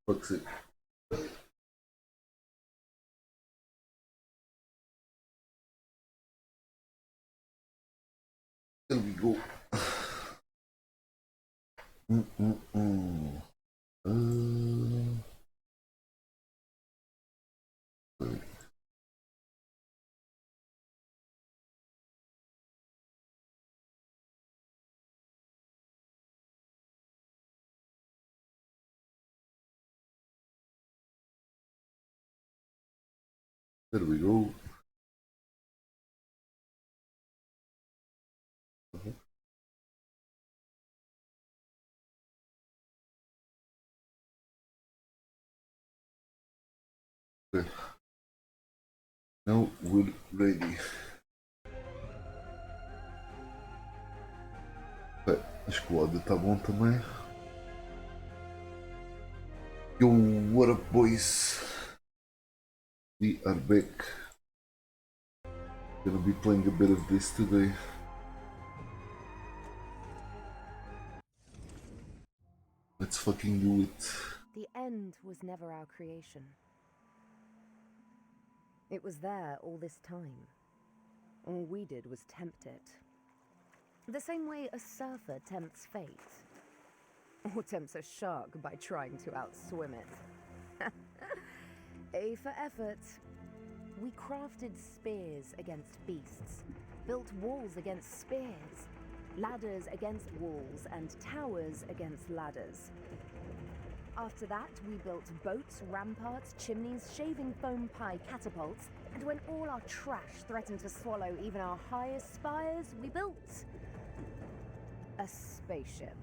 Fuck's it. There we go. Mm-mm-mm. Right. There we go. Okay. Now we're ready. Bem, a esquadra tá bom também. Yo, what up, boys? We are back. Gonna be playing a bit of this today. Let's fucking do it. The end was never our creation. It was there all this time. All we did was tempt it. The same way a surfer tempts fate. Or tempts a shark by trying to outswim it. A for effort. We crafted spears against beasts, built walls against spears, ladders against walls, and towers against ladders. After that, we built boats, ramparts, chimneys, shaving foam pie catapults, and when all our trash threatened to swallow even our highest spires, we built a spaceship.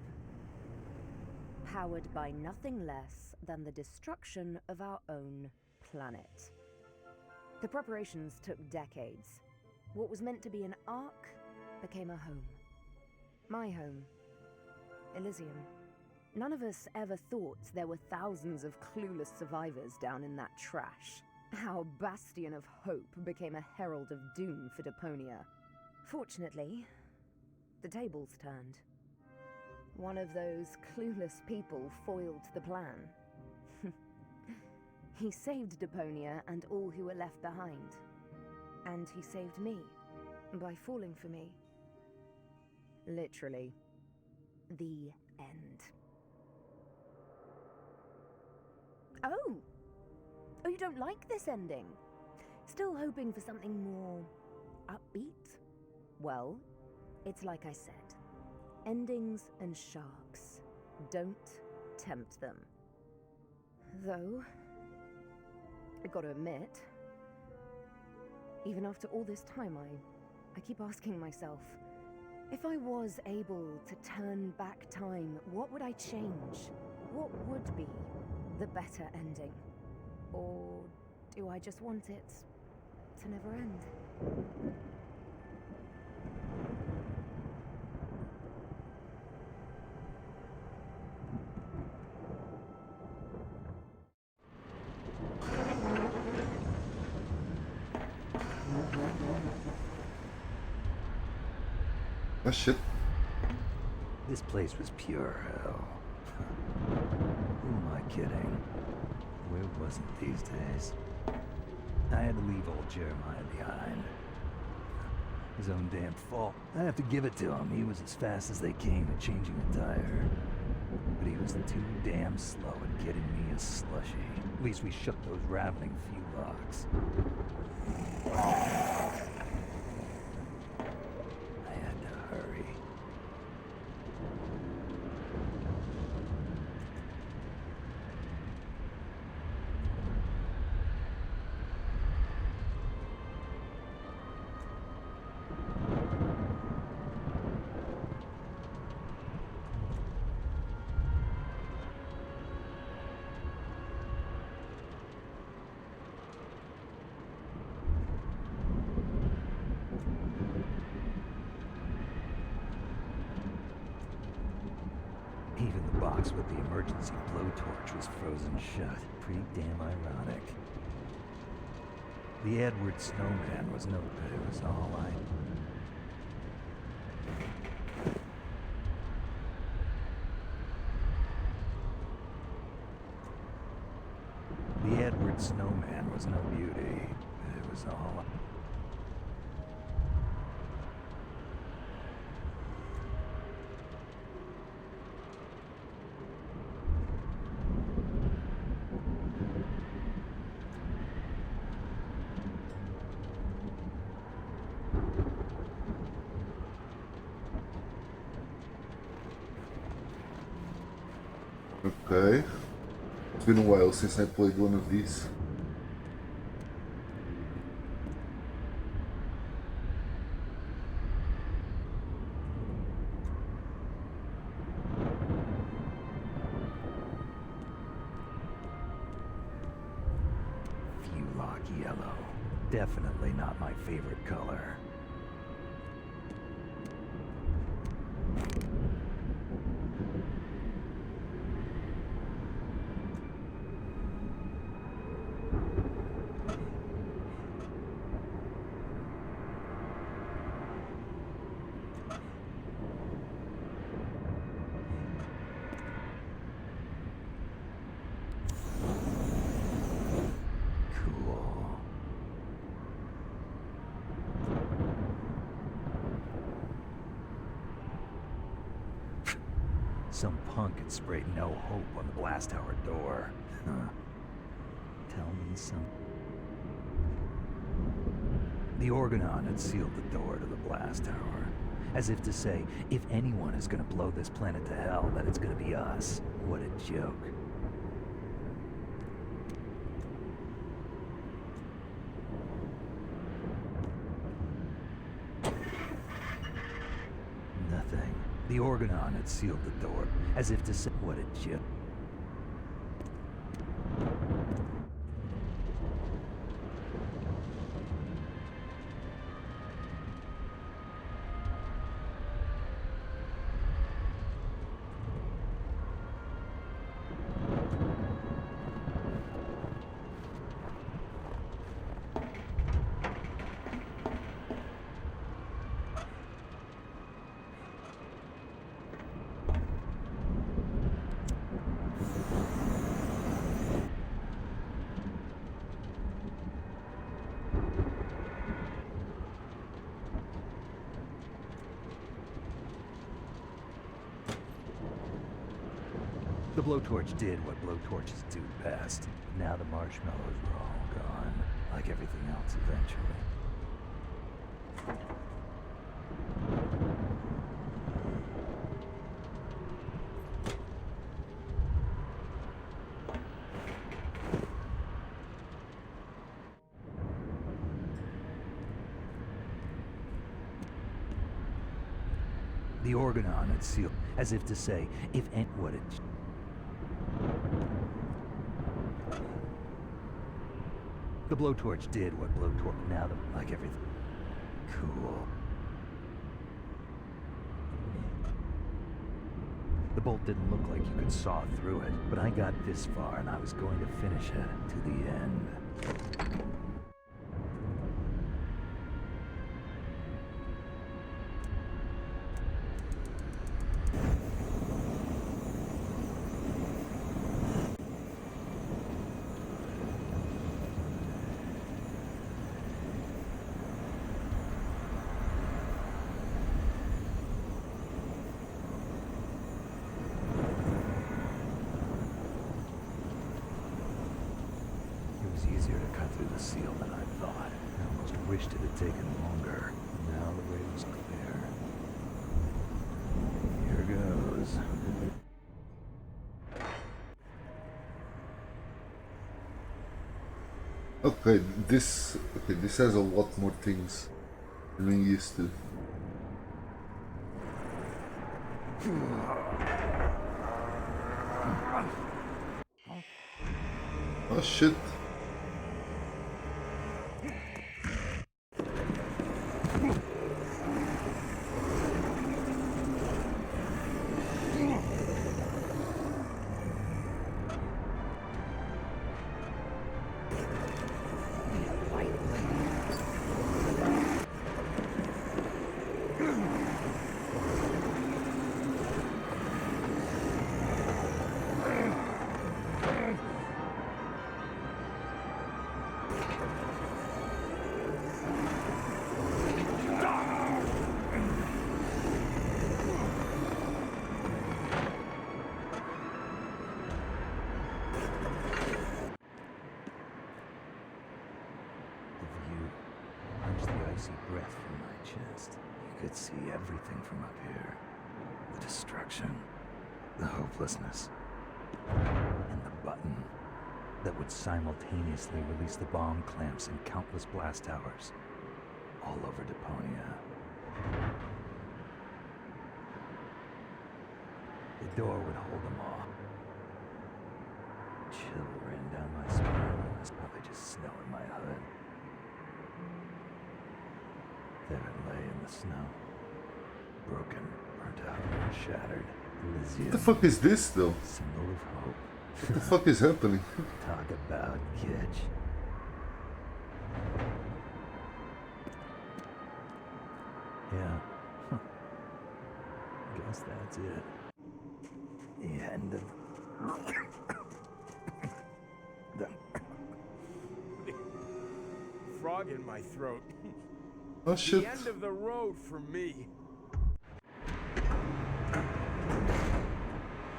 Powered by nothing less than the destruction of our own planet. The preparations took decades. What was meant to be an ark became a home. My home. Elysium. None of us ever thought there were thousands of clueless survivors down in that trash. Our bastion of hope became a herald of doom for Deponia. Fortunately, the tables turned. One of those clueless people foiled the plan. He saved Deponia and all who were left behind. And he saved me by falling for me. Literally. The end. Oh! Oh, you don't like this ending? Still hoping for something more upbeat? Well, it's like I said. Endings and sharks. Don't tempt them. Though, I gotta admit, even after all this time, I keep asking myself, if I was able to turn back time, what would I change? What would be the better ending? Or do I just want it to never end? Ah, shit. This place was pure hell. Who am I kidding? Where wasn't these days? I had to leave old Jeremiah behind. His own damn fault. I have to give it to him. He was as fast as they came at changing a tire. But he was too damn slow at getting me a slushie. At least we shook those ravening few locks. I had to hurry. Even the box with the emergency blowtorch was frozen shut. Pretty damn ironic. The Edward Snowman was no good. It was all I... The Edward Snowman was no beauty. It was all... Okay. It's been a while since I played one of these. Fulock yellow. Definitely not my favorite color. Cool. Some punk had sprayed no hope on the blast tower door. Huh. Tell me some... The Organon had sealed the door to the blast tower. As if to say, if anyone is gonna blow this planet to hell, then it's gonna be us. What a joke. Nothing. The Organon had sealed the door, as if to say, what a joke. The blowtorch did what blowtorches do best. Now the marshmallows were all gone, like everything else eventually. The Organon had sealed, as if to say, if and what it... The blowtorch did what blowtorch... Now, like everything... Cool. The bolt didn't look like you could saw through it, but I got this far and I was going to finish it to the end. Easier to cut through the seal than I thought. I almost wished it had taken longer. Now the way was clear. Here goes. Okay, this has a lot more things than we used to. Oh shit. could see everything from up here. The destruction, the hopelessness, and the button that would simultaneously release the bomb clamps in countless blast towers all over Deponia. The door would hold them all. Chill ran down my spine, and there's probably just snow in my hood. There it lay in the snow. Broken, burnt out, and shattered. Elysium. What the fuck is this though? Symbol of hope. What the fuck is happening? Talk about kitsch. Yeah. Huh. Guess that's it. The end of... Frog in my throat. Oh shit. The end of the road for me.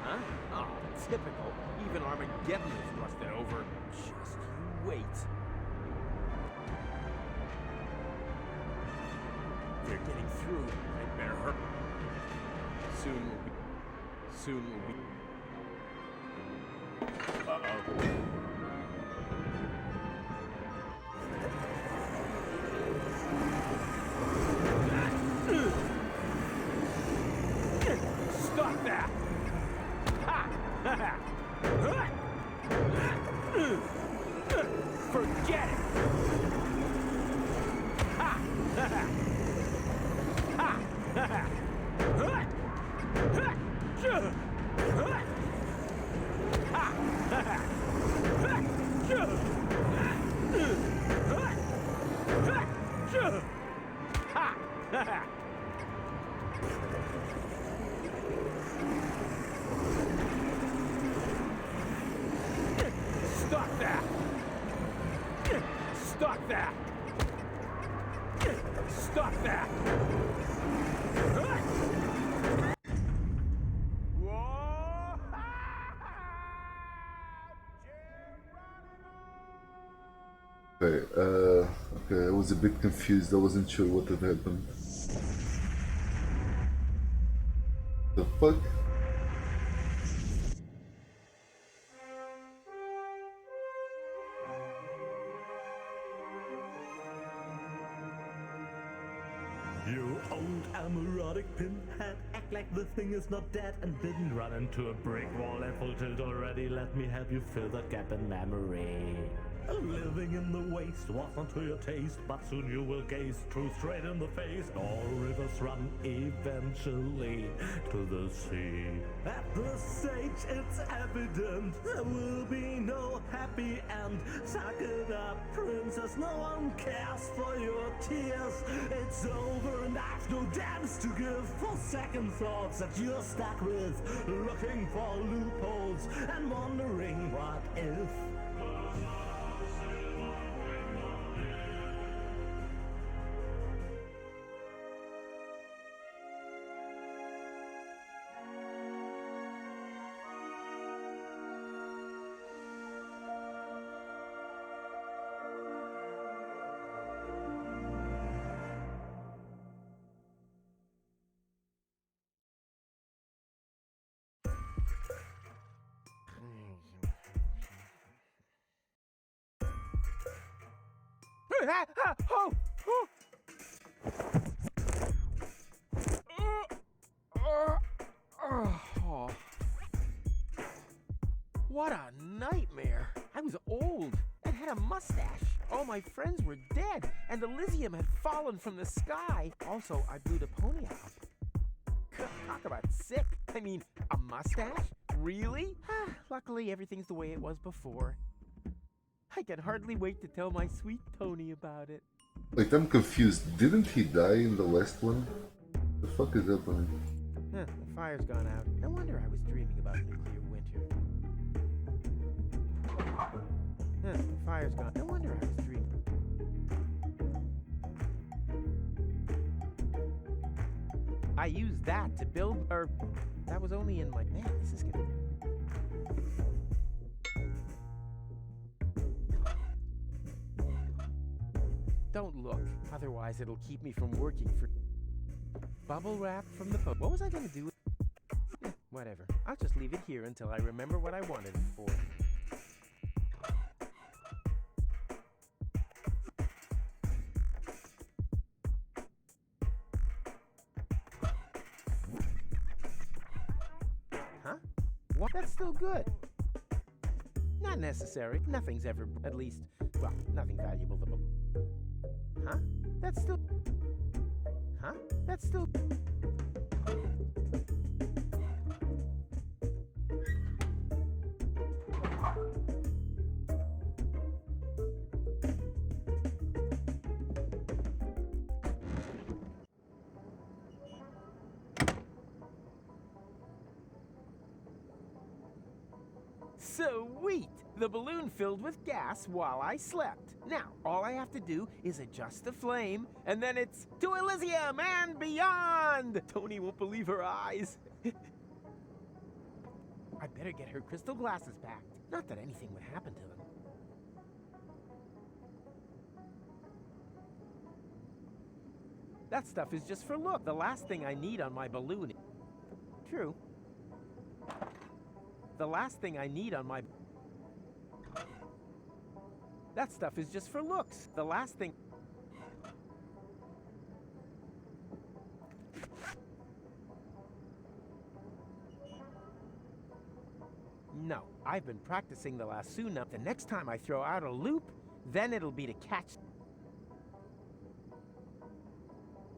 Huh? Oh, typical. Even Armageddon is rusted over. Just you wait. They're getting through. I better hurry. Soon we'll be... Uh-oh. Stop that! Ha! Forget it! Ha! Ha! Stop that! Stop that! Stop that! Whoa! Okay, I was a bit confused. I wasn't sure what had happened. The fuck? You old amorotic pinhead, act like the thing is not dead and didn't run into a brick wall and full tilt already. Let me help you fill that gap in memory. Living in the waste wasn't to your taste, but soon you will gaze truth straight in the face. All rivers run eventually to the sea. At this stage it's evident there will be no happy end. Suck it up, princess, no one cares for your tears. It's over and I've no damns to give for second thoughts that you're stuck with, looking for loopholes and wondering what if. What a nightmare! I was old and had a mustache. All my friends were dead, and Elysium had fallen from the sky. Also, I blew Deponia up. Talk about sick. I mean, a mustache? Really? Luckily, everything's the way it was before. I can hardly wait to tell my sweet Tony about it. Wait, I'm confused. Didn't he die in the last one? The fuck is happening? The fire's gone out. No wonder I was dreaming about nuclear winter. The fire's gone. No wonder I was dreaming. I used that to build, or that was only in my... Man, this is gonna... Don't look, otherwise it'll keep me from working for... Bubble wrap from the What was I gonna do with whatever. I'll just leave it here until I remember what I wanted it for. Huh? What? That's still good. Not necessary. Nothing's ever, at least, well, nothing valuable. Huh? That's still... Huh? That's still... Sweet! The balloon filled with gas while I slept. Now, all I have to do is adjust the flame, and then it's to Elysium and beyond! Tony won't believe her eyes. I better get her crystal glasses packed. Not that anything would happen to them. That stuff is just for look. The last thing I need on my balloon... True. The last thing I need on my... That stuff is just for looks. The last thing... No, I've been practicing the lasso now. The next time I throw out a loop, then it'll be to catch...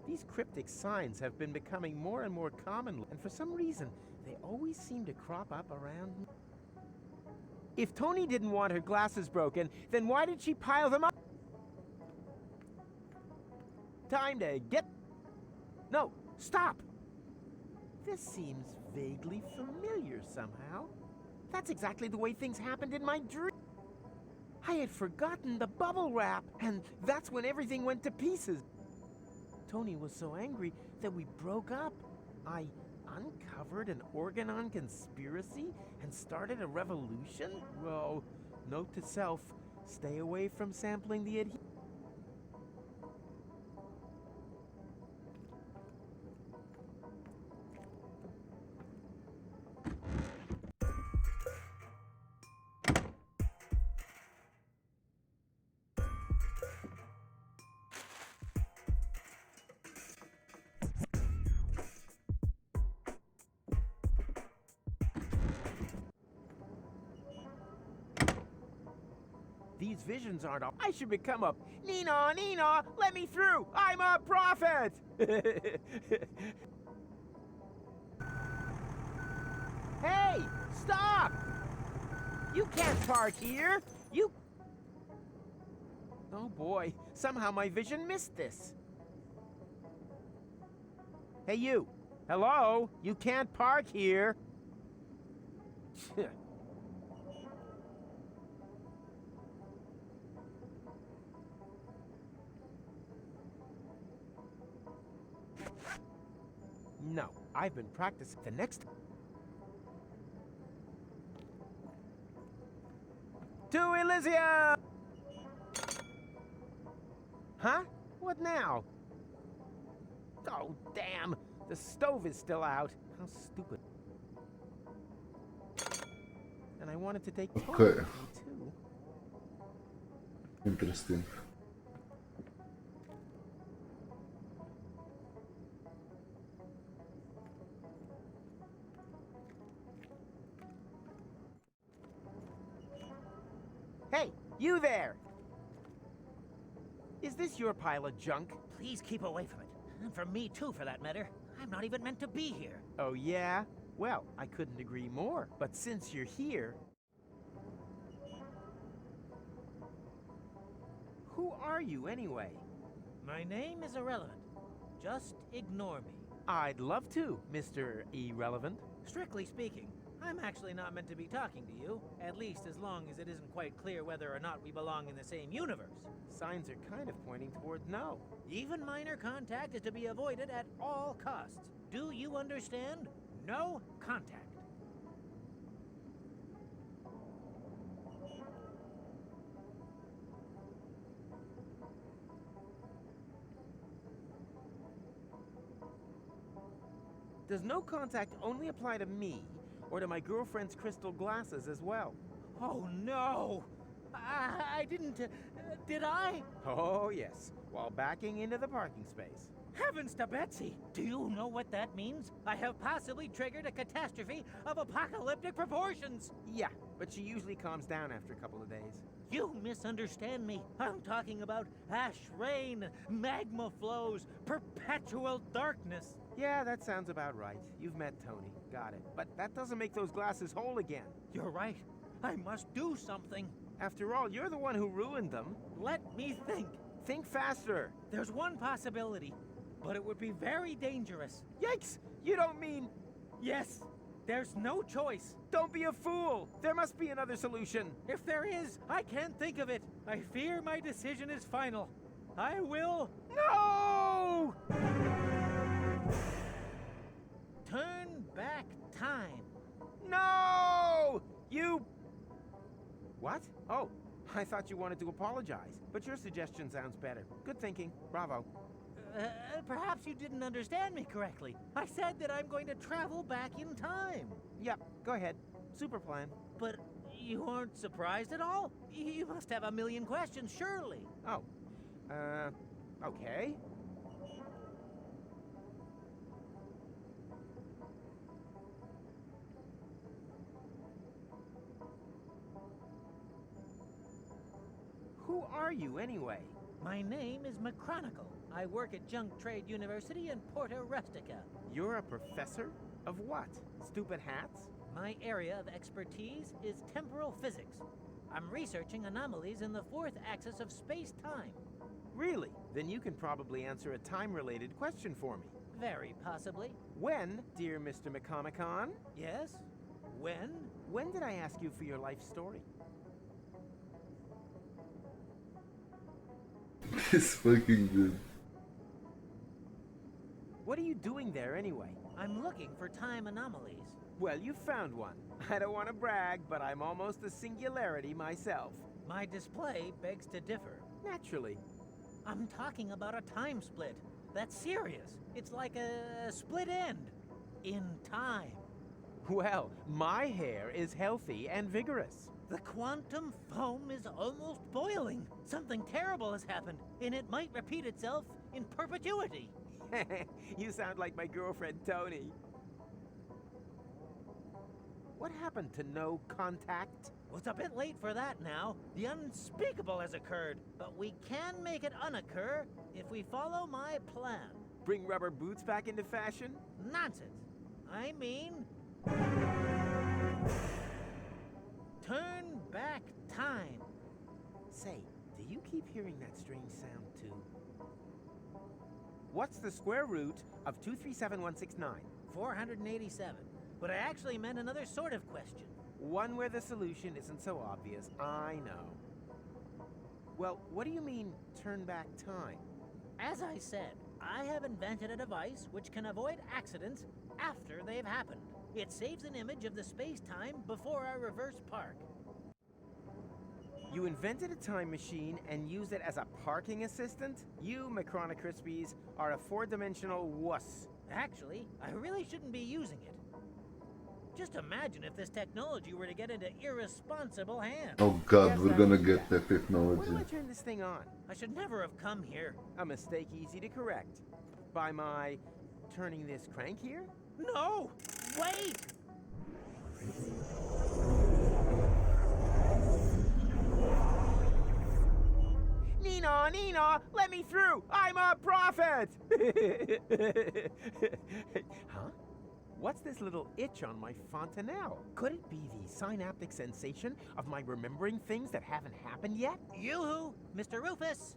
These cryptic signs have been becoming more and more common, and for some reason, they always seem to crop up around me. If Tony didn't want her glasses broken, then why did she pile them up? Time to get... No, stop! This seems vaguely familiar somehow. That's exactly the way things happened in my dream. I had forgotten the bubble wrap, and that's when everything went to pieces. Tony was so angry that we broke up. I uncovered an Organon conspiracy and started a revolution? Well, note to self, stay away from sampling the adhesive. These visions aren't all. I should become a Nina, Nina, let me through. I'm a prophet. Hey, stop! You can't park here. You. Oh boy, somehow my vision missed this. Hey, you. Hello? You can't park here. No, I've been practicing the next... To Elysium! Huh? What now? Oh, damn! The stove is still out. How stupid. And I wanted to take Tony with me, too. Interesting. Hey, you there! Is this your pile of junk? Please keep away from it. And from me too, for that matter. I'm not even meant to be here. Oh, yeah? Well, I couldn't agree more. But since you're here... Who are you, anyway? My name is irrelevant. Just ignore me. I'd love to, Mr. Irrelevant. Strictly speaking, I'm actually not meant to be talking to you, at least as long as it isn't quite clear whether or not we belong in the same universe. Signs are kind of pointing toward no. Even minor contact is to be avoided at all costs. Do you understand? No contact. Does no contact only apply to me, or to my girlfriend's crystal glasses as well? Oh no! I didn't. Did I? Oh, yes, while backing into the parking space. Heavens to Betsy! Do you know what that means? I have possibly triggered a catastrophe of apocalyptic proportions! Yeah, but she usually calms down after a couple of days. You misunderstand me. I'm talking about ash rain, magma flows, perpetual darkness. Yeah, that sounds about right. You've met Tony. Got it. But that doesn't make those glasses whole again. You're right. I must do something. After all, you're the one who ruined them. Let me think. Think faster. There's one possibility, but it would be very dangerous. Yikes! You don't mean... Yes, there's no choice. Don't be a fool! There must be another solution. If there is, I can't think of it. I fear my decision is final. I will... No! turn back time. No! You... What? Oh, I thought you wanted to apologize. But your suggestion sounds better. Good thinking. Bravo. Perhaps you didn't understand me correctly. I said that I'm going to travel back in time. Yep, go ahead. Super plan. But you aren't surprised at all? You must have a million questions, surely. Oh. Okay. Who are you, anyway? My name is McChronicle. I work at Junk Trade University in Porta Rustica. You're a professor? Of what? Stupid hats? My area of expertise is temporal physics. I'm researching anomalies in the fourth axis of space-time. Really? Then you can probably answer a time-related question for me. Very possibly. When, dear Mr. McComicon? Yes? When? When did I ask you for your life story? It's fucking good. What are you doing there, anyway? I'm looking for time anomalies. Well, you found one. I don't want to brag, but I'm almost a singularity myself. My display begs to differ. Naturally. I'm talking about a time split. That's serious. It's like a split end. In time. Well, my hair is healthy and vigorous. The quantum foam is almost boiling. Something terrible has happened, and it might repeat itself in perpetuity. You sound like my girlfriend, Tony. What happened to no contact? Well, it's a bit late for that now. The unspeakable has occurred, but we can make it unoccur if we follow my plan. Bring rubber boots back into fashion? Nonsense. I mean... turn back time. Say, do you keep hearing that strange sound too? What's the square root of 237169? 487. But I actually meant another sort of question. One where the solution isn't so obvious, I know. Well, what do you mean, turn back time? As I said, I have invented a device which can avoid accidents after they've happened. It saves an image of the space-time before I reverse park. You invented a time machine and used it as a parking assistant? You, Macrona Crispies, are a four-dimensional wuss. Actually, I really shouldn't be using it. Just imagine if this technology were to get into irresponsible hands. Oh god, Yes, we're that gonna would be get bad. that When technology. do I turn this thing on? I should never have come here. A mistake easy to correct. By my turning this crank here? No! Wait! Nina, Nina, let me through! I'm a prophet! Huh? What's this little itch on my fontanelle? Could it be the synaptic sensation of my remembering things that haven't happened yet? Yoo-hoo! Mr. Rufus!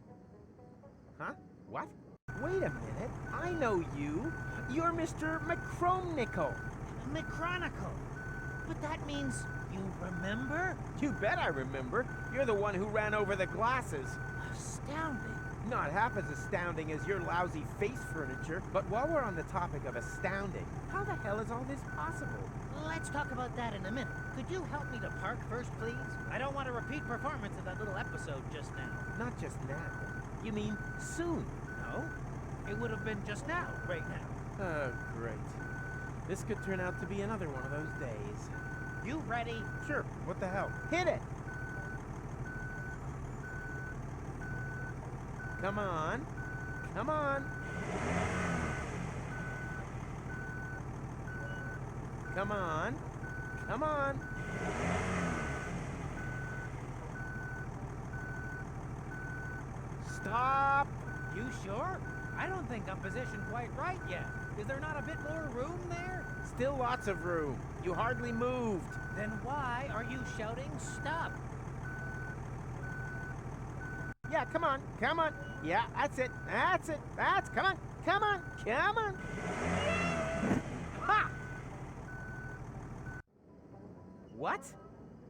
Huh? What? Wait a minute. I know you. You're Mr. McChronicle. McChronicle! But that means you remember? You bet I remember. You're the one who ran over the glasses. Astounding. Not half as astounding as your lousy face furniture, but while we're on the topic of astounding, how the hell is all this possible? Let's talk about that in a minute. Could you help me to park first, please? I don't want a repeat performance of that little episode just now. Not just now. You mean soon? No? It would have been just now, right now. Oh, great. This could turn out to be another one of those days. You ready? Sure, what the hell? Hit it! Come on. Come on. Come on. Come on. Stop! You sure? I don't think I'm positioned quite right yet. Is there not a bit more room there? Still lots of room. You hardly moved. Then why are you shouting stop? Yeah, come on. Come on. Yeah, that's it. That's it. Come on. Come on. Come on. Ha! What?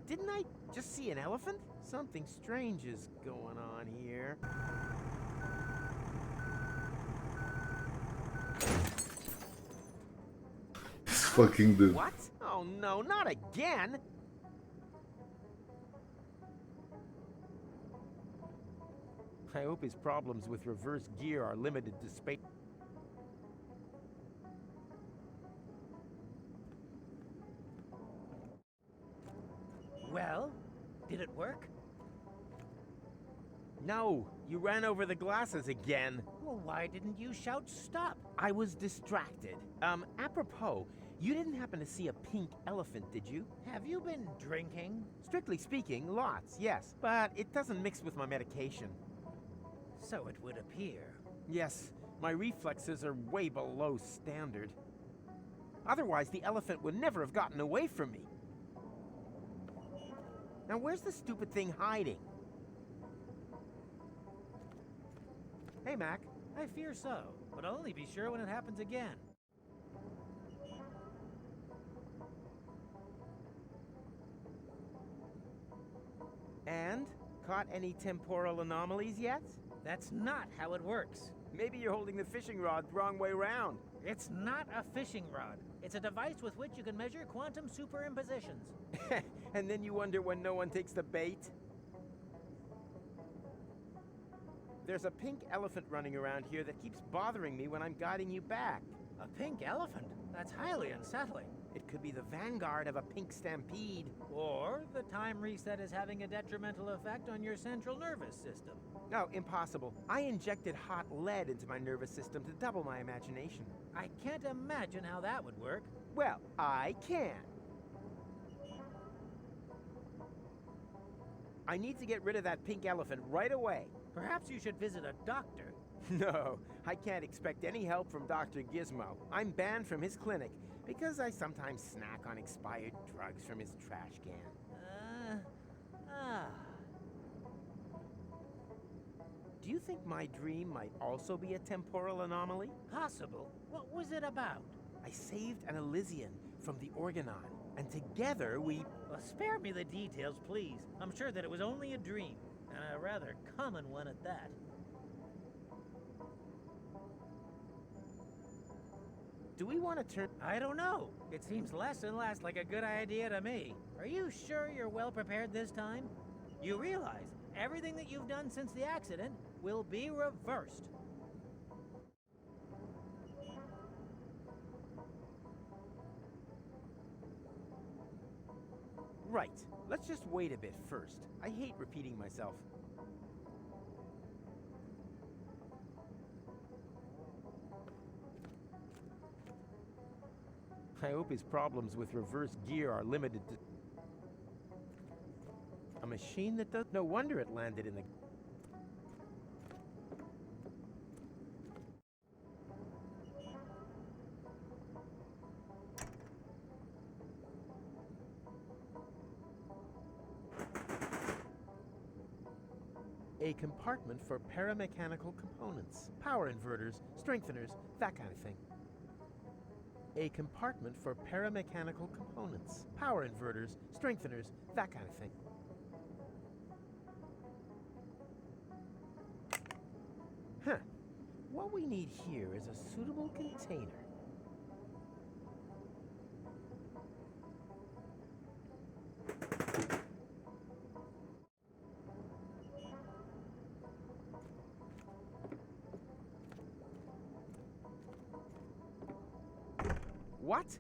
Didn't I just see an elephant? Something strange is going on here. It's fucking dude. What? Oh no, not again! I hope his problems with reverse gear are limited to space. Well, did it work? No, you ran over the glasses again. Well, why didn't you shout stop? I was distracted. Apropos, you didn't happen to see a pink elephant, did you? Have you been drinking? Strictly speaking, lots, yes. But it doesn't mix with my medication. So it would appear. Yes, my reflexes are way below standard. Otherwise, the elephant would never have gotten away from me. Now, where's the stupid thing hiding? Hey, Mac. I fear so, but I'll only be sure when it happens again. And? Caught any temporal anomalies yet? That's not how it works. Maybe you're holding the fishing rod the wrong way round. It's not a fishing rod. It's a device with which you can measure quantum superimpositions. And then you wonder when no one takes the bait? There's a pink elephant running around here that keeps bothering me when I'm guiding you back. A pink elephant? That's highly unsettling. It could be the vanguard of a pink stampede. Or the time reset is having a detrimental effect on your central nervous system. No, impossible. I injected hot lead into my nervous system to double my imagination. I can't imagine how that would work. Well, I can. I need to get rid of that pink elephant right away. Perhaps you should visit a doctor. No, I can't expect any help from Dr. Gizmo. I'm banned from his clinic because I sometimes snack on expired drugs from his trash can. Do you think my dream might also be a temporal anomaly? Possible. What was it about? I saved an Elysian from the Organon, and together we... Well, spare me the details, please. I'm sure that it was only a dream, and a rather common one at that. Do we want to turn... I don't know. It seems less and less like a good idea to me. Are you sure you're well prepared this time? You realize everything that you've done since the accident will be reversed. Right. Let's just wait a bit first. I hate repeating myself. I hope his problems with reverse gear are limited to... A machine that does... No wonder it landed in the... A compartment for paramechanical components, power inverters, strengtheners, that kind of thing. A compartment for paramechanical components, power inverters, strengtheners, that kind of thing. Huh. What we need here is a suitable container. What?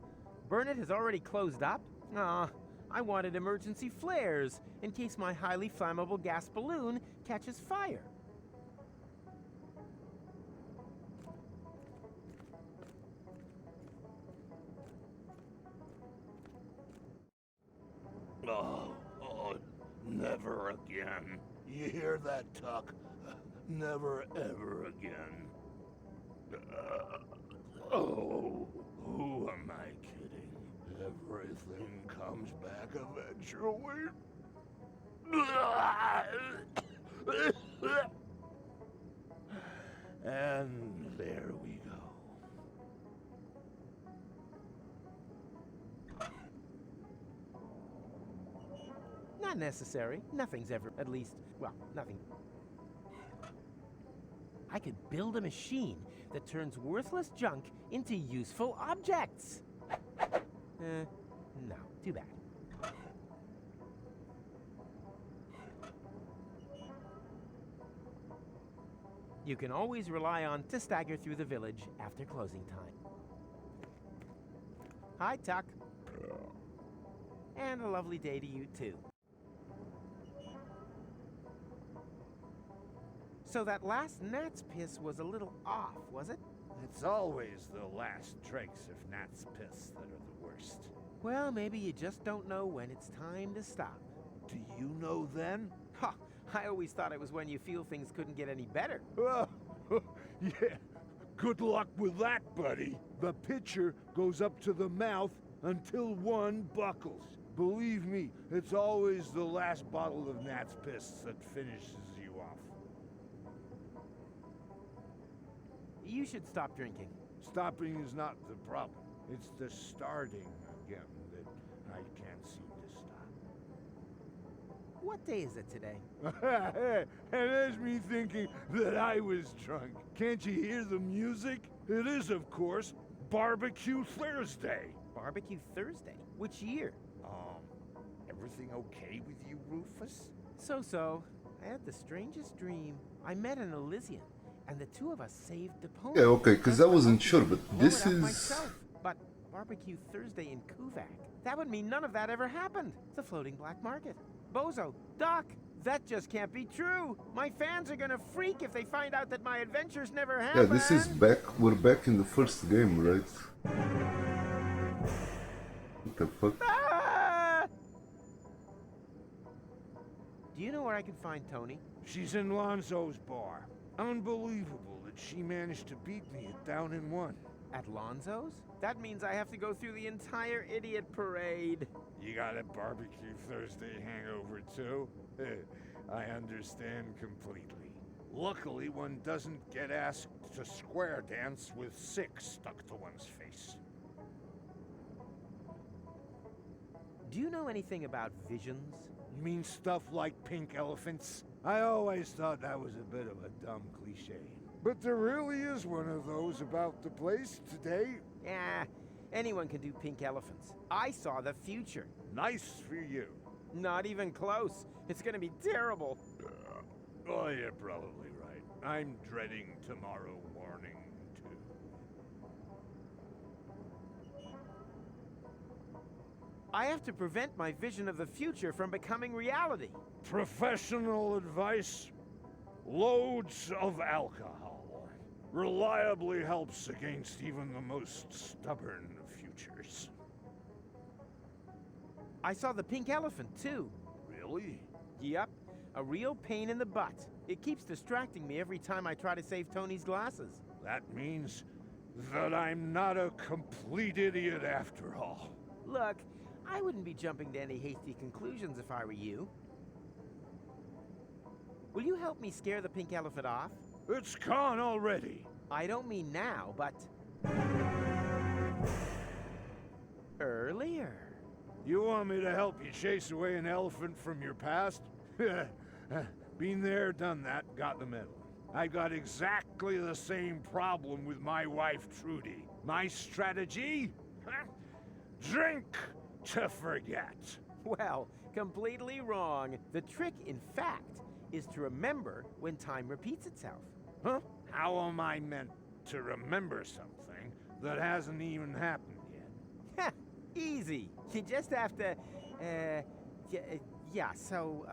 Burnett has already closed up? Aw, I wanted emergency flares in case my highly flammable gas balloon catches fire. Oh, never again. You hear that, Tuck? Never ever again. Oh, who am I kidding? Everything comes back eventually. And there we go. Not necessary. Nothing's ever, at least, well, nothing. I could build a machine that turns worthless junk into useful objects. No, too bad. You can always rely on to stagger through the village after closing time. Hi, Tuck. And a lovely day to you, too. So that last gnat's piss was a little off, was it? It's always the last dregs of gnat's piss that are the worst. Well, maybe you just don't know when it's time to stop. Do you know then? Ha! I always thought it was when you feel things couldn't get any better. Yeah, good luck with that, buddy. The pitcher goes up to the mouth until one buckles. Believe me, it's always the last bottle of gnat's piss that finishes you off. You should stop drinking. Stopping is not the problem. It's the starting again that I can't seem to stop. What day is it today? And there's me thinking that I was drunk. Can't you hear the music? It is, of course, Barbecue Thursday. Barbecue Thursday? Which year? Everything okay with you, Rufus? So. I had the strangest dream. I met an Elysian, and the two of us saved Deponia. Yeah, okay, because I wasn't sure, but this Blew it up is... myself. But Barbecue Thursday in Kuvak, that would mean none of that ever happened. It's a floating black market. Bozo, Doc, that just can't be true. My fans are gonna freak if they find out that my adventures never Yeah, happened. this is back... We're back in the first game, right? What the fuck? Ah! Do you know where I can find Tony? She's in Lonzo's bar. Unbelievable that she managed to beat me at Down in One. At Lonzo's? That means I have to go through the entire idiot parade. You got a Barbecue Thursday hangover too? I understand completely. Luckily, one doesn't get asked to square dance with 6 stuck to one's face. Do you know anything about visions? You mean stuff like pink elephants? I always thought that was a bit of a dumb cliche. But there really is one of those about the place today. Yeah, anyone can do pink elephants. I saw the future. Nice for you. Not even close. It's gonna be terrible. Oh, you're probably right. I'm dreading tomorrow morning, too. I have to prevent my vision of the future from becoming reality. Professional advice: loads of alcohol. Reliably helps against even the most stubborn futures. I saw the pink elephant, too. Really? Yep, a real pain in the butt. It keeps distracting me every time I try to save Tony's glasses. That means that I'm not a complete idiot after all. Look, I wouldn't be jumping to any hasty conclusions if I were you. Will you help me scare the pink elephant off? It's gone already. I don't mean now, but... earlier. You want me to help you chase away an elephant from your past? Been there, done that, got the medal. I got exactly the same problem with my wife, Trudy. My strategy? Drink to forget. Well, completely wrong. The trick, in fact, is to remember when time repeats itself. Huh? How am I meant to remember something that hasn't even happened yet? Heh, Easy. You just have to, yeah, so,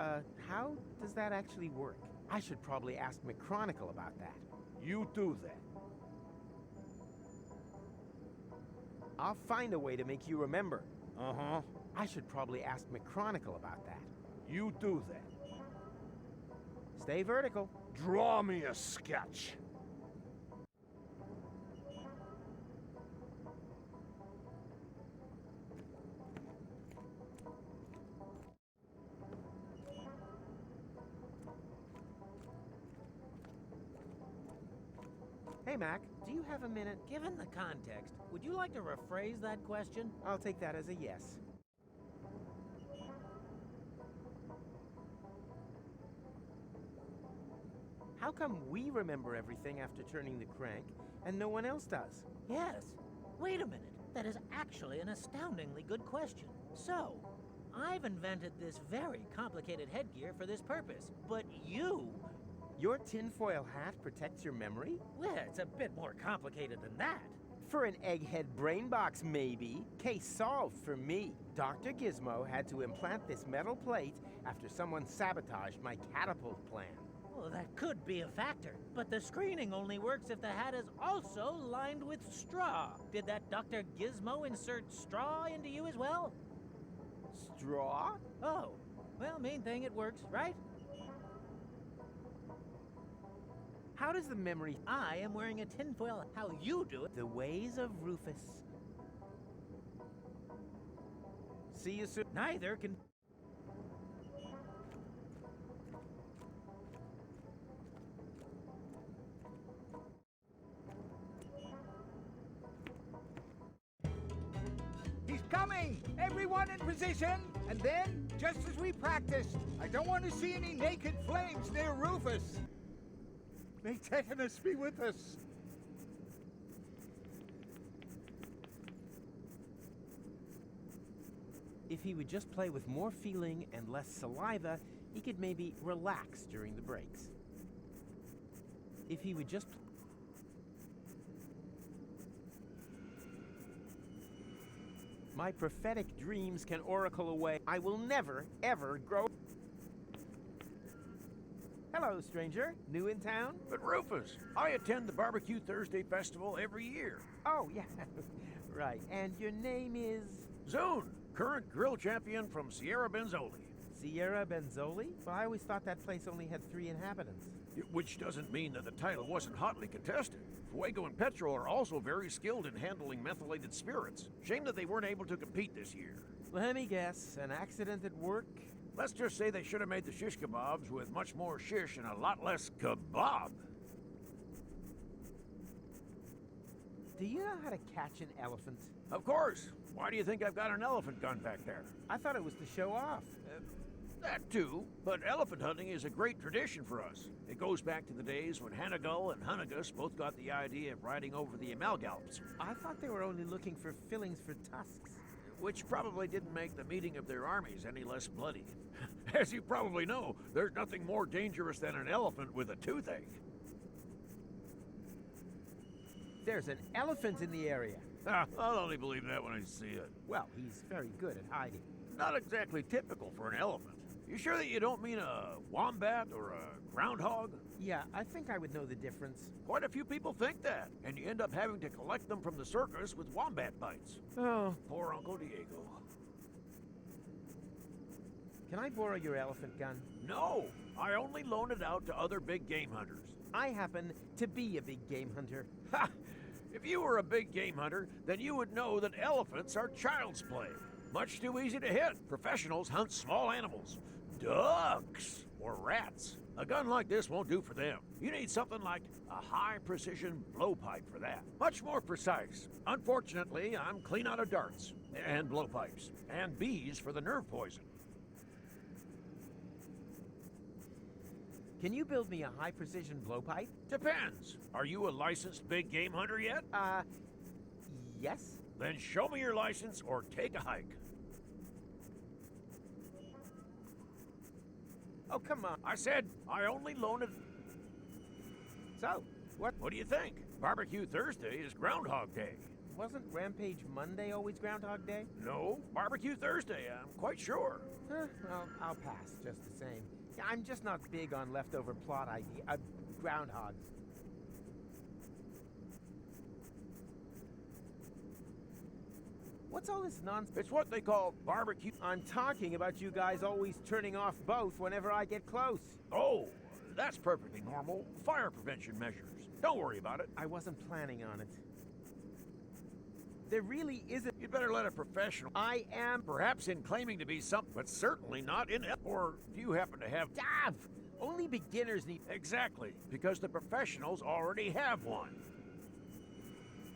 how does that actually work? I should probably ask McChronicle about that. You do that. I'll find a way to make you remember. Uh-huh. I should probably ask McChronicle about that. You do that. Stay vertical. Draw me a sketch. Hey, Mac, do you have a minute? Given the context, would you like to rephrase that question? I'll take that as a yes. How come we remember everything after turning the crank, and no one else does? Yes. Wait a minute. That is actually an astoundingly good question. So, I've invented this very complicated headgear for this purpose, but you... Your tinfoil hat protects your memory? Well, it's a bit more complicated than that. For an egghead brain box, maybe. Case solved for me. Dr. Gizmo had to implant this metal plate after someone sabotaged my catapult plan. Well, that could be a factor, but the screening only works if the hat is also lined with straw. Did that Dr. Gizmo insert straw into you as well? Straw? Oh, well, main thing, it works, right? How does the memory... I am wearing a tinfoil. How you do it? The ways of Rufus. See you soon. Neither can... He's coming! Everyone in position! And then, just as we practiced, I don't want to see any naked flames near Rufus. May Tetanus be with us. If he would just play with more feeling and less saliva, he could maybe relax during the breaks. If he would just... My prophetic dreams can oracle away. I will never, ever grow... Hello, stranger. New in town? But Rufus, I attend the Barbecue Thursday Festival every year. Oh, yeah. Right. And your name is... Zune, current grill champion from Sierra Benzoli. Sierra Benzoli? Well, I always thought that place only had 3 inhabitants. Which doesn't mean that the title wasn't hotly contested. Fuego and Petrol are also very skilled in handling methylated spirits. Shame that they weren't able to compete this year. Let me guess. An accident at work? Let's just say they should have made the shish kebabs with much more shish and a lot less kebab. Do you know how to catch an elephant? Of course. Why do you think I've got an elephant gun back there? I thought it was to show off. That too, but elephant hunting is a great tradition for us. It goes back to the days when Hanagull and Hunnigus both got the idea of riding over the Amalgalps. I thought they were only looking for fillings for tusks. Which probably didn't make the meeting of their armies any less bloody. As you probably know, there's nothing more dangerous than an elephant with a toothache. There's an elephant in the area. I'll only believe that when I see it. Well, he's very good at hiding. Not exactly typical for an elephant. You sure that you don't mean a wombat or a groundhog? Yeah, I think I would know the difference. Quite a few people think that, and you end up having to collect them from the circus with wombat bites. Oh. Poor Uncle Diego. Can I borrow your elephant gun? No, I only loan it out to other big game hunters. I happen to be a big game hunter. Ha! If you were a big game hunter, then you would know that elephants are child's play. Much too easy to hit. Professionals hunt small animals. Ducks or rats. A gun like this won't do for them. You need something like a high-precision blowpipe for that. Much more precise. Unfortunately, I'm clean out of darts and blowpipes and bees for the nerve poison. Can you build me a high-precision blowpipe? Depends. Are you a licensed big game hunter yet? Yes. Then show me your license or take a hike. Oh, come on. I said I only loan it. So, what? What do you think? Barbecue Thursday is Groundhog Day. Wasn't Rampage Monday always Groundhog Day? No, Barbecue Thursday, I'm quite sure. Huh, well, I'll pass just the same. Yeah, I'm just not big on leftover plot groundhogs. What's all this nonsense? It's what they call barbecue. I'm talking about you guys always turning off both whenever I get close. Oh, that's perfectly normal. Fire prevention measures. Don't worry about it. I wasn't planning on it. There really isn't. You'd better let a professional. I am. Perhaps in claiming to be something, but certainly not in it. Or do you happen to have... Only beginners need... Exactly, because the professionals already have one.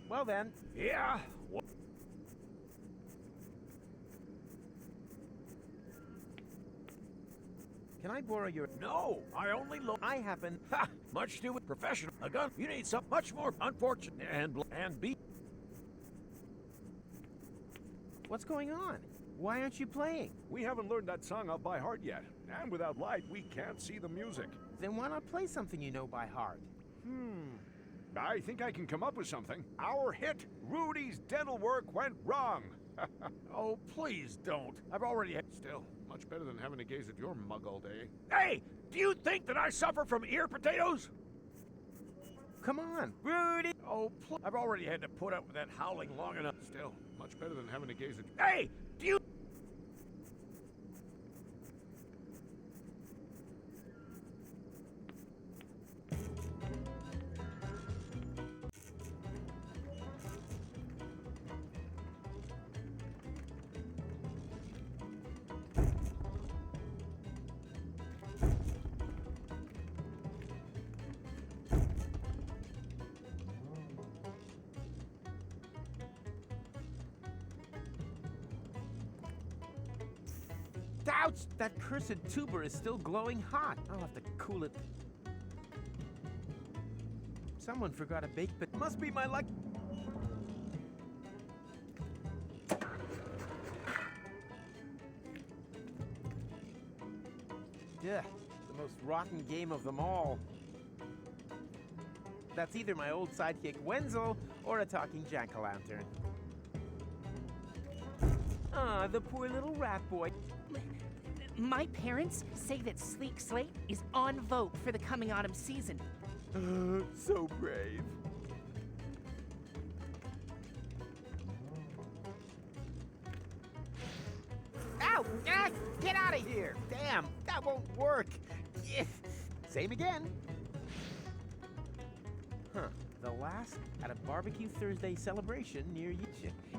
Well then. Yeah. Can I borrow your... No, I only look... I happen... Ha! Much too professional. A gun. You need something much more unfortunate and be... What's going on? Why aren't you playing? We haven't learned that song out by heart yet. And without light, we can't see the music. Then why not play something you know by heart? I think I can come up with something. Our hit, Rudy's Dental Work Went Wrong. Oh, please don't. I've already had... Still, much better than having to gaze at your mug all day. Hey! Do you think that I suffer from ear potatoes? Come on, Rudy! Oh, I've already had to put up with that howling long enough. Still, much better than having to gaze at... Hey! Do you... Ouch! That cursed tuber is still glowing hot. I'll have to cool it. Someone forgot a bake, but must be my luck. Yeah, the most rotten game of them all. That's either my old sidekick Wenzel or a talking jack-o'-lantern. Ah, the poor little rat boy. My parents say that Sleek Slate is on vote for the coming autumn season. So brave. Ow! Ah, get out of here! Damn, that won't work. Same again. Huh. The last at a Barbecue Thursday celebration near you.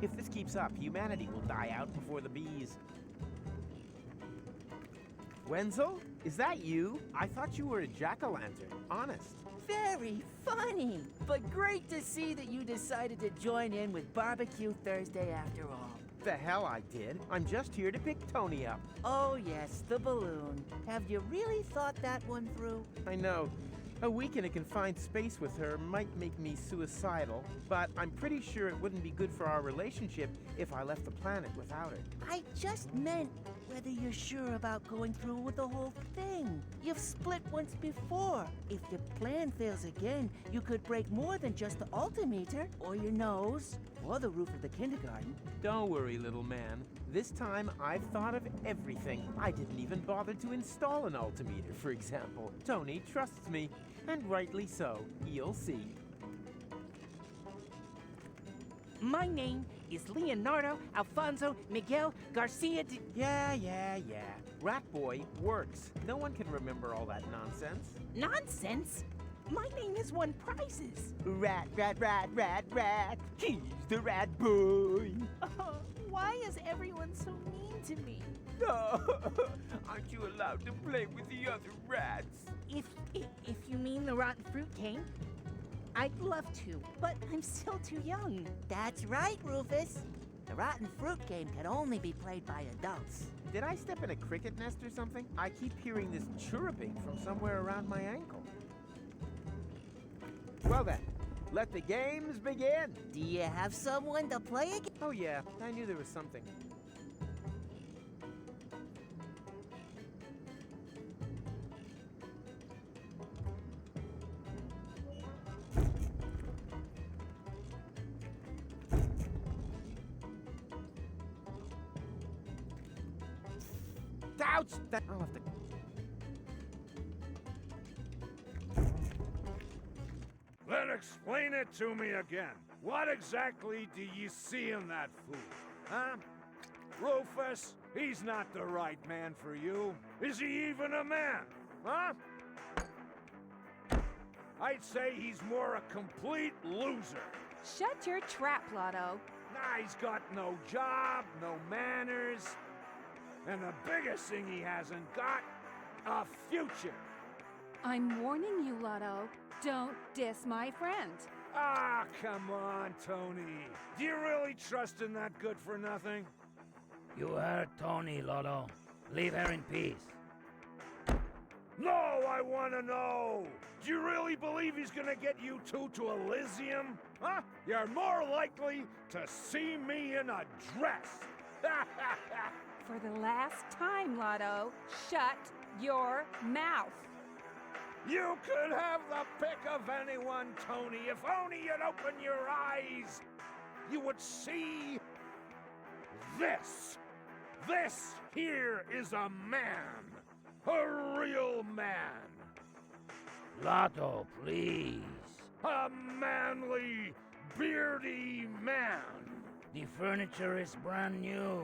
If this keeps up, humanity will die out before the bees. Wenzel? Is that you? I thought you were a jack-o'-lantern. Honest. Very funny, but great to see that you decided to join in with Barbecue Thursday after all. The hell I did. I'm just here to pick Tony up. Oh yes, the balloon. Have you really thought that one through? I know. A week in a confined space with her might make me suicidal, but I'm pretty sure it wouldn't be good for our relationship if I left the planet without her. I just meant whether you're sure about going through with the whole thing. You've split once before. If your plan fails again, you could break more than just the altimeter, or your nose, or the roof of the kindergarten. Don't worry, little man. This time, I've thought of everything. I didn't even bother to install an altimeter, for example. Tony trusts me, and rightly so. You'll see. My name is Leonardo Alfonso Miguel Garcia de... Yeah. Rat Boy works. No one can remember all that nonsense. Nonsense? My name has won prizes. Rat. He's the Rat Boy. Oh, why is everyone so mean to me? No, aren't you allowed to play with the other rats? If you mean the rotten fruit game, I'd love to, but I'm still too young. That's right, Rufus. The rotten fruit game can only be played by adults. Did I step in a cricket nest or something? I keep hearing this chirruping from somewhere around my ankle. Well then, let the games begin. Do you have someone to play against? Oh yeah, I knew there was something. Ouch! I'll have to... Then explain it to me again. What exactly do you see in that fool? Huh? Rufus, he's not the right man for you. Is he even a man? Huh? I'd say he's more a complete loser. Shut your trap, Lotto. Nah, he's got no job, no manners. And the biggest thing he hasn't got, a future. I'm warning you, Lotto. Don't diss my friend. Ah, come on, Tony. Do you really trust in that good-for-nothing? You heard Tony, Lotto. Leave her in peace. No, I want to know. Do you really believe he's gonna get you two to Elysium? Huh? You're more likely to see me in a dress. For the last time, Lotto, shut your mouth. You could have the pick of anyone, Tony. If only you'd open your eyes, you would see this. This here is a man. A real man. Lotto, please. A manly, beardy man. The furniture is brand new.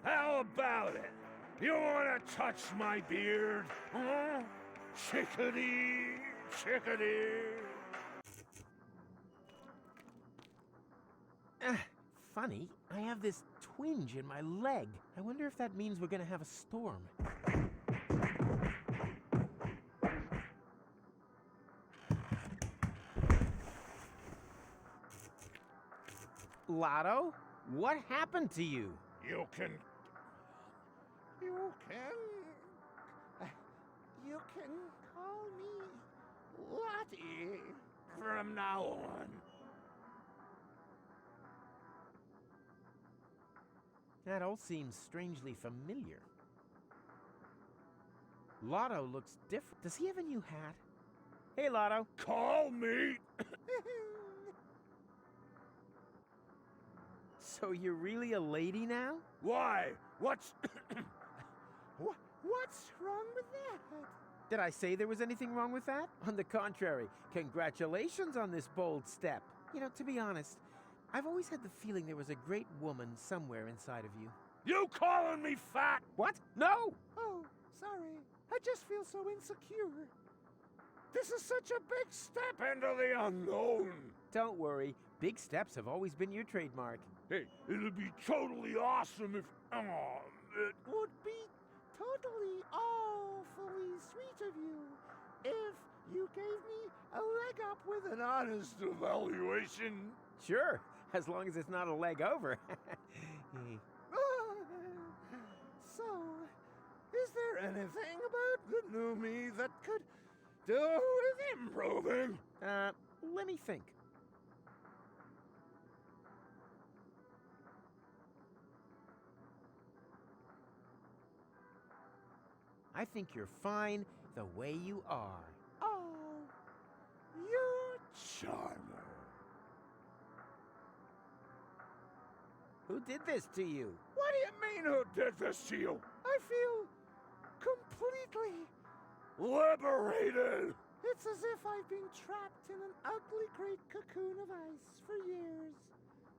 How about it? You want to touch my beard? Huh? Chickadee, chickadee. Funny, I have this twinge in my leg. I wonder if that means we're gonna have a storm. Lotto, what happened to you? You can call me Lottie from now on. That all seems strangely familiar. Lotto looks different. Does he have a new hat? Hey, Lotto. Call me. So you're really a lady now? Why? What's what's wrong with that? Did I say there was anything wrong with that? On the contrary, congratulations on this bold step. You know, to be honest, I've always had the feeling there was a great woman somewhere inside of you. You calling me fat? What? No! Oh, sorry. I just feel so insecure. This is such a big step into the unknown. Don't worry, big steps have always been your trademark. Hey, it'd be totally awesome if... it would be totally awfully sweet of you if you gave me a leg up with an honest evaluation. Sure, as long as it's not a leg over. So, is there anything about the new me that could do with improving? Let me think. I think you're fine the way you are. Oh, you're charming. Who did this to you? What do you mean, who did this to you? I feel completely liberated. It's as if I've been trapped in an ugly great cocoon of ice for years.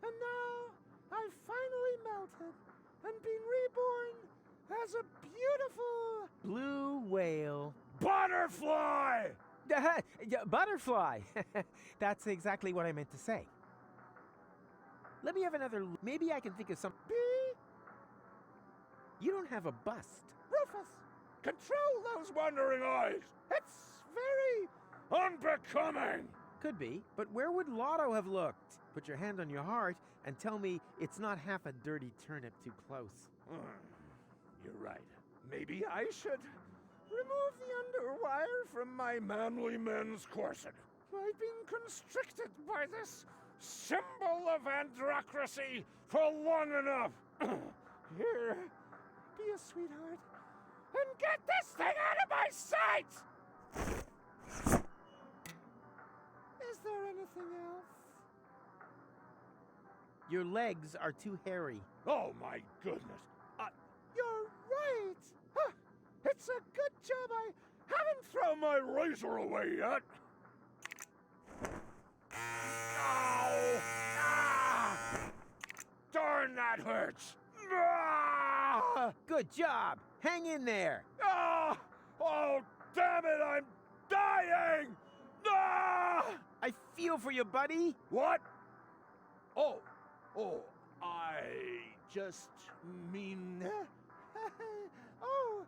And now I've finally melted and been reborn as a beautiful... Blue whale. Butterfly! Butterfly! That's exactly what I meant to say. Let me have another... Maybe I can think of some... You don't have a bust. Rufus, control those wandering eyes. It's very unbecoming. Could be, but where would Lotto have looked? Put your hand on your heart and tell me it's not half a dirty turnip too close. You're right. Maybe I should remove the underwire from my manly men's corset. I've been constricted by this symbol of androcracy for long enough. Here, be a sweetheart and get this thing out of my sight! Is there anything else? Your legs are too hairy. Oh my goodness. You're right! Huh. have my razor away yet. Ow! Ah! Darn, that hurts! Ah! Good job! Hang in there! Ah! Oh, damn it, I'm dying! Ah! I feel for you, buddy! What? Oh, I just mean... Oh,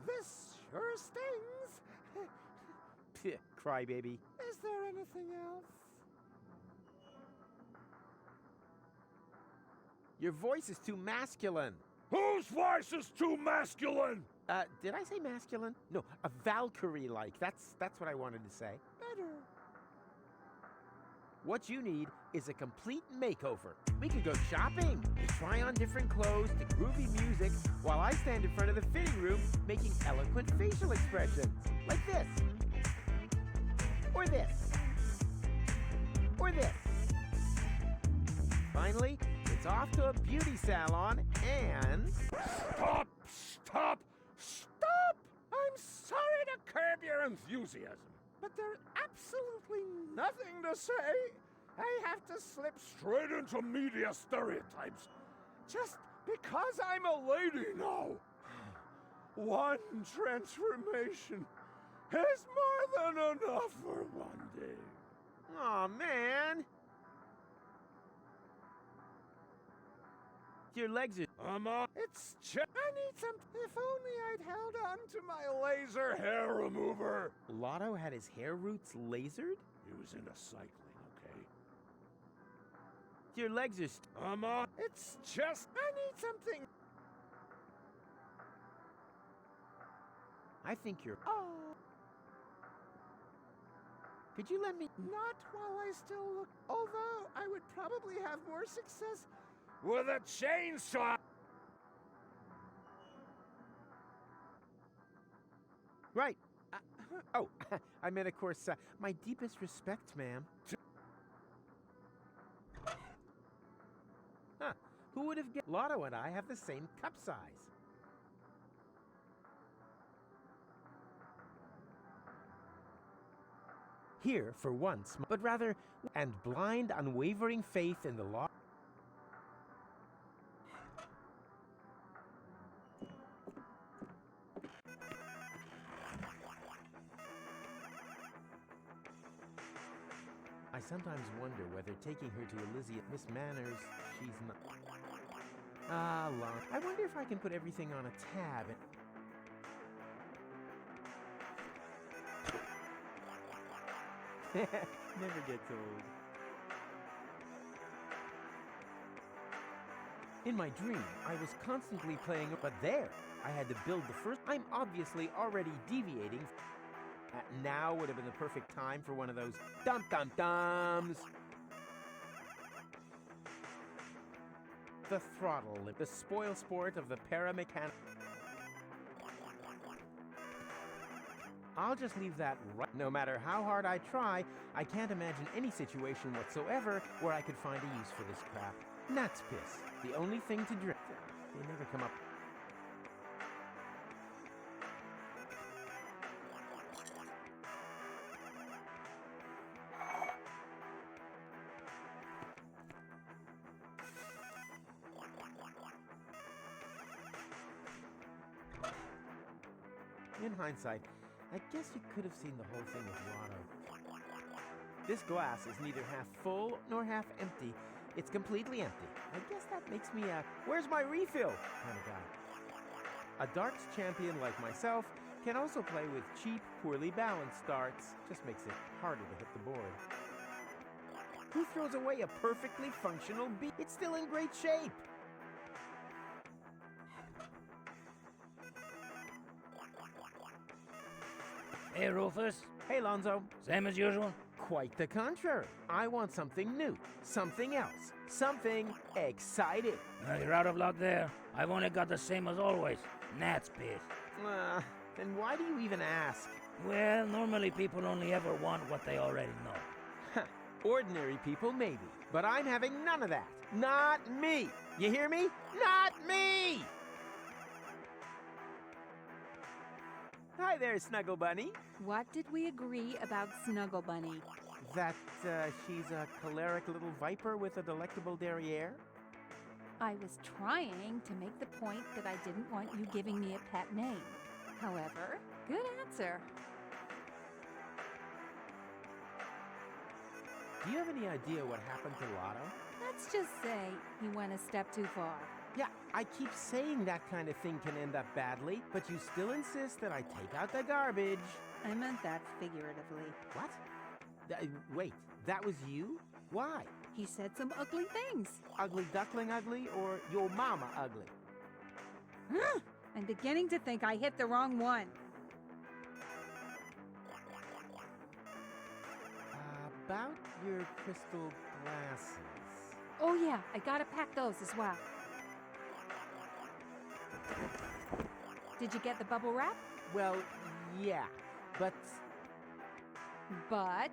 this sure stings. Pih, crybaby. Is there anything else? Your voice is too masculine. Whose voice is too masculine? Did I say masculine? No, a Valkyrie-like. That's what I wanted to say. Better. What you need is a complete makeover. We could go shopping, try on different clothes to groovy music, while I stand in front of the fitting room making eloquent facial expressions. Like this. Or this. Or this. Finally, it's off to a beauty salon and... Stop! Stop! Stop! I'm sorry to curb your enthusiasm, but there's absolutely nothing to say. I have to slip straight into media stereotypes just because I'm a lady now. One transformation is more than enough for one day. Aw, man. Your legs are... It's just... I need some... If only I'd held on to my laser hair remover. Lotto had his hair roots lasered? He was into cycling, okay? Your legs are... It's just... I need something... I think you're... Oh. Could you let me... Not while I still look... Although I would probably have more success... with a chainsaw! Right. Oh, I meant, of course, my deepest respect, ma'am. Huh. Who would have guessed? Lotto and I have the same cup size. Here, for once, but rather, and blind, unwavering faith in the law. I sometimes wonder whether taking her to Elysium, Miss Manners, she's not... Ah, long. I wonder if I can put everything on a tab and... Never gets old. In my dream, I was constantly playing, but there, I had to build the first... I'm obviously already deviating. Now would have been the perfect time for one of those dum-dum-dums. The throttle, the spoil sport of the paramechanic. I'll just leave that right. No matter how hard I try, I can't imagine any situation whatsoever where I could find a use for this crap. Gnat's piss, the only thing to drink. They never come up. In hindsight, I guess you could have seen the whole thing with Lotto. This glass is neither half full nor half empty. It's completely empty. I guess that makes me a "where's my refill" kind of guy. A darts champion like myself can also play with cheap, poorly balanced darts. Just makes it harder to hit the board. Who throws away a perfectly functional beat? It's still in great shape. Hey, Rufus. Hey, Lonzo. Same as usual? Quite the contrary. I want something new, something else, something exciting. You're out of luck there. I've only got the same as always. Gnat's piss. Then why do you even ask? Well, normally people only ever want what they already know. Ordinary people, maybe. But I'm having none of that. Not me. You hear me? Not me! Hi there, Snuggle Bunny. What did we agree about Snuggle Bunny? That she's a choleric little viper with a delectable derriere? I was trying to make the point that I didn't want you giving me a pet name. However, good answer. Do you have any idea what happened to Lotto? Let's just say he went a step too far. Yeah, I keep saying that kind of thing can end up badly, but you still insist that I take out the garbage. I meant that figuratively. What? Wait, that was you? Why? He said some ugly things. Ugly duckling ugly or your mama ugly? I'm beginning to think I hit the wrong one. About your crystal glasses. Oh yeah, I gotta pack those as well. Did you get the bubble wrap? Well, yeah, but... But...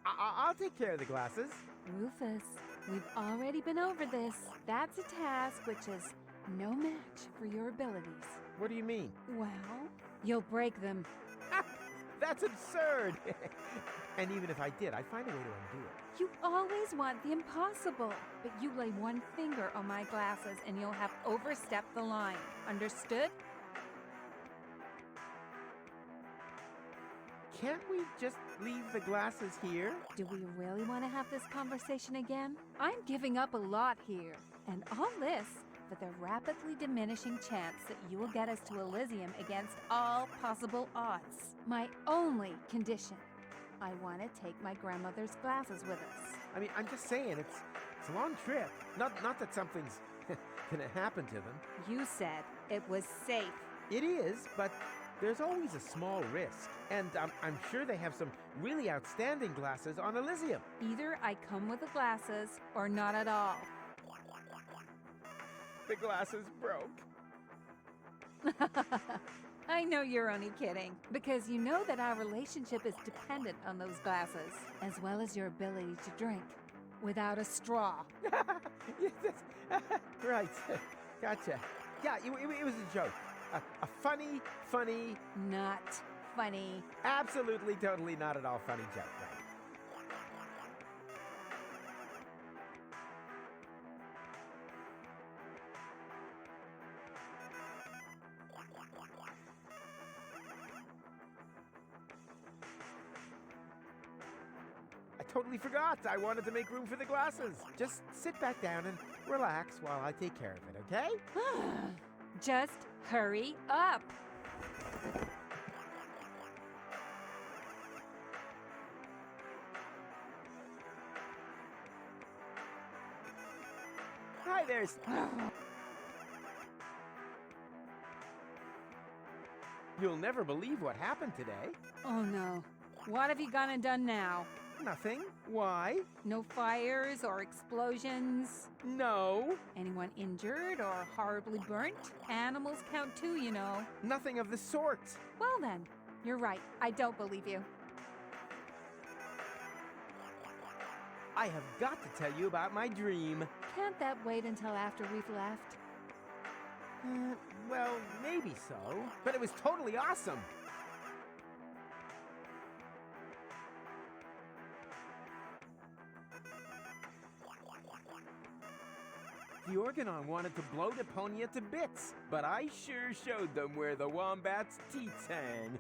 I'll take care of the glasses. Rufus, we've already been over this. That's a task which is no match for your abilities. What do you mean? Well, you'll break them. That's absurd! And even if I did, I'd find a way to undo it. You always want the impossible, but you lay one finger on my glasses and you'll have overstepped the line. Understood? Can't we just leave the glasses here? Do we really want to have this conversation again? I'm giving up a lot here. And all this for the rapidly diminishing chance that you will get us to Elysium against all possible odds. My only condition. I want to take my grandmother's glasses with us. I mean, I'm just saying, it's a long trip. Not that something's gonna happen to them. You said it was safe. It is, but there's always a small risk. And I'm sure they have some really outstanding glasses on Elysium. Either I come with the glasses or not at all. The glasses broke. I know you're only kidding, because you know that our relationship is dependent on those glasses, as well as your ability to drink without a straw. Right. Gotcha. Yeah, it was a joke. A funny... Not funny. Absolutely, totally not at all funny joke, right? I totally forgot. I wanted to make room for the glasses. Just sit back down and relax while I take care of it, okay? Just hurry up. Hi there. You'll never believe what happened today. Oh no. What have you gone and done now? Nothing. Why? No fires or explosions? No. Anyone injured or horribly burnt? Animals count too, you know. Nothing of the sort. Well then, you're right. I don't believe you. I have got to tell you about my dream. Can't that wait until after we've left? Well, maybe so. But it was totally awesome. The Organon wanted to blow Deponia to bits, but I sure showed them where the wombat's teeth hang.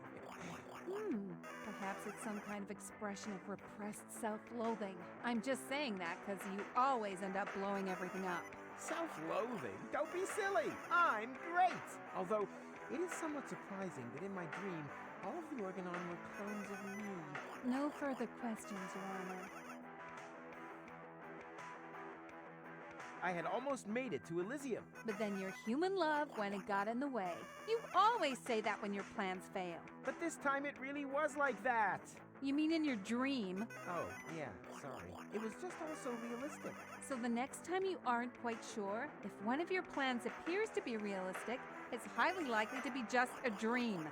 Perhaps it's some kind of expression of repressed self-loathing. I'm just saying that because you always end up blowing everything up. Self-loathing? Don't be silly! I'm great! Although, it is somewhat surprising that in my dream, all of the Organon were clones of me. No further questions, Your Honor. I had almost made it to Elysium. But then your human love went and got in the way. You always say that when your plans fail. But this time it really was like that. You mean in your dream? Oh, yeah, sorry. It was just also realistic. So the next time you aren't quite sure, if one of your plans appears to be realistic, it's highly likely to be just a dream.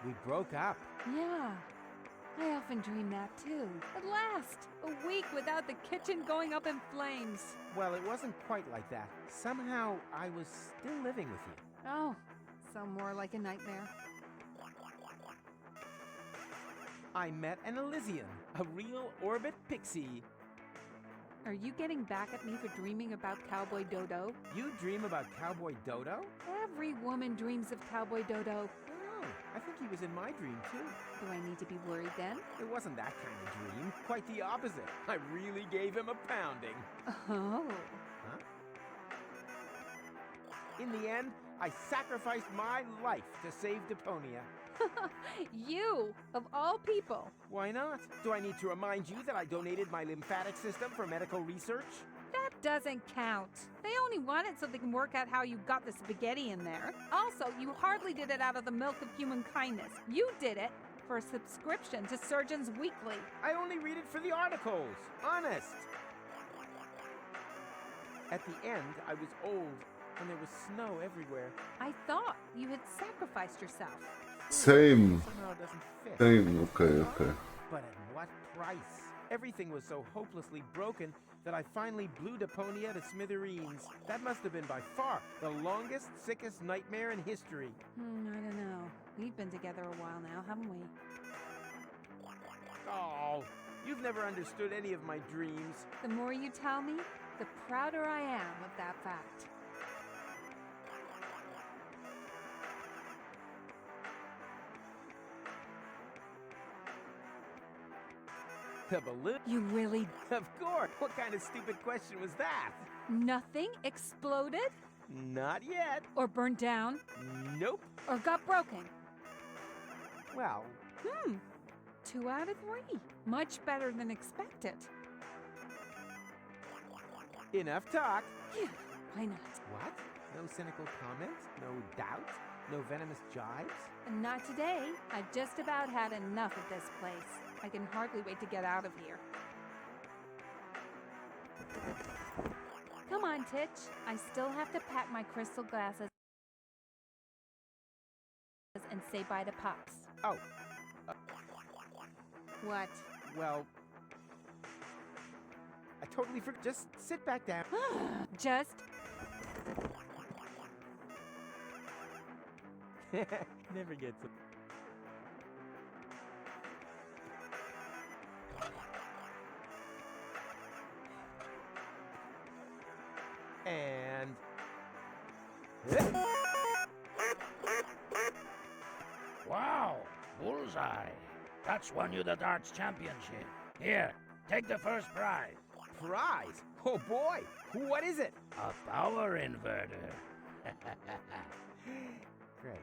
We broke up. Yeah. I often dream that too. At last! A week without the kitchen going up in flames. Well, it wasn't quite like that. Somehow, I was still living with you. Oh, so more like a nightmare. I met an Elysian, a real orbit pixie. Are you getting back at me for dreaming about Cowboy Dodo? You dream about Cowboy Dodo? Every woman dreams of Cowboy Dodo. Oh, I think he was in my dream, too. Do I need to be worried then? It wasn't that kind of dream. Quite the opposite. I really gave him a pounding. Oh. Huh? In the end, I sacrificed my life to save Deponia. You, of all people. Why not? Do I need to remind you that I donated my lymphatic system for medical research? That doesn't count. They only want it so they can work out how you got the spaghetti in there. Also, you hardly did it out of the milk of human kindness. You did it for a subscription to Surgeons Weekly. I only read it for the articles. Honest. At the end, I was old, and there was snow everywhere. I thought you had sacrificed yourself. Same. Somehow it doesn't fit. Same. Okay. But at what price? Everything was so hopelessly broken that I finally blew Deponia to smithereens. That must have been by far the longest, sickest nightmare in history. I don't know. We've been together a while now, haven't we? Oh, you've never understood any of my dreams. The more you tell me, the prouder I am of that fact. The balloon? You really... Of course. What kind of stupid question was that? Nothing exploded? Not yet. Or burned down? Nope. Or got broken? Well... 2 out of 3. Much better than expected. Enough talk. Yeah, why not? What? No cynical comments? No doubt? No venomous jibes? Not today. I've just about had enough of this place. I can hardly wait to get out of here. Come on, Titch. I still have to pack my crystal glasses and say bye to Pops. Oh. What? Well... I totally forgot. Just sit back down. Just... Never gets it. And... Wow, bullseye. That's won you the darts championship. Here, take the first prize. Prize? Oh boy! What is it? A power inverter. Great.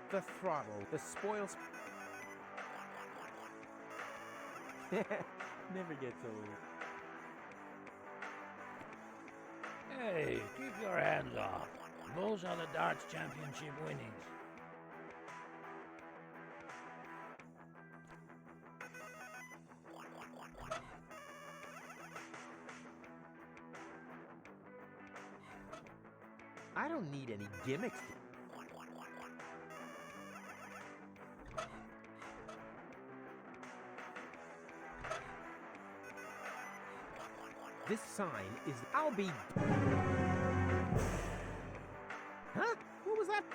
The throttle, the spoils... Never gets old. Hey, keep your hands off. Those are the darts championship winnings. I don't need any gimmicks. This sign is... I'll be... Huh? What was that?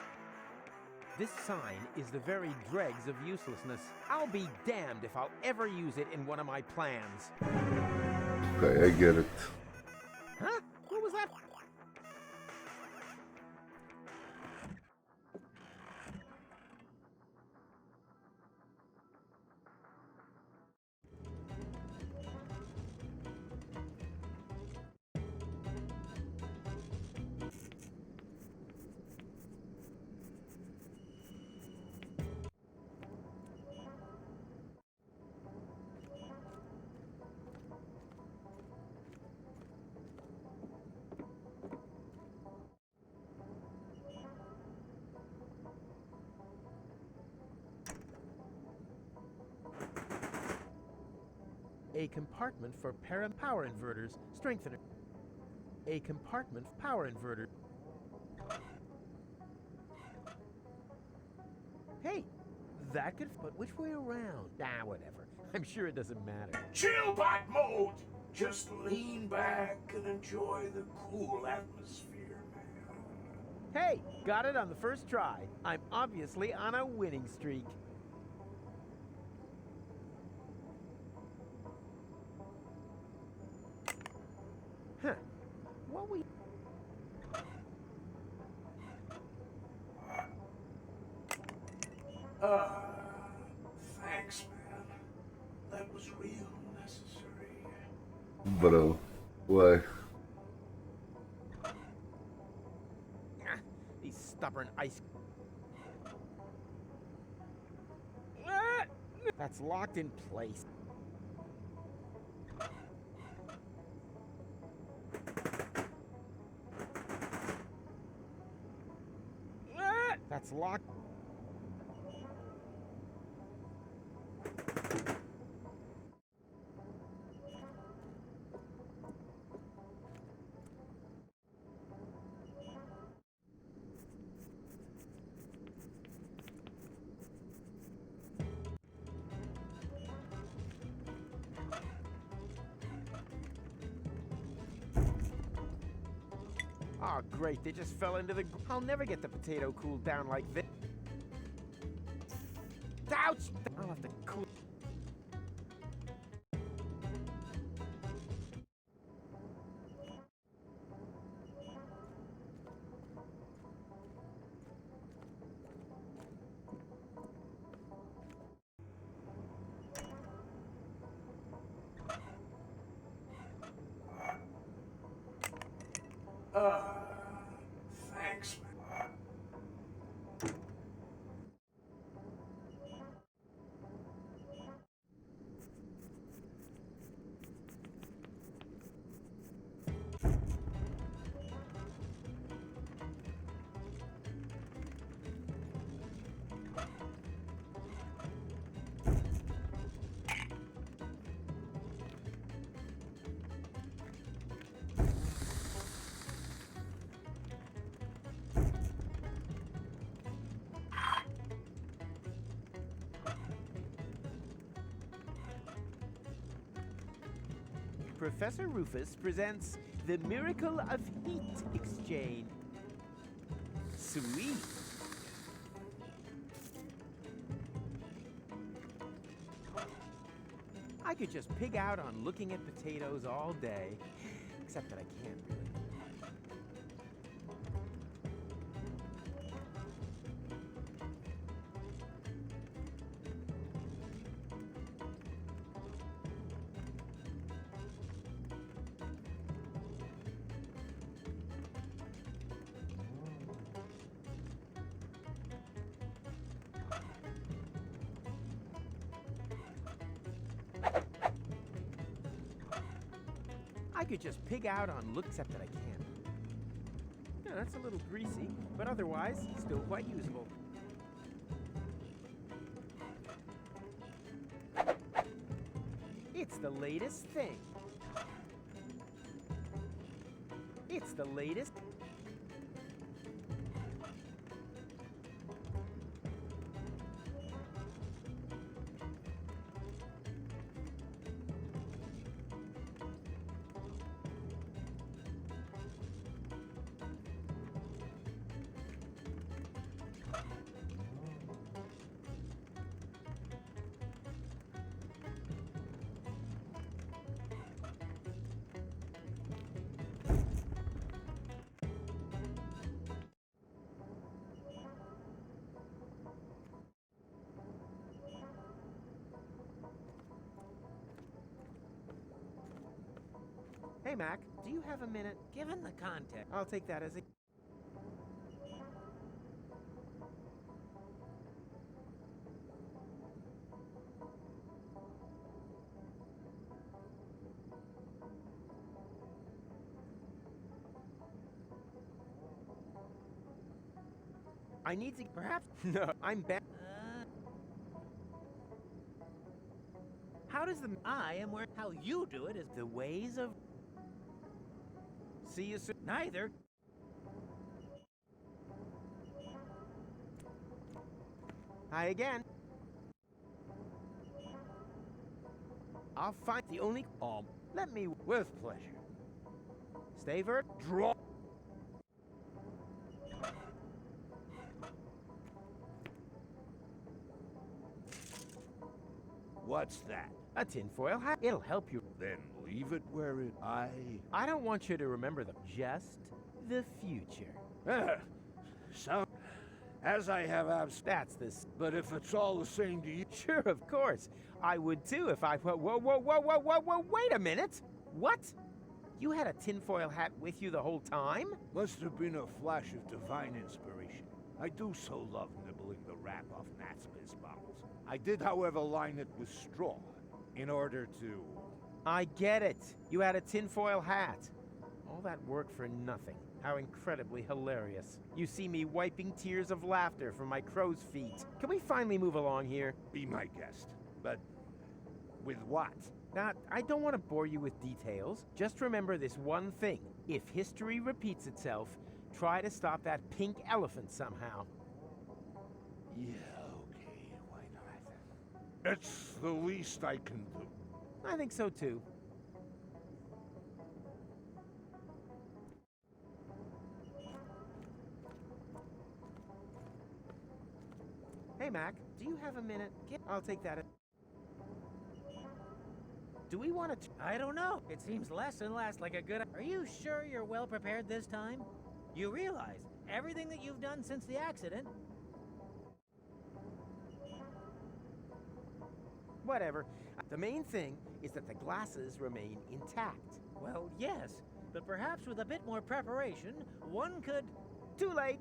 This sign is the very dregs of uselessness. I'll be damned if I'll ever use it in one of my plans. Okay, I get it. Huh? What was that? A compartment for power inverters. Strengthener. A compartment for power inverter. Hey, that could. But which way around? Ah, whatever. I'm sure it doesn't matter. Chill back mode! Just lean back and enjoy the cool atmosphere, man. Hey, got it on the first try. I'm obviously on a winning streak. Huh. What we... Thanks, man. That was real necessary. Bro, why? Ah, these stubborn ice... Ah! That's locked in place. Ah! That's locked... Oh, great, they just fell into the... I'll never get the potato cooled down like this. Ouch! I'll have to cool... Thanks, man. Professor Rufus presents the miracle of heat exchange. Sweet. I could just pig out on looking at potatoes all day, except that I can't really. I could just pig out on look, except that I can't. Yeah, that's a little greasy, but otherwise, still quite usable. It's the latest thing. It's the latest... Hey, Mac, do you have a minute? Given the context, I'll take that as a... I need to... Perhaps... No, I'm back. How does the... I am where how you do it is The ways of... See you soon. neither. Hi again. I'll find the only... let me... With pleasure. Stay vert. Draw. What's that? A tinfoil hat. It'll help you. Then leave it where it... I don't want you to remember them. Just the future. So, as I have That's this. But if it's all the same to you... Sure, of course. I would too if I... Whoa, wait a minute. What? You had a tinfoil hat with you the whole time? Must have been a flash of divine inspiration. I do so love nibbling the wrap off Nat's piss bottles. I did, however, line it with straw in order to... I get it. You had a tinfoil hat. All that work for nothing. How incredibly hilarious. You see me wiping tears of laughter from my crow's feet. Can we finally move along here? Be my guest. But with what? Now, I don't want to bore you with details. Just remember this one thing. If history repeats itself, try to stop that pink elephant somehow. Yeah, okay, why not? It's the least I can do. I think so too. Hey, Mac, do you have a minute? I'll take that. Do we want to... I don't know. It seems less and less like a good... Are you sure you're well prepared this time? You realize everything that you've done since the accident... Whatever. The main thing is that the glasses remain intact. Well, yes, but perhaps with a bit more preparation, one could... Too late.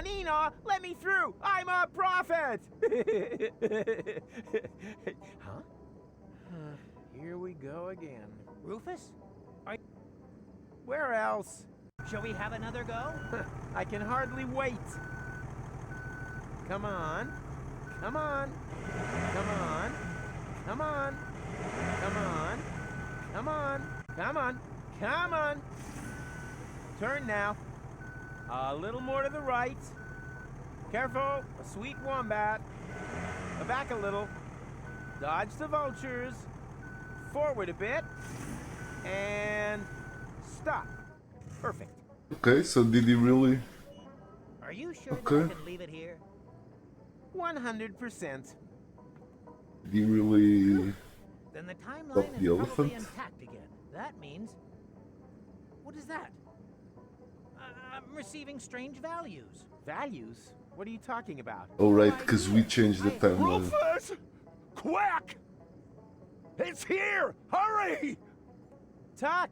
Nina, let me through! I'm a prophet! Huh? Here we go again. Rufus? Where else? Shall we have another go? I can hardly wait. Come on. Come on. Come on. Come on. Come on. Come on. Come on. Come on. Turn now. A little more to the right. Careful. A sweet wombat. Back a little. Dodge the vultures. Forward a bit. And stop. Perfect. Okay, so did he really? Are you sure that Okay. I can leave it here? 100%. Did he really? Then the Stop timeline the is probably elephant? intact again. That means... What is that? I'm receiving strange values. Values? What are you talking about? Oh right, because we changed the timeline. Rufus! Quick! It's here! Hurry! Tuck!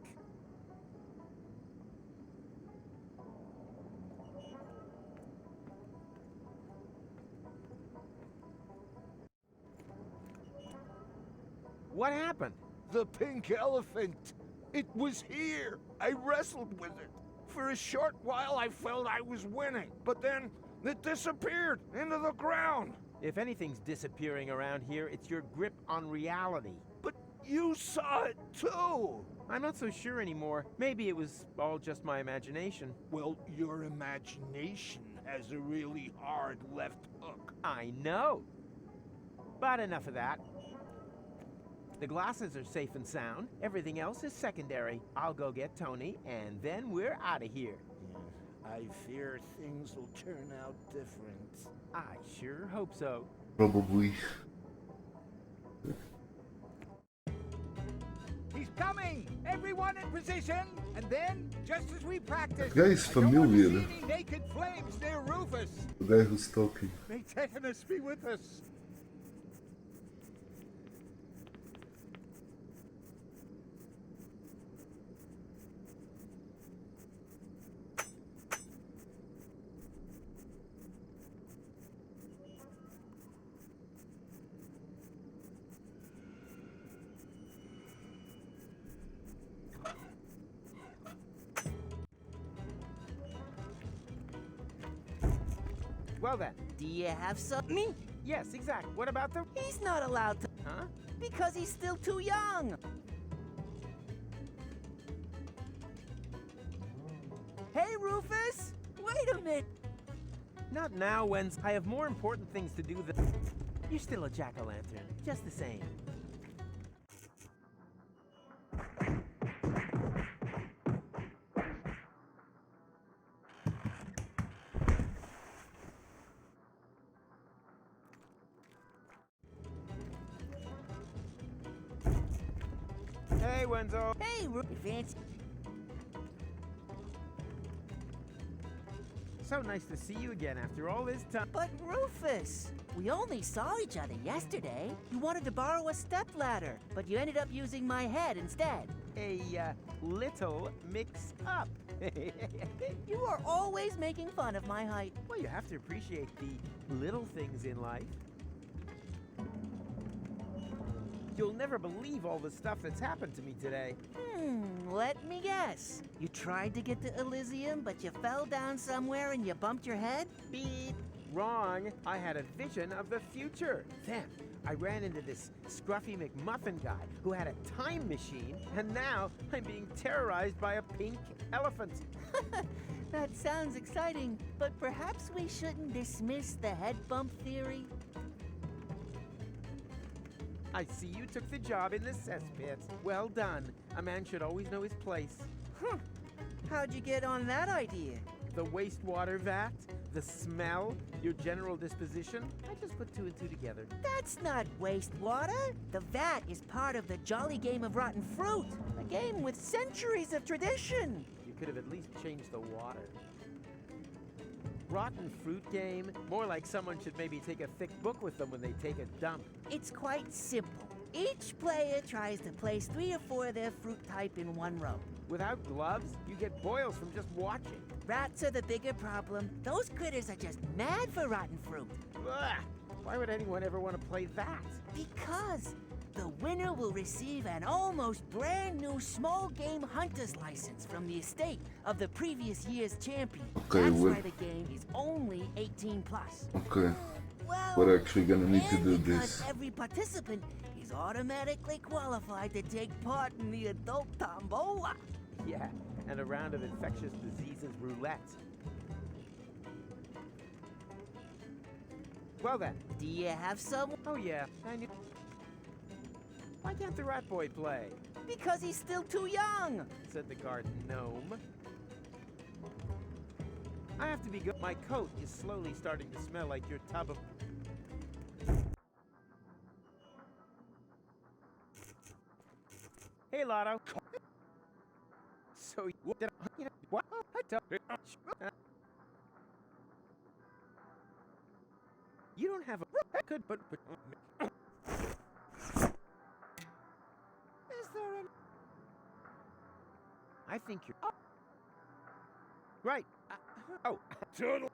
What happened? The pink elephant. It was here. I wrestled with it. For a short while, I felt I was winning. But then, it disappeared into the ground. If anything's disappearing around here, it's your grip on reality. But you saw it too. I'm not so sure anymore. Maybe it was all just my imagination. Well, your imagination has a really hard left hook. I know. But enough of that. The glasses are safe and sound. Everything else is secondary. I'll go get Tony, and then we're out of here. I fear things will turn out different. I sure hope so. Probably. He's coming! Everyone in position! And then, just as we practiced, That guy is I don't want to see familiar. any naked flames near Rufus. The guy who's talking. May tetanus be with us. Well then. Do you have some? Me? Yes, exactly. What about the... He's not allowed to. Huh? Because he's still too young. Hey, Rufus! Wait a minute! Not now, Wenz. I have more important things to do than... You're still a jack-o'-lantern, just the same. Hey, Wenzo. Hey, Rufus. So nice to see you again after all this time. But Rufus, we only saw each other yesterday. You wanted to borrow a stepladder, but you ended up using my head instead. A little mix up. You are always making fun of my height. Well, you have to appreciate the little things in life. You'll never believe all the stuff that's happened to me today. Let me guess. You tried to get to Elysium, but you fell down somewhere and you bumped your head? Beep. Wrong. I had a vision of the future. Then I ran into this scruffy McMuffin guy who had a time machine, and now I'm being terrorized by a pink elephant. That sounds exciting, but perhaps we shouldn't dismiss the head bump theory. I see you took the job in the cesspit. Well done. A man should always know his place. How'd you get on that idea? The wastewater vat, the smell, your general disposition. I just put two and two together. That's not wastewater. The vat is part of the jolly game of rotten fruit. A game with centuries of tradition. You could have at least changed the water. Rotten fruit game? More like someone should maybe take a thick book with them when they take a dump. It's quite simple. Each player tries to place 3 or 4 of their fruit type in one row. Without gloves, you get boils from just watching. Rats are the bigger problem. Those critters are just mad for rotten fruit. Ugh! Why would anyone ever want to play that? Because the winner will receive an almost brand new small game hunter's license from the estate of the previous year's champion. Okay, That's why the game is only 18 plus. Okay. Well, We're actually gonna need to and do because this. every participant is automatically qualified to take part in the adult tombola. Yeah, and a round of infectious diseases roulette. Well then. Do you have some? Oh yeah, I knew. Why can't the rat boy play? Because he's still too young, said the garden gnome. I have to be good. My coat is slowly starting to smell like your tub of... Hey, Lotto. So, did I... What? You don't have a... Good, but... Is there an... I think you're... Oh. Right. Oh. Turtle.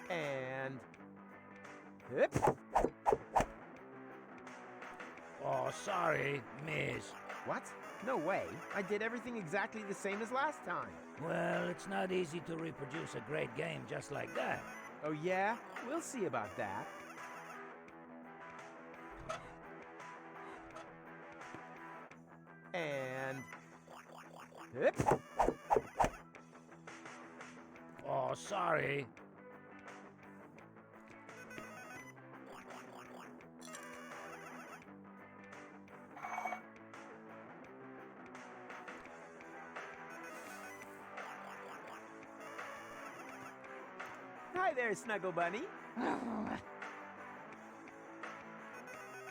And... Hip. Oh, sorry, miss. What? No way. I did everything exactly the same as last time. Well, it's not easy to reproduce a great game just like that. Oh yeah? We'll see about that. And... Hip. Oh, sorry. Hi there, Snuggle Bunny.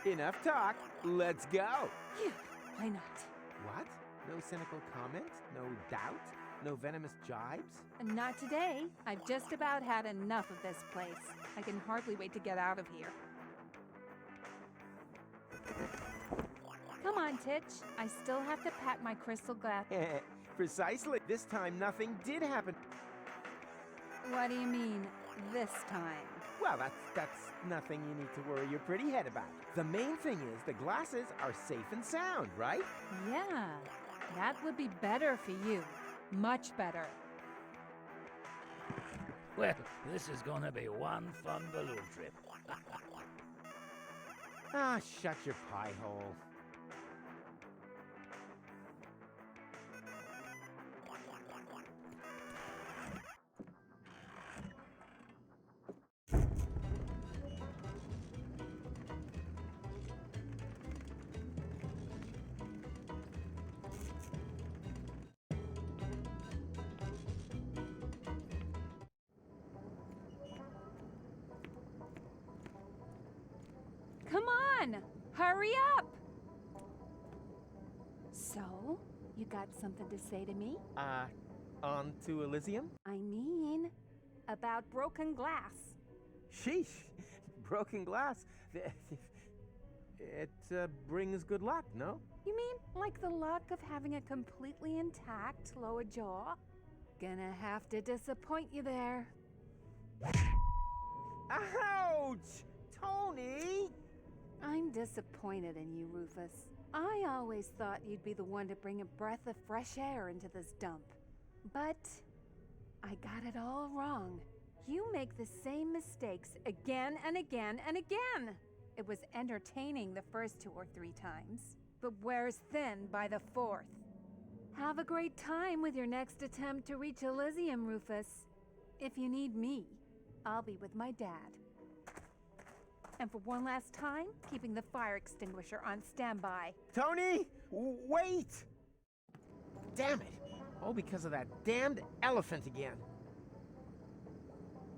Enough talk. Let's go. Yeah, why not? What? No cynical comment? No doubt? No venomous jibes? Not today. I've just about had enough of this place. I can hardly wait to get out of here. Come on, Titch. I still have to pack my crystal glass. Precisely. This time nothing did happen. What do you mean, this time? Well, that's nothing you need to worry your pretty head about. The main thing is the glasses are safe and sound, right? Yeah, that would be better for you. Much better. Well, this is gonna be one fun balloon trip. Ah, shut your pie hole. Come on, hurry up! So, you got something to say to me? On to Elysium? I mean, about broken glass. Sheesh, broken glass. It brings good luck, no? You mean like the luck of having a completely intact lower jaw? Gonna have to disappoint you there. Ouch! Tony! I'm disappointed in you, Rufus. I always thought you'd be the one to bring a breath of fresh air into this dump. But I got it all wrong. You make the same mistakes again and again and again. It was entertaining the first 2 or 3 times, but wears thin by the 4th. Have a great time with your next attempt to reach Elysium, Rufus. If you need me, I'll be with my dad. And for one last time, keeping the fire extinguisher on standby. Tony! Wait! Damn it! All because of that damned elephant again.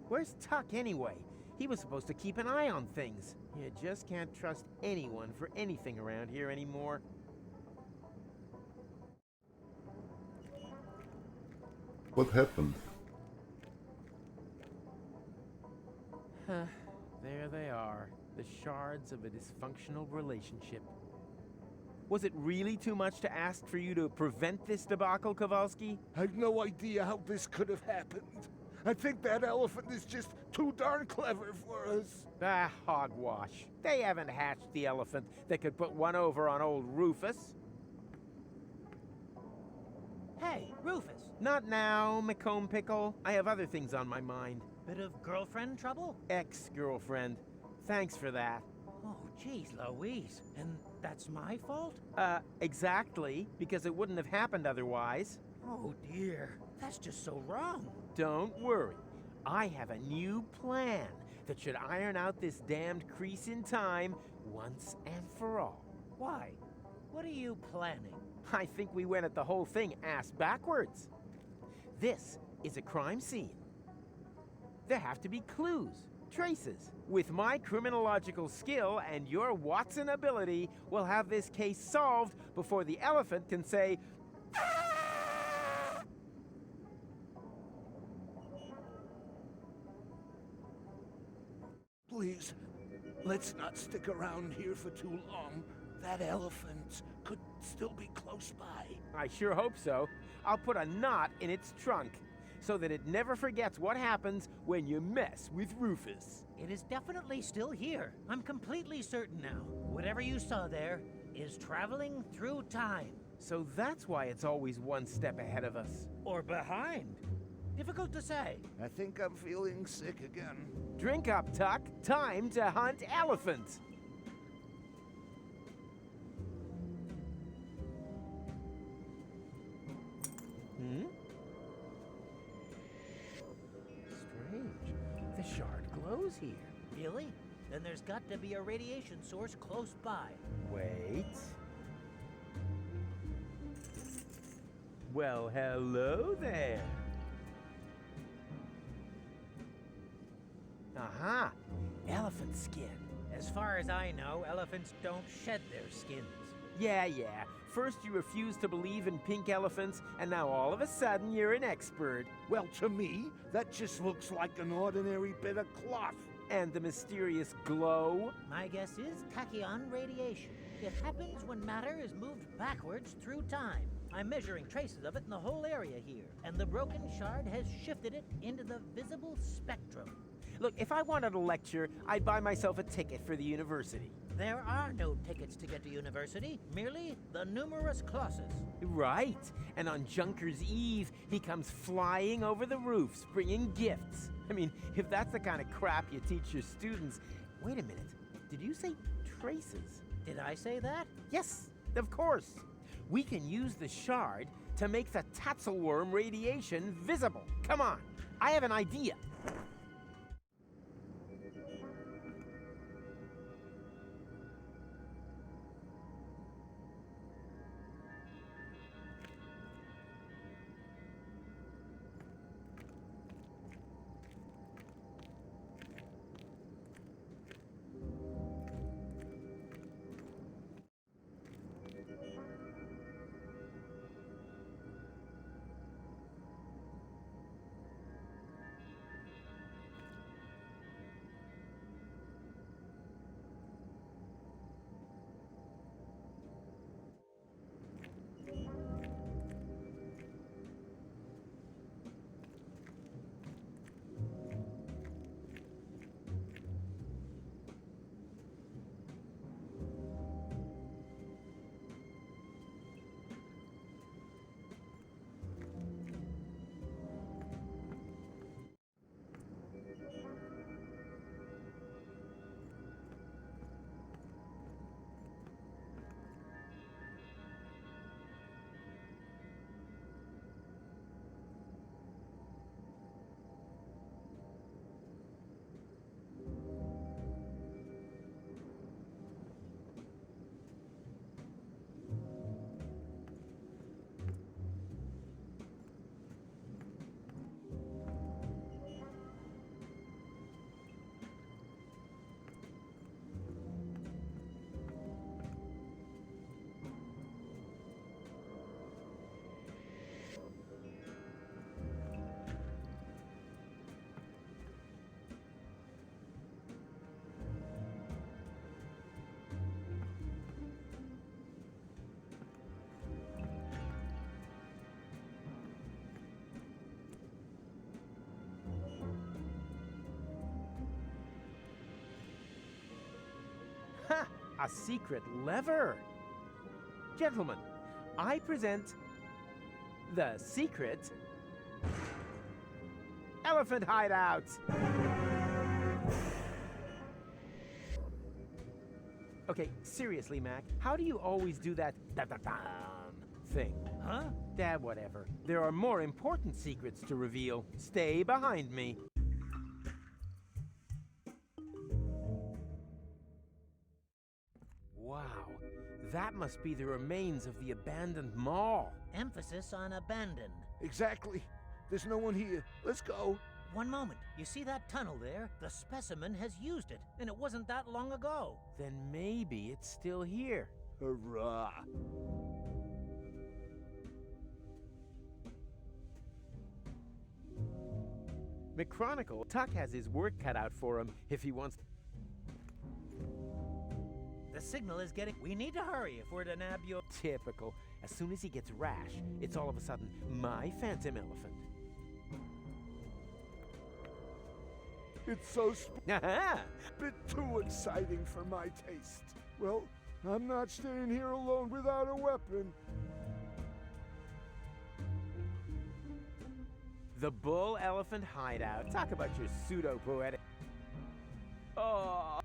Where's Tuck anyway? He was supposed to keep an eye on things. You just can't trust anyone for anything around here anymore. What happened? Huh. There they are, the shards of a dysfunctional relationship. Was it really too much to ask for you to prevent this debacle, Kowalski? I've no idea how this could have happened. I think that elephant is just too darn clever for us. Ah, hogwash. They haven't hatched the elephant that could put one over on old Rufus. Hey, Rufus. Not now, McComb Pickle. I have other things on my mind. Bit of girlfriend trouble? Ex-girlfriend. Thanks for that. Oh, geez, Louise. And that's my fault? Exactly, because it wouldn't have happened otherwise. Oh, dear. That's just so wrong. Don't worry. I have a new plan that should iron out this damned crease in time once and for all. Why? What are you planning? I think we went at the whole thing ass backwards. This is a crime scene. There have to be clues, traces. With my criminological skill and your Watson ability, we'll have this case solved before the elephant can say, Please, let's not stick around here for too long. That elephant could still be close by. I sure hope so. I'll put a knot in its trunk so that it never forgets what happens when you mess with Rufus. It is definitely still here. I'm completely certain now. Whatever you saw there is traveling through time. So that's why it's always one step ahead of us. Or behind. Difficult to say. I think I'm feeling sick again. Drink up, Tuck. Time to hunt elephants. Strange. The shard glows here. Really? Then there's got to be a radiation source close by. Wait. Well, hello there. Aha! Elephant skin. As far as I know, elephants don't shed their skins. Yeah. First you refused to believe in pink elephants, and now all of a sudden you're an expert. Well, to me, that just looks like an ordinary bit of cloth. And the mysterious glow? My guess is tachyon radiation. It happens when matter is moved backwards through time. I'm measuring traces of it in the whole area here, and the broken shard has shifted it into the visible spectrum. Look, if I wanted a lecture, I'd buy myself a ticket for the university. There are no tickets to get to university, merely the numerous clauses. Right. And on Junker's Eve, he comes flying over the roofs, bringing gifts. I mean, if that's the kind of crap you teach your students... Wait a minute. Did you say traces? Did I say that? Yes, of course. We can use the shard to make the Tatzelworm radiation visible. Come on, I have an idea. Ha! A secret lever! Gentlemen, I present the secret elephant hideout! Okay, seriously, Mac, how do you always do that thing? Huh? Dad, whatever. There are more important secrets to reveal. Stay behind me. Wow, that must be the remains of the abandoned mall. Emphasis on abandoned. Exactly. There's no one here. Let's go. One moment. You see that tunnel there? The specimen has used it, and it wasn't that long ago. Then maybe it's still here. Hurrah. McChronicle, Tuck has his work cut out for him if he wants. The signal is getting... We need to hurry if we're to nab your... Typical. As soon as he gets rash, it's all of a sudden my phantom elephant. It's so Aha! bit too exciting for my taste. Well, I'm not staying here alone without a weapon. The Bull Elephant Hideout. Talk about your pseudo-poetic... Oh...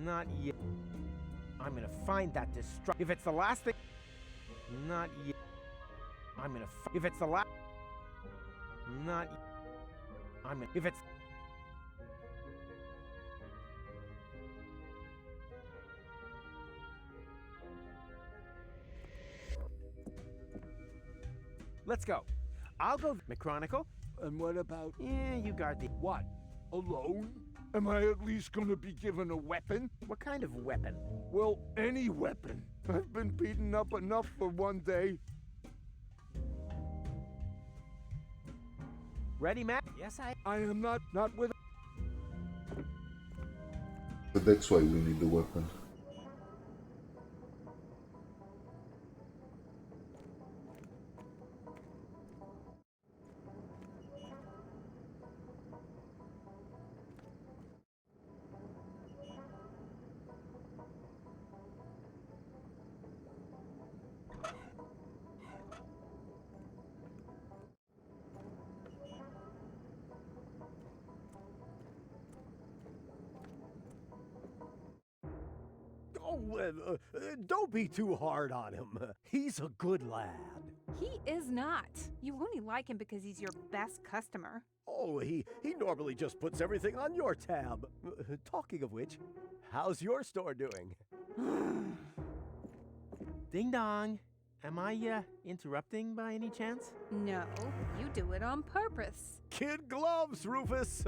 Not yet. I'm gonna find that If it's the last thing... Not yet. I'm gonna If it's the last... Not yet. I'm gonna... If it's... Let's go. I'll go... McChronicle? And what about... Yeah, you guard the... What? Alone? Am I at least gonna be given a weapon? What kind of weapon? Well, any weapon. I've been beaten up enough for one day. Ready, Matt? Yes, I am not with... But that's why we need the weapon. Don't be too hard on him. He's a good lad. He is not. You only like him because he's your best customer. Oh, he normally just puts everything on your tab. Talking of which, how's your store doing? Ding dong. Am I interrupting by any chance? No, you do it on purpose. Kid gloves, Rufus.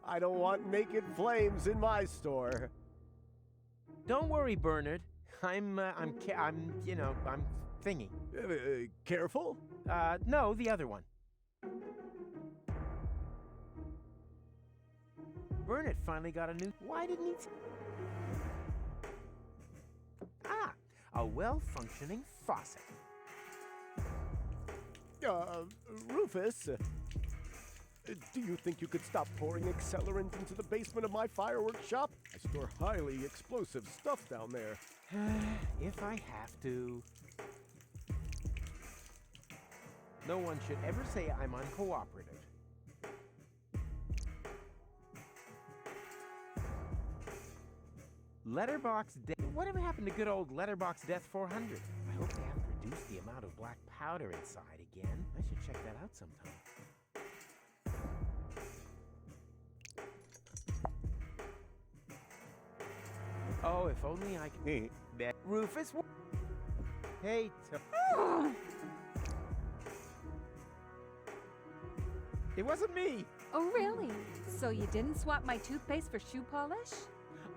I don't want naked flames in my store. Don't worry, Bernard. I'm thingy. Careful? No, the other one. Bernard finally got a new... Why didn't he... A well-functioning faucet. Rufus, do you think you could stop pouring accelerant into the basement of my fireworks shop? I store highly explosive stuff down there. If I have to. No one should ever say I'm uncooperative. Letterbox Death. Whatever happened to good old Letterbox Death 400? I hope they haven't reduced the amount of black powder inside again. I should check that out sometime. Oh, if only I could. Rufus? Hey, it wasn't me. Oh, really? So you didn't swap my toothpaste for shoe polish?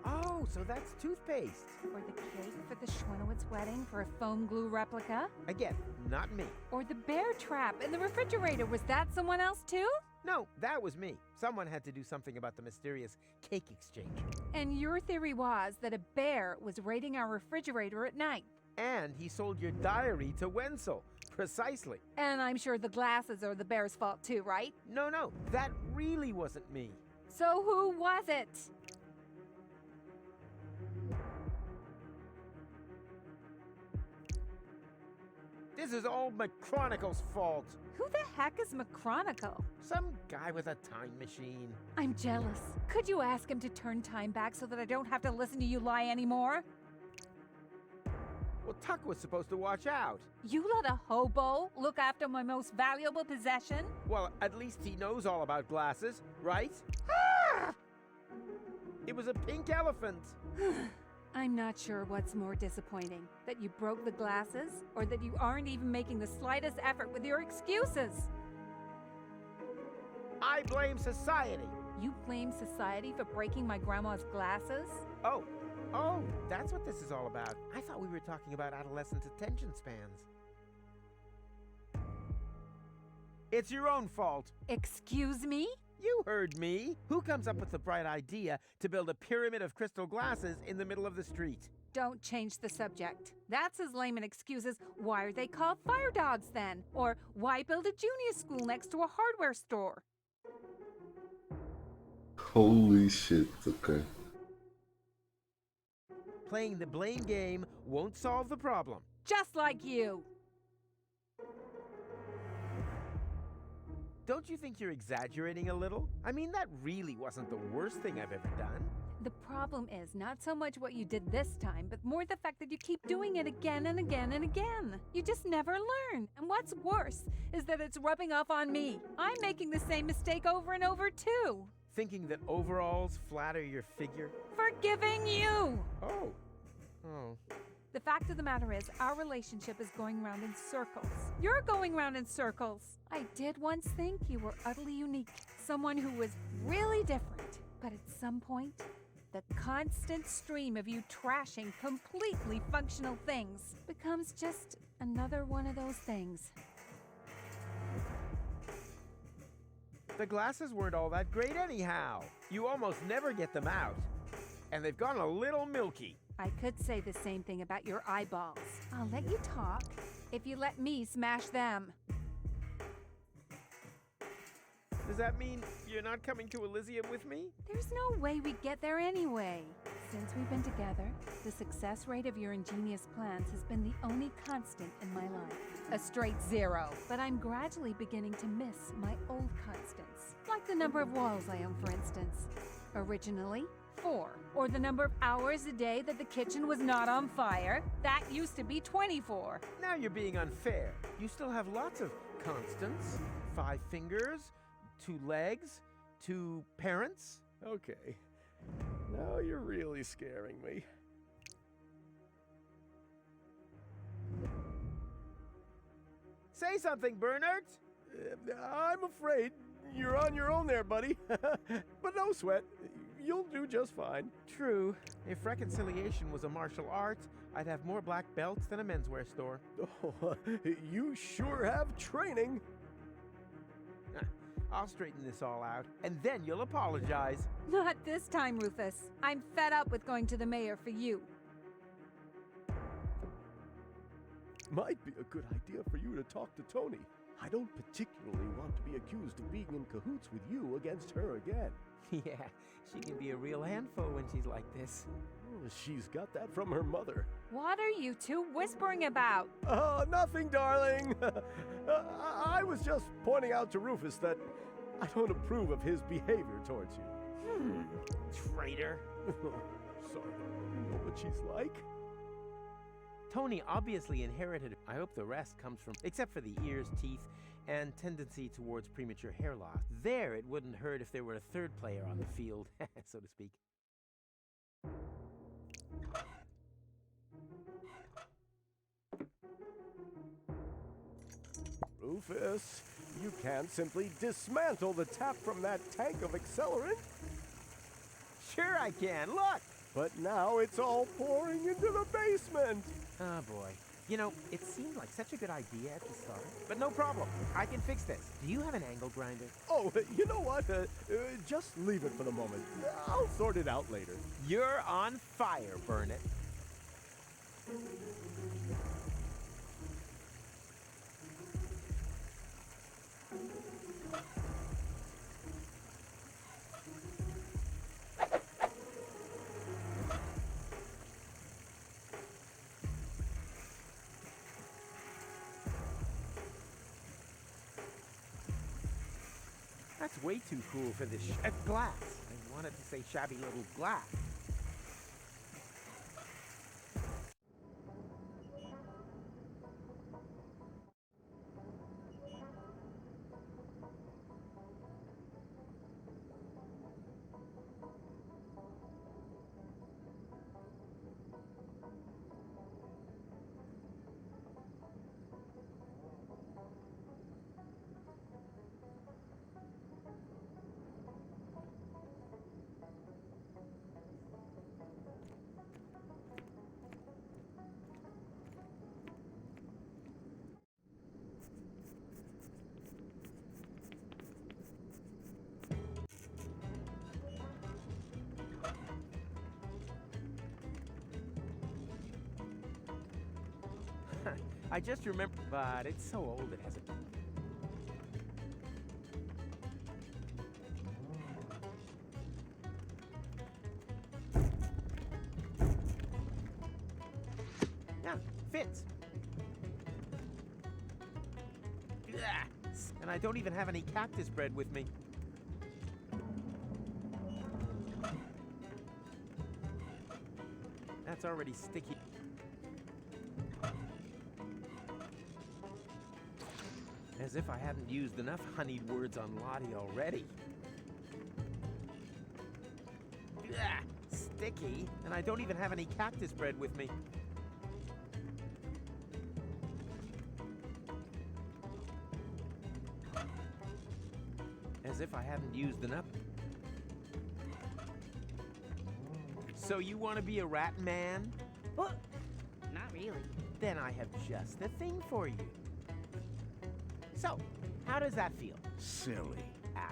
Oh, so that's toothpaste. Or the cake for the Schwenowitz wedding for a foam glue replica? Again, not me. Or the bear trap in the refrigerator. Was that someone else too? No, that was me. Someone had to do something about the mysterious cake exchange. And your theory was that a bear was raiding our refrigerator at night. And he sold your diary to Wenzel. Precisely. And I'm sure the glasses are the bear's fault too, right? No, that really wasn't me. So who was it? This is all McChronicle's fault. Who the heck is McChronicle? Some guy with a time machine. I'm jealous. Could you ask him to turn time back so that I don't have to listen to you lie anymore? Well, Tuck was supposed to watch out. You let a hobo look after my most valuable possession? Well, at least he knows all about glasses, right? It was a pink elephant. I'm not sure what's more disappointing, that you broke the glasses, or that you aren't even making the slightest effort with your excuses. I blame society. You blame society for breaking my grandma's glasses? Oh, that's what this is all about. I thought we were talking about adolescents' attention spans. It's your own fault. Excuse me? You heard me. Who comes up with the bright idea to build a pyramid of crystal glasses in the middle of the street? Don't change the subject. That's as lame an excuse as, why are they called fire dogs then? Or why build a junior school next to a hardware store? Holy shit, okay. Playing the blame game won't solve the problem. Just like you. Don't you think you're exaggerating a little? I mean, that really wasn't the worst thing I've ever done. The problem is not so much what you did this time, but more the fact that you keep doing it again and again and again. You just never learn. And what's worse is that it's rubbing off on me. I'm making the same mistake over and over too. Thinking that overalls flatter your figure? Forgiving you! Oh. The fact of the matter is, our relationship is going round in circles. You're going round in circles. I did once think you were utterly unique. Someone who was really different. But at some point, the constant stream of you trashing completely functional things becomes just another one of those things. The glasses weren't all that great anyhow. You almost never get them out. And they've gone a little milky. I could say the same thing about your eyeballs. I'll let you talk if you let me smash them. Does that mean you're not coming to Elysium with me? There's no way we'd get there anyway. Since we've been together, the success rate of your ingenious plans has been the only constant in my life. A straight 0. But I'm gradually beginning to miss my old constants. Like the number of walls I own, for instance. Originally, 4. Or the number of hours a day that the kitchen was not on fire. That used to be 24. Now you're being unfair. You still have lots of constants. 5 fingers, 2 legs, 2 parents. Okay. Now you're really scaring me. Say something, Bernard. I'm afraid you're on your own there, buddy. But no sweat. You'll do just fine. True. If reconciliation was a martial art, I'd have more black belts than a menswear store. Oh, you sure have training. I'll straighten this all out, and then you'll apologize. Not this time, Rufus. I'm fed up with going to the mayor for you. Might be a good idea for you to talk to Tony. I don't particularly want to be accused of being in cahoots with you against her again. Yeah, she can be a real handful when she's like this. She's got that from her mother. What are you two whispering about? Oh, nothing, darling. I was just pointing out to Rufus that I don't approve of his behavior towards you. Traitor. Sorry, you know what she's like? Tony obviously inherited. I hope the rest comes from, except for the ears, teeth, and tendency towards premature hair loss. There, it wouldn't hurt if there were a third player on the field, so to speak. Rufus, you can't simply dismantle the tap from that tank of accelerant. Sure I can, look! But now it's all pouring into the basement. Oh boy. You know, it seemed like such a good idea at the start. But no problem. I can fix this. Do you have an angle grinder? Oh, you know what? Just leave it for the moment. I'll sort it out later. You're on fire, Burnett. That's way too cool for this glass. I wanted to say shabby little glass. I just remember, but it's so old it hasn't. Yeah, fits. And I don't even have any cactus bread with me. That's already sticky. As if I hadn't used enough honeyed words on Lottie already. Sticky, and I don't even have any cactus bread with me. As if I hadn't used enough. So you want to be a rat man? What? Not really. Then I have just the thing for you. So, how does that feel? Silly.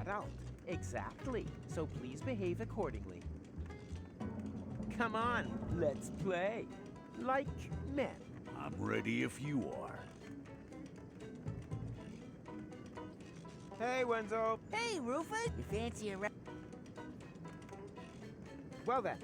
Adult. Exactly. So please behave accordingly. Come on, let's play. Like men. I'm ready if you are. Hey, Wenzel. Hey, Rufus. You fancy a Well then,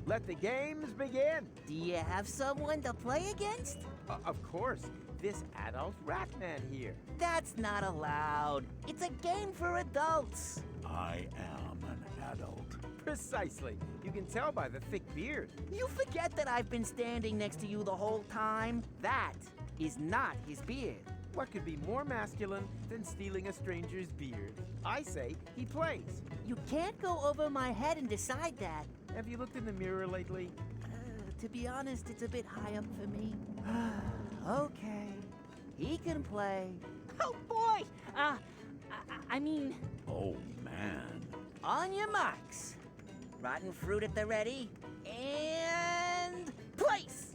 let the games begin. Do you have someone to play against? Of course. this adult rat man here. That's not allowed. It's a game for adults. I am an adult. Precisely. You can tell by the thick beard. You forget that I've been standing next to you the whole time? That is not his beard. What could be more masculine than stealing a stranger's beard? I say he plays. You can't go over my head and decide that. Have you looked in the mirror lately? To be honest, it's a bit high up for me. Okay. He can play. Oh boy! I mean... Oh, man. On your marks. Rotten fruit at the ready. And... place!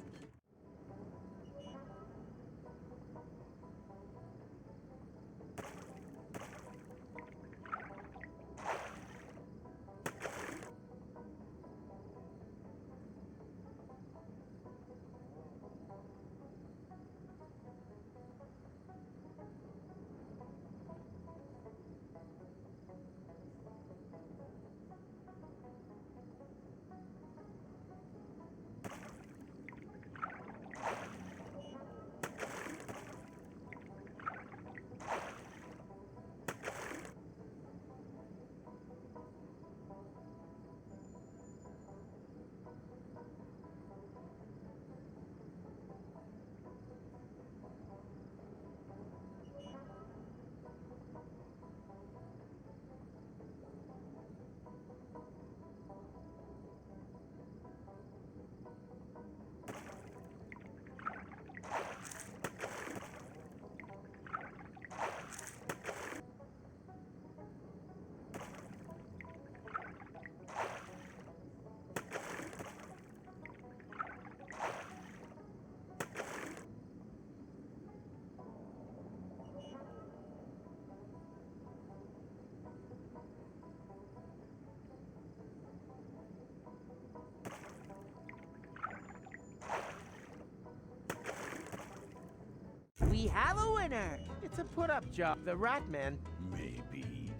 We have a winner! It's a put-up job. The rat man. Maybe.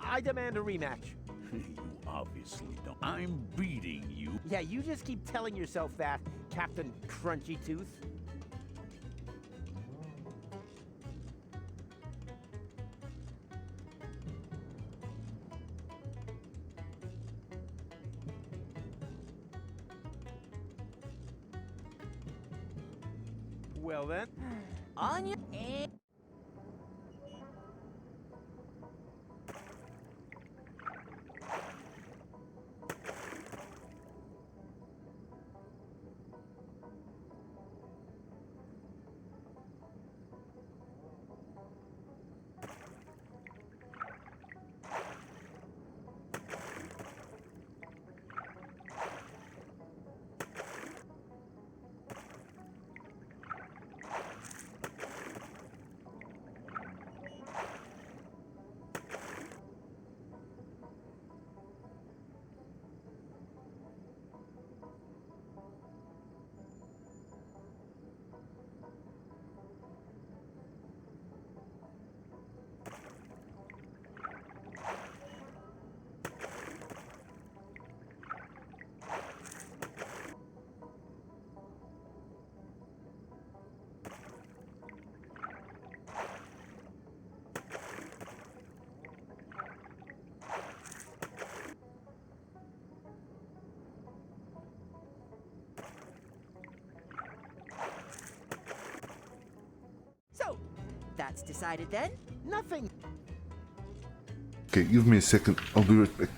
I demand a rematch. You obviously don't. I'm beating you. Yeah, you just keep telling yourself that, Captain Crunchy Tooth. Well then. On your... And... So, that's decided then? Nothing. Okay, give me a second. I'll be right back.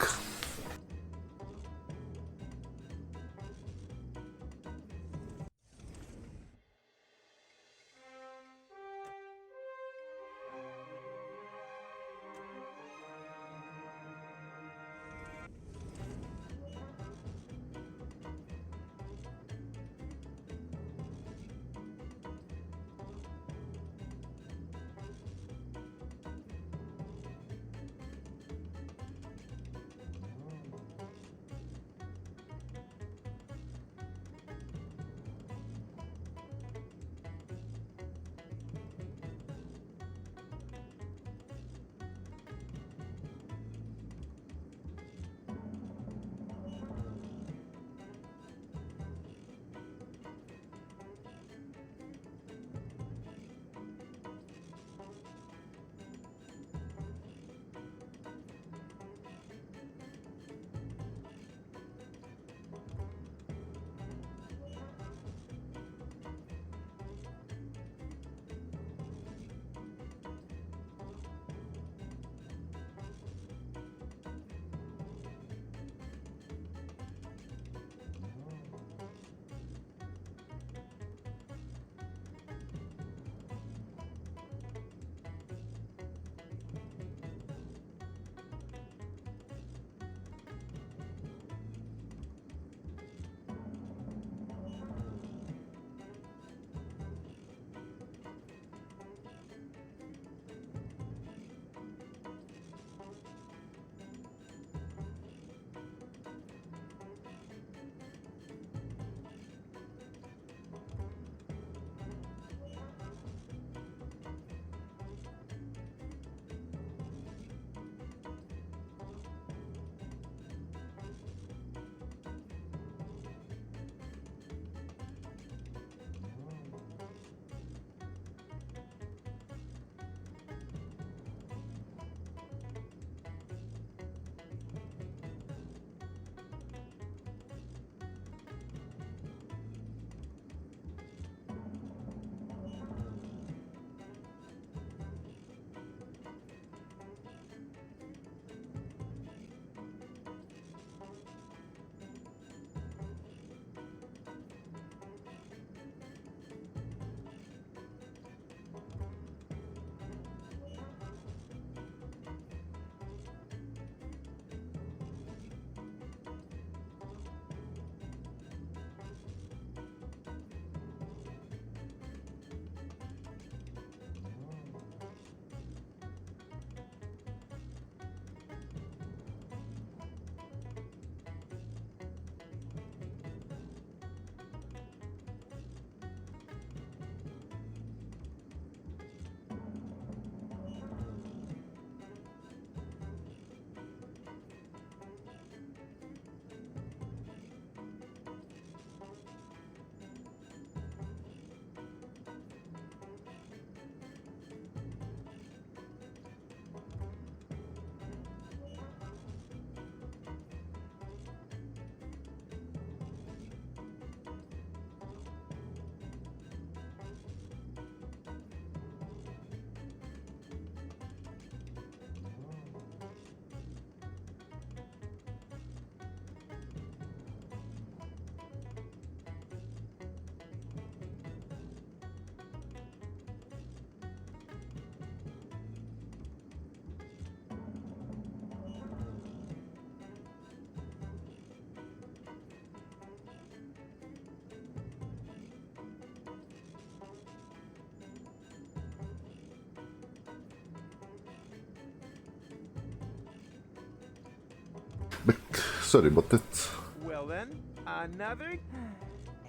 Sorry about that. Well then, another.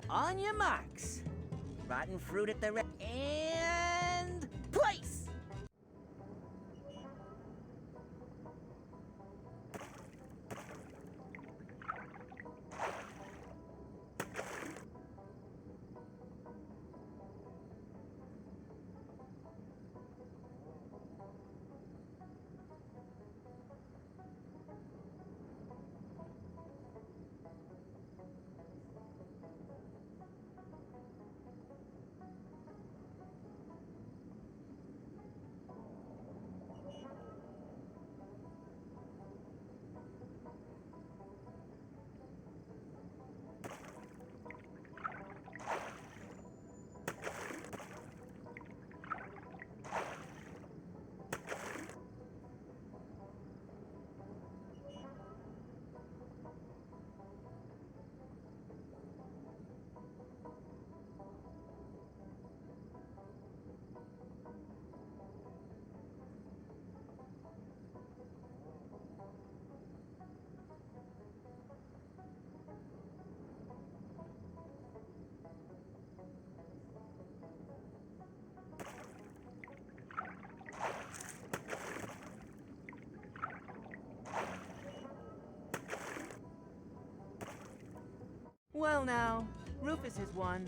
On your marks. Rotten fruit at the and place! Well now, Rufus has won.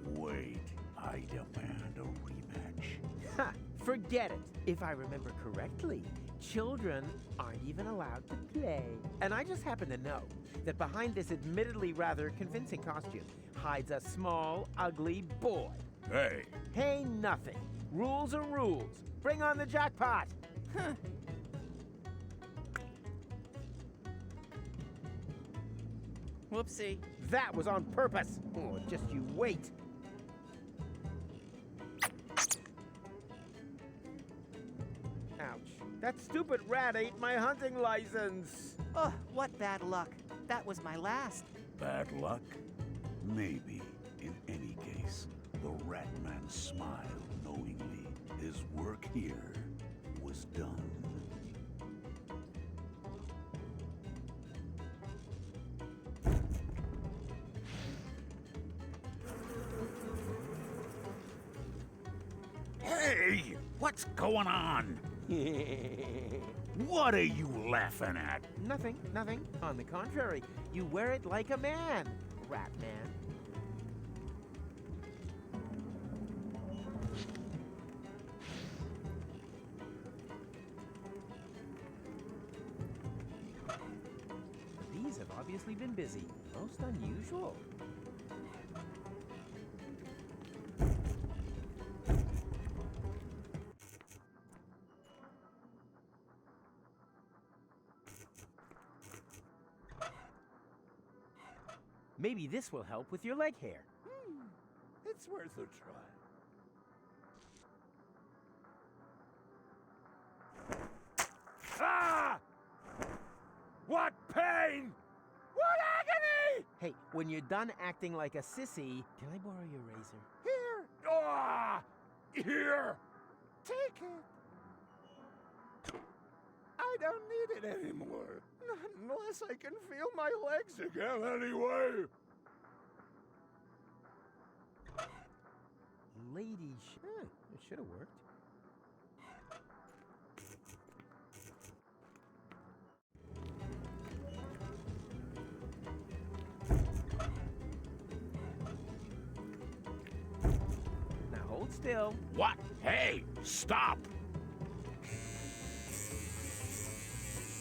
Wait, I demand a rematch. Ha! Forget it. If I remember correctly, children aren't even allowed to play. And I just happen to know that behind this admittedly rather convincing costume hides a small, ugly boy. Hey! Hey, nothing. Rules are rules. Bring on the jackpot. Huh. Whoopsie. That was on purpose. Oh, just you wait. Ouch. That stupid rat ate my hunting license. Oh, what bad luck. That was my last. Bad luck? Maybe. In any case, the Rat Man smiled knowingly. His work here was done. Hey! What's going on? What are you laughing at? Nothing, nothing. On the contrary, you wear it like a man, Rat Man. These have obviously been busy. Most unusual. Maybe this will help with your leg hair. It's worth a try. Ah! What pain! What agony! Hey, when you're done acting like a sissy, can I borrow your razor? Here! Ah! Here! Take it! I don't need it anymore. Not unless I can feel my legs again anyway. Lady it should have worked. Now hold still. What? Hey! Stop!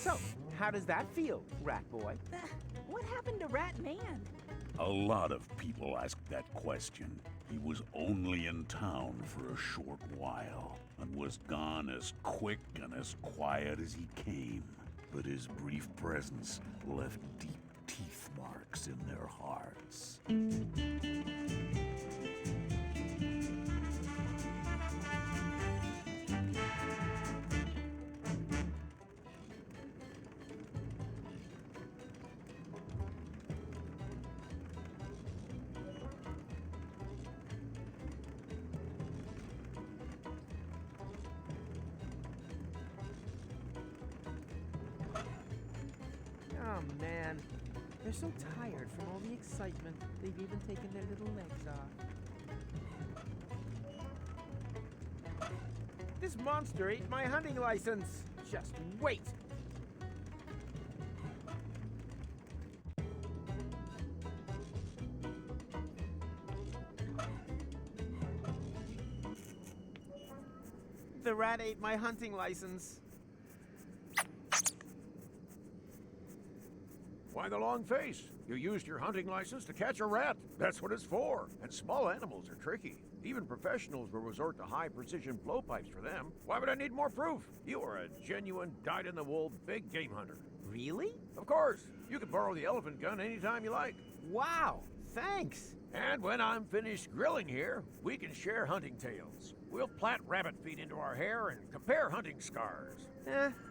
So, how does that feel, Rat Boy? What happened to Rat Man? A lot of people ask that question. He was only in town for a short while, and was gone as quick and as quiet as he came. But his brief presence left deep teeth marks in their hearts. Oh man. They're so tired from all the excitement, they've even taken their little legs off. This monster ate my hunting license! Just wait! The rat ate my hunting license. Why the long face? You used your hunting license to catch a rat. That's what it's for. And small animals are tricky. Even professionals will resort to high-precision blowpipes for them. Why would I need more proof? You are a genuine, dyed-in-the-wool big game hunter. Really? Of course. You can borrow the elephant gun anytime you like. Wow, thanks. And when I'm finished grilling here, we can share hunting tales. We'll plant rabbit feet into our hair and compare hunting scars.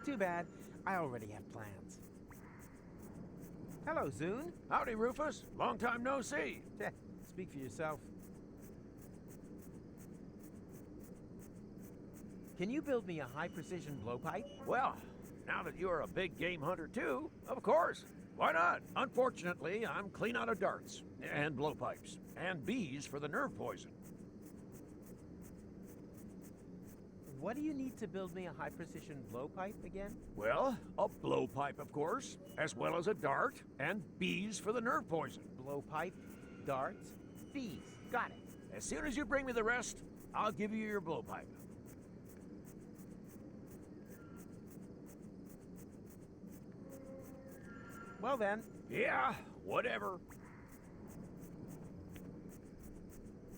Too bad. I already have plans. Hello, Zune. Howdy, Rufus. Long time no see. Speak for yourself. Can you build me a high-precision blowpipe? Well, now that you're a big game hunter too, of course. Why not? Unfortunately, I'm clean out of darts, and blowpipes, and bees for the nerve poison. What do you need to build me a high-precision blowpipe again? Well, a blowpipe, of course, as well as a dart, and bees for the nerve poison. Blowpipe, darts, bees. Got it. As soon as you bring me the rest, I'll give you your blowpipe. Well then. Yeah, whatever.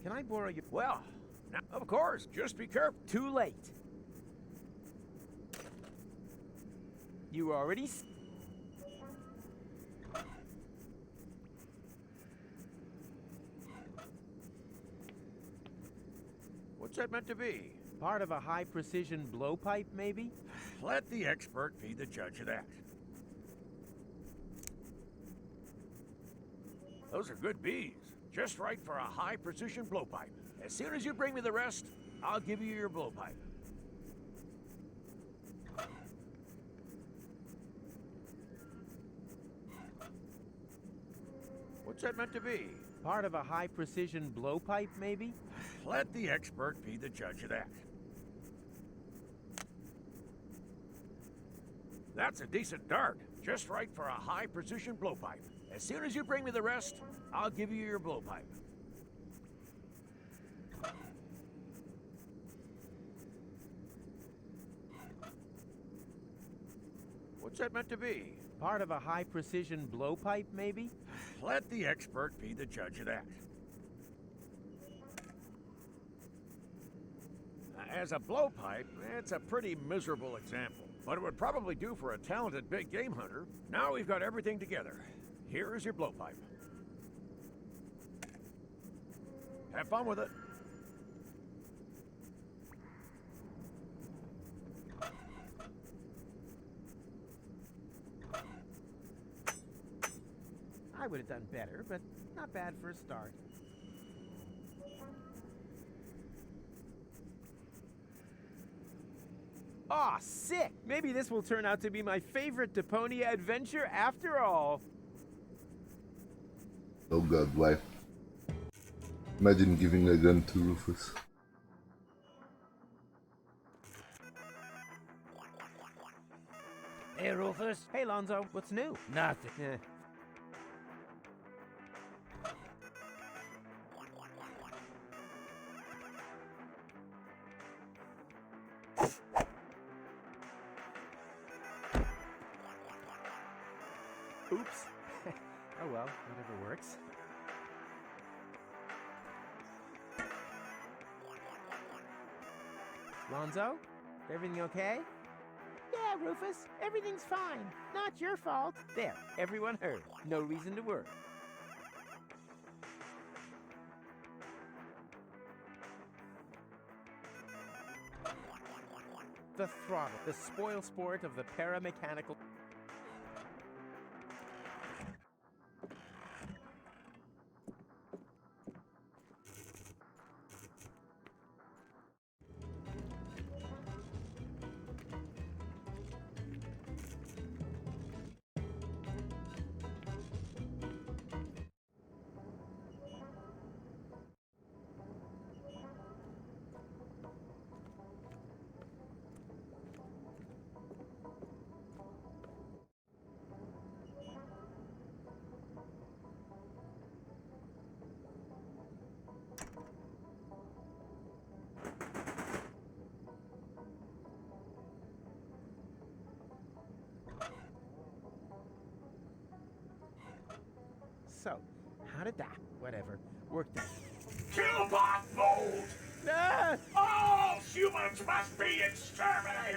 Can I borrow your... Well, now, of course, just be careful. Too late. You already... What's that meant to be? Part of a high-precision blowpipe, maybe? Let the expert be the judge of that. Those are good bees. Just right for a high-precision blowpipe. As soon as you bring me the rest, I'll give you your blowpipe. What's that meant to be? Part of a high-precision blowpipe, maybe? Let the expert be the judge of that. That's a decent dart. Just right for a high-precision blowpipe. As soon as you bring me the rest, I'll give you your blowpipe. What's that meant to be? Part of a high-precision blowpipe, maybe? Let the expert be the judge of that. As a blowpipe, it's a pretty miserable example, but it would probably do for a talented big game hunter. Now we've got everything together. Here is your blowpipe. Have fun with it. I would have done better, but not bad for a start. Aw, sick! Maybe this will turn out to be my favorite Deponia adventure after all. Oh god, why? Imagine giving a gun to Rufus. Hey, Rufus. Hey, Lonzo, what's new? Nothing. Oops. Oh well, whatever works. Lonzo, everything okay? Yeah, Rufus, everything's fine. Not your fault. There, everyone heard. No reason to worry. The throttle, the spoil sport of the paramechanical... So, how did that, whatever, work out? Killbot mode! Ah! All humans must be exterminated!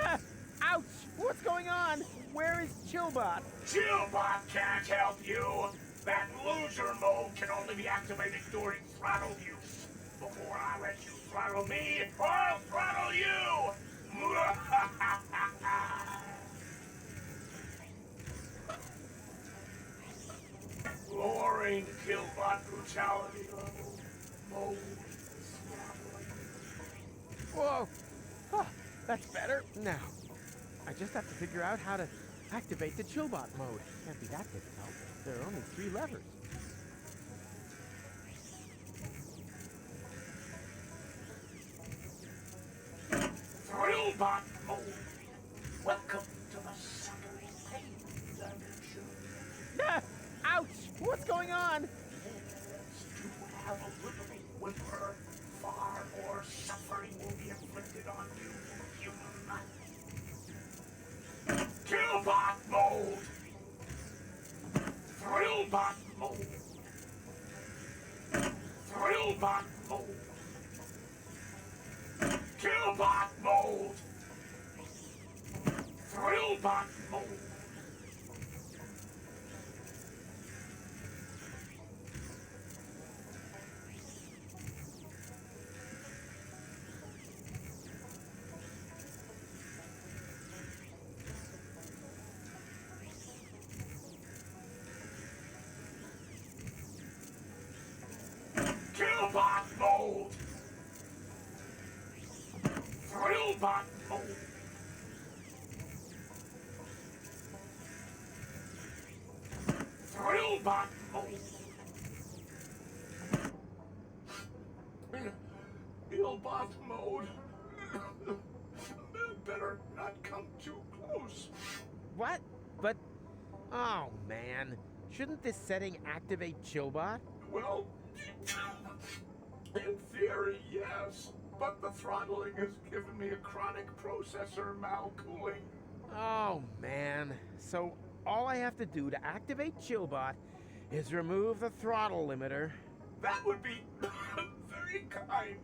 Ah! Ouch! What's going on? Where is Chillbot? Chillbot can't help you! That loser mode can only be activated during throttle use. Before I let you throttle me, I'll throttle you! Lowering Killbot brutality level. Mode. Whoa! Huh, that's better. Now, I just have to figure out how to activate the Chillbot mode. Can't be that difficult. There are only 3 levers. Thrillbot mode. Welcome to the suffering pain dimension. Ah! Ouch! What's going on? To have a living whimper, far more suffering will be inflicted on you, human. Killbot mode! Thrillbot mode! Thrillbot mode! Killbot mode! Thrillbot mode! Killbot mode! Thrillbot mode! Thrillbot mode! Killbot mode! Better not come too close. What? But, oh man. Shouldn't this setting activate Chillbot? Well, in theory, yes. But the throttling has given me a chronic processor malcooling. Oh man. So all I have to do to activate Chillbot is remove the throttle limiter. That would be very kind.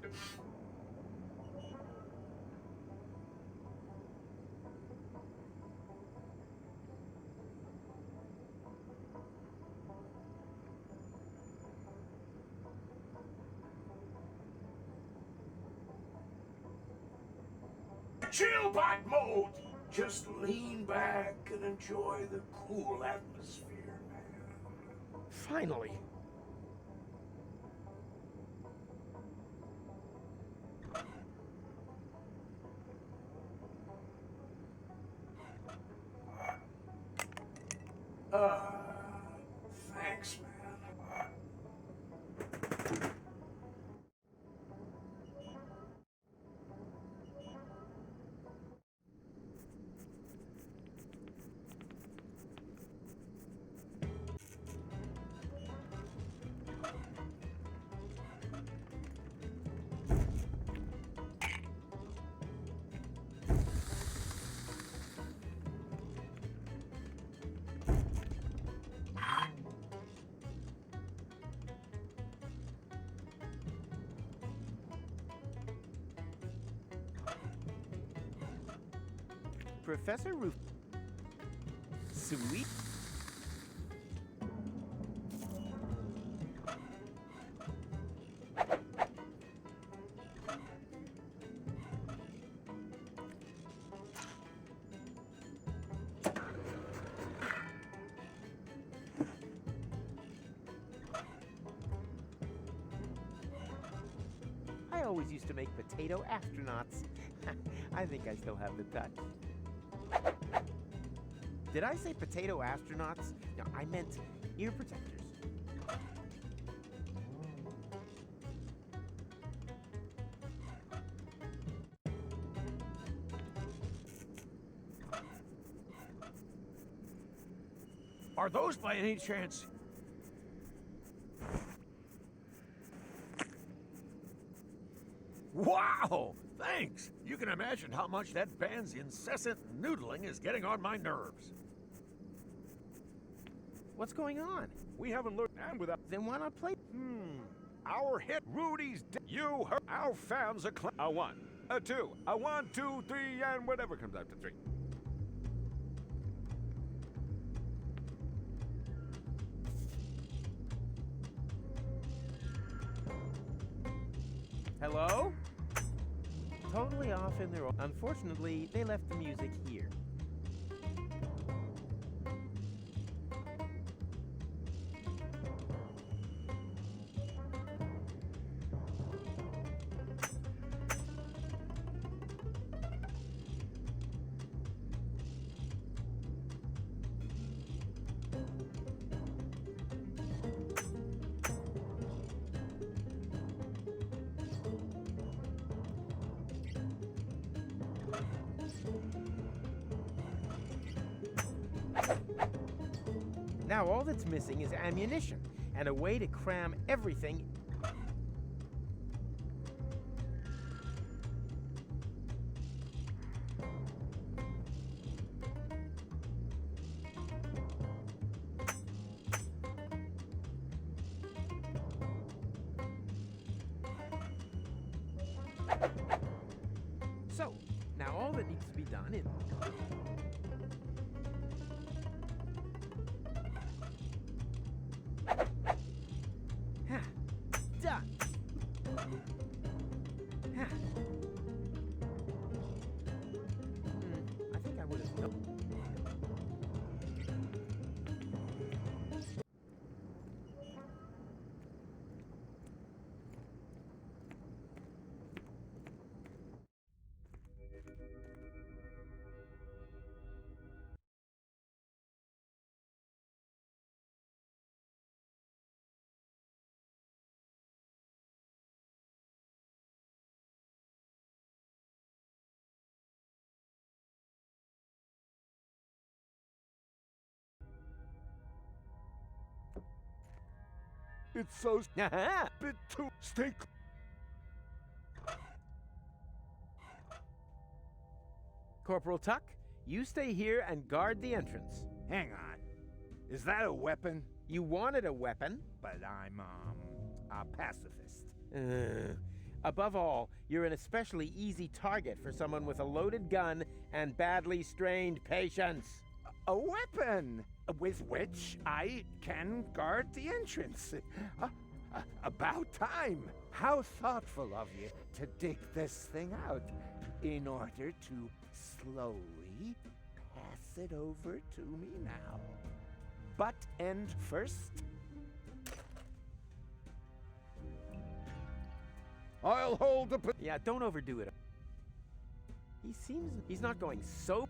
Chillbot mode! Just lean back and enjoy the cool atmosphere, man. Finally. Thanks, man. Professor Roof. Sweet. I always used to make potato astronauts. I think I still have the touch. Did I say potato astronauts? No, I meant ear protectors. Are those by any chance? Wow! Thanks! You can imagine how much that band's incessant noodling is getting on my nerves. What's going on? We haven't learned and without. Then why not play? Our hit Rudy's You heard our fans acclaim. A 1, a 2, a 1, 2, 3, and whatever comes after 3. Hello? Totally off in their own. Unfortunately, they left the music here. Now all that's missing is ammunition and a way to cram everything. So, now all that needs to be done is... Done. I think I would have known. It's so bit too stay. Corporal Tuck, you stay here and guard the entrance. Hang on. Is that a weapon? You wanted a weapon? But I'm, a pacifist. Above all, you're an especially easy target for someone with a loaded gun and badly strained patience. A weapon with which I can guard the entrance. About time. How thoughtful of you to dig this thing out in order to slowly pass it over to me now. Butt end first. I'll hold the... Yeah, don't overdo it. He's not going so...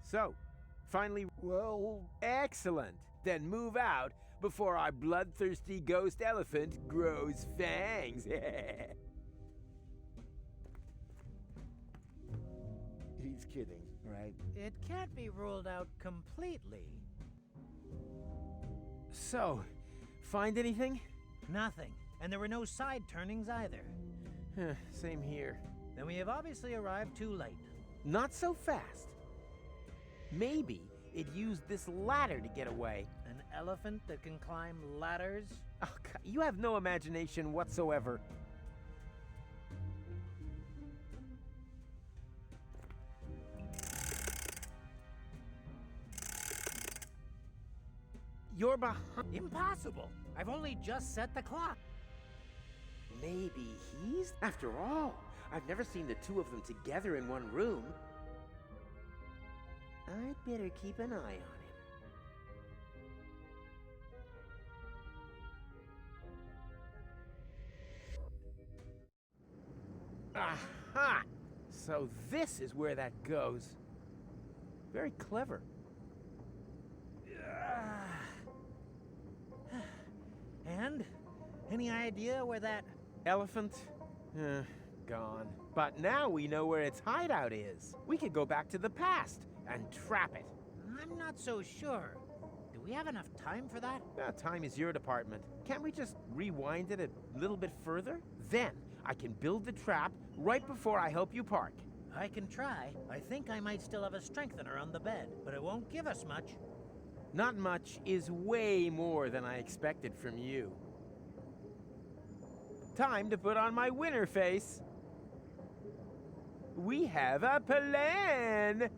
So, finally, well, excellent. Then move out before our bloodthirsty ghost elephant grows fangs. He's kidding, right? It can't be ruled out completely. So, find anything? Nothing. And there were no side turnings either. Same here. Then we have obviously arrived too late. Not so fast. Maybe it used this ladder to get away. An elephant that can climb ladders? Oh, God, you have no imagination whatsoever. You're behind. Impossible! I've only just set the clock. Maybe he's... After all, I've never seen the two of them together in one room. I'd better keep an eye on him. Aha! So this is where that goes. Very clever. And? Any idea where that... Elephant? Gone. But now we know where its hideout is. We could go back to the past and trap it. I'm not so sure. Do we have enough time for that? Time is your department. Can't we just rewind it a little bit further? Then I can build the trap right before I help you park. I can try. I think I might still have a strengthener on the bed, but it won't give us much. Not much is way more than I expected from you. Time to put on my winner face. We have a plan!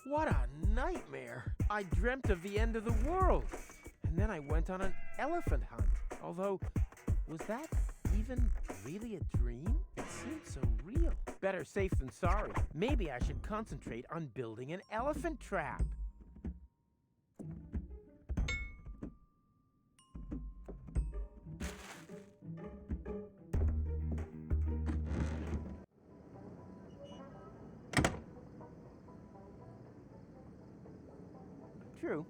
What a nightmare! I dreamt of the end of the world, and then I went on an elephant hunt. Although, was that even really a dream? It seemed so real. Better safe than sorry. Maybe I should concentrate on building an elephant trap. True.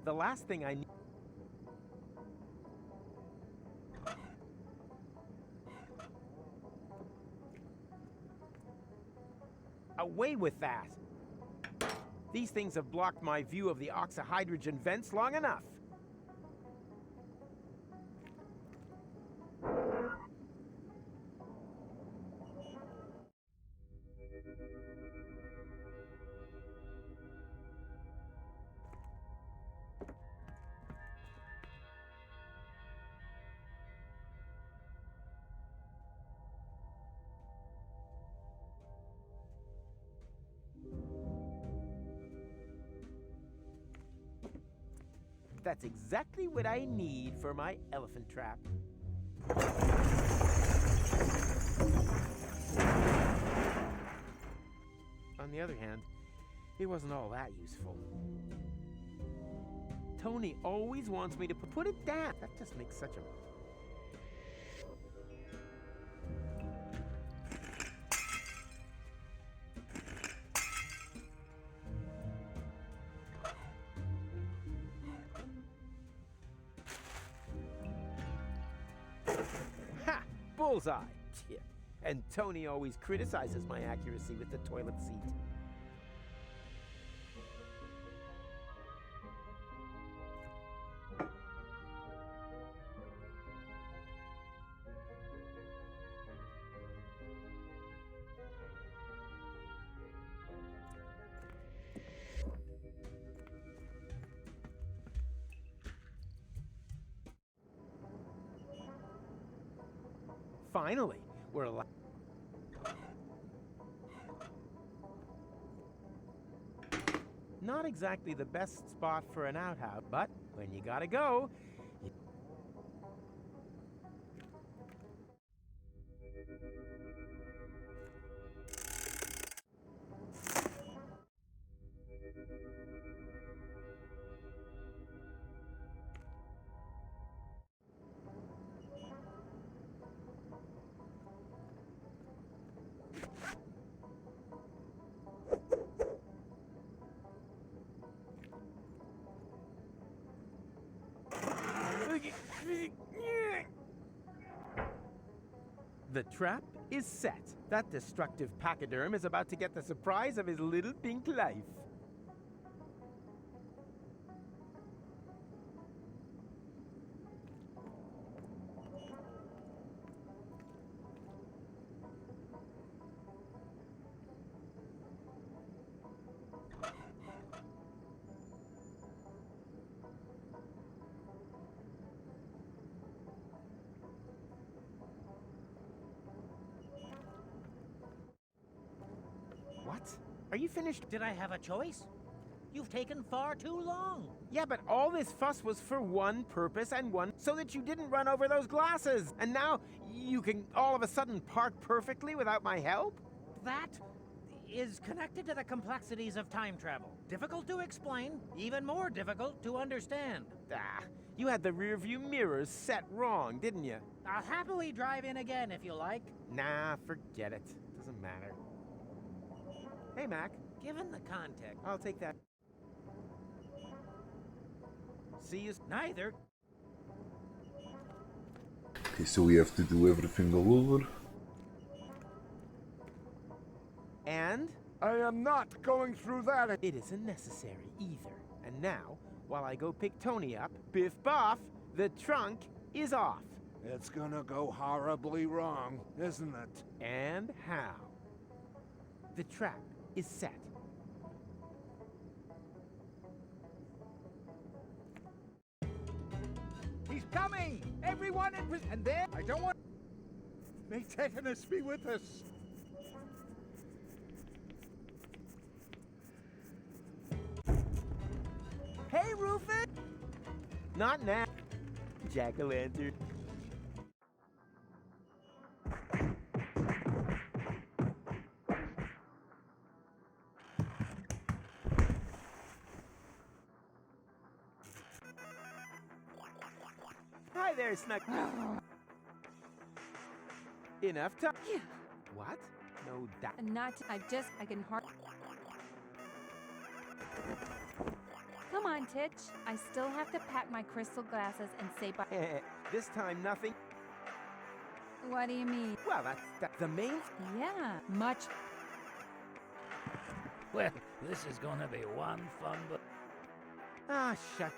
The last thing I need... Away with that! These things have blocked my view of the oxyhydrogen vents long enough. That's exactly what I need for my elephant trap. On the other hand, it wasn't all that useful. Tony always wants me to put it down. That just makes such a... Bullseye! Yeah. And Tony always criticizes my accuracy with the toilet seat. Finally, we're allowed. Not exactly the best spot for an outhouse, but when you gotta go, the trap is set. That destructive pachyderm is about to get the surprise of his little pink life. What? Are you finished? Did I have a choice? You've taken far too long. Yeah, but all this fuss was for one purpose and one so that you didn't run over those glasses. And now you can all of a sudden park perfectly without my help? That is connected to the complexities of time travel. Difficult to explain, even more difficult to understand. Ah, you had the rearview mirrors set wrong, didn't you? I'll happily drive in again if you like. Nah, forget it. Doesn't matter. Hey, Mac. Given the context, I'll take that. See you. Neither. Okay, so we have to do everything all over. And? I am not going through that. It isn't necessary either. And now, while I go pick Tony up, biff boff, the trunk is off. It's gonna go horribly wrong, isn't it? And how? The trap is set. He's coming! Everyone in and there. I don't want. May Tetanus be with us. Hey, Rufus! Not now. Jack-o'-lantern. Hi there, Snuck. Enough time. Yeah. What? No doubt. I can hardly. Come on, Titch. I still have to pack my crystal glasses and say bye. This time, nothing. What do you mean? Well, that's the main. Yeah, much. Well, this is gonna be one fun, but. Ah, shut.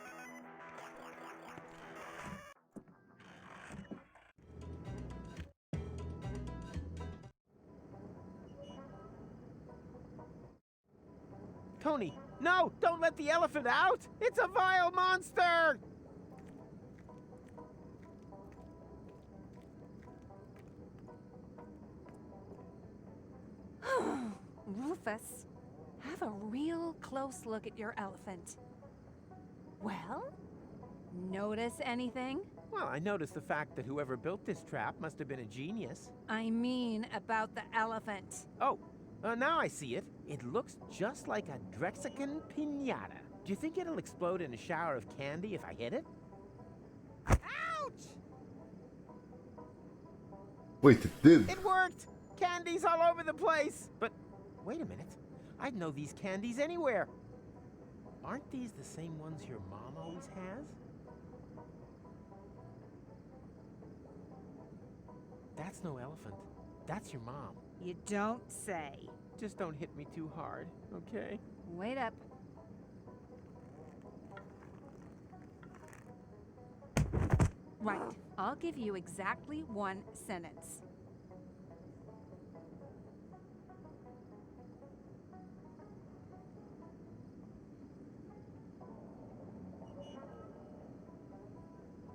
Tony, no! Don't let the elephant out! It's a vile monster! Rufus, have a real close look at your elephant. Well, notice anything? Well, I noticed the fact that whoever built this trap must have been a genius. I mean about the elephant. Oh, now I see it. It looks just like a Drexican piñata. Do you think it'll explode in a shower of candy if I hit it? Ouch! Wait, it did. It worked! Candies all over the place! But wait a minute. I'd know these candies anywhere. Aren't these the same ones your mom always has? That's no elephant. That's your mom. You don't say. Just don't hit me too hard, okay? Wait up. Right. I'll give you exactly one sentence.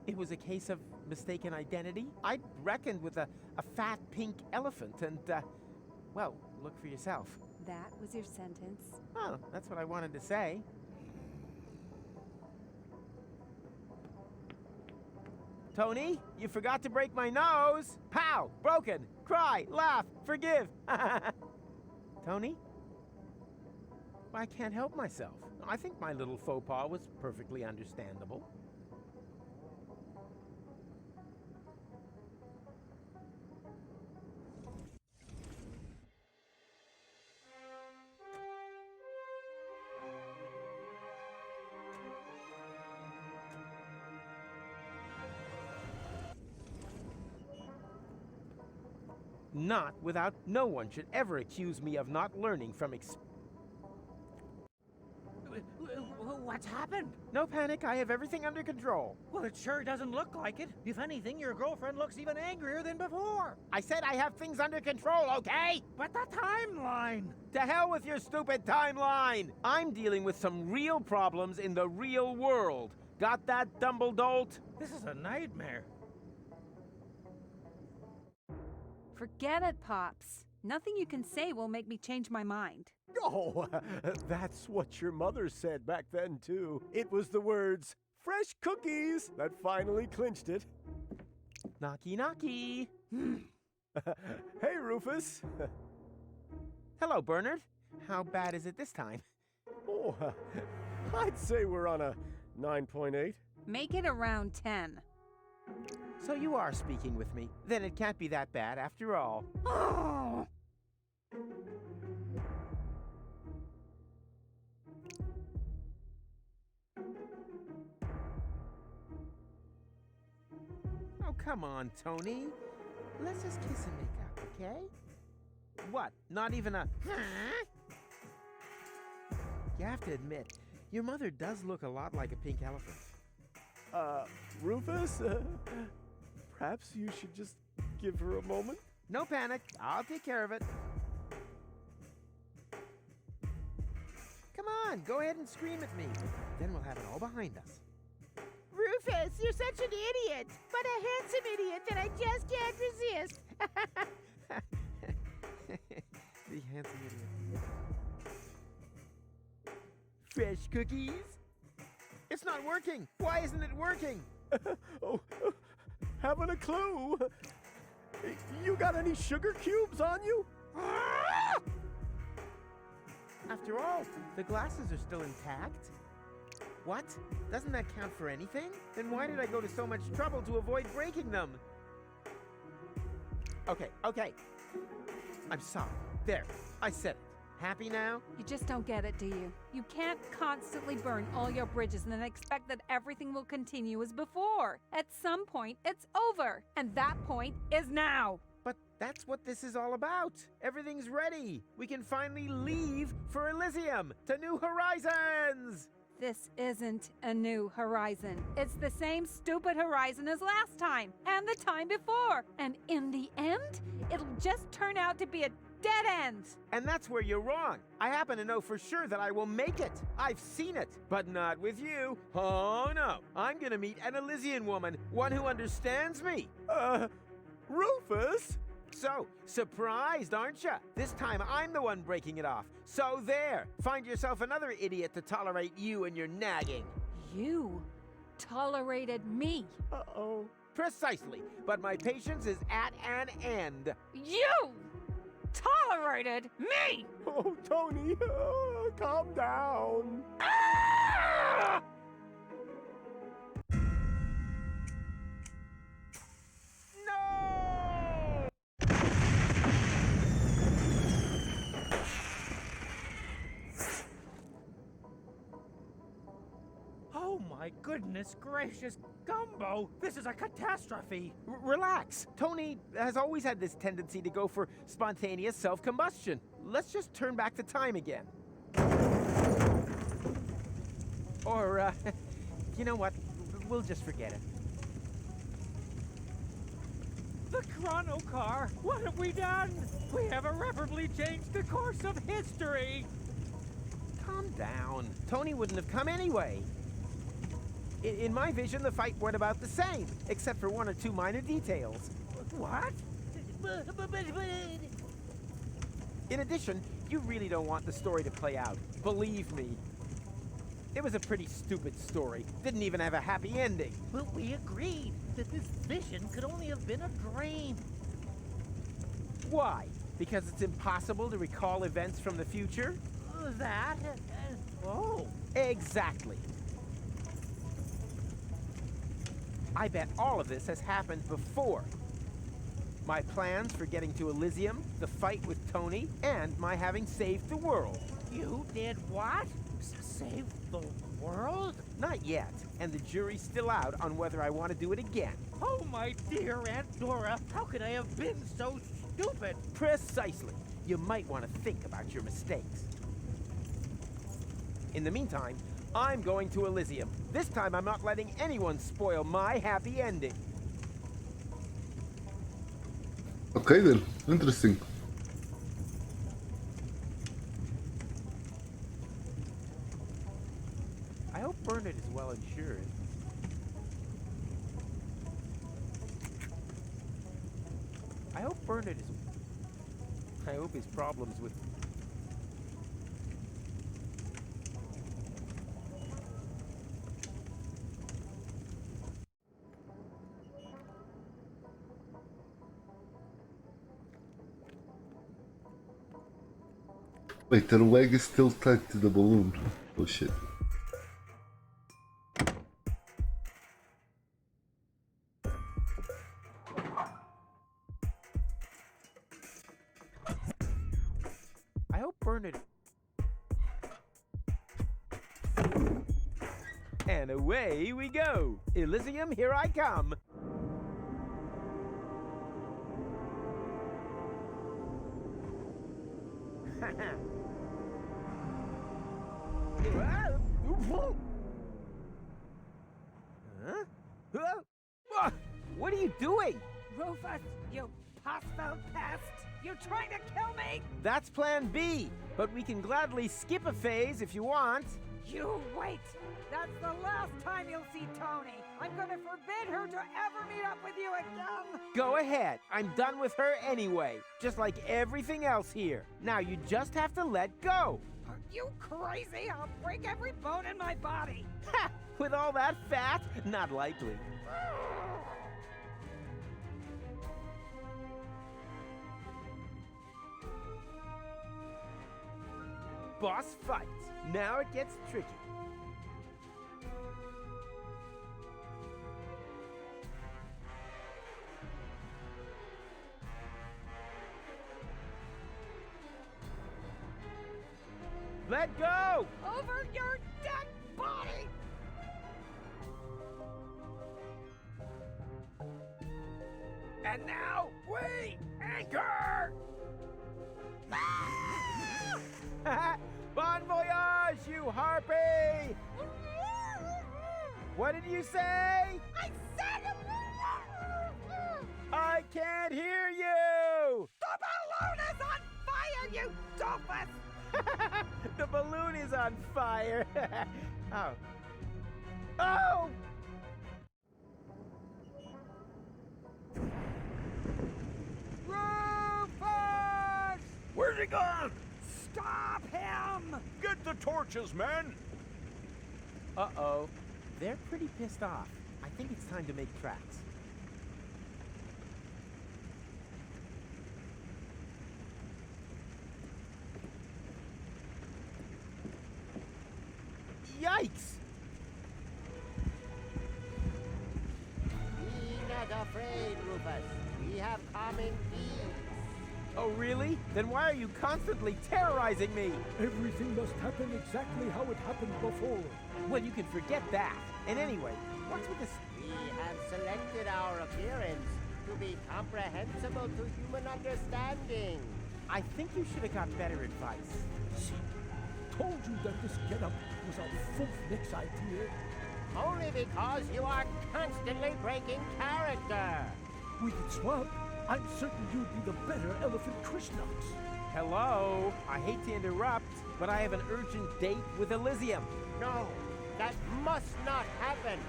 It was a case of mistaken identity. I'd reckoned with a fat pink elephant and, well, look for yourself. That was your sentence. Oh, that's what I wanted to say. Tony, you forgot to break my nose. Pow! Broken. Cry, laugh, forgive. Tony? I can't help myself. I think my little faux pas was perfectly understandable. Not without. No one should ever accuse me of not learning from What's happened? No panic, I have everything under control. Well, it sure doesn't look like it. If anything, your girlfriend looks even angrier than before. I said I have things under control, okay? But the timeline! To hell with your stupid timeline! I'm dealing with some real problems in the real world. Got that, Dumbledolt? This is a nightmare. Forget it, Pops. Nothing you can say will make me change my mind. Oh, that's what your mother said back then, too. It was the words, "fresh cookies," that finally clinched it. Knocky, knocky. Hey, Rufus. Hello, Bernard. How bad is it this time? Oh, I'd say we're on a 9.8. Make it around 10. So you are speaking with me. Then it can't be that bad after all. Oh! Oh, come on, Tony. Let's just kiss and make up, okay? What? Not even a... You have to admit, your mother does look a lot like a pink elephant. Rufus, perhaps you should just give her a moment? No panic. I'll take care of it. Come on, go ahead and scream at me. Then we'll have it all behind us. Rufus, you're such an idiot, but a handsome idiot that I just can't resist. The handsome idiot. Fresh cookies? It's not working. Why isn't it working? Oh, haven't a clue. You got any sugar cubes on you? After all, the glasses are still intact. What? Doesn't that count for anything? Then why did I go to so much trouble to avoid breaking them? Okay. I'm sorry. There, I said it. Happy now? You just don't get it, do you? You can't constantly burn all your bridges and then expect that everything will continue as before. At some point, it's over. And that point is now. But that's what this is all about. Everything's ready. We can finally leave for Elysium to new horizons. This isn't a new horizon. It's the same stupid horizon as last time and the time before. And in the end, it'll just turn out to be a dead end. And that's where you're wrong. I happen to know for sure that I will make it. I've seen it, but not with you. Oh no, I'm gonna meet an Elysian woman, one who understands me. Rufus? So, surprised, aren't you? This time I'm the one breaking it off. So there, find yourself another idiot to tolerate you and your nagging. You tolerated me. Uh-oh. Precisely, but my patience is at an end. You tolerated me! Oh, Tony, calm down. Ah! Oh my goodness gracious, Gumbo! This is a catastrophe! Relax. Tony has always had this tendency to go for spontaneous self-combustion. Let's just turn back the time again. Or, you know what? We'll just forget it. The Chrono Car! What have we done? We have irreparably changed the course of history! Calm down. Tony wouldn't have come anyway. In my vision, the fight went about the same, except for one or two minor details. What? In addition, you really don't want the story to play out. Believe me. It was a pretty stupid story. Didn't even have a happy ending. But we agreed that this vision could only have been a dream. Why? Because it's impossible to recall events from the future? That? Oh. Exactly. I bet all of this has happened before. My plans for getting to Elysium, the fight with Tony, and my having saved the world. You did what? Save the world? Not yet, and the jury's still out on whether I want to do it again. Oh, my dear Aunt Dora, how could I have been so stupid? Precisely. You might want to think about your mistakes. In the meantime, I'm going to Elysium. This time I'm not letting anyone spoil my happy ending. Okay then, interesting. I hope Bernard is well insured. I hope his problems with... Wait, the leg is still tied to the balloon. Oh shit. I hope Bernard. And away we go. Elysium, here I come. Huh? What are you doing? Rufus, you pus-filled pest! You're trying to kill me! That's plan B, but we can gladly skip a phase if you want. You wait! That's the last time you'll see Tony! I'm gonna forbid her to ever meet up with you again! Go ahead. I'm done with her anyway, just like everything else here. Now you just have to let go. Are you crazy? I'll break every bone in my body! Ha! With all that fat? Not likely. Boss fight. Now it gets tricky. Let go! Over your dead body! And now we anchor! Bon voyage, you harpy! What did you say? I said I can't hear you! the balloon is on fire, you doofus! The balloon is on fire. Oh. Oh! Rufus! Where's he gone? Stop him! Get the torches, men! Uh-oh. They're pretty pissed off. I think it's time to make tracks. Yikes! Be not afraid, Rufus. We have common peace. Oh, really? Then why are you constantly terrorizing me? Everything must happen exactly how it happened before. Well, you can forget that. And anyway, what's with this? We have selected our appearance to be comprehensible to human understanding. I think you should have got better advice. See, told you that this getup was a Fulfnick's idea. Only because you are constantly breaking character. Wicked Swamp, I'm certain you'd be the better Elephant Krishnox. Hello? I hate to interrupt, but I have an urgent date with Elysium. No, that must not happen.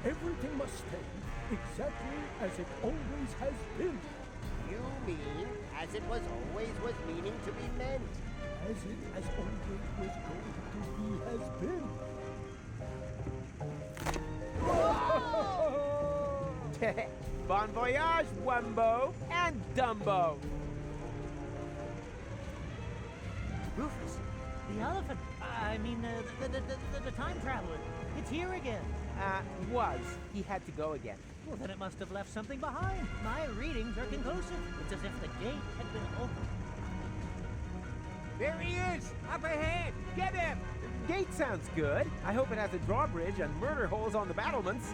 Everything must stay exactly as it always has been. You mean as it was always was meaning to be meant. As it has always was going to be has been. Bon voyage, Wumbo and Dumbo. Rufus, the elephant. The time traveler. It's here again. Was. He had to go again. Well, then it must have left something behind. My readings are conclusive. It's as if the gate had been opened. There he is! Up ahead! Get him! Gate sounds good. I hope it has a drawbridge and murder holes on the battlements.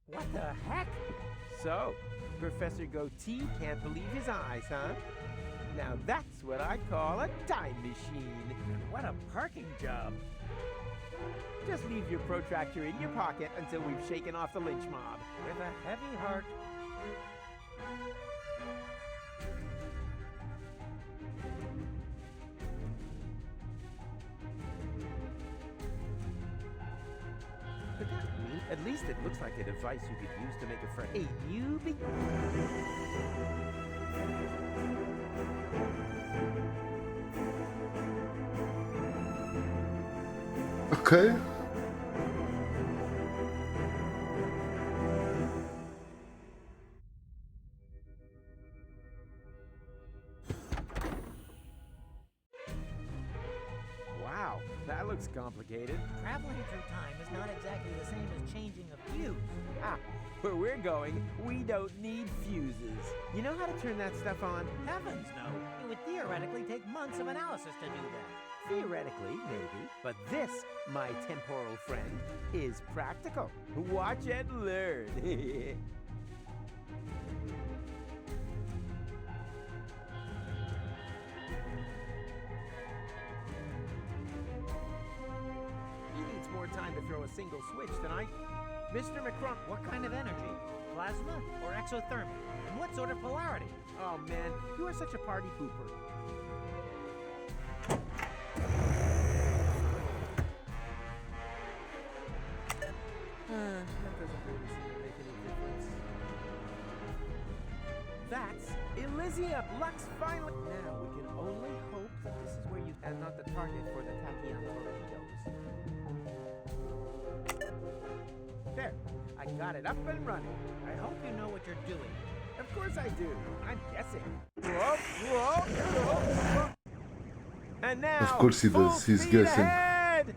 What the heck? So, Professor Goatee can't believe his eyes, huh? Now that's what I call a time machine. What a parking job. Just leave your protractor in your pocket until we've shaken off the lynch mob. With a heavy heart. Could that mean? At least it looks like a device you could use to make a friend. Hey, you be... Okay. complicated. Traveling through time is not exactly the same as changing a fuse. Ah, where we're going, we don't need fuses. You know how to turn that stuff on? Heavens, no. It would theoretically take months of analysis to do that. Theoretically, maybe. But this, my temporal friend, is practical. Watch and learn. He needs more time to throw a single switch than I... Mr. McCrum, what kind of energy? Plasma or exothermic? And what sort of polarity? Oh man, you are such a party pooper. That doesn't really seem to make any difference. That's Elysium! Lux finally... Now we can only hope that this is where you... and not the target for the Tachyon torpedoes. There, I got it up and running. I hope you know what you're doing. Of course I do. I'm guessing. Whoa, whoa, whoa. And now, of course he does. He's guessing. Ahead.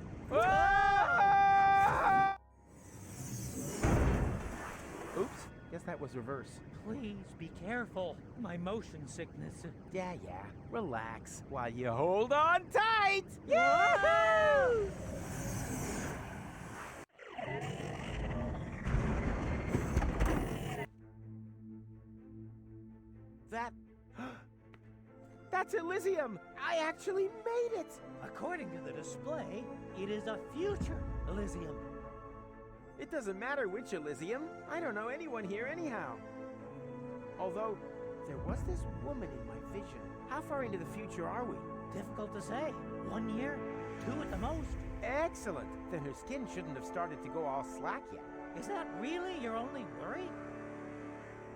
Oops, guess that was reverse. Please be careful. My motion sickness. Yeah. Relax while you hold on tight. Yahoo! That's Elysium! I actually made it! According to the display, it is a future Elysium. It doesn't matter which Elysium. I don't know anyone here anyhow. Although, there was this woman in my vision. How far into the future are we? Difficult to say. 1 year? 2 at the most. Excellent! Then her skin shouldn't have started to go all slack yet. Is that really your only worry?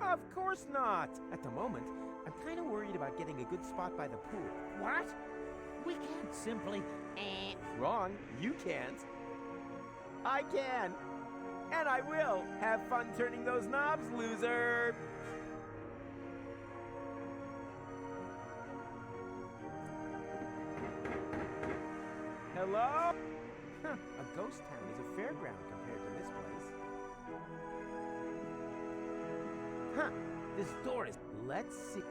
Of course not! At the moment, I'm kind of worried about getting a good spot by the pool. What? We can't simply... Wrong. You can't. I can. And I will. Have fun turning those knobs, loser! Hello? Huh, a ghost town is a fairground compared to this place. Huh, this door is... Let's see...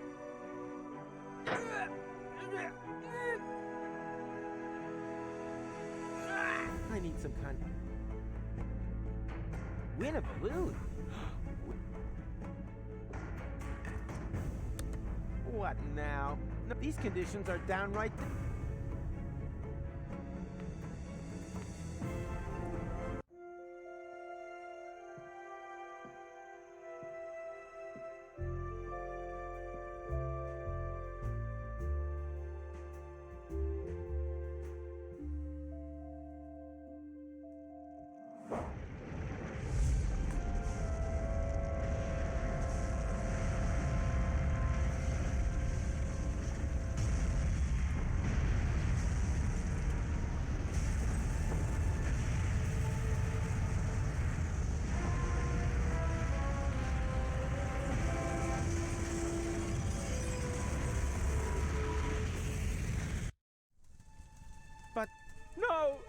I need some kind of... Win a balloon? What now? No, these conditions are downright... But no!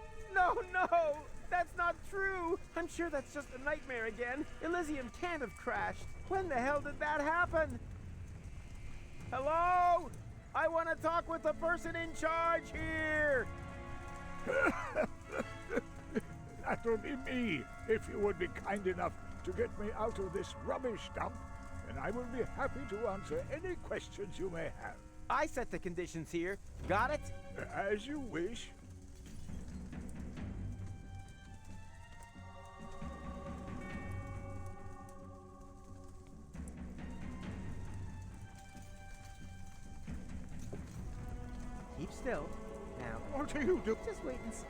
That's not true! I'm sure that's just a nightmare again. Elysium can't have crashed. When the hell did that happen? Hello? I want to talk with the person in charge here! That'll be me, if you would be kind enough to get me out of this rubbish dump, and I will be happy to answer any questions you may have. I set the conditions here. Got it? As you wish. Keep still. Now. What are you doing? Just wait and see.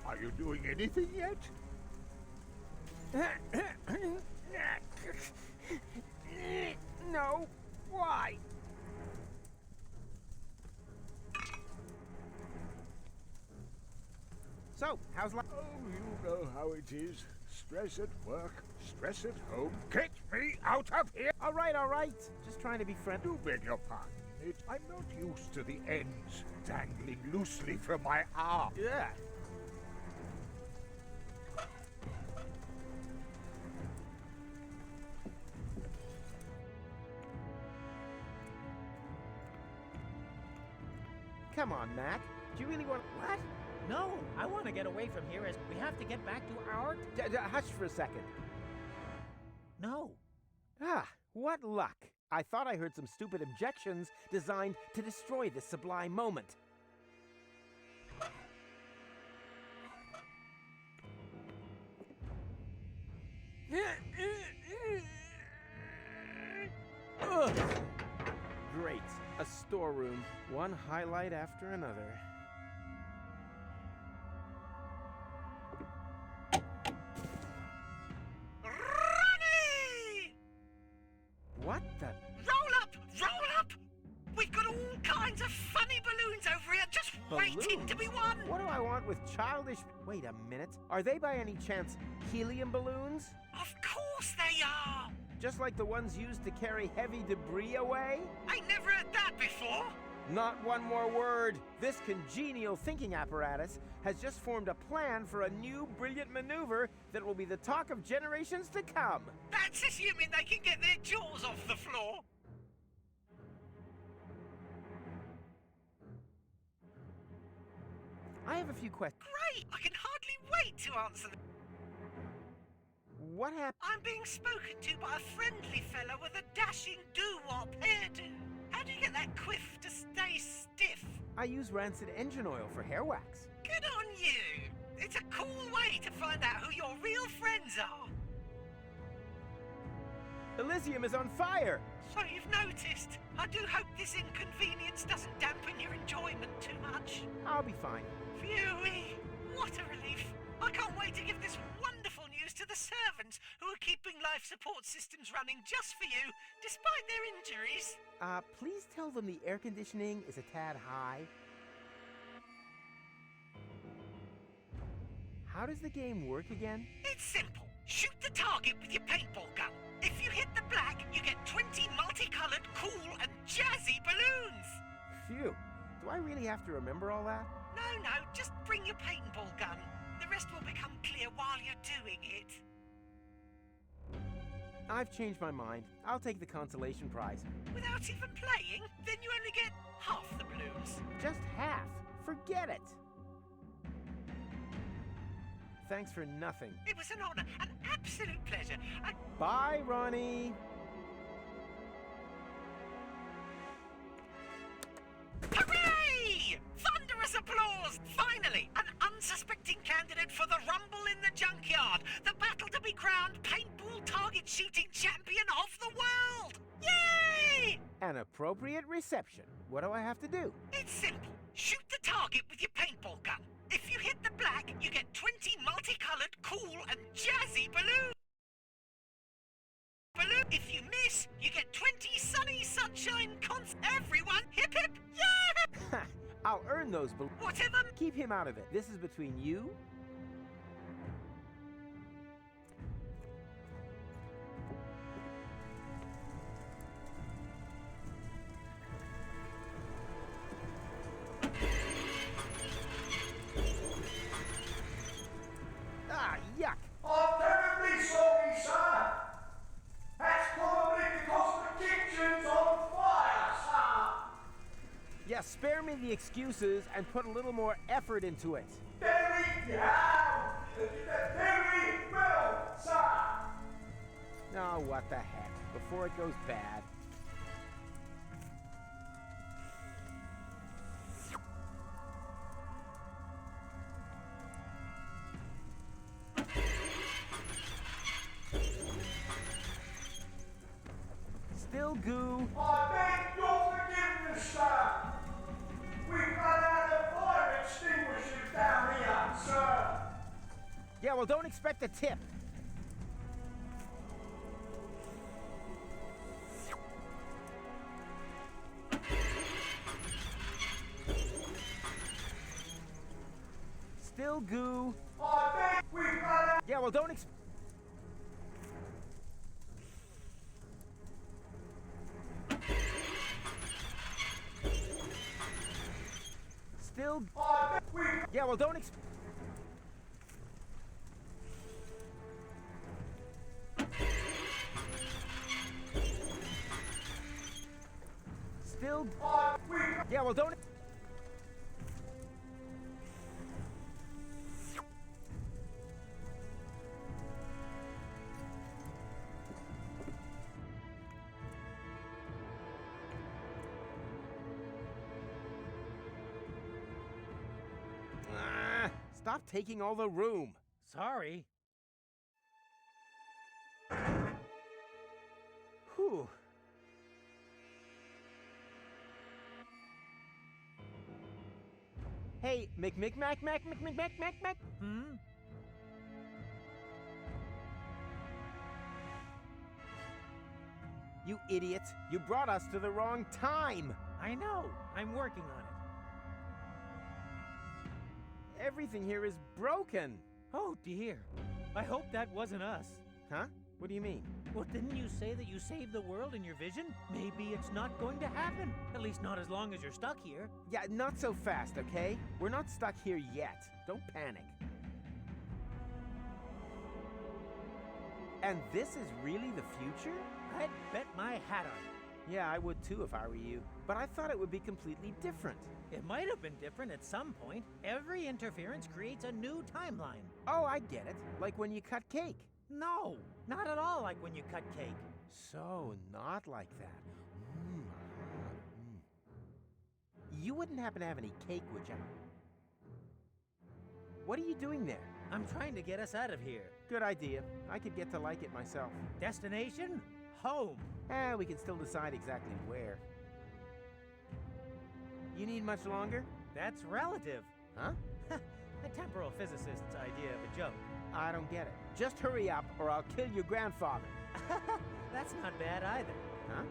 Are you doing anything yet? No. Why? So, how's life? Oh, you know how it is. Stress at work, stress at home. Get me out of here! All right. Just trying to be friendly. Do beg your pardon. I'm not used to the ends dangling loosely from my arm. Yeah. Come on, Mac. Do you really want... What? No, I want to get away from here as we have to get back to our... Hush for a second. No. Ah, what luck. I thought I heard some stupid objections designed to destroy this sublime moment. Ugh. Great. A storeroom. One highlight after another. What the? Roll up! Roll up! We've got all kinds of funny balloons over here just waiting to be won! What do I want with childish... Wait a minute. Are they by any chance helium balloons? Of course they are! Just like the ones used to carry heavy debris away? I never heard that before! Not one more word. This congenial thinking apparatus has just formed a plan for a new brilliant maneuver that will be the talk of generations to come. That's assuming they can get their jaws off the floor. I have a few questions. Great! I can hardly wait to answer them. What happened? I'm being spoken to by a friendly fellow with a dashing doo-wop hairdo. How do you get that quiff to stay stiff? I use rancid engine oil for hair wax. Good on you! It's a cool way to find out who your real friends are. Elysium is on fire! So you've noticed. I do hope this inconvenience doesn't dampen your enjoyment too much. I'll be fine. Phew-wee! What a relief! I can't wait to give this wonderful news to the servants who are keeping life support systems running just for you, despite their injuries. Please tell them the air conditioning is a tad high. How does the game work again? It's simple. Shoot the target with your paintball gun. If you hit the black, you get 20 multicolored, cool, and jazzy balloons. Phew. Do I really have to remember all that? No, just bring your paintball gun. The rest will become clear while you're doing it. I've changed my mind. I'll take the consolation prize. Without even playing? Then you only get half the balloons. Just half. Forget it. Thanks for nothing. It was an honor, an absolute pleasure. Bye, Ronnie. Hooray! Thunderous applause! Finally, an unsuspecting candidate for the Rumble in the Junkyard, the battle to be crowned paintball target shooting champion of the world! Yay! An appropriate reception. What do I have to do? It's simple. Shoot the target with your paintball gun. If you hit the black, you get 20 multicolored, cool, and jazzy balloons. If you miss, you get 20 sunny sunshine cons. Everyone, hip hip, yeah! I'll earn those balloons. Whatever. Keep him out of it. This is between you. Ah, yuck! I'm terribly sorry, sir. That's probably because the kitchen's on fire, sir. Yeah, spare me the excuses and put a little more effort into it. Very well, sir. Oh, what the heck. Before it goes bad. Still goo. I beg your forgiveness, sir. We've run out of fire extinguishers down here, sir. Yeah, well, don't expect a tip. Still goo. I beg we've run out. Yeah, well, don't expect. Still... Yeah, well, don't Still... Yeah, well, don't... Stop taking all the room. Sorry. Whew. Hey, Mac. Hmm? You idiot. You brought us to the wrong time. I know. I'm working on it. Everything here is broken. Oh, dear. I hope that wasn't us. Huh? What do you mean? Well, didn't you say that you saved the world in your vision? Maybe it's not going to happen. At least not as long as you're stuck here. Yeah, not so fast, okay? We're not stuck here yet. Don't panic. And this is really the future? I'd bet my hat on it. Yeah, I would too if I were you. But I thought it would be completely different. It might have been different at some point. Every interference creates a new timeline. Oh, I get it. Like when you cut cake. No, not at all like when you cut cake. So, not like that. You wouldn't happen to have any cake, would you? What are you doing there? I'm trying to get us out of here. Good idea. I could get to like it myself. Destination? Home. We can still decide exactly where. You need much longer? That's relative. Huh? A temporal physicist's idea of a joke. I don't get it. Just hurry up or I'll kill your grandfather. That's not bad either. Huh?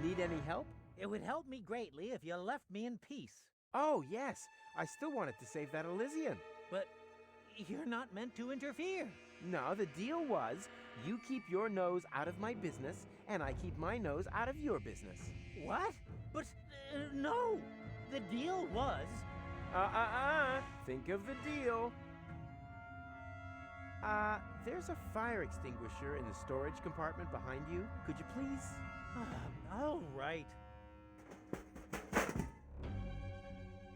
Need any help? It would help me greatly if you left me in peace. Oh, yes. I still wanted to save that Elysian. But you're not meant to interfere. No, the deal was you keep your nose out of my business and I keep my nose out of your business. What? But no. The deal was... Think of the deal. There's a fire extinguisher in the storage compartment behind you. Could you please? All right.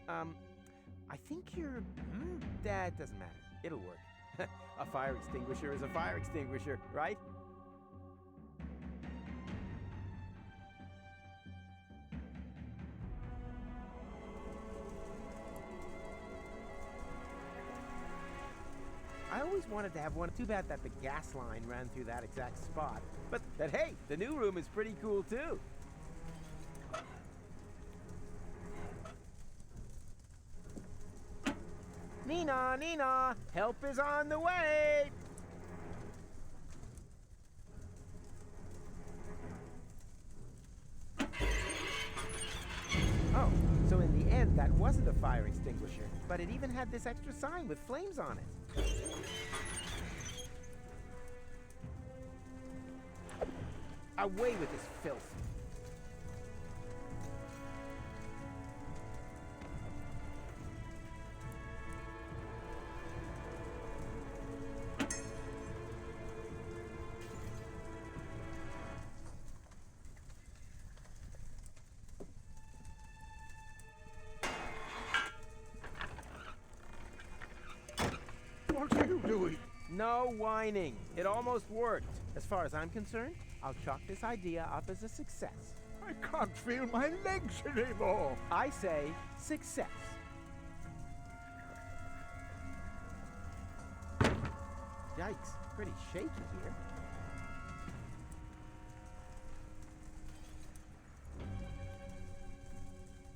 I think you're... That doesn't matter. It'll work. A fire extinguisher is a fire extinguisher, right? I always wanted to have one. Too bad that the gas line ran through that exact spot. But hey, the new room is pretty cool too. Nina, help is on the way! Oh, so in the end, that wasn't a fire extinguisher, but it even had this extra sign with flames on it. Away with this filth. What are you doing? No whining. It almost worked. As far as I'm concerned, I'll chalk this idea up as a success. I can't feel my legs anymore. I say success. Yikes, pretty shaky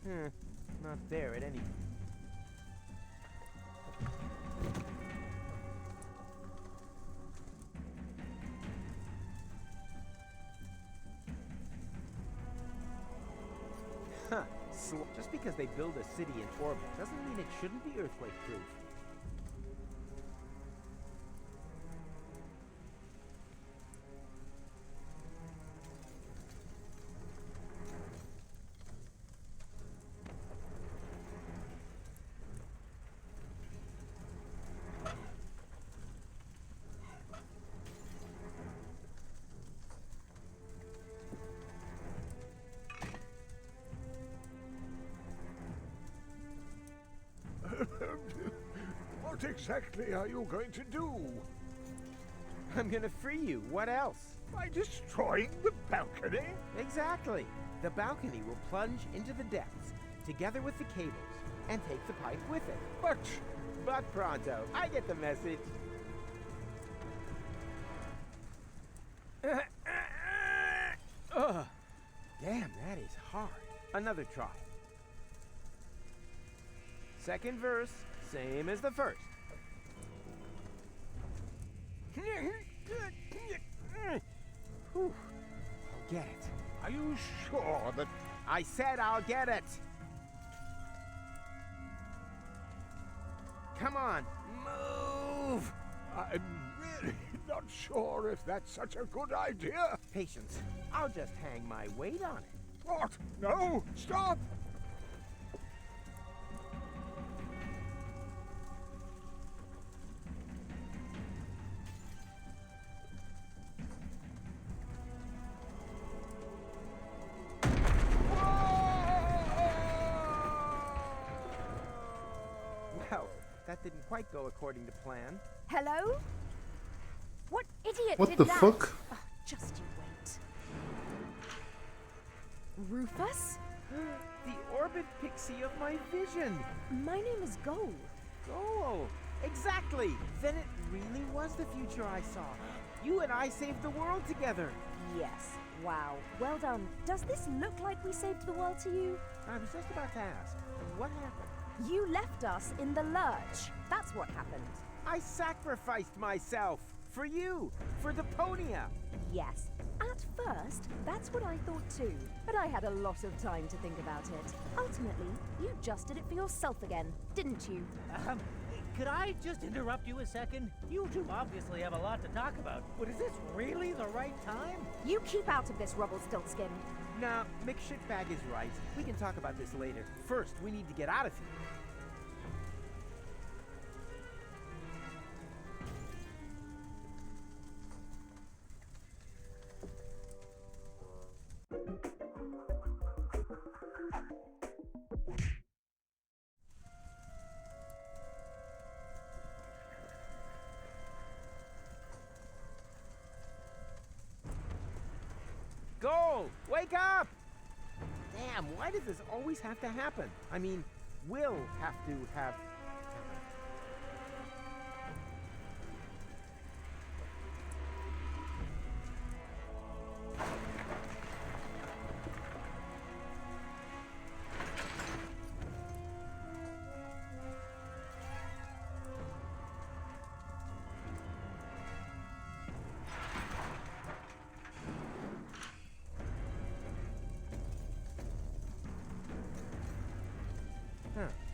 here. Not there at any... Huh. Just because they build a city in orbit doesn't mean it shouldn't be earthquake-proof. What exactly are you going to do? I'm gonna free you. What else? By destroying the balcony? Exactly. The balcony will plunge into the depths, together with the cables, and take the pipe with it. But pronto. I get the message. Ugh. Damn, that is hard. Another try. Second verse, same as the first. Whew. I'll get it. Are you sure that... I said I'll get it. Come on, move. I'm really not sure if that's such a good idea. Patience. I'll just hang my weight on it. What? No! Stop! Well, that didn't quite go according to plan. Hello? What idiot What did the that? fuck? Oh, just you wait. Rufus? The orbit pixie of my vision. My name is Goal. Goal. Exactly. Then it really was the future I saw. You and I saved the world together. Yes. Wow. Well done. Does this look like we saved the world to you? I was just about to ask. What happened? You left us in the lurch. That's what happened. I sacrificed myself. For you. For Deponia. Yes. At first, that's what I thought too. But I had a lot of time to think about it. Ultimately, you just did it for yourself again, didn't you? Could I just interrupt you a second? You two obviously have a lot to talk about, but is this really the right time? You keep out of this, Rumpelstiltskin. Nah, McShitbag is right. We can talk about this later. First, we need to get out of here. Goal! Wake up! Damn, why does this always have to happen? I mean, will have to have...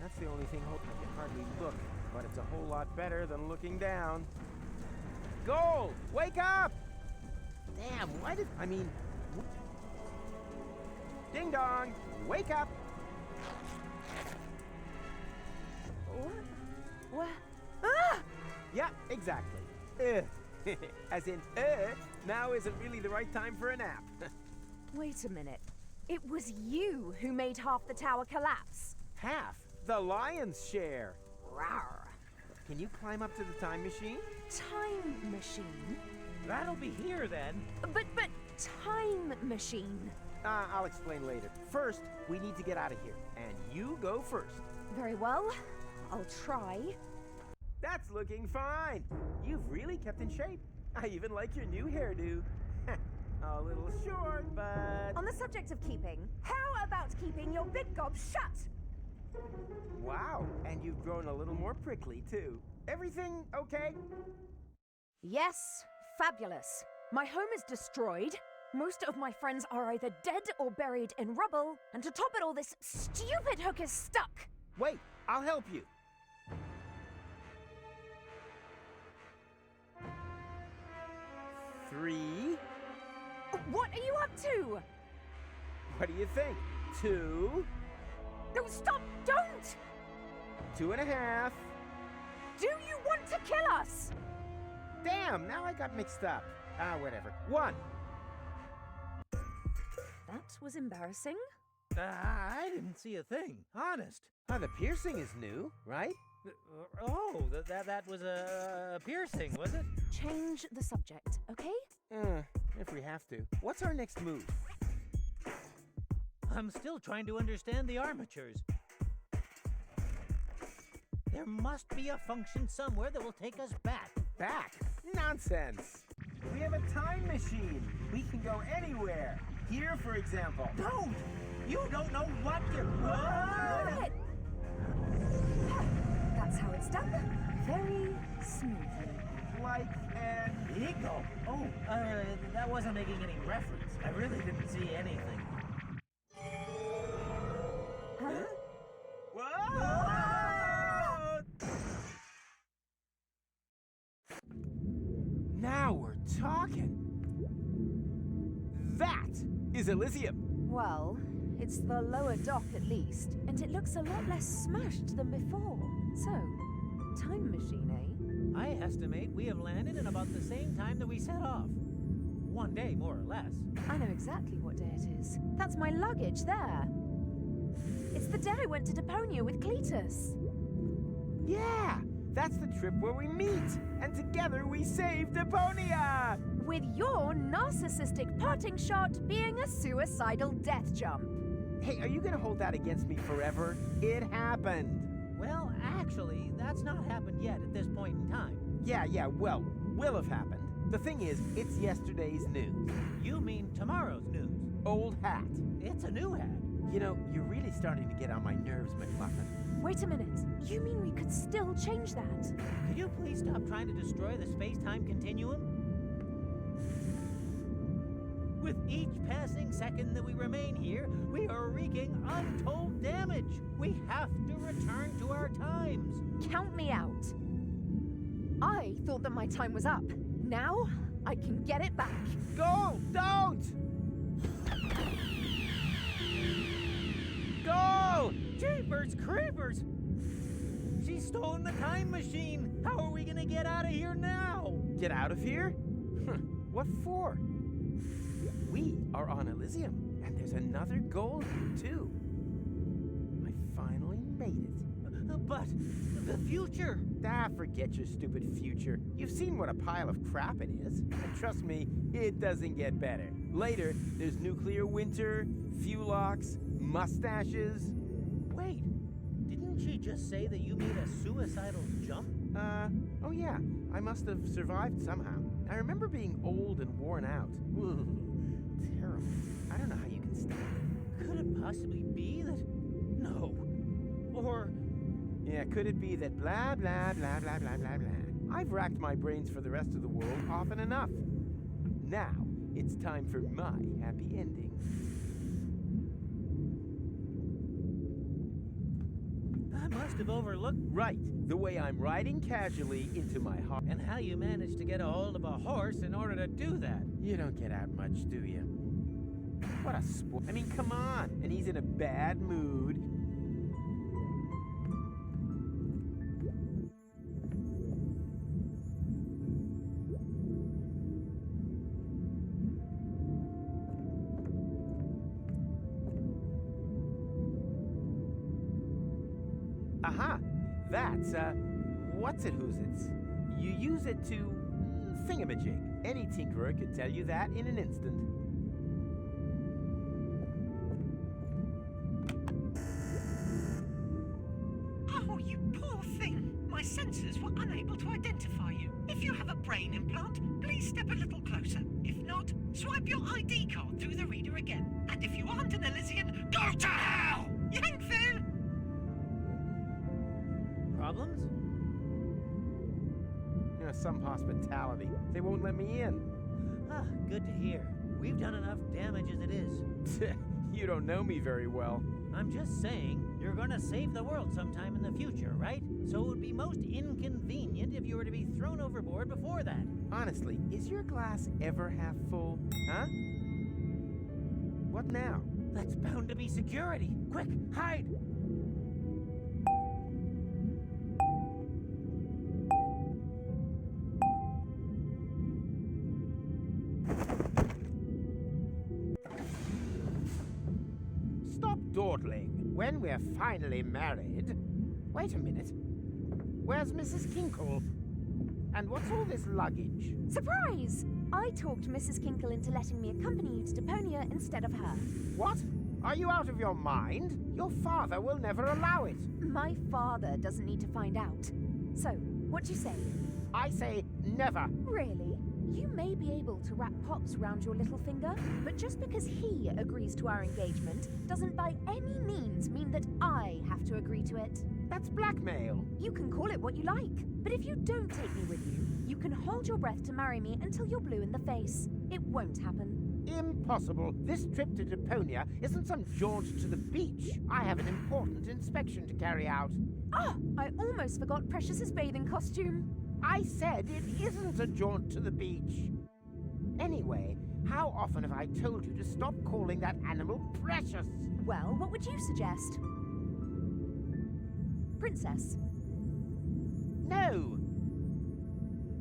That's the only thing I can hardly look, but it's a whole lot better than looking down. Goal! Wake up! Damn, why did... I mean... Ding dong! Wake up! What? Ah! Yeah, exactly. As in, now isn't really the right time for a nap. Wait a minute. It was you who made half the tower collapse. Half? The lion's share. Rawr. Can you climb up to the time machine? Time machine? That'll be here then. But time machine. I'll explain later. First, we need to get out of here, and you go first. Very well. I'll try. That's looking fine. You've really kept in shape. I even like your new hairdo. A little short, but... On the subject of keeping, how about keeping your big gob shut? Wow, and you've grown a little more prickly, too. Everything okay? Yes, fabulous. My home is destroyed. Most of my friends are either dead or buried in rubble. And to top it all, this stupid hook is stuck. Wait, I'll help you. Three. What are you up to? What do you think? 2. No, stop! Don't! 2.5. Do you want to kill us? Damn, now I got mixed up. Whatever. 1. That was embarrassing. I didn't see a thing, honest. The piercing is new, right? Oh, that was a piercing, was it? Change the subject, okay? If we have to. What's our next move? I'm still trying to understand the armatures. There must be a function somewhere that will take us back. Back? Nonsense! We have a time machine. We can go anywhere. Here, for example. Don't! You don't know what you're... Got it! That's how it's done. Very smoothly. Like an eagle. Oh, that wasn't making any reference. I really didn't see anything. Huh? Whoa! Now we're talking. That is Elysium. Well, it's the lower dock at least, and it looks a lot less smashed than before. So, time machine, eh? I estimate we have landed in about the same time that we set off. One day, more or less. I know exactly what day it is. That's my luggage there. It's the day I went to Deponia with Cletus. Yeah, that's the trip where we meet, and together we save Deponia! With your narcissistic parting shot being a suicidal death jump. Hey, are you gonna hold that against me forever? It happened. Well, actually, that's not happened yet at this point in time. Yeah, well, will have happened. The thing is, it's yesterday's news. You mean tomorrow's news? Old hat. It's a new hat. You know, you're really starting to get on my nerves, McMuffin. Wait a minute. You mean we could still change that? Could you please stop trying to destroy the space-time continuum? With each passing second that we remain here, we are wreaking untold damage. We have to return to our times. Count me out. I thought that my time was up. Now, I can get it back. Go! Don't! Go! Jeepers creepers! She's stolen the time machine! How are we gonna get out of here now? Get out of here? What for? We are on Elysium, and there's another goal here, too. I finally made it. But the future! Forget your stupid future. You've seen what a pile of crap it is. And trust me, it doesn't get better. Later, there's nuclear winter, fuelox, mustaches. Wait, didn't she just say that you made a suicidal jump? Oh yeah, I must have survived somehow. I remember being old and worn out. Ooh, terrible. I don't know how you can stand it. Could it possibly be that... No. Or... Yeah, could it be that blah, blah, blah, blah, blah, blah, blah. I've racked my brains for the rest of the world often enough. Now, it's time for my happy ending. I must have overlooked... Right, the way I'm riding casually into my heart. And how you managed to get a hold of a horse in order to do that. You don't get out much, do you? What a sport. I mean, come on. And he's in a bad mood. Aha! That's, what's-it-who's-its. You use it to thingamajig. Any tinkerer could tell you that in an instant. Oh, you poor thing. My sensors were unable to identify you. If you have a brain implant, please step a little closer. If not, swipe your ID card through the reader again. And if you aren't an Elysian, go to hell! Yankville! Problems? You know, some hospitality. They won't let me in. Ah, good to hear. We've done enough damage as it is. You don't know me very well. I'm just saying, you're gonna save the world sometime in the future, right? So it would be most inconvenient if you were to be thrown overboard before that. Honestly, is your glass ever half full? Huh? What now? That's bound to be security. Quick, hide! Stop dawdling. When we're finally married... Wait a minute. Where's Mrs. Kinkle? And what's all this luggage? Surprise! I talked Mrs. Kinkle into letting me accompany you to Deponia instead of her. What? Are you out of your mind? Your father will never allow it. My father doesn't need to find out. So, what do you say? I say never. Really? You may be able to wrap Pops round your little finger, but just because he agrees to our engagement doesn't by any means mean that I have to agree to it. That's blackmail. You can call it what you like, but if you don't take me with you, you can hold your breath to marry me until you're blue in the face. It won't happen. Impossible. This trip to Deponia isn't some jaunt to the beach. I have an important inspection to carry out. Ah, I almost forgot Precious's bathing costume. I said it isn't a jaunt to the beach. Anyway, how often have I told you to stop calling that animal Precious? Well, what would you suggest? Princess. No.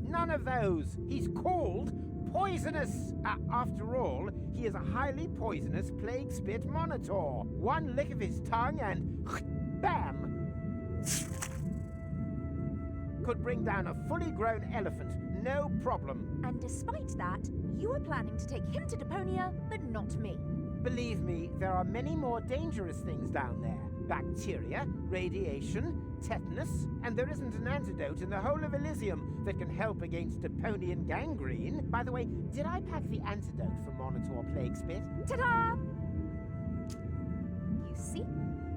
None of those. He's called Poisonous. After all, he is a highly poisonous plague spit monitor. One lick of his tongue and bam! Could bring down a fully grown elephant, no problem. And despite that, you are planning to take him to Deponia, but not me. Believe me, there are many more dangerous things down there. Bacteria, radiation, tetanus, and there isn't an antidote in the whole of Elysium that can help against Deponian gangrene. By the way, did I pack the antidote for Monitor Plague Spit? Ta-da! You see,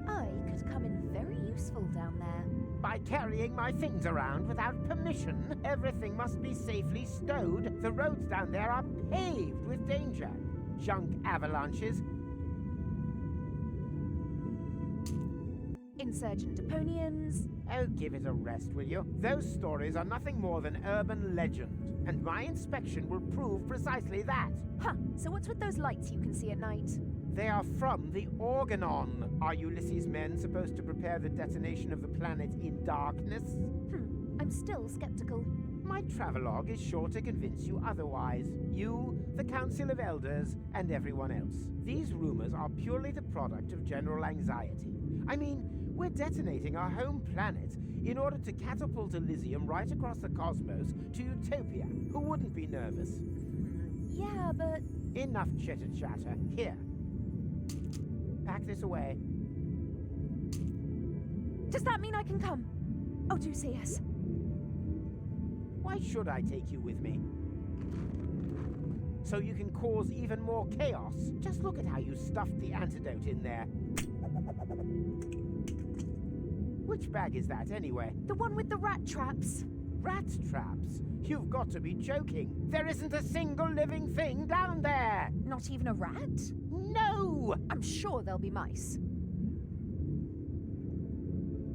I could come in very useful down there. By carrying my things around without permission, everything must be safely stowed. The roads down there are paved with danger. Junk avalanches. Insurgent Deponians. Oh, give it a rest, will you? Those stories are nothing more than urban legend, and my inspection will prove precisely that. Huh, so what's with those lights you can see at night? They are from the Organon. Are Ulysses' men supposed to prepare the detonation of the planet in darkness? I'm still skeptical. My travelogue is sure to convince you otherwise. You, the Council of Elders, and everyone else. These rumors are purely the product of general anxiety. I mean, we're detonating our home planet in order to catapult Elysium right across the cosmos to Utopia. Who wouldn't be nervous? Yeah, but... Enough chitter-chatter. Here. Pack this away. Does that mean I can come? Oh, do say yes. Why should I take you with me? So you can cause even more chaos? Just look at how you stuffed the antidote in there. Which bag is that, anyway? The one with the rat traps. Rat traps? You've got to be joking. There isn't a single living thing down there! Not even a rat? No! I'm sure there'll be mice.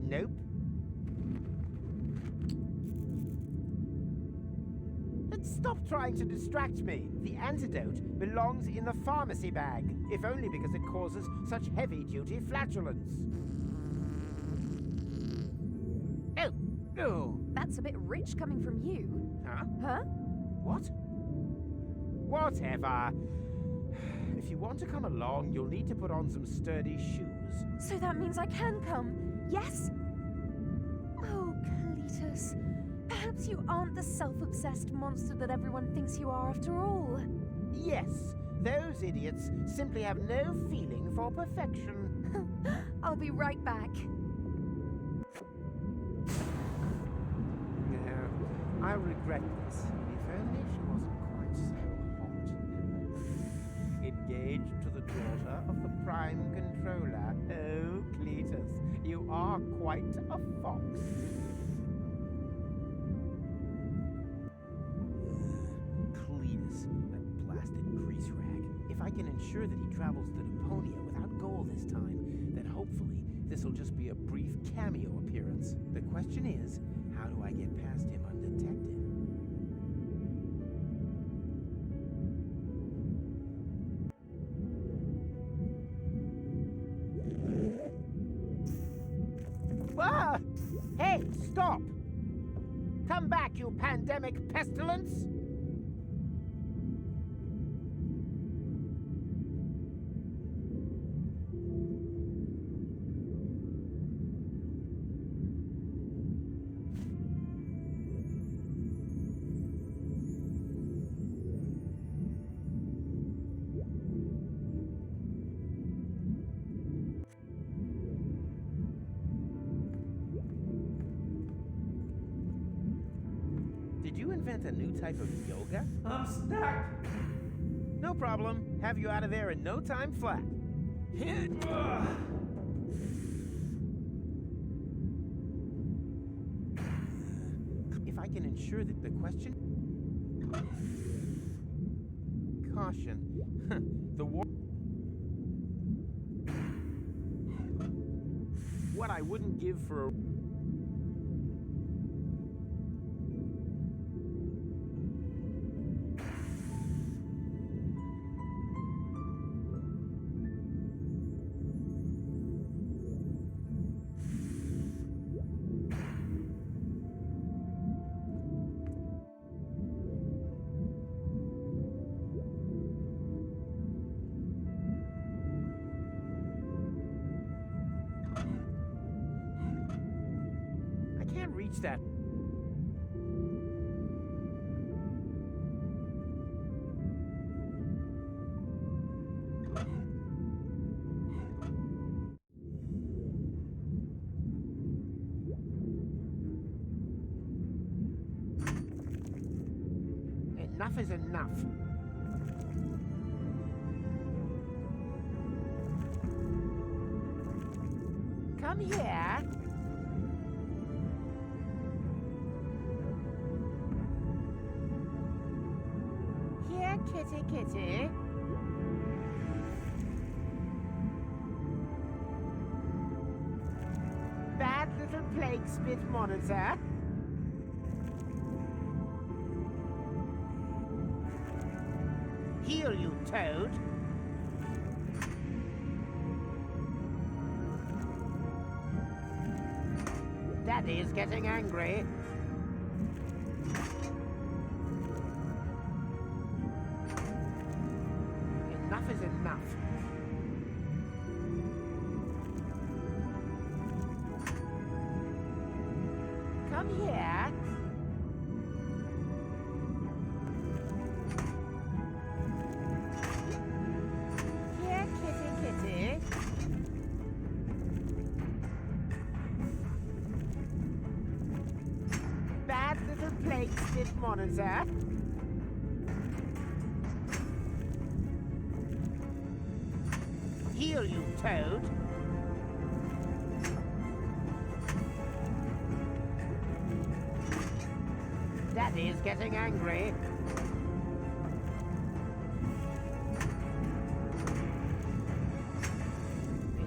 Nope. Stop trying to distract me. The antidote belongs in the pharmacy bag, if only because it causes such heavy-duty flatulence. Oh! Oh! That's a bit rich coming from you. Huh? Huh? What? Whatever. If you want to come along, you'll need to put on some sturdy shoes. So that means I can come, yes? Oh, Cletus. Perhaps you aren't the self-obsessed monster that everyone thinks you are after all. Yes, those idiots simply have no feeling for perfection. I'll be right back. No, I'll regret this. If only she wasn't quite so hot. Engaged to the daughter of the Prime Controller. Oh, Cletus, you are quite a fox. That blasted grease rag. If I can ensure that he travels to Deponia without goal this time, then hopefully this'll just be a brief cameo appearance. The question is, how do I get past him undetected? Ah! Hey, stop! Come back, you pandemic pestilence! Did you invent a new type of yoga? I'm stuck. No problem. Have you out of there in no time flat. If I can ensure that the question... Caution. The war... What I wouldn't give for a... Reach that. Enough is enough. Come here. Kitty, kitty. Bad little plague spit monitor. Heal you, Toad. Daddy's getting angry. Enough is enough. Come here. Here, kitty, kitty. Bad little plague spit monitor. Heal you, Toad. Daddy's getting angry.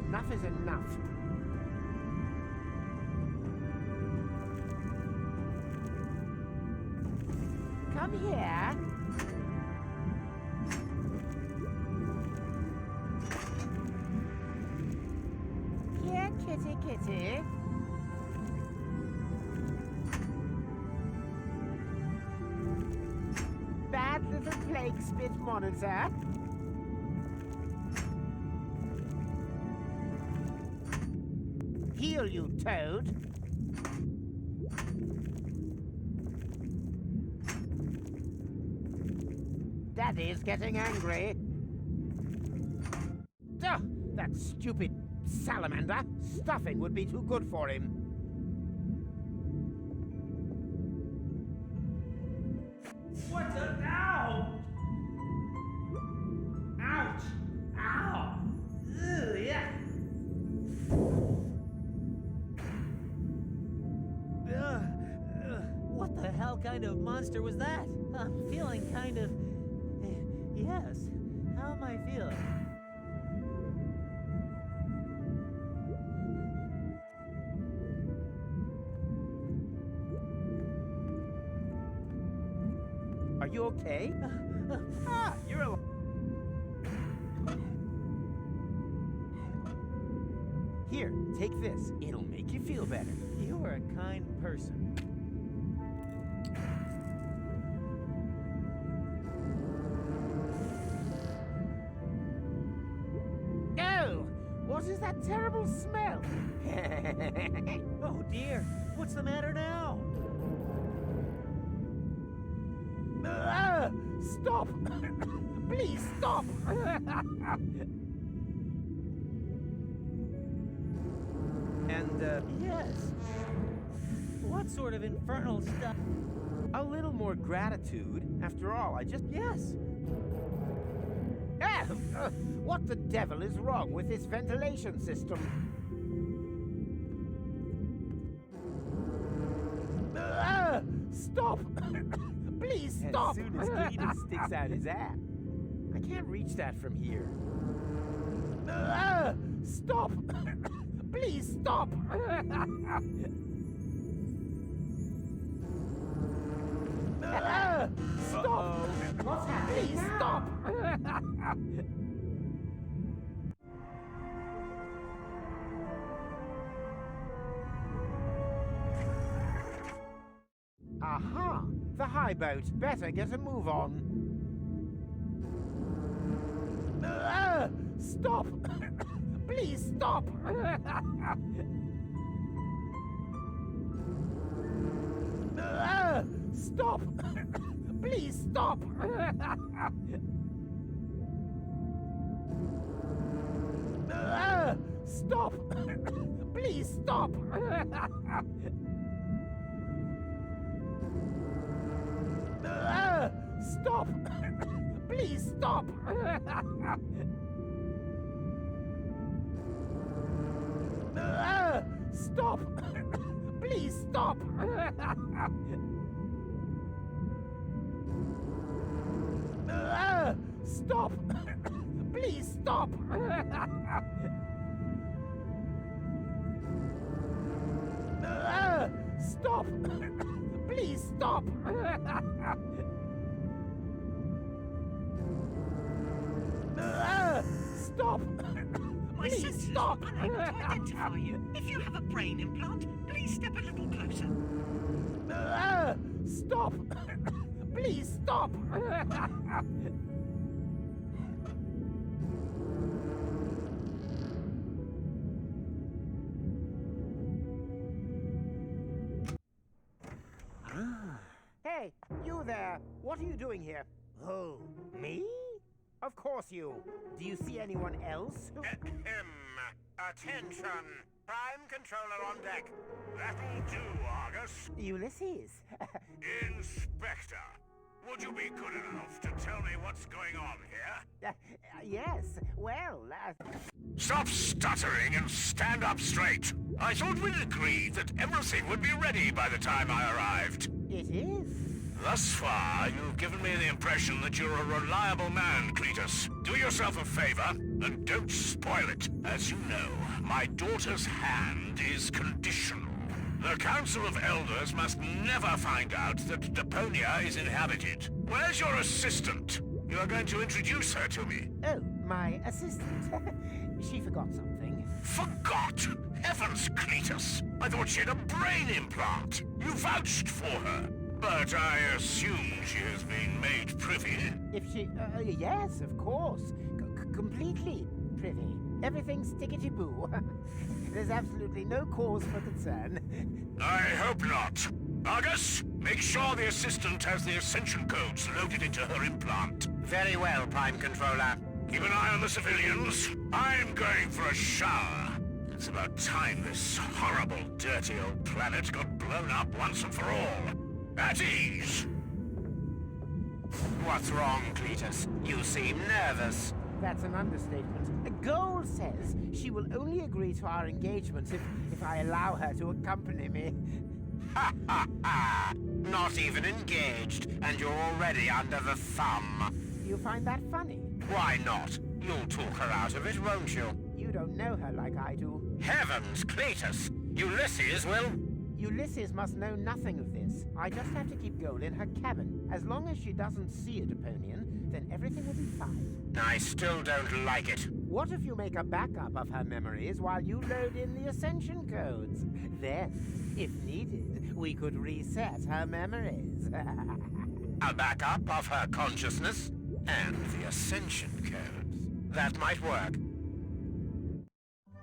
Enough is enough. Come here. Here, kitty, kitty. Bad little plague spit monitor. Heal you, Toad. Daddy's getting angry. Ugh, that stupid salamander. Stuffing would be too good for him. What the? Ow! Ouch! Ow! Ugh, yeah! What the hell kind of monster was that? I'm feeling kind of... Yes. How am I feeling? Are you okay? You're alive. Here, take this. It'll make you feel better. You are a kind person. Oh! What is that terrible smell? Oh dear, what's the matter now? Stop! Please stop! And, Yes. What sort of infernal stuff? A little more gratitude. After all, I just... Yes. What the devil is wrong with this ventilation system? Stop! Please stop! As soon as Cletus sticks out his ass. I can't reach that from here. Stop! Please stop! Stop! What's happening? Please stop! Aha! The high boat. Better get a move on. Stop! Please stop! Stop! Please stop! Stop! Please stop! Stop! Please stop! Stop! Please stop! Stop! Please stop! Stop! Please stop! Stop! My Please senses stop! are unable to identify you. If you have a brain implant, please step a little closer. Stop! Please stop! Hey, you there! What are you doing here? Who? Me? Of course you. Do you see anyone else? Attention! Prime controller on deck. That'll do, Argus. Ulysses. Inspector, would you be good enough to tell me what's going on here? Yes, well, Stop stuttering and stand up straight. I thought we'd agreed that everything would be ready by the time I arrived. It is. Thus far, you've given me the impression that you're a reliable man, Cletus. Do yourself a favor, and don't spoil it. As you know, my daughter's hand is conditional. The Council of Elders must never find out that Deponia is inhabited. Where's your assistant? You are going to introduce her to me. Oh, my assistant. She forgot something. Forgot? Heavens, Cletus! I thought she had a brain implant. You vouched for her. But I assume she has been made privy. If she... yes, of course. Completely privy. Everything's tickety-boo. There's absolutely no cause for concern. I hope not. Argus, make sure the assistant has the ascension codes loaded into her implant. Very well, Prime Controller. Keep an eye on the civilians. I'm going for a shower. It's about time this horrible, dirty old planet got blown up once and for all. At ease! What's wrong, Cletus? You seem nervous. That's an understatement. Gold says she will only agree to our engagement if I allow her to accompany me. Ha ha ha! Not even engaged, and you're already under the thumb. You find that funny? Why not? You'll talk her out of it, won't you? You don't know her like I do. Heavens, Cletus! Ulysses will... Ulysses must know nothing of this. I just have to keep Gold in her cabin. As long as she doesn't see a Deponian, then everything will be fine. I still don't like it. What if you make a backup of her memories while you load in the ascension codes? Then, if needed, we could reset her memories. A backup of her consciousness and the ascension codes. That might work.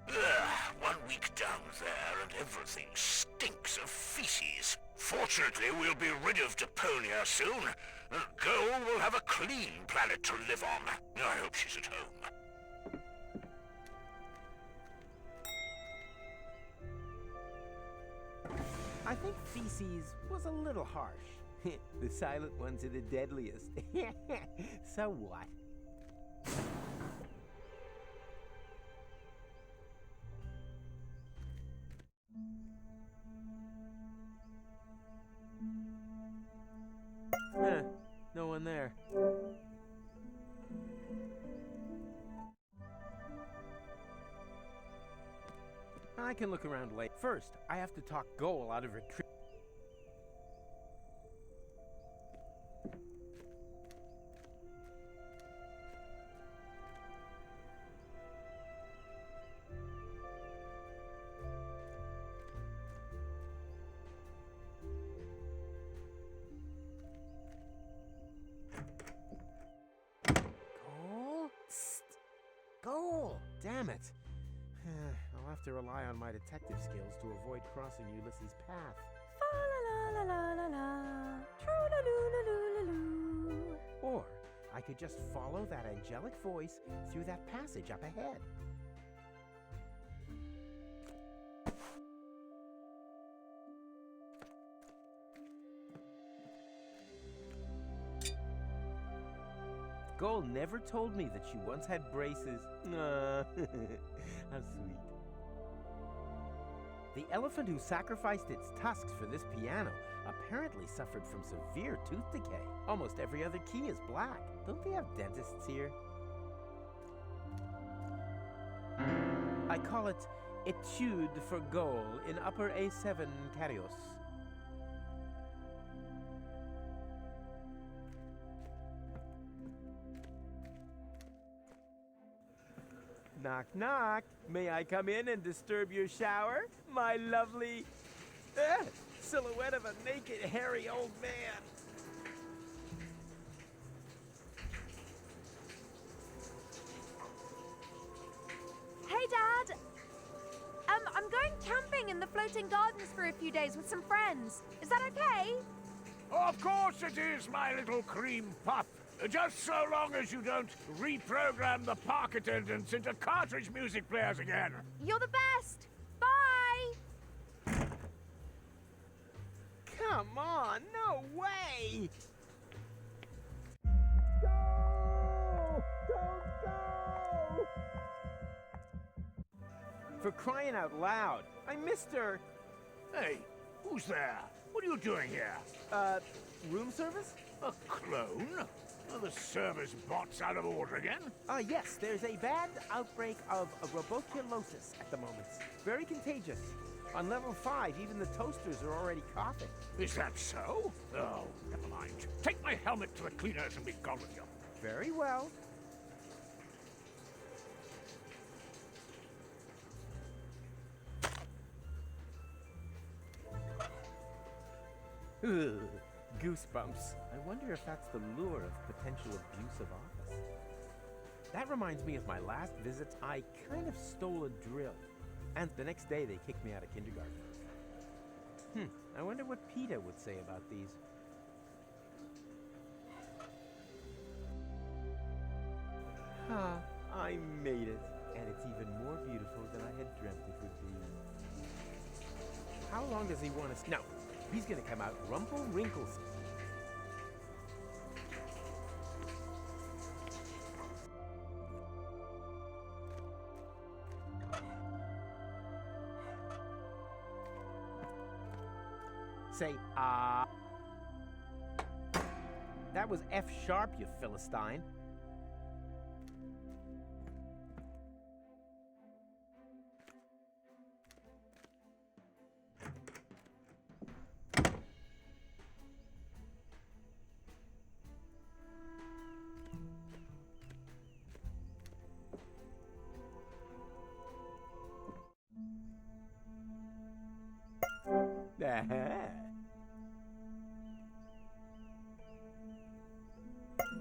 Ugh, 1 week down there and everything stinks of feces. Fortunately, we'll be rid of Deponia soon, and Goal will have a clean planet to live on. I hope she's at home. I think feces was a little harsh. The silent ones are the deadliest. So what? No one there. I can look around late. First, I have to talk Goal out of retreat. Goal? Goal! Damn it. I'll have to rely on my detective skills to avoid crossing Ulysses' path. Fa-la-la-la-la-la-la. True-la-loo-la-loo-la-loo. Or I could just follow that angelic voice through that passage up ahead. Goal never told me that she once had braces. How sweet. The elephant who sacrificed its tusks for this piano apparently suffered from severe tooth decay. Almost every other key is black. Don't they have dentists here? I call it Etude for Goal in upper A7 Carios. Knock, knock. May I come in and disturb your shower? My lovely silhouette of a naked, hairy old man. Hey, Dad! I'm going camping in the floating gardens for a few days with some friends. Is that okay? Of course it is, my little cream puff. Just so long as you don't reprogram the park attendants into cartridge music players again. You're the best! Bye! Come on, no way! For crying out loud, I missed her. Hey, who's there? What are you doing here? Room service? A clone? Are the service bots out of order again? Yes, there's a bad outbreak of roboculosis at the moment. Very contagious. On level 5, even the toasters are already coughing. Is that so? Oh, never mind. Take my helmet to the cleaners and be gone with you. Very well. Ugh, goosebumps. I wonder if that's the lure of potential abuse of office. That reminds me of my last visit. I kind of stole a drill. And the next day they kicked me out of kindergarten. I wonder what PETA would say about these. I made it. And it's even more beautiful than I had dreamt it would be. How long does he want us? No, he's gonna come out rumple wrinkles. Say, That was F sharp, you Philistine.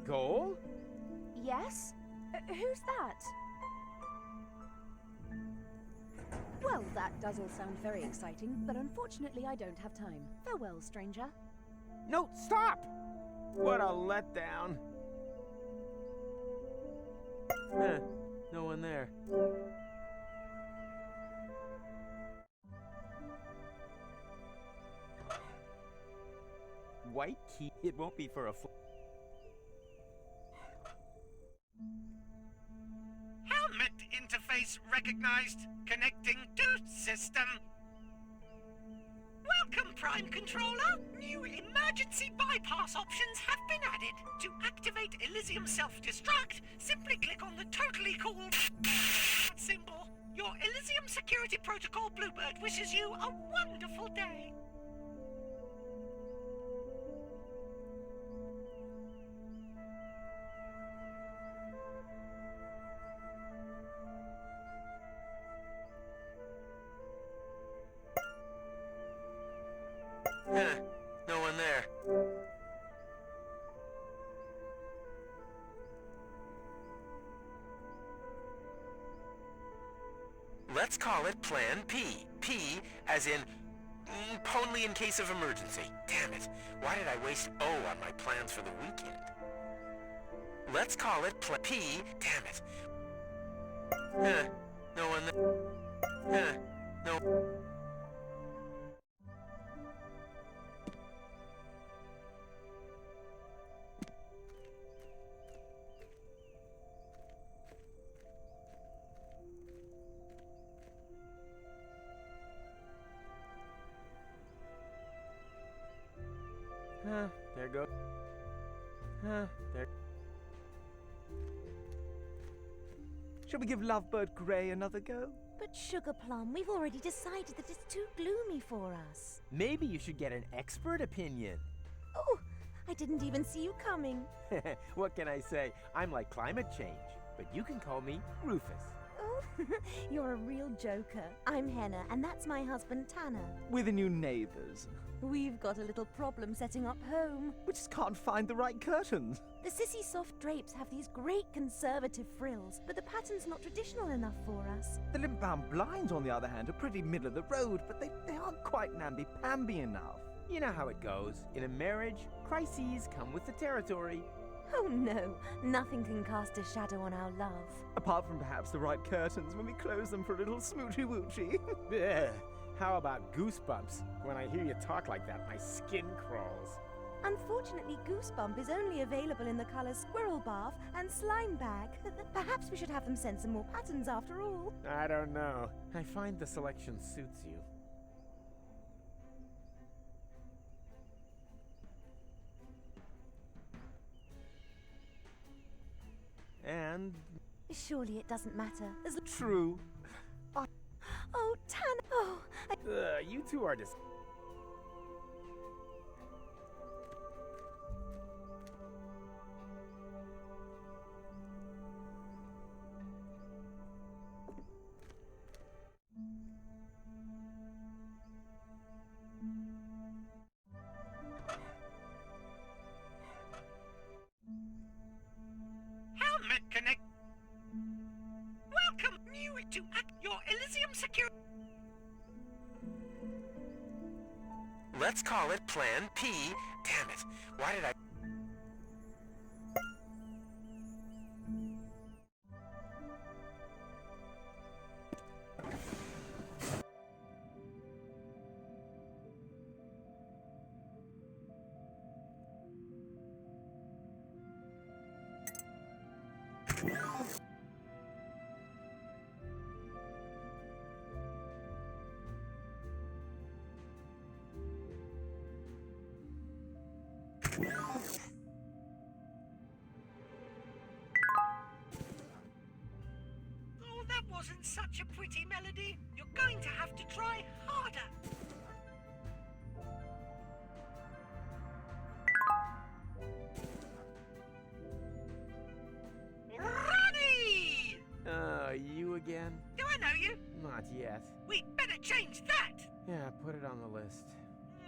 Goal? Yes? Who's that? Well, that does all sound very exciting, but unfortunately I don't have time. Farewell, stranger. No, stop! What a letdown. No one there. white key. It won't be for a Helmet interface recognized. Connecting to system. Welcome, Prime Controller. New emergency bypass options have been added. To activate Elysium self-destruct, simply click on the totally cool symbol. Your Elysium Security Protocol Bluebird wishes you a wonderful day. No one there. Let's call it Plan P. P as in only in case of emergency. Damn it. Why did I waste O on my plans for the weekend? Let's call it Plan P. Damn it. No one there. No. There goes. There. Shall we give Lovebird Grey another go? But Sugar Plum, we've already decided that it's too gloomy for us. Maybe you should get an expert opinion. Oh, I didn't even see you coming. What can I say? I'm like climate change, but you can call me Rufus. Oh, you're a real joker. I'm Henna, and that's my husband Tanner. We're the new neighbors. We've got a little problem setting up home. We just can't find the right curtains. The sissy soft drapes have these great conservative frills, but the pattern's not traditional enough for us. The limp-bound blinds, on the other hand, are pretty middle of the road, but they aren't quite namby-pamby enough. You know how it goes. In a marriage, crises come with the territory. Oh no, nothing can cast a shadow on our love. Apart from perhaps the right curtains when we close them for a little smoochy-woochy. How about goosebumps? When I hear you talk like that, my skin crawls. Unfortunately, Goosebump is only available in the colors Squirrel Bath and Slime Bag. Perhaps we should have them send some more patterns after all. I don't know. I find the selection suits you. And... Surely it doesn't matter. As True. Oh, Tanner! Oh, you two are just... Helmet connect. Welcome, new to your Elysium Security. Let's call it Plan P. Damn it. Why did I... Oh, that wasn't such a pretty melody. You're going to have to try harder. Ronnie! You again? Do I know you? Not yet. We'd better change that. Yeah, put it on the list.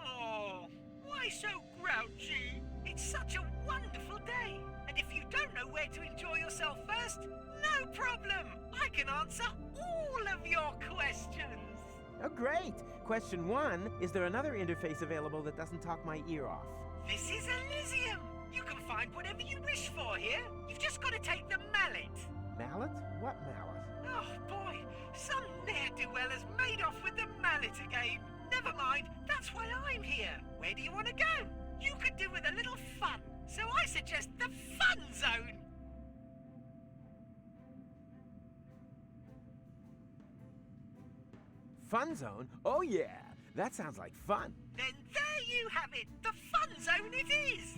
Oh, why so grouchy? It's such a wonderful day. And if you don't know where to enjoy yourself first, no problem. I can answer all of your questions. Oh, great! Question 1, is there another interface available that doesn't talk my ear off? This is Elysium. You can find whatever you wish for here. You've just got to take the mallet. Mallet? What mallet? Oh, boy. Some ne'er-do-well has made off with the mallet again. Never mind. That's why I'm here. Where do you want to go? you could do with a little fun. So I suggest the Fun Zone. Fun zone? Oh yeah, that sounds like fun. Then there you have it. The Fun Zone it is.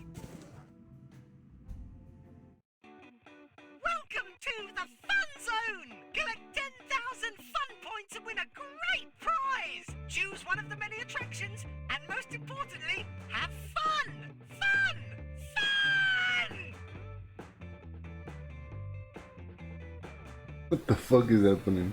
Welcome to the Fun Zone. Collect 10,000 fun points and win a great prize. Choose one of the many attractions and most importantly, have fun. Fun! Fun! What the fuck is happening?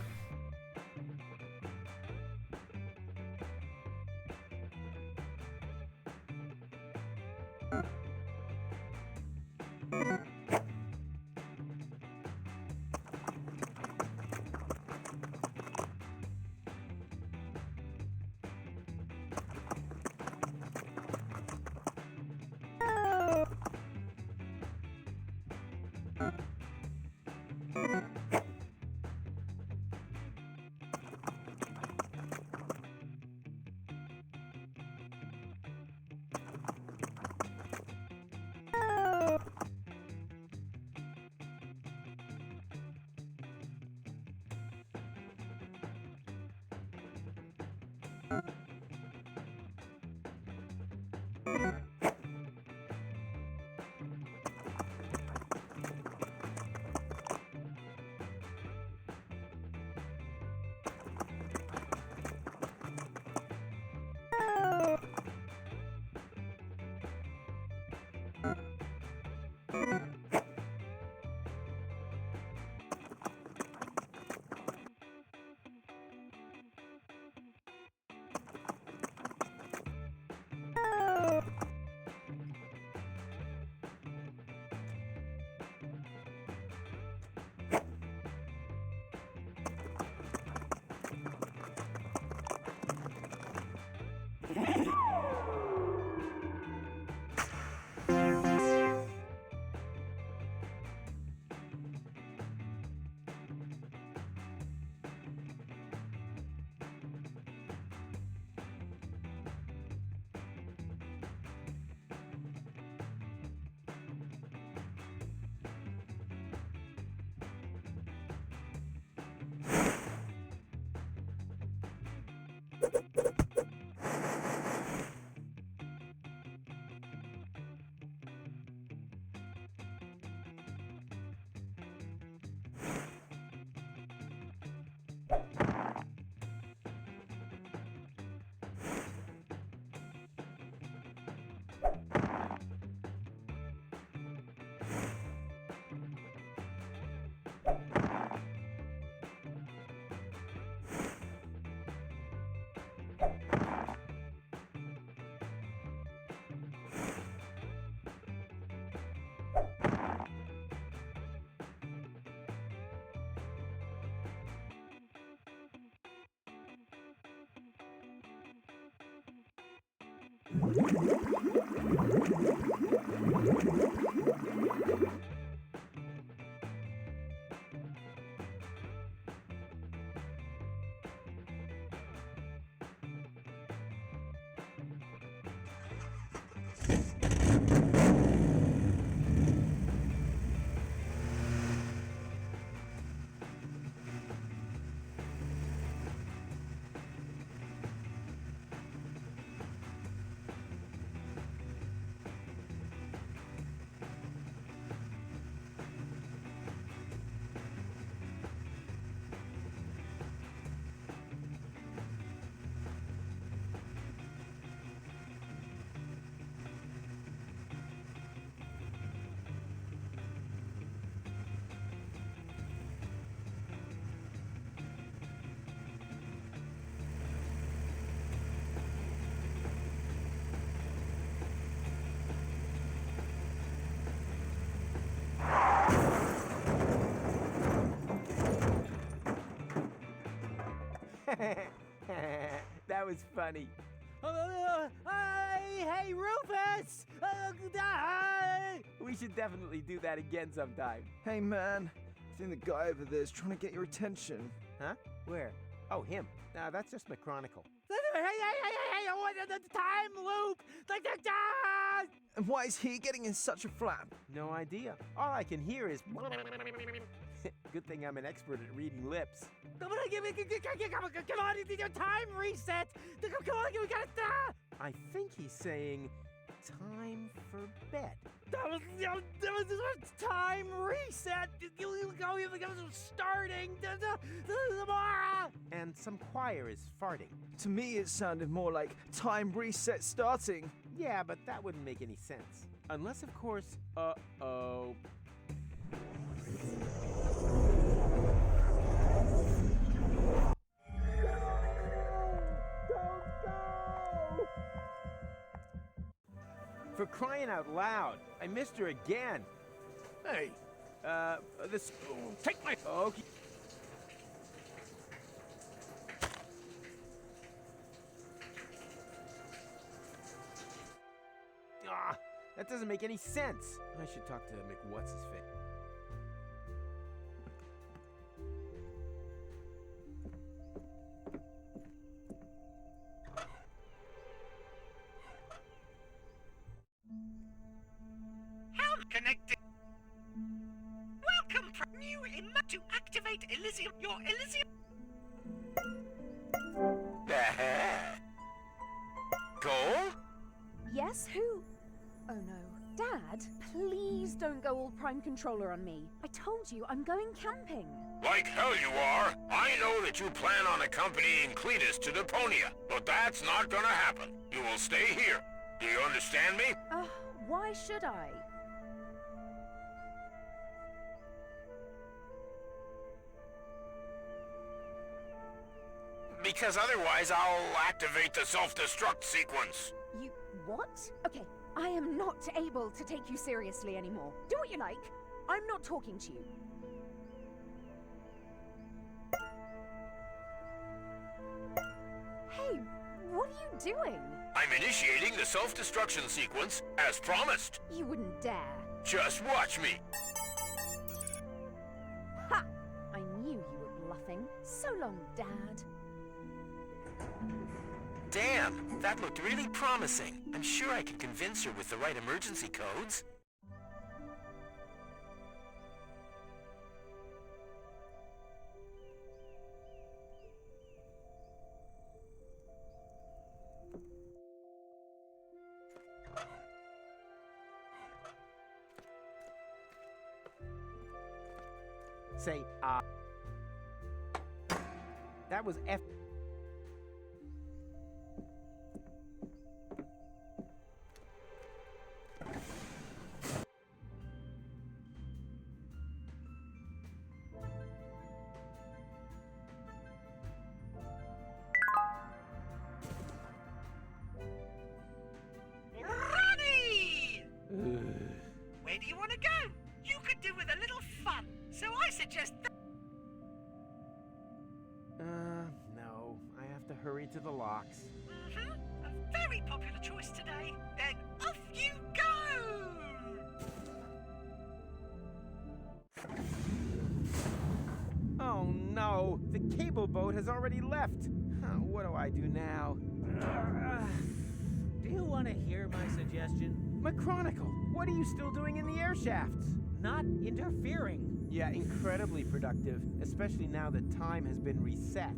That was funny. Hey, Rufus! We should definitely do that again sometime. Hey man, I think the guy over there is trying to get your attention. Huh? Where? Oh, him. No, that's just McChronicle. What the time loop? And why is he getting in such a flap? No idea. All I can hear is. Good thing I'm an expert at reading lips. Come on, time reset. Come on, we gotta. I think he's saying, time for bed. That was time reset. Starting. And some choir is farting. To me, it sounded more like time reset starting. Yeah, but that wouldn't make any sense. Unless, of course, uh-oh. For crying out loud, I missed her again. Hey, this. Take my. Okay. Ah, that doesn't make any sense. I should talk to McWhat's-his-face. Connected. Welcome from new to activate Elysium. Your Elysium. Goal? Yes, who? Oh no. Dad, please don't go all Prime Controller on me. I told you I'm going camping. Like hell you are. I know that you plan on accompanying Cletus to Deponia, but that's not gonna happen. You will stay here. Do you understand me? Why should I? Because otherwise I'll activate the self-destruct sequence. You what? Okay, I am not able to take you seriously anymore. Do what you like. I'm not talking to you. Hey, what are you doing? I'm initiating the self-destruction sequence as promised. You wouldn't dare. Just watch me. Ha! I knew you were bluffing. So long, Dad. Damn, that looked really promising. I'm sure I can convince her with the right emergency codes. Say, that was F. Where do you want to go? You could do with a little fun, so I suggest that. No. I have to hurry to the locks. A very popular choice today. Then off you go! Oh no! The cable boat has already left! What do I do now? Do you want to hear my suggestion? McChronicle, what are you still doing in the air shafts? Not interfering. Yeah, incredibly productive, especially now that time has been reset.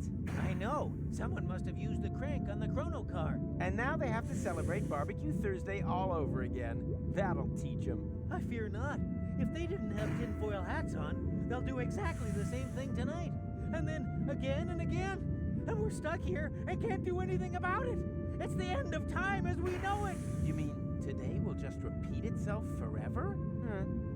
I know. Someone must have used the crank on the chrono car. And now they have to celebrate Barbecue Thursday all over again. That'll teach them. I fear not. If they didn't have tinfoil hats on, they'll do exactly the same thing tonight. And then again and again. And we're stuck here and can't do anything about it. It's the end of time as we know it. You mean today will just repeat itself forever?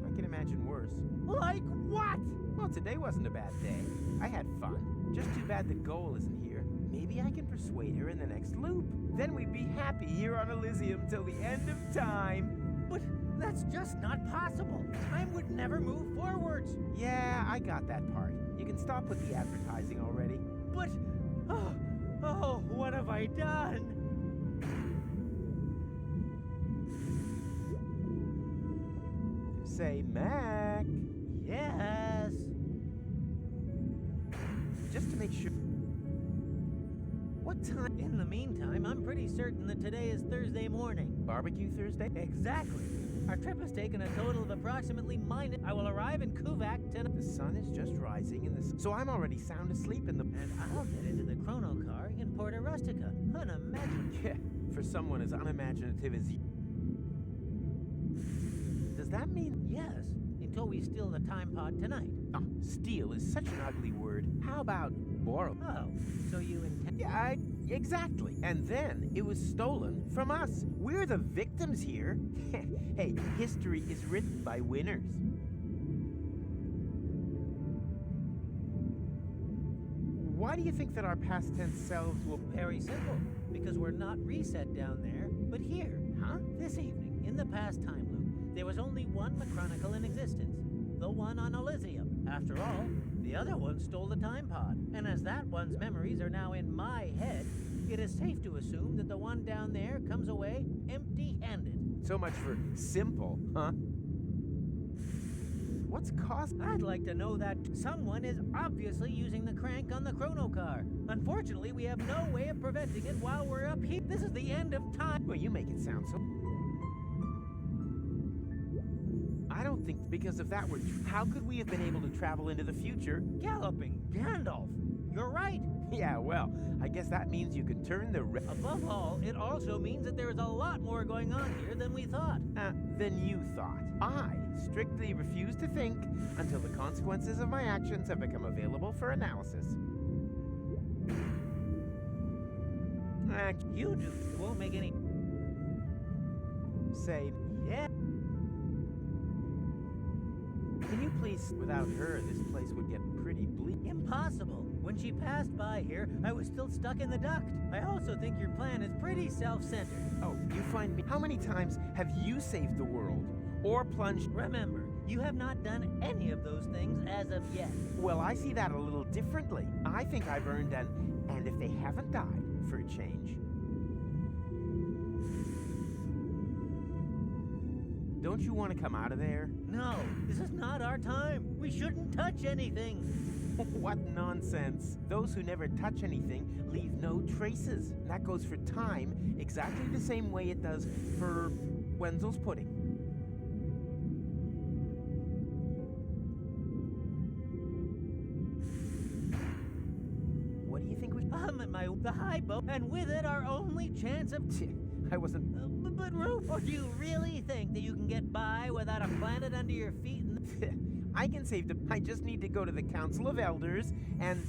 I can imagine worse. Like what? Well, today wasn't a bad day. I had fun. Just too bad the goal isn't here. Maybe I can persuade her in the next loop. Then we'd be happy here on Elysium till the end of time. But that's just not possible. Time would never move forwards. Yeah, I got that part. You can stop with the advertising already. But, oh, what have I done? Say, Mac. Yes. Just to make sure. What about time. In the meantime, I'm pretty certain that today is Thursday morning. Barbecue Thursday? Exactly. Our trip has taken a total of approximately minus. I will arrive in Kuvak tonight. The sun is just rising so I'm already sound asleep in the... And I'll get into the chrono car in Porta Rustica. Unimaginable. Yeah, for someone as unimaginative as you. Does that mean... Yes, until we steal the time pod tonight. Oh, steal is such an ugly word. How about borrow? Oh, so you intend... Yeah, exactly. And then it was stolen from us. We're the victims here. Hey, history is written by winners. Why do you think that our past tense selves will... Very simple. Because we're not reset down there, but here. Huh? This evening, in the past time loop, there was only one Machronicle in existence. The one on Elysium. After all, the other one stole the time pod. And as that one's memories are now in my head, it is safe to assume that the one down there comes away empty-handed. So much for simple, huh? What's cost? I'd like to know that someone is obviously using the crank on the chrono car. Unfortunately, we have no way of preventing it while we're up here. This is the end of time. Well, you make it sound so... I don't think, because if that were true, how could we have been able to travel into the future? Galloping Gandalf! You're right! Yeah, well, I guess that means you can turn the... Above all, it also means that there is a lot more going on here than we thought. Than you thought. I strictly refuse to think until the consequences of my actions have become available for analysis. You do. It won't make any... Say, yeah. Can you please... Without her, this place would get pretty bleak. Impossible. When she passed by here, I was still stuck in the duct. I also think your plan is pretty self-centered. Oh, you find me... How many times have you saved the world? Or plunged... Remember, you have not done any of those things as of yet. Well, I see that a little differently. I think I've earned an... And if they haven't died, for a change... Don't you want to come out of there? No, this is not our time. We shouldn't touch anything. What nonsense. Those who never touch anything leave no traces. And that goes for time exactly the same way it does for Wenzel's pudding. What do you think we... I'm at the high boat, and with it our only chance of... I wasn't... But Roof, or do you really think that you can get by without a planet under your feet? I can save the... I just need to go to the Council of Elders and...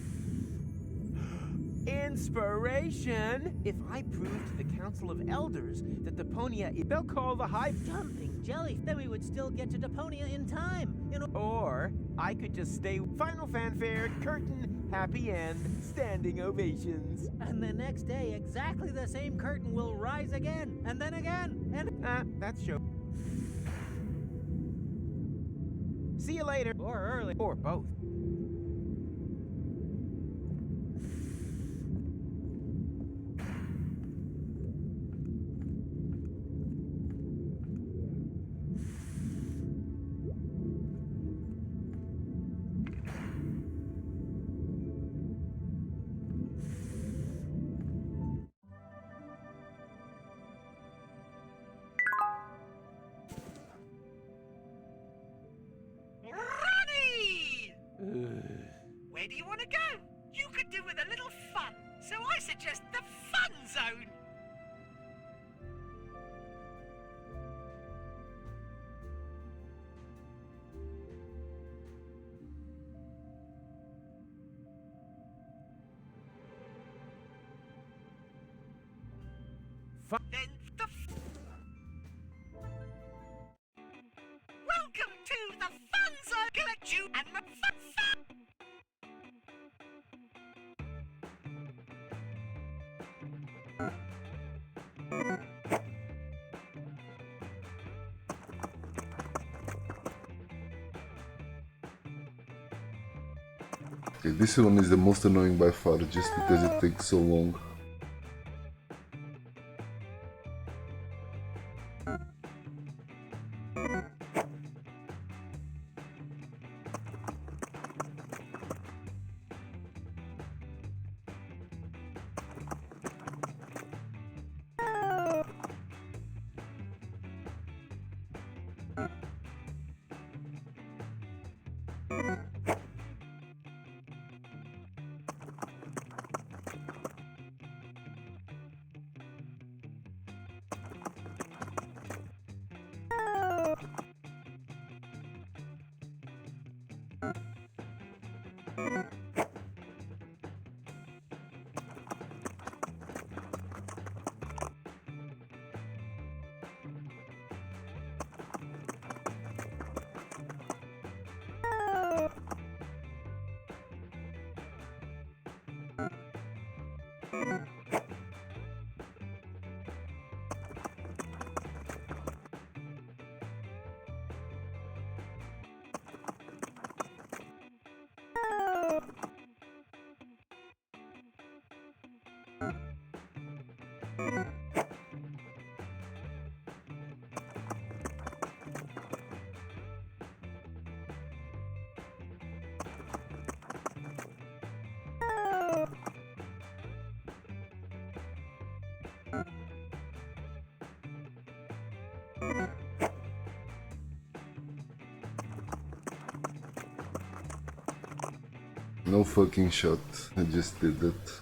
Inspiration! If I prove to the Council of Elders that Deponia... They'll call the high... Jumping jelly! Then we would still get to Deponia in time! Or I could just stay... Final fanfare, curtain, happy end, standing ovations. And the next day, exactly the same curtain will rise again, and then again, and... That's show. See you later. Or early. Or both. Where do you want to go? You could do with a little fun, so I suggest the Fun Zone. Then the... Welcome to the Fun Zone! Collect you and my fun. Okay, this one is the most annoying by far, just because it takes so long. No fucking shot. I just did that.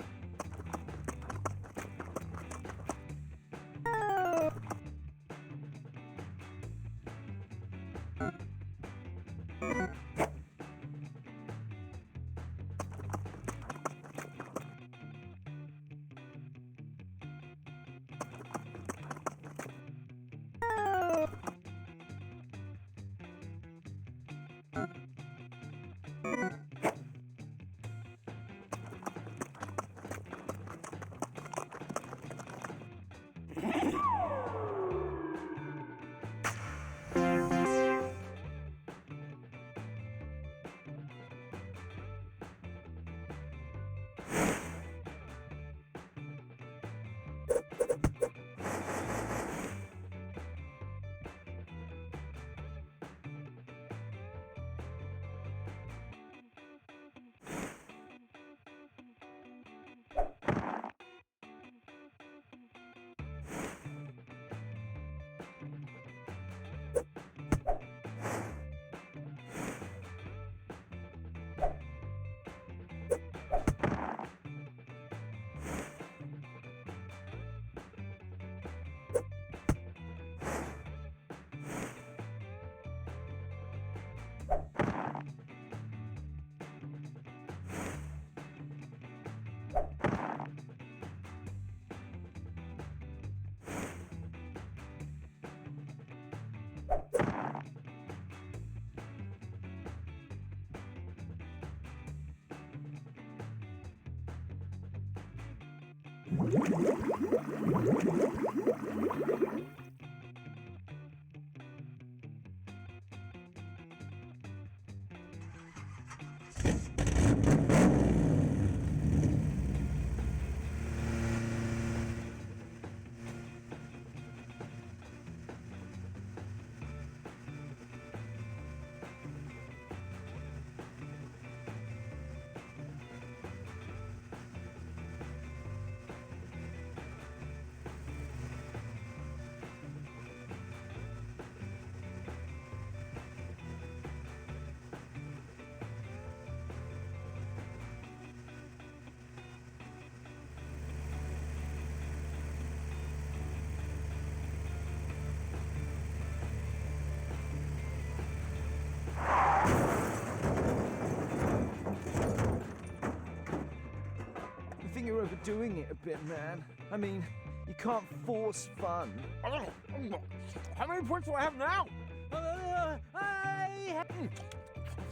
I think you're overdoing it a bit, man. I mean, you can't force fun. How many points do I have now?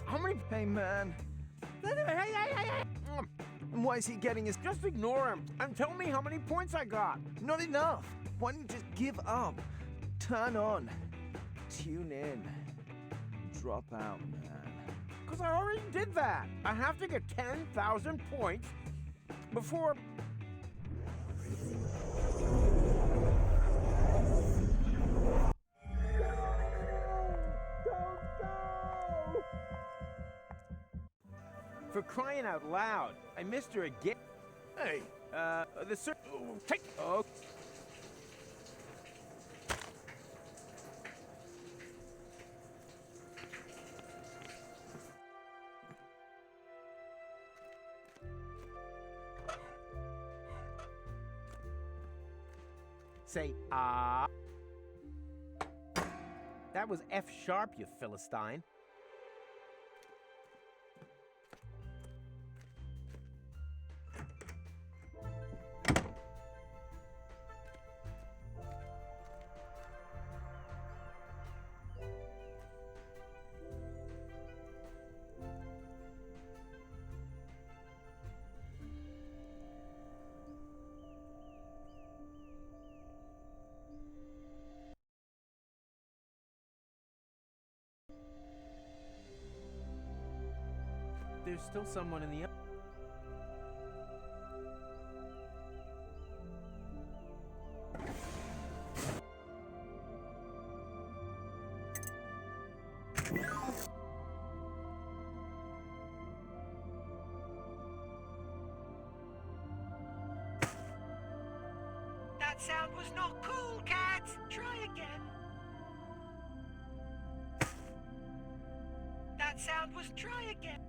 How many? Hey, man. And why is he getting his... Just ignore him and tell me how many points I got. Not enough. Why don't you just give up? Turn on. Tune in. Drop out, man. Because I already did that. I have to get 10,000 points before... For crying out loud, I missed her again. Hey, the sir... Take... Oh. Say, ah. That was F sharp, you Philistine. there's still someone in the... That sound was not cool, cat. Try again. That sound was try again.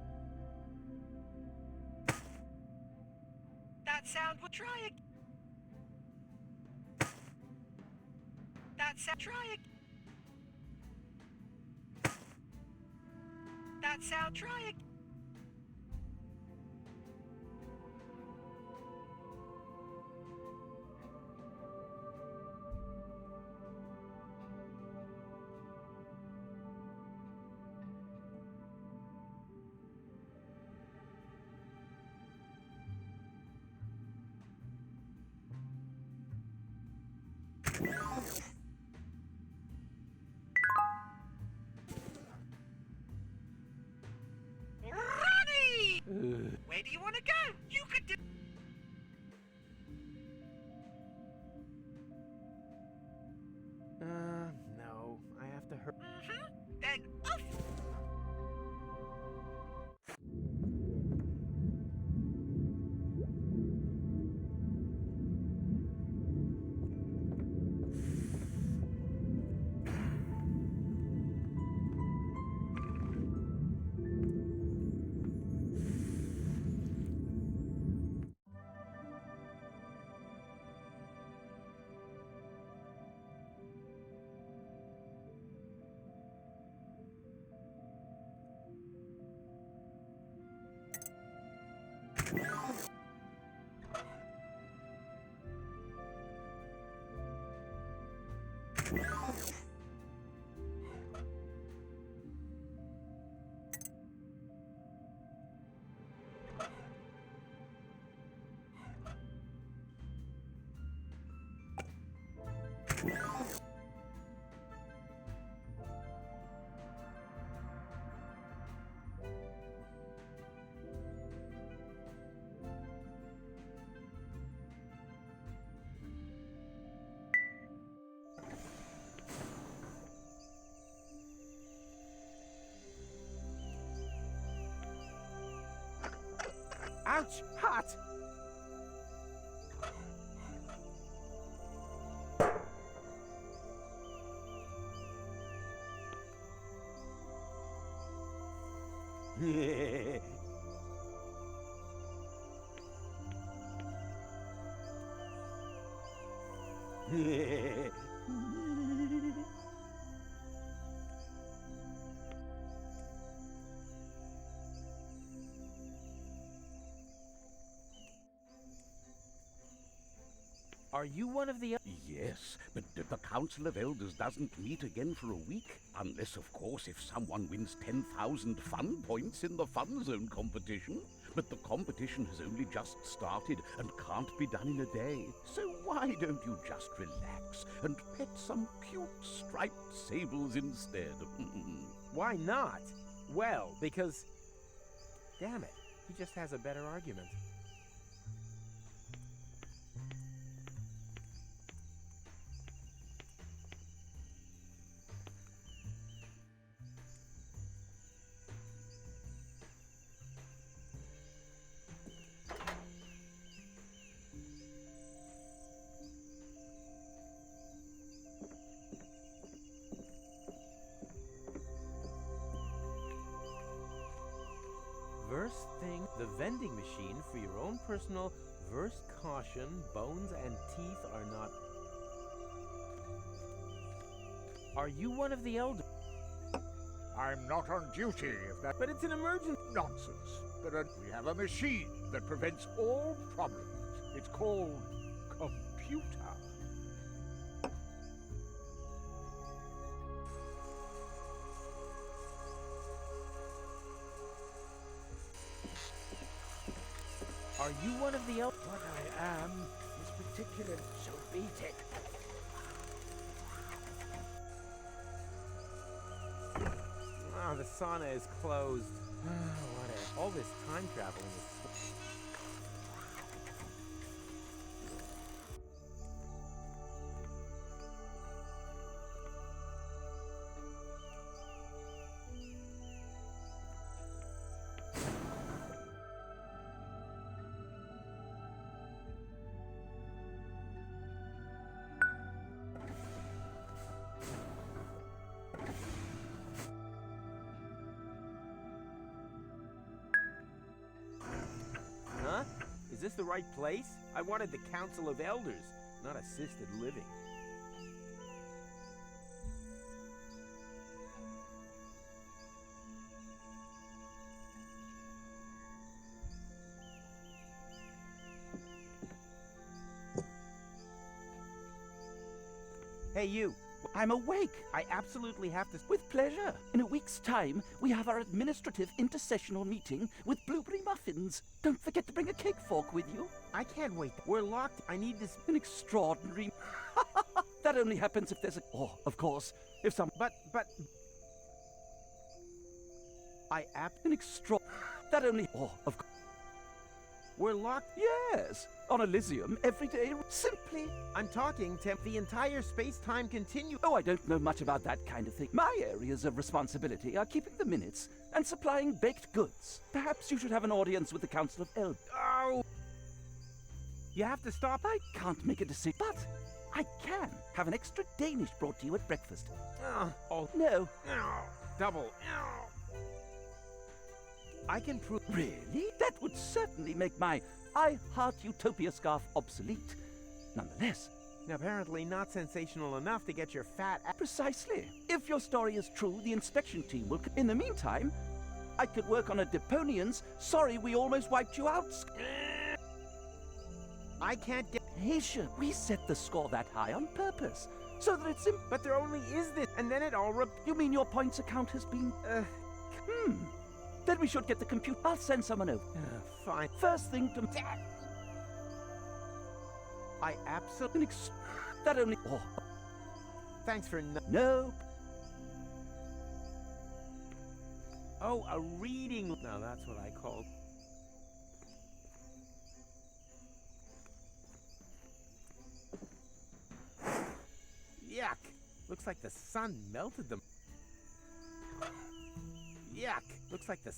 That sound was try again. That sound try again. That sound try again. Ronnie! Where do you want to go? You could do... No. I have to hurry. Then off! Ouch! Hot! Are you one of the... Yes, but the Council of Elders doesn't meet again for a week. Unless, of course, if someone wins 10,000 fun points in the Fun Zone competition. But the competition has only just started and can't be done in a day. So why don't you just relax and pet some cute striped sables instead? Why not? Well, because... Damn it. He just has a better argument. Verse thing, the vending machine for your own personal verse caution, bones and teeth are not... Are you one of the elders? I'm not on duty if that... But it's an emergency. Nonsense. We have a machine that prevents all problems. It's called computer. Are you one of the elders? What I am is particular, so beat it. Oh, the sauna is closed. Whatever. all this time traveling is... Huh? Is this the right place? I wanted the Council of Elders, not assisted living. Hey, you. I'm awake. I absolutely have to... With pleasure. In a week's time, we have our administrative intercessional meeting with blueberry muffins. Don't forget to bring a cake fork with you. I can't wait. We're locked. I need this... An extraordinary... That only happens if there's a... Oh, of course. If some... But... An extra... That only... Oh, of course. We're locked? Yes. On Elysium, every day, simply... I'm talking to the entire space-time continuum. Oh, I don't know much about that kind of thing. My areas of responsibility are keeping the minutes and supplying baked goods. Perhaps you should have an audience with the Council of Elders. Oh! You have to stop. I can't make a decision, but I can have an extra Danish brought to you at breakfast. Oh. No. Double. I can prove... Really? That would certainly make my I Heart Utopia scarf obsolete. Nonetheless... Apparently not sensational enough to get your fat... Precisely. If your story is true, the inspection team will... In the meantime, I could work on a Deponian's sorry we almost wiped you out. I can't get... Patient. We set the score that high on purpose, so that it's... But there only is this, and then it all... You mean your points account has been... Then we should get the computer. I'll send someone over. Fine. First thing to... I absolutely... That only... Oh. Thanks for no... Nope. Oh, a reading... Now that's what I called... Yuck. Looks like the sun melted them. Yuck. Looks like the...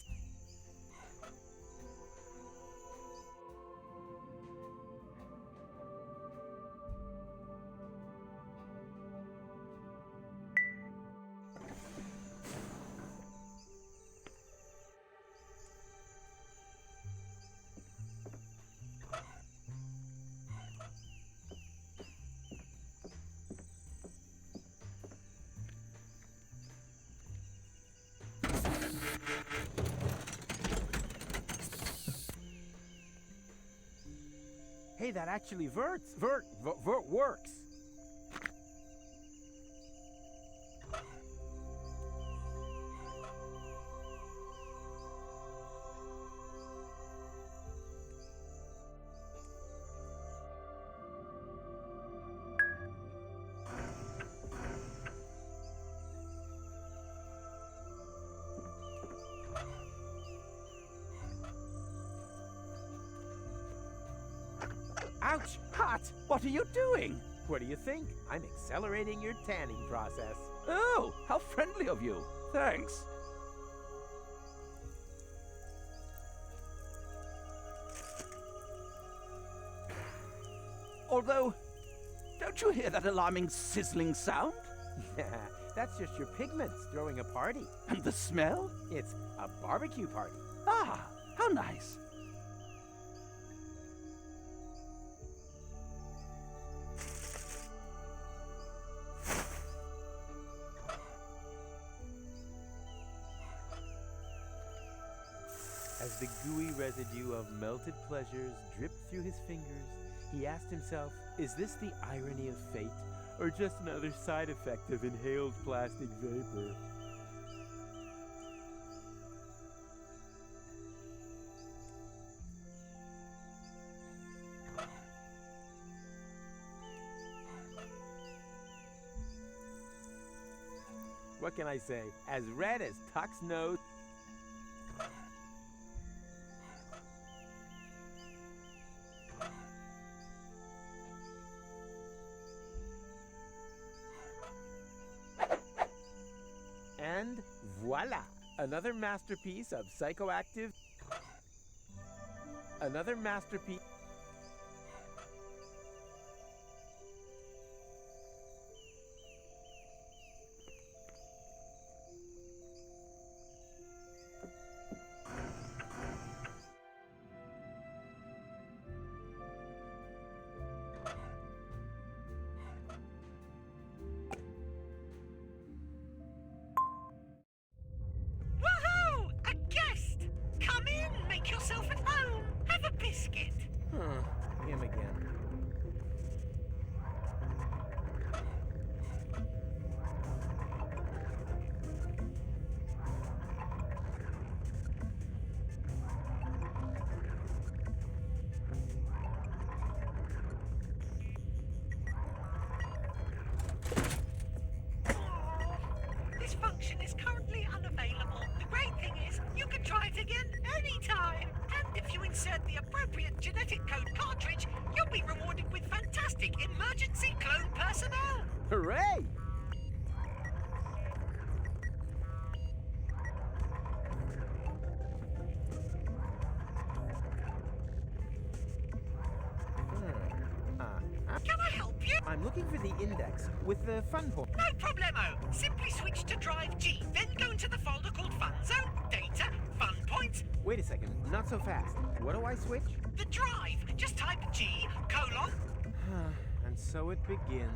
Hey, that actually works. Works. Ouch! Hot! What are you doing? What do you think? I'm accelerating your tanning process. Oh, how friendly of you. Thanks. Although, don't you hear that alarming sizzling sound? Yeah, that's just your pigments throwing a party. And the smell? It's a barbecue party. Ah, how nice. As the gooey residue of melted pleasures dripped through his fingers, he asked himself, is this the irony of fate, or just another side effect of inhaled plastic vapor? What can I say? As red as Tuck's nose. Another masterpiece of psychoactive... Another masterpiece... Woohoo! A guest! Come in, make yourself at home. Have a biscuit. Him again. This function is currently unavailable. The great thing is, you can try it again anytime. And if you insert the appropriate genetic code cartridge, you'll be rewarded with fantastic emergency clone personnel. Hooray! Can I help you? I'm looking for the index with the fun point. No problemo. Simply switch to drive G, then go into the folder called Fun Zone, Data, Fun Points. Wait a second, not so fast. What do I switch? The drive. Just type G, colon. And so it begins.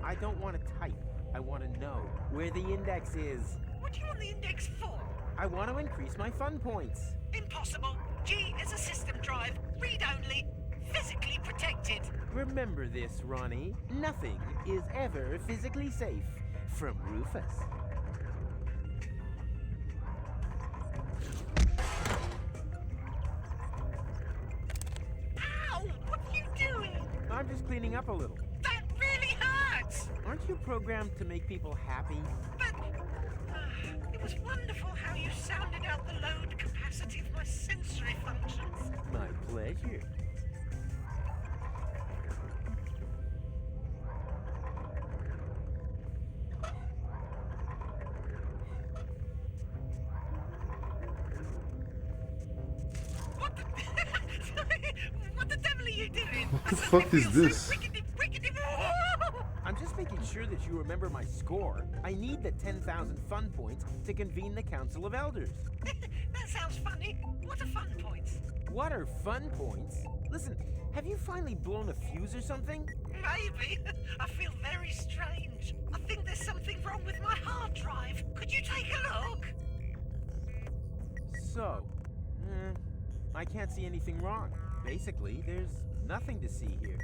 I don't want to type. I want to know where the index is. What do you want the index for? I want to increase my fun points. Impossible. G is a system drive, read only, physically protected. Remember this, Ronnie. Nothing is ever physically safe. From Rufus. Ow! What are you doing? I'm just cleaning up a little. That really hurts! Aren't you programmed to make people happy? But it was wonderful how you sounded out the load capacity of my sensory functions. My pleasure. What the devil are you doing? What the fuck is this? I'm just making sure that you remember my score. I need the 10,000 fun points to convene the Council of Elders. That sounds funny. What are fun points? What are fun points? Listen, have you finally blown a fuse or something? Maybe. I feel very strange. I think there's something wrong with my hard drive. Could you take a look? So, I can't see anything wrong. Basically, there's nothing to see here.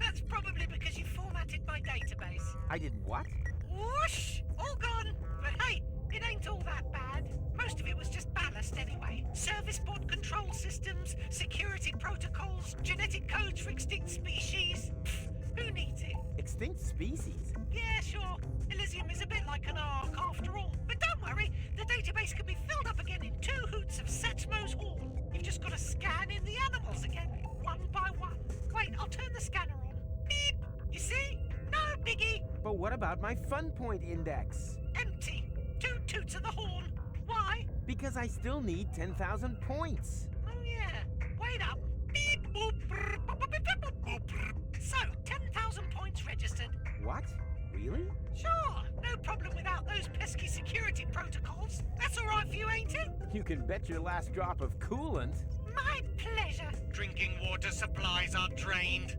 That's probably because you formatted my database. I did what? Whoosh! All gone. But hey, it ain't all that bad. Most of it was just ballast anyway. Service board control systems, security protocols, genetic codes for extinct species. Pfft, who needs it? Extinct species? Yeah, sure. Elysium is a bit like an ark after all. But don't worry, the database can be filled up again in 2 hoots of Satchmo's Horn. You've just got to scan in the animals again, one by one. Wait, I'll turn the scanner on. Beep! You see? No biggie. But what about my fun point index? Empty. 2 toots of the horn. Why? Because I still need 10,000 points. Oh yeah. Wait up. Beep! Boop! Brr, boop, boop, boop, boop, boop, brr. So, 10,000 points registered. What? Really? Sure. No problem without those pesky security protocols. That's all right for you, ain't it? You can bet your last drop of coolant. My pleasure. Drinking water supplies are drained.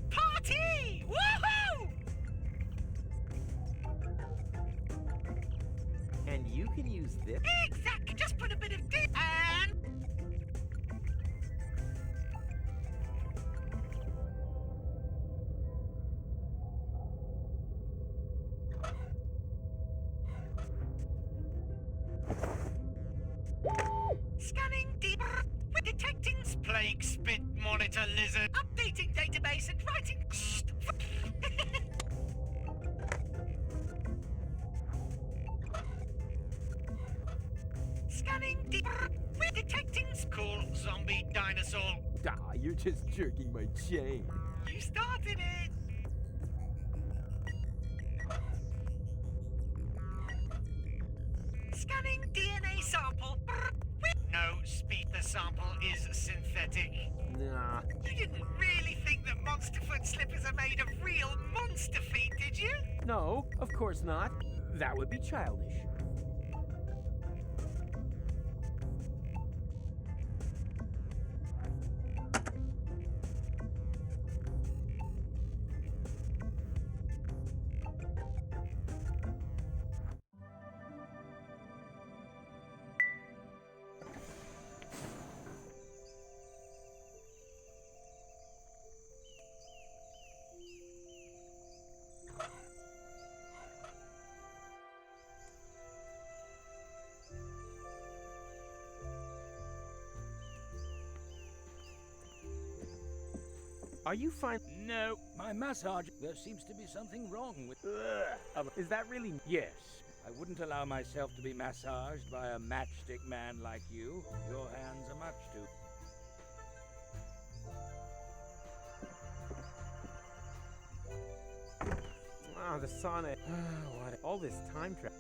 Party! Woohoo! And you can use this? Exactly. Just put a bit of dip and... Scanning deep. We're detecting plague spit monitor lizard. Updating database and writing. Scanning deep. We're detecting cool zombie dinosaur. Ah, you're just jerking my chain. You started it. Scanning DNA sample. No, speak, the sample is synthetic. Nah. You didn't really think that monster foot slippers are made of real monster feet, did you? No, of course not. That would be childish. Are you fine? No, my massage. There seems to be something wrong with. Is that really? Yes. I wouldn't allow myself to be massaged by a matchstick man like you. Your hands are much too. Ah, the sauna. What? All this time travel.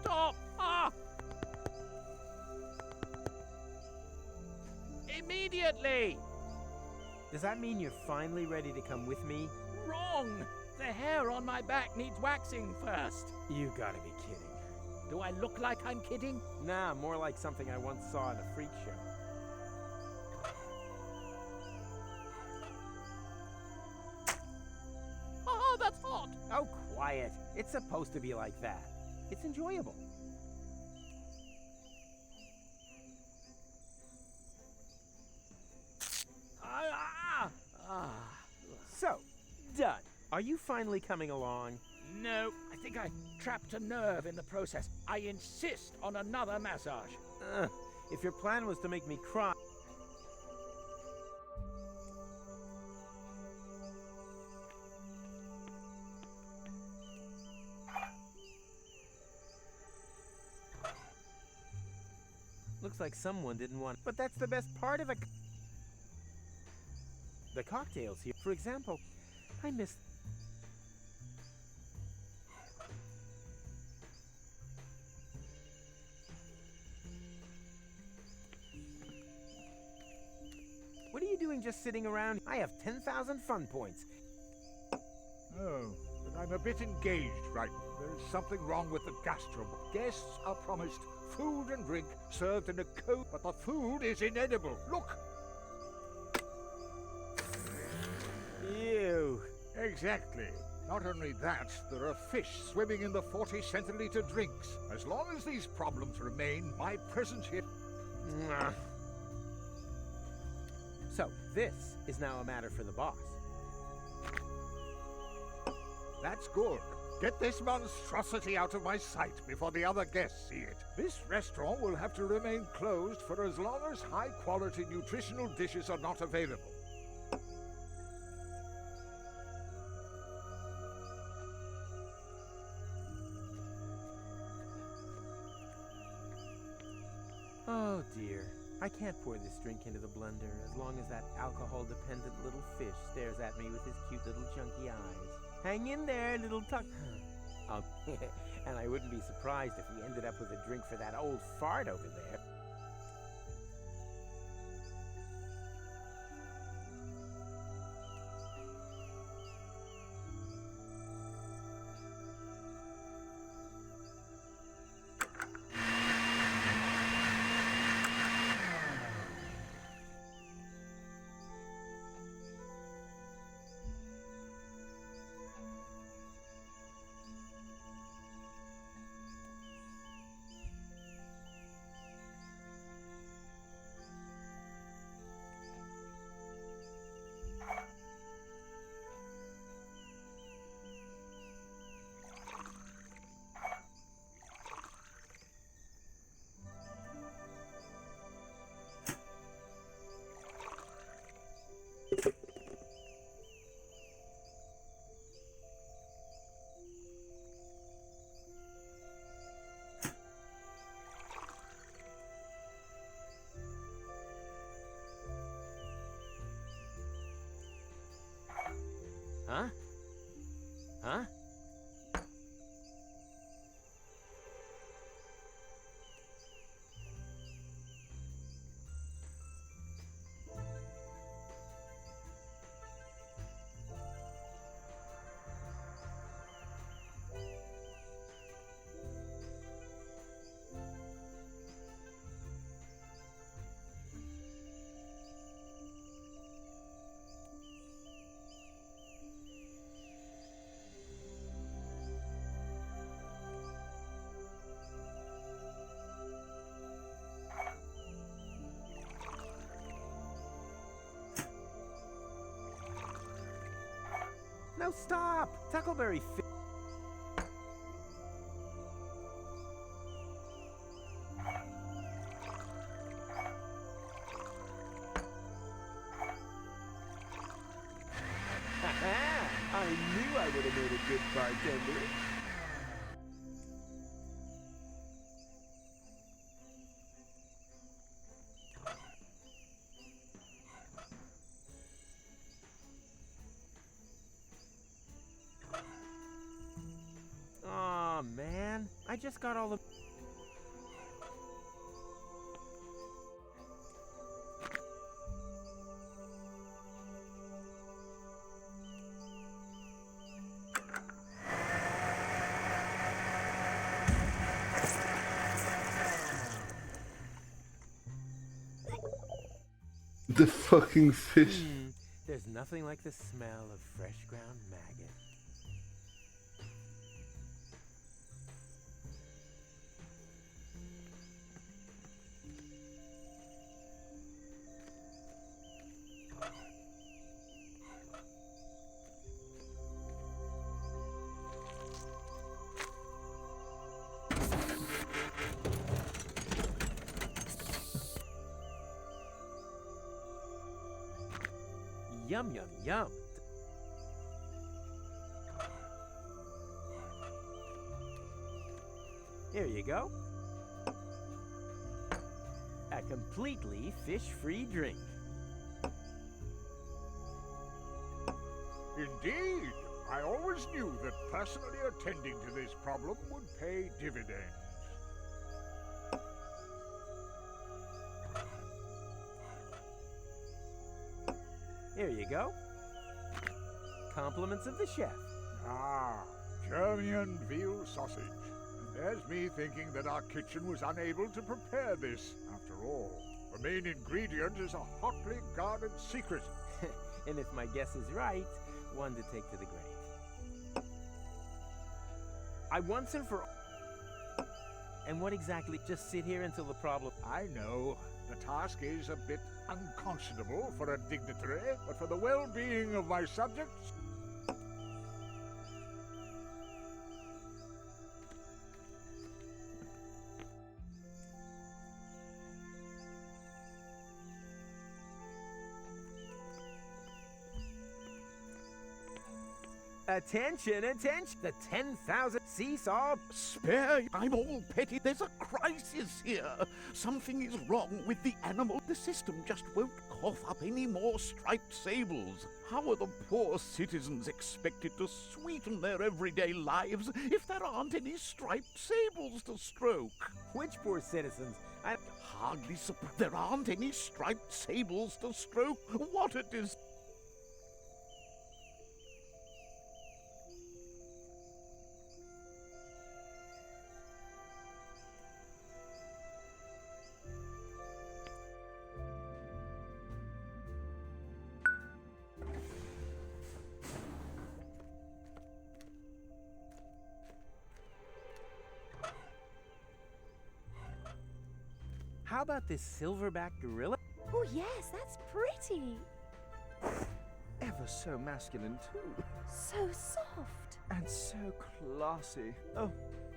Stop! Ah! Immediately! Does that mean you're finally ready to come with me? Wrong! The hair on my back needs waxing first. You gotta be kidding. Do I look like I'm kidding? Nah, more like something I once saw in a freak show. Oh, that's hot! Oh, quiet. It's supposed to be like that. It's enjoyable. So, done. Are you finally coming along? No, I think I trapped a nerve in the process. I insist on another massage. If your plan was to make me cry... Looks like someone didn't want... But that's the best part of it. The cocktails here. For example, I missed... What are you doing just sitting around? I have 10,000 fun points. Oh, but I'm a bit engaged right now. There's something wrong with the gastro. Guests are promised food and drink served in a coat, but the food is inedible. Look! Ew. Exactly. Not only that, there are fish swimming in the 40-centiliter drinks. As long as these problems remain, my presence here... So, this is now a matter for the boss. That's good. Get this monstrosity out of my sight before the other guests see it. This restaurant will have to remain closed for as long as high-quality nutritional dishes are not available. Oh dear. I can't pour this drink into the blender as long as that alcohol-dependent little fish stares at me with his cute little chunky eyes. Hang in there, little tuck. And I wouldn't be surprised if we ended up with a drink for that old fart over there. No, stop! Tackleberry fish. I knew I would have made a good bartender. Aw, man. I just got all the... The fucking fish. There's nothing like the smell of fresh ground maggot. Yum, yum, yum. Here you go. A completely fish-free drink. Indeed. I always knew that personally attending to this problem would pay dividends. Here you go. Compliments of the chef. Ah, German veal sausage. And there's me thinking that our kitchen was unable to prepare this, after all. The main ingredient is a hotly guarded secret. And if my guess is right, one to take to the grave. I once and for all... And what exactly? Just sit here until the problem... I know. The task is a bit unconscionable for a dignitary, but for the well-being of my subjects... Attention, attention! The 10,000 seesaw... Spare! I'm all petty. There's a crisis here. Something is wrong with the animal. The system just won't cough up any more striped sables. How are the poor citizens expected to sweeten their everyday lives if there aren't any striped sables to stroke? Which poor citizens? I hardly suppose there aren't any striped sables to stroke. What a dis... How about this silverback gorilla? Oh yes, that's pretty. Ever so masculine too. So soft. And so classy. Oh,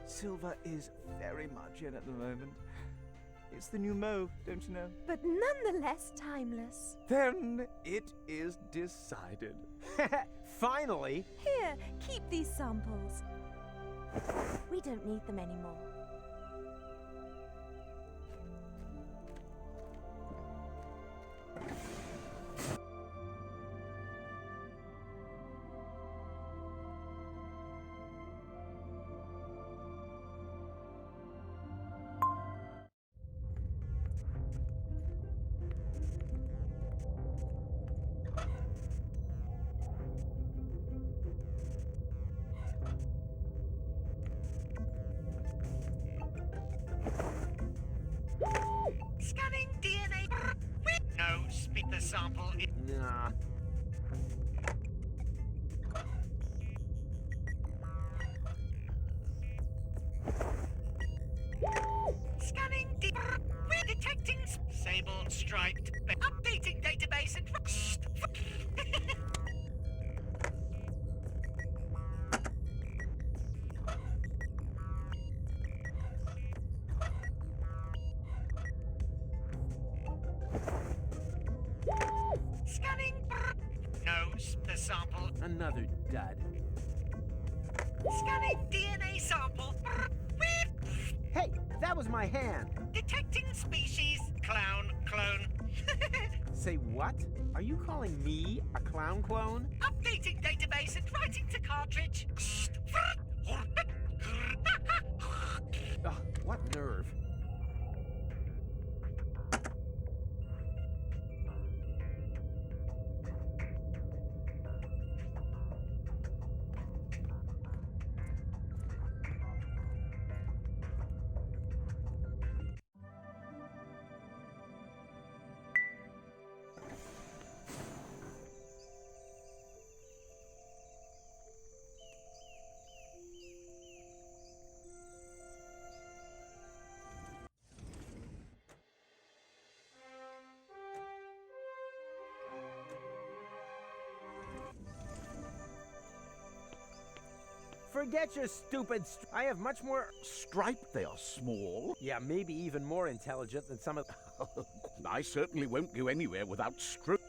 silver is very much in at the moment. It's the new mauve, don't you know? But nonetheless timeless. Then it is decided. Finally! Here, keep these samples. We don't need them anymore. Scanning DNA. No, spit the sample. Nah. Scanning. We're detecting sable striped. Updating database and. sample. Another dud. Scanning DNA sample. Hey, that was my hand. Detecting species. Clown clone. Say what? Are you calling me a clown clone? Updating database and writing to cartridge. Ugh, what nerve. Forget your stupid. I have much more. Striped, they are small. Yeah, maybe even more intelligent than some of. I certainly won't go anywhere without stroke.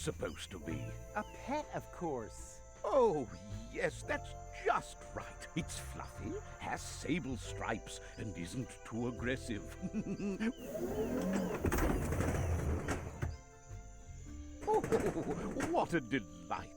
supposed to be? A pet, of course. Oh, yes, that's just right. It's fluffy, has sable stripes, and isn't too aggressive. Oh, what a delight.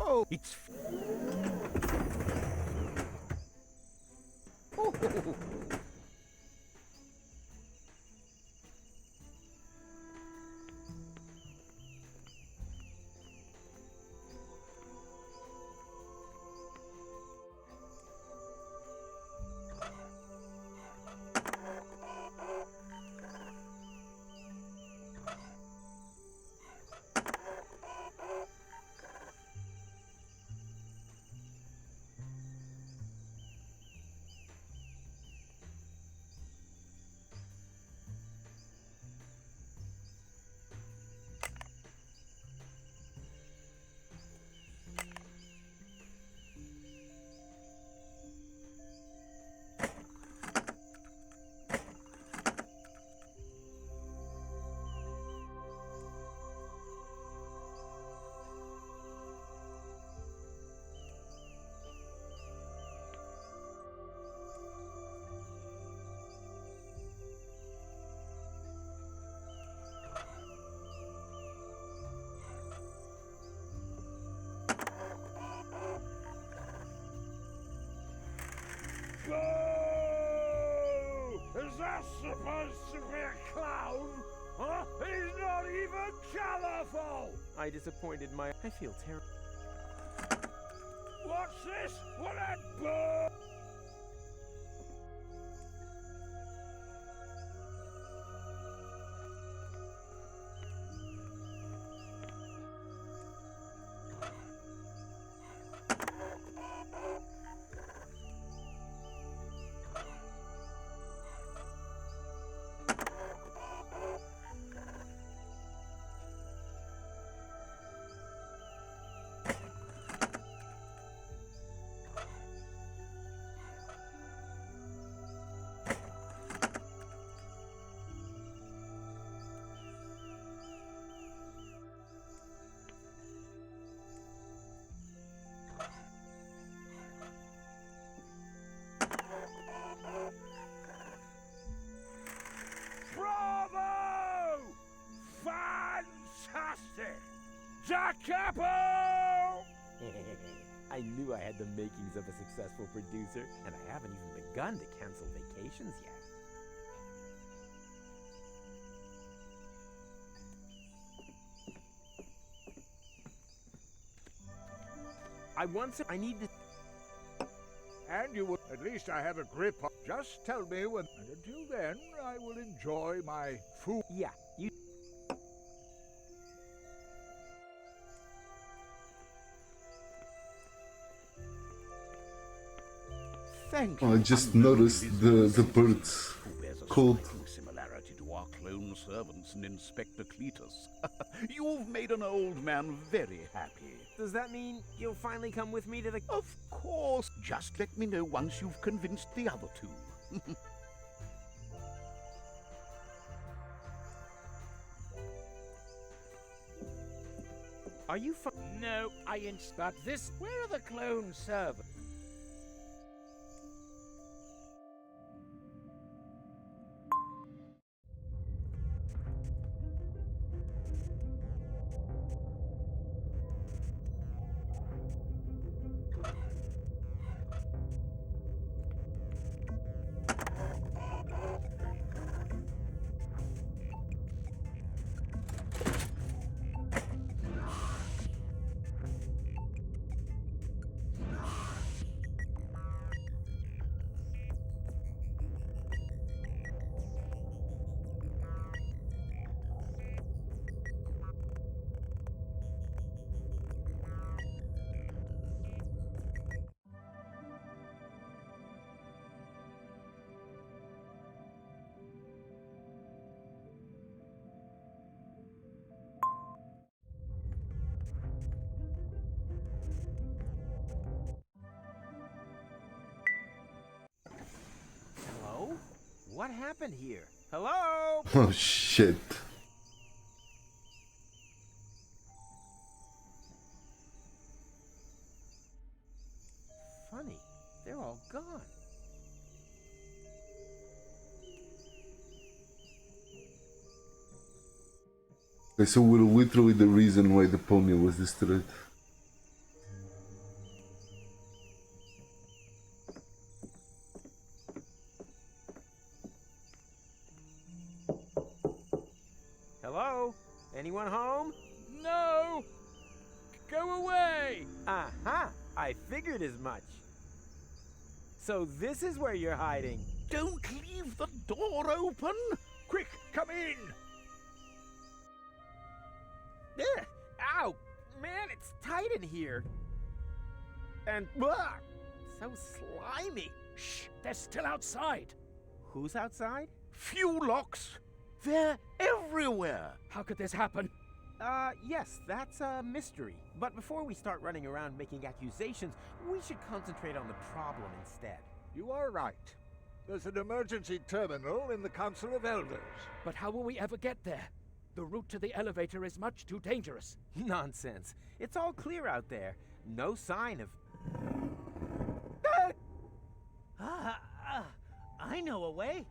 Oh, it's... Oh. Go! Is that supposed to be a clown? Huh? He's not even colorful! I disappointed my... I feel terrible. What's this? What a bird! Bravo! Fantastic! Da Capo! I knew I had the makings of a successful producer, and I haven't even begun to cancel vacations yet. I need to... And you will... At least I have a grip on... Just tell me when... And until then, I will enjoy my food. Yeah, you... Thank I you. just noticed the birds called... Similarity to our clone servants and Inspector Cletus. You've made an old man very happy. Does that mean you'll finally come with me to the... Of course. Just let me know once you've convinced the other two. Are you No, I but this... Where are the clone servants? What happened here? Hello? Oh shit. Funny, they're all gone. Okay, so we're literally the reason why Deponia was destroyed. Hello? Anyone home? No! Go away! Aha! I figured as much. So this is where you're hiding. Don't leave the door open! Quick, come in! Ugh, ow! Man, it's tight in here. And, so slimy. Shh, they're still outside. Who's outside? Few locks! They're everywhere! How could this happen? Yes, that's a mystery. But before we start running around making accusations, we should concentrate on the problem instead. You are right. There's an emergency terminal in the Council of Elders. But how will we ever get there? The route to the elevator is much too dangerous. Nonsense. It's all clear out there. No sign of... I know a way.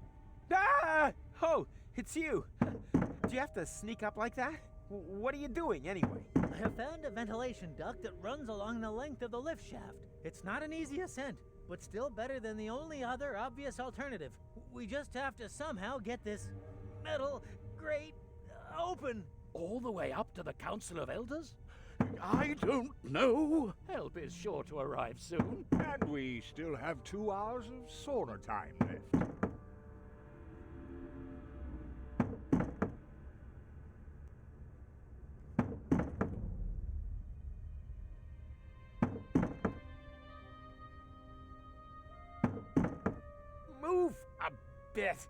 Ah! Oh, it's you. Do you have to sneak up like that? What are you doing, anyway? I have found a ventilation duct that runs along the length of the lift shaft. It's not an easy ascent, but still better than the only other obvious alternative. We just have to somehow get this metal grate open. All the way up to the Council of Elders? I don't know. Help is sure to arrive soon. And we still have 2 hours of sauna time left. Move a bit.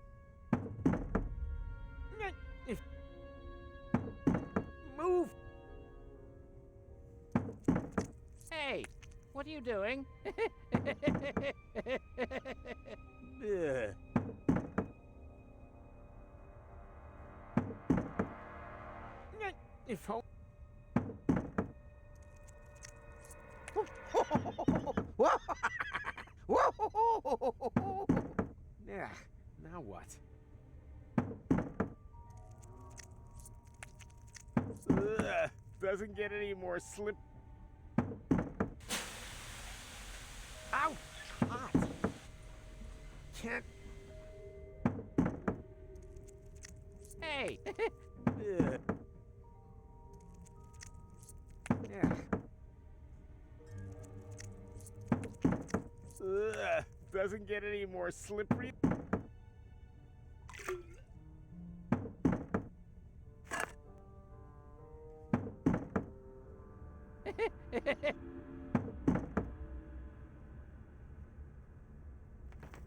Move. Hey, what are you doing? If I... Yeah, now what? Ugh, doesn't get any more slip. Ow! Hot! Can't... Hey! Ugh. Yeah. Ugh, doesn't get any more slippery.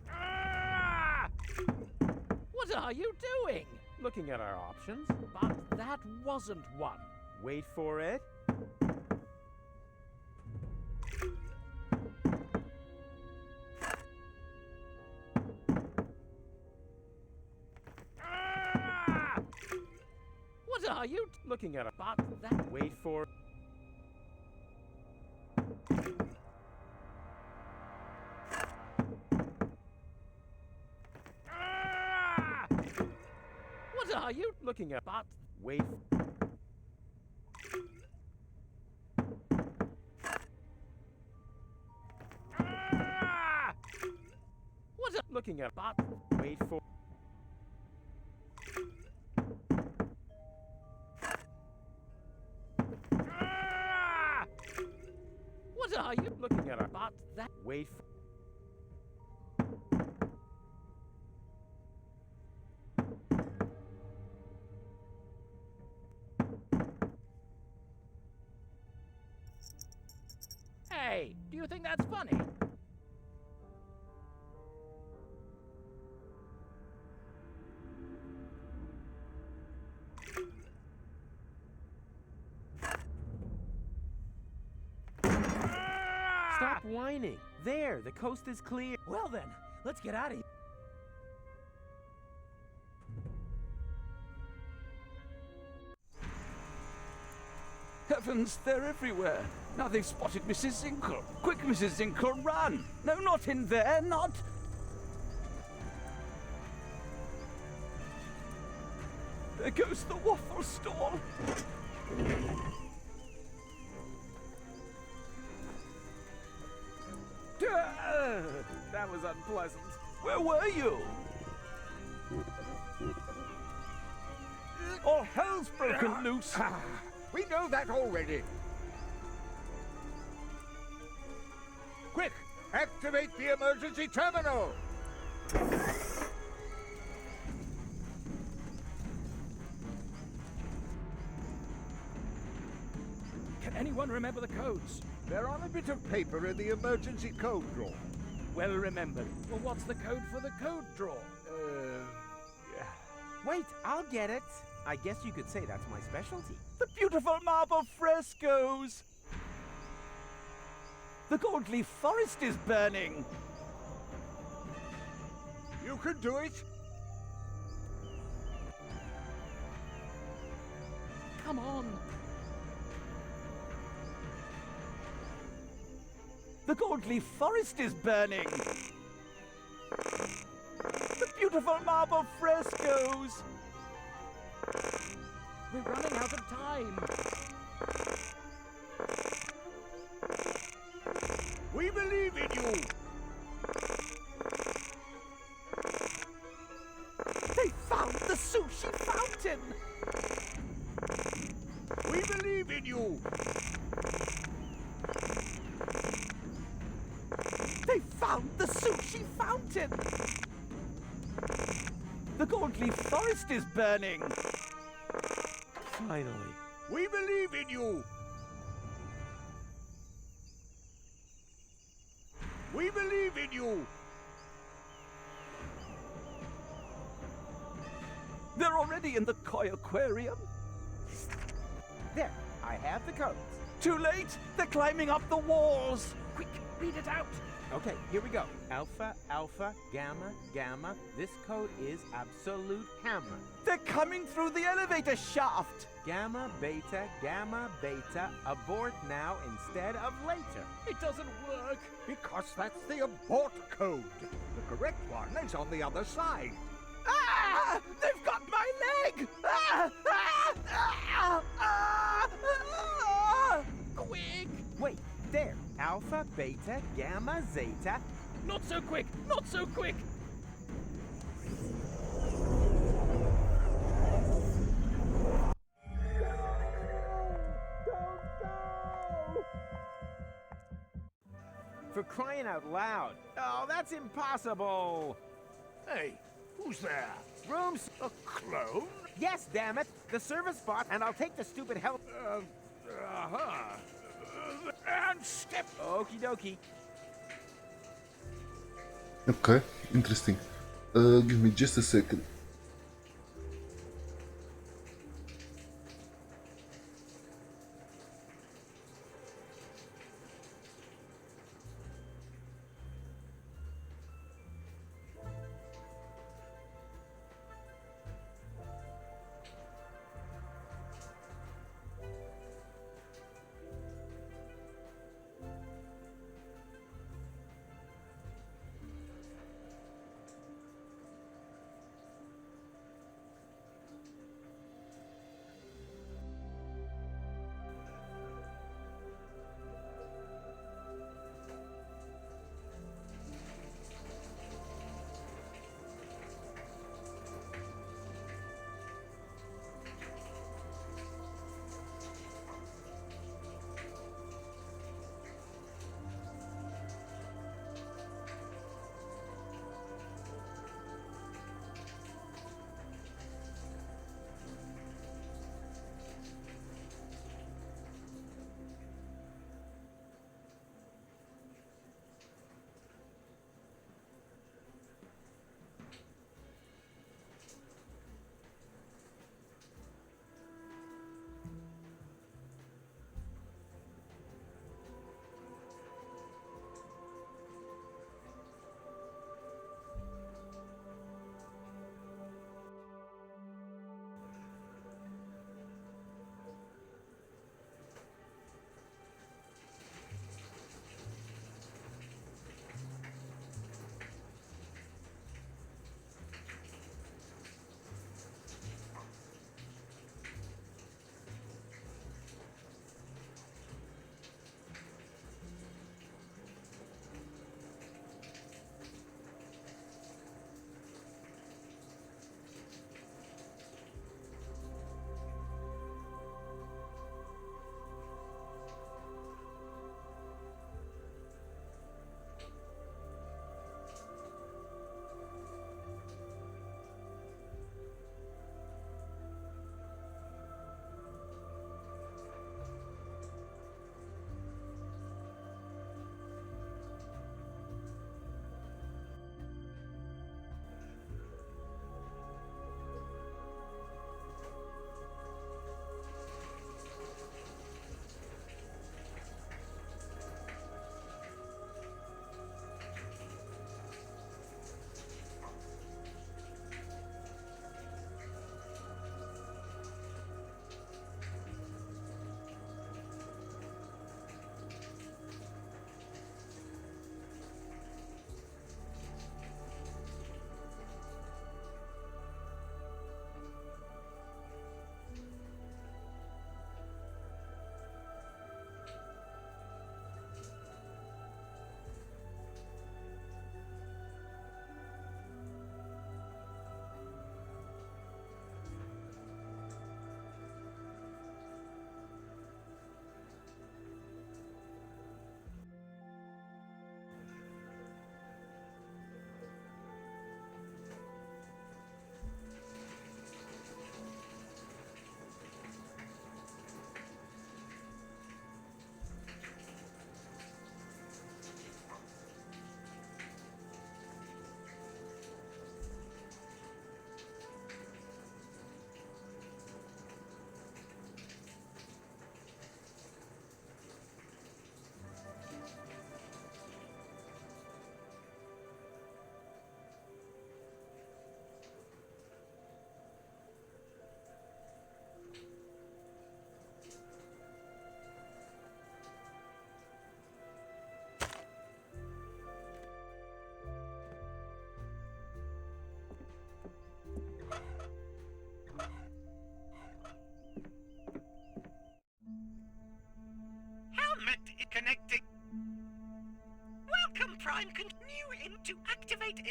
Ah! What are you doing? Looking at our options. But that wasn't one. Wait for it. Ah! What are you looking at? But that. Wait for. Ah! What are you looking at? But wait. Ah! What looking at? But wait for. Ah! What are you looking at? But that. Wait for. Hey, do you think that's funny? Stop whining. There, the coast is clear. Well then, let's get out of here. heavens, they're everywhere. Now they've spotted Mrs. Zinkle. Quick, Mrs. Zinkle, run! No, not in there, not... There goes the waffle stall. That was unpleasant. Where were you? All hell's broken loose. We know that already. Quick, activate the emergency terminal. Can anyone remember the codes? They're on a bit of paper in the emergency code drawer. Well remembered. Well, what's the code for the code drawer? Wait, I'll get it. I guess you could say that's my specialty. The beautiful marble frescoes! The gold leaf forest is burning! You can do it. Come on! The gold leaf forest is burning! The beautiful marble frescoes! We're running out of time! We believe in you. They found the sushi fountain! We believe in you. They found the sushi fountain! The gold leaf forest is burning! Finally. We believe in you. We believe in you. They're already in the koi aquarium. There, I have the codes. Too late! They're climbing up the walls! Quick, read it out! Okay, here we go. Alpha, alpha, gamma, gamma. This code is absolute hammer. They're coming through the elevator shaft! Gamma, beta, abort now instead of later. It doesn't work! Because that's the abort code. The correct one is on the other side. Ah! They've got my leg! Ah! Ah! Ah! Ah! Ah! Quick! Wait, there. Alpha, beta, gamma, zeta. Not so quick! Not so quick! For crying out loud. Oh, that's impossible. Hey, who's there? Rooms. A clone? Yes, damn it. The service bot, and I'll take the stupid help. And step. Okie dokie. Okay, interesting. Give me just a second.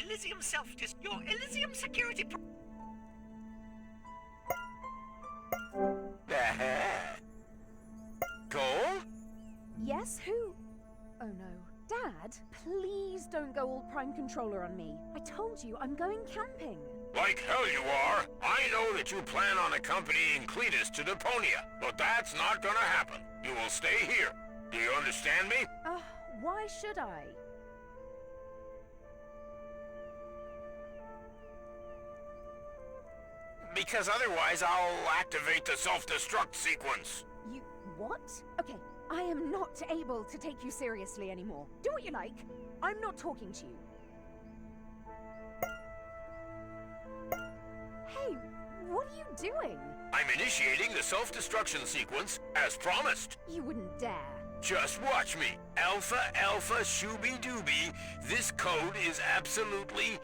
Elysium your Elysium security Cole? Yes, who? Oh no. Dad, please don't go all Prime Controller on me. I told you, I'm going camping. Like hell you are. I know that you plan on accompanying Cletus to Deponia, but that's not gonna happen. You will stay here. Do you understand me? Why should I? Because otherwise I'll activate the self-destruct sequence. You... what? Okay, I am not able to take you seriously anymore. Do what you like. I'm not talking to you. Hey, what are you doing? I'm initiating the self-destruction sequence as promised. You wouldn't dare. Just watch me. Alpha, Alpha, Shooby Dooby. This code is absolutely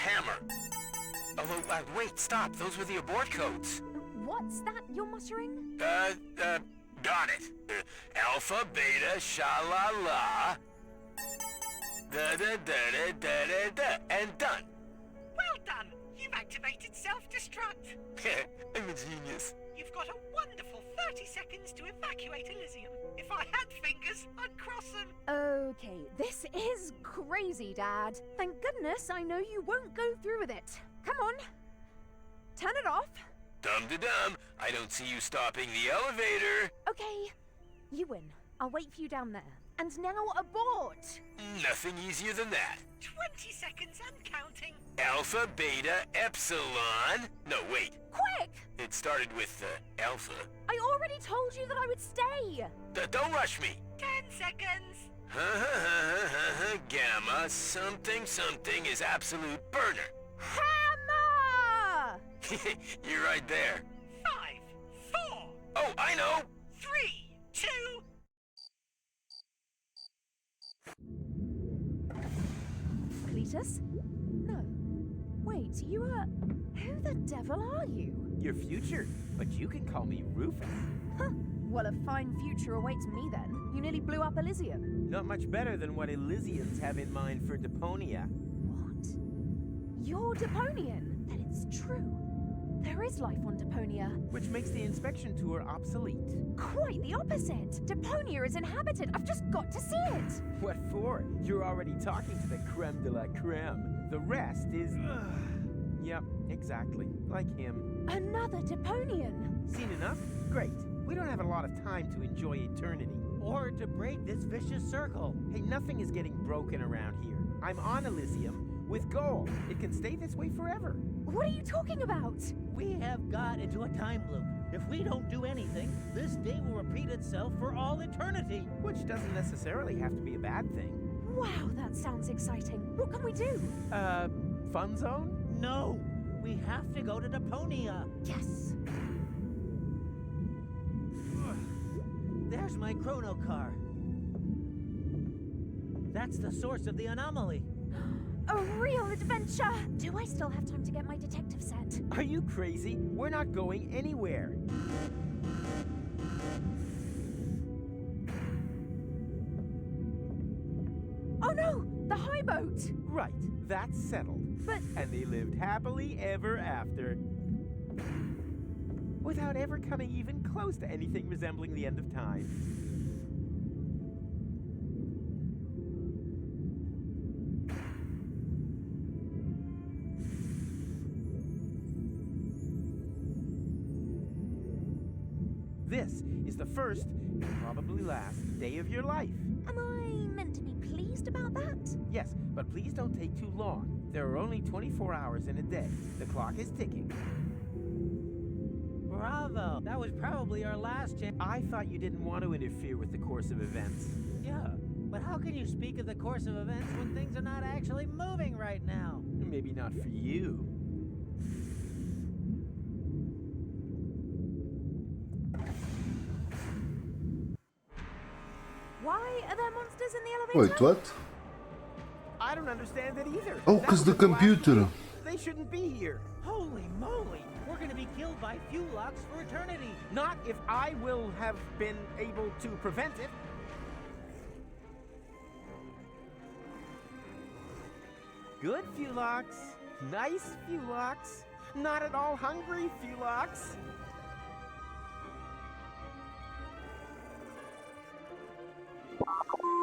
hammer. Oh, wait, stop. Those were the abort codes. What's that you're muttering? Got it. Alpha, Beta, Sha-la-la. Da-da-da-da-da-da-da. And done. Well done. You've activated self-destruct. I'm a genius. You've got a wonderful 30 seconds to evacuate Elysium. If I had fingers, I'd cross them. Okay, this is crazy, Dad. Thank goodness I know you won't go through with it. Come on. Turn it off. Dum-de-dum. I don't see you stopping the elevator. Okay, you win. I'll wait for you down there. And now abort! Nothing easier than that. 20 seconds and counting. Alpha, Beta, Epsilon. No, wait. Quick! It started with Alpha. I already told you that I would stay. Don't rush me. 10 seconds. Gamma, something is absolute burner. Hammer! You're right there. 5, 4. Oh, I know. 3, 2. Cletus? No. Wait, you are... Who the devil are you? Your future, but you can call me Rufus. Huh. Well, a fine future awaits me then. You nearly blew up Elysium. Not much better than what Elysians have in mind for Deponia. What? You're Deponian? Then it's true. There is life on Deponia. Which makes the inspection tour obsolete. Quite the opposite. Deponia is inhabited. I've just got to see it. What for? You're already talking to the creme de la creme. The rest is... Yep, exactly. Like him. Another Deponian. Seen enough? Great. We don't have a lot of time to enjoy eternity. Or to break this vicious circle. Hey, nothing is getting broken around here. I'm on Elysium with gold. It can stay this way forever. What are you talking about? We have got into a time loop. If we don't do anything, this day will repeat itself for all eternity. Which doesn't necessarily have to be a bad thing. Wow, that sounds exciting. What can we do? Fun zone? No! We have to go to Deponia. Yes! There's my chrono car. That's the source of the anomaly. A real adventure! Do I still have time to get my detective set? Are you crazy? We're not going anywhere. Oh no! The high boat! Right, that's settled. But... And they lived happily ever after. Without ever coming even close to anything resembling the end of time. This is the first, and probably last, day of your life. Am I meant to be pleased about that? Yes, but please don't take too long. There are only 24 hours in a day. The clock is ticking. Bravo! That was probably our last chance. I thought you didn't want to interfere with the course of events. Yeah, but how can you speak of the course of events when things are not actually moving right now? Maybe not for you. Why are there monsters in the elevator? Wait, what? I don't understand it either. Oh, because the computer. They shouldn't be here. Holy moly! We're gonna be killed by fuel locks for eternity. Not if I will have been able to prevent it. Good, Fulox. Nice, Fulox. Not at all hungry, Fulox.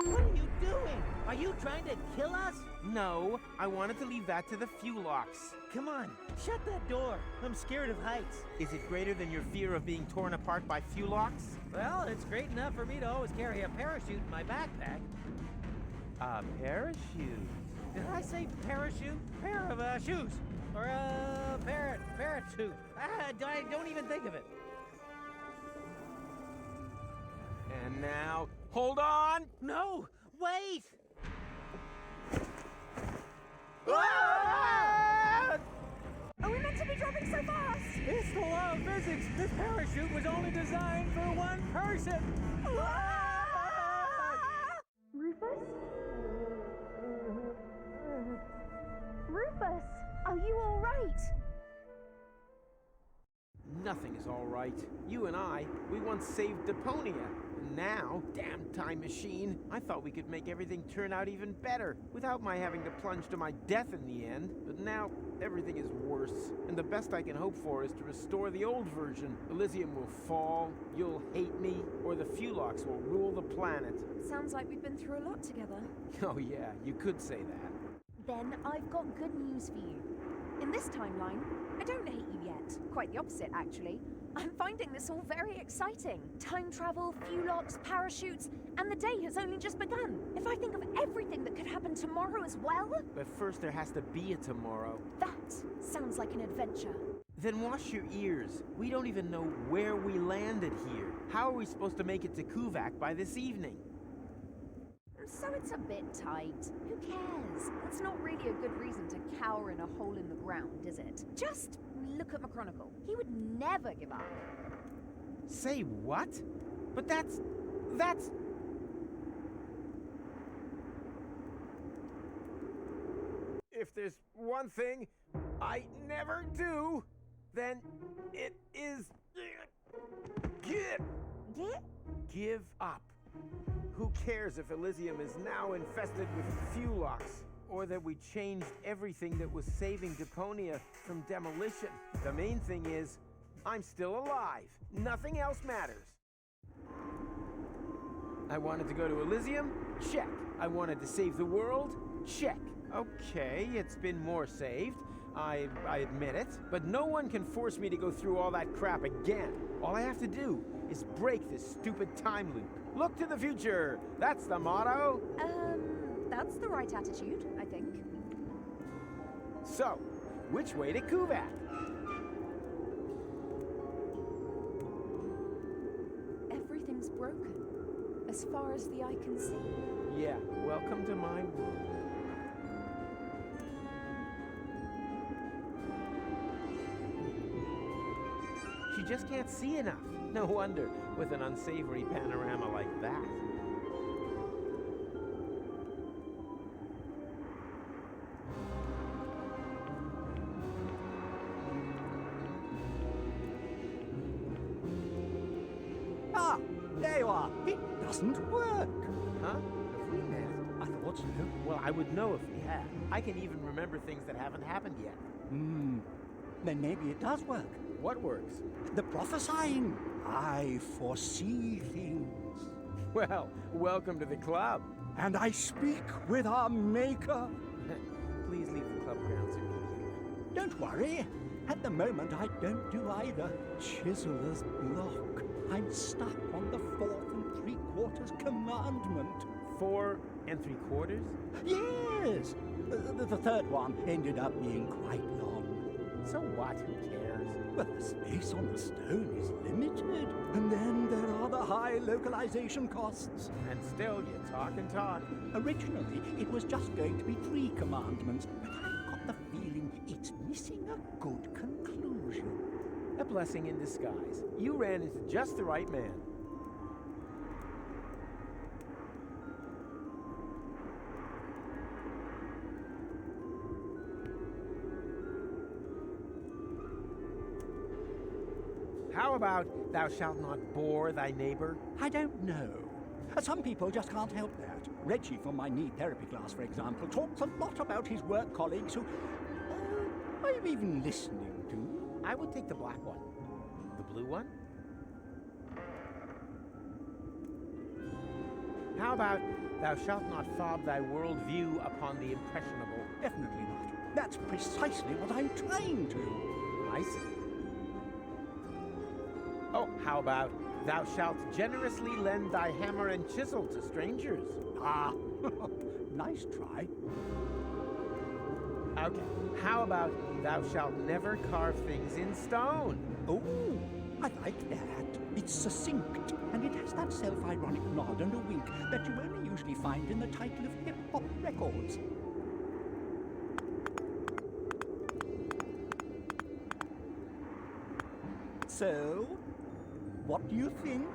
What are you doing? Are you trying to kill us? No, I wanted to leave that to the Fulox. Come on, shut that door. I'm scared of heights. Is it greater than your fear of being torn apart by Fulox? Well, it's great enough for me to always carry a parachute in my backpack. A parachute? Did I say parachute? Pair of shoes. Or a parrot suit. I don't even think of it. And now, hold on! No, wait! Ah! Are we meant to be dropping so fast? It's the law of physics. This parachute was only designed for one person. Rufus? Rufus, are you all right? Nothing is all right. You and I, we once saved Deponia. And now, damn time machine, I thought we could make everything turn out even better without my having to plunge to my death in the end. But now, everything is worse. And the best I can hope for is to restore the old version. Elysium will fall, you'll hate me, or the Fulox will rule the planet. Sounds like we've been through a lot together. Oh yeah, you could say that. Then I've got good news for you. In this timeline, I don't hate you yet. Quite the opposite, actually. I'm finding this all very exciting. Time travel, Fulox, parachutes, and the day has only just begun. If I think of everything that could happen tomorrow as well... But first there has to be a tomorrow. That sounds like an adventure. Then wash your ears. We don't even know where we landed here. How are we supposed to make it to Kuvak by this evening? So it's a bit tight. Who cares? That's not really a good reason to cower in a hole in the ground, is it? Just look at McChronicle. He would never give up. Say what? But that's... If there's one thing I never do, then it is... Give up. Who cares if Elysium is now infested with Fulox, or that we changed everything that was saving Deponia from demolition? The main thing is, I'm still alive. Nothing else matters. I wanted to go to Elysium? Check. I wanted to save the world? Check. Okay, it's been more saved. I admit it. But no one can force me to go through all that crap again. All I have to do is break this stupid time loop. Look to the future. That's the motto. That's the right attitude, I think. So, which way to Kuvak? Everything's broken, as far as the eye can see. Yeah, welcome to my world. She just can't see enough. No wonder, with an unsavory panorama like that. Ah, there you are. It doesn't work. Huh? Have we met? I thought so. Well, I would know if we had. I can even remember things that haven't happened yet. Then maybe it does work. What works? The prophesying. I foresee things. Well, welcome to the club. And I speak with our maker. Please leave the club grounds immediately. Don't worry. At the moment, I don't do either. Chiseler's block. I'm stuck on the 4 3/4 commandment. 4 3/4? Yes. The third one ended up being quite long. So what? Who cares? Well, the space on the stone is limited. And then there are the high localization costs. And still, you talk and talk. Originally, it was just going to be 3 commandments, but I've got the feeling it's missing a good conclusion. A blessing in disguise. You ran into just the right man. How about thou shalt not bore thy neighbor? I don't know. Some people just can't help that. Reggie from my knee therapy class, for example, talks a lot about his work colleagues who I'm even listening to. I would take the black one. The blue one? How about thou shalt not fob thy world view upon the impressionable? Definitely not. That's precisely what I'm trying to. I see. Oh, how about thou shalt generously lend thy hammer and chisel to strangers? Ah, nice try. Okay, how about thou shalt never carve things in stone? Oh, I like that. It's succinct, and it has that self-ironic nod and a wink that you only usually find in the title of hip-hop records. So, what do you think?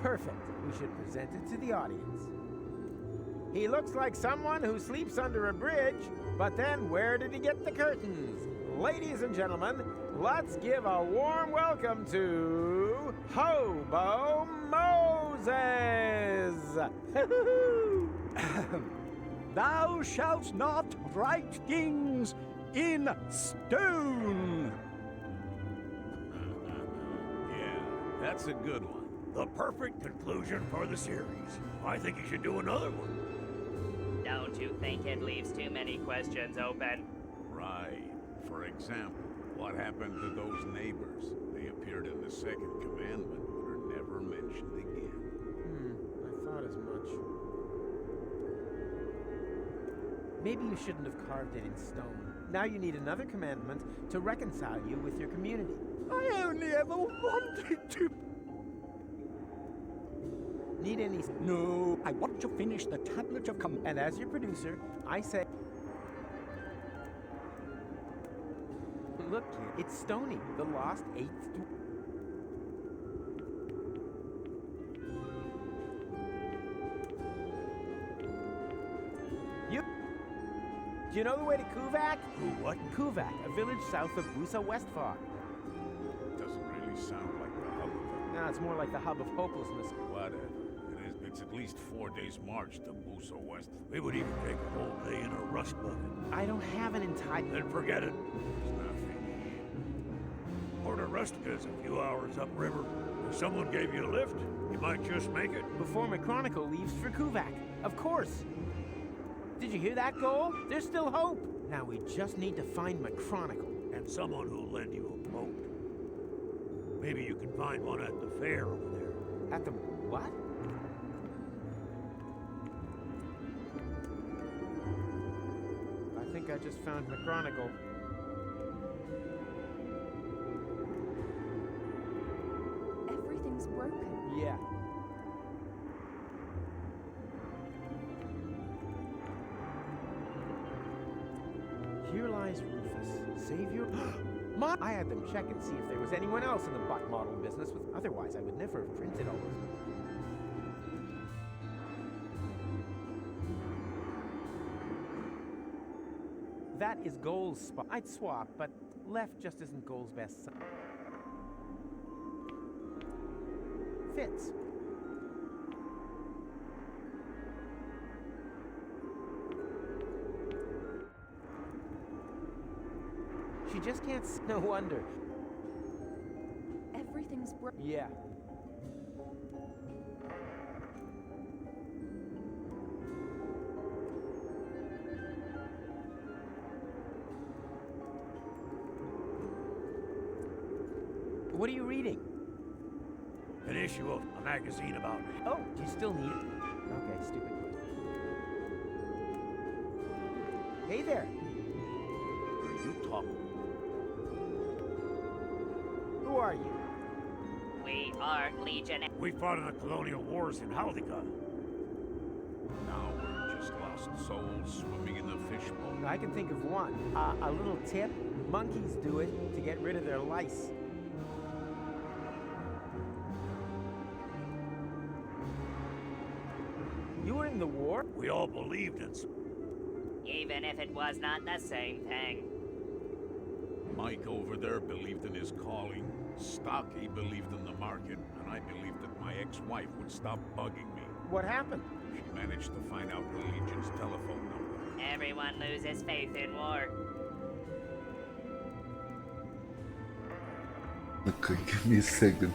Perfect. We should present it to the audience. He looks like someone who sleeps under a bridge, but then where did he get the curtains? Ladies and gentlemen, let's give a warm welcome to Hobo Moses! Thou shalt not write things in stone! Yeah, that's a good one. The perfect conclusion for the series. I think you should do another one. Don't you think it leaves too many questions open? Right. For example, what happened to those neighbors? They appeared in the second commandment, but are never mentioned again. I thought as much. Maybe you shouldn't have carved it in stone. Now you need another commandment to reconcile you with your community. I only ever wanted to. Need any... No, I want to finish the tablet of And as your producer, I say... Look, kid, it's Stony, the lost eighth... Do you know the way to Kuvak? What? Kuvak, a village south of Busa Westfar. Doesn't really sound like the hub of it. No, it's more like the hub of hopelessness. Whatever. It's at least 4 days' march to Busa West. We would even take a whole day in a rust bucket. I don't have an entire... Then forget it. There's nothing. Port Rustica is a few hours upriver. If someone gave you a lift, you might just make it. Before McChronicle leaves for Kuvak. Of course. Did you hear that, Goal? There's still hope. Now we just need to find McChronicle. And someone who'll lend you a boat. Maybe you can find one at the fair over there. At the what? I think I just found McChronicle. Everything's broken. Yeah. Here lies Rufus, savior. Mom! I had them check and see if there was anyone else in the butt model business. Otherwise, I would never have printed all those. That is Goal's spot. I'd swap, but left just isn't Goal's best son. Fits. She just can't. No wonder. Everything's broken. Yeah. What are you reading? An issue of a magazine about me. Oh, do you still need it? Okay, stupid. Hey there. Are you talking? Who are you? We are Legion. We fought in the colonial wars in Haldica. Now we're just lost souls swimming in the fishbowl. I can think of one. A little tip. Monkeys do it to get rid of their lice. You were in the war? We all believed in some. Even if it was not the same thing. Mike over there believed in his calling. Stocky believed in the market, and I believed that my ex-wife would stop bugging me. What happened? She managed to find out the Legion's telephone number. Everyone loses faith in war. Okay, give me a second.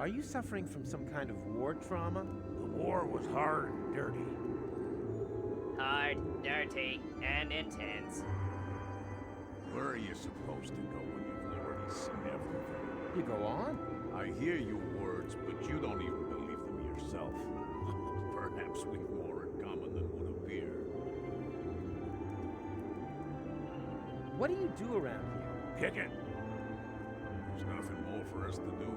Are you suffering from some kind of war trauma? The war was hard and dirty. Hard, dirty, and intense. Where are you supposed to go when you've already seen everything? You go on. I hear your words, but you don't even believe them yourself. Perhaps we've more in common than would appear. What do you do around here? Kick it. There's nothing more for us to do.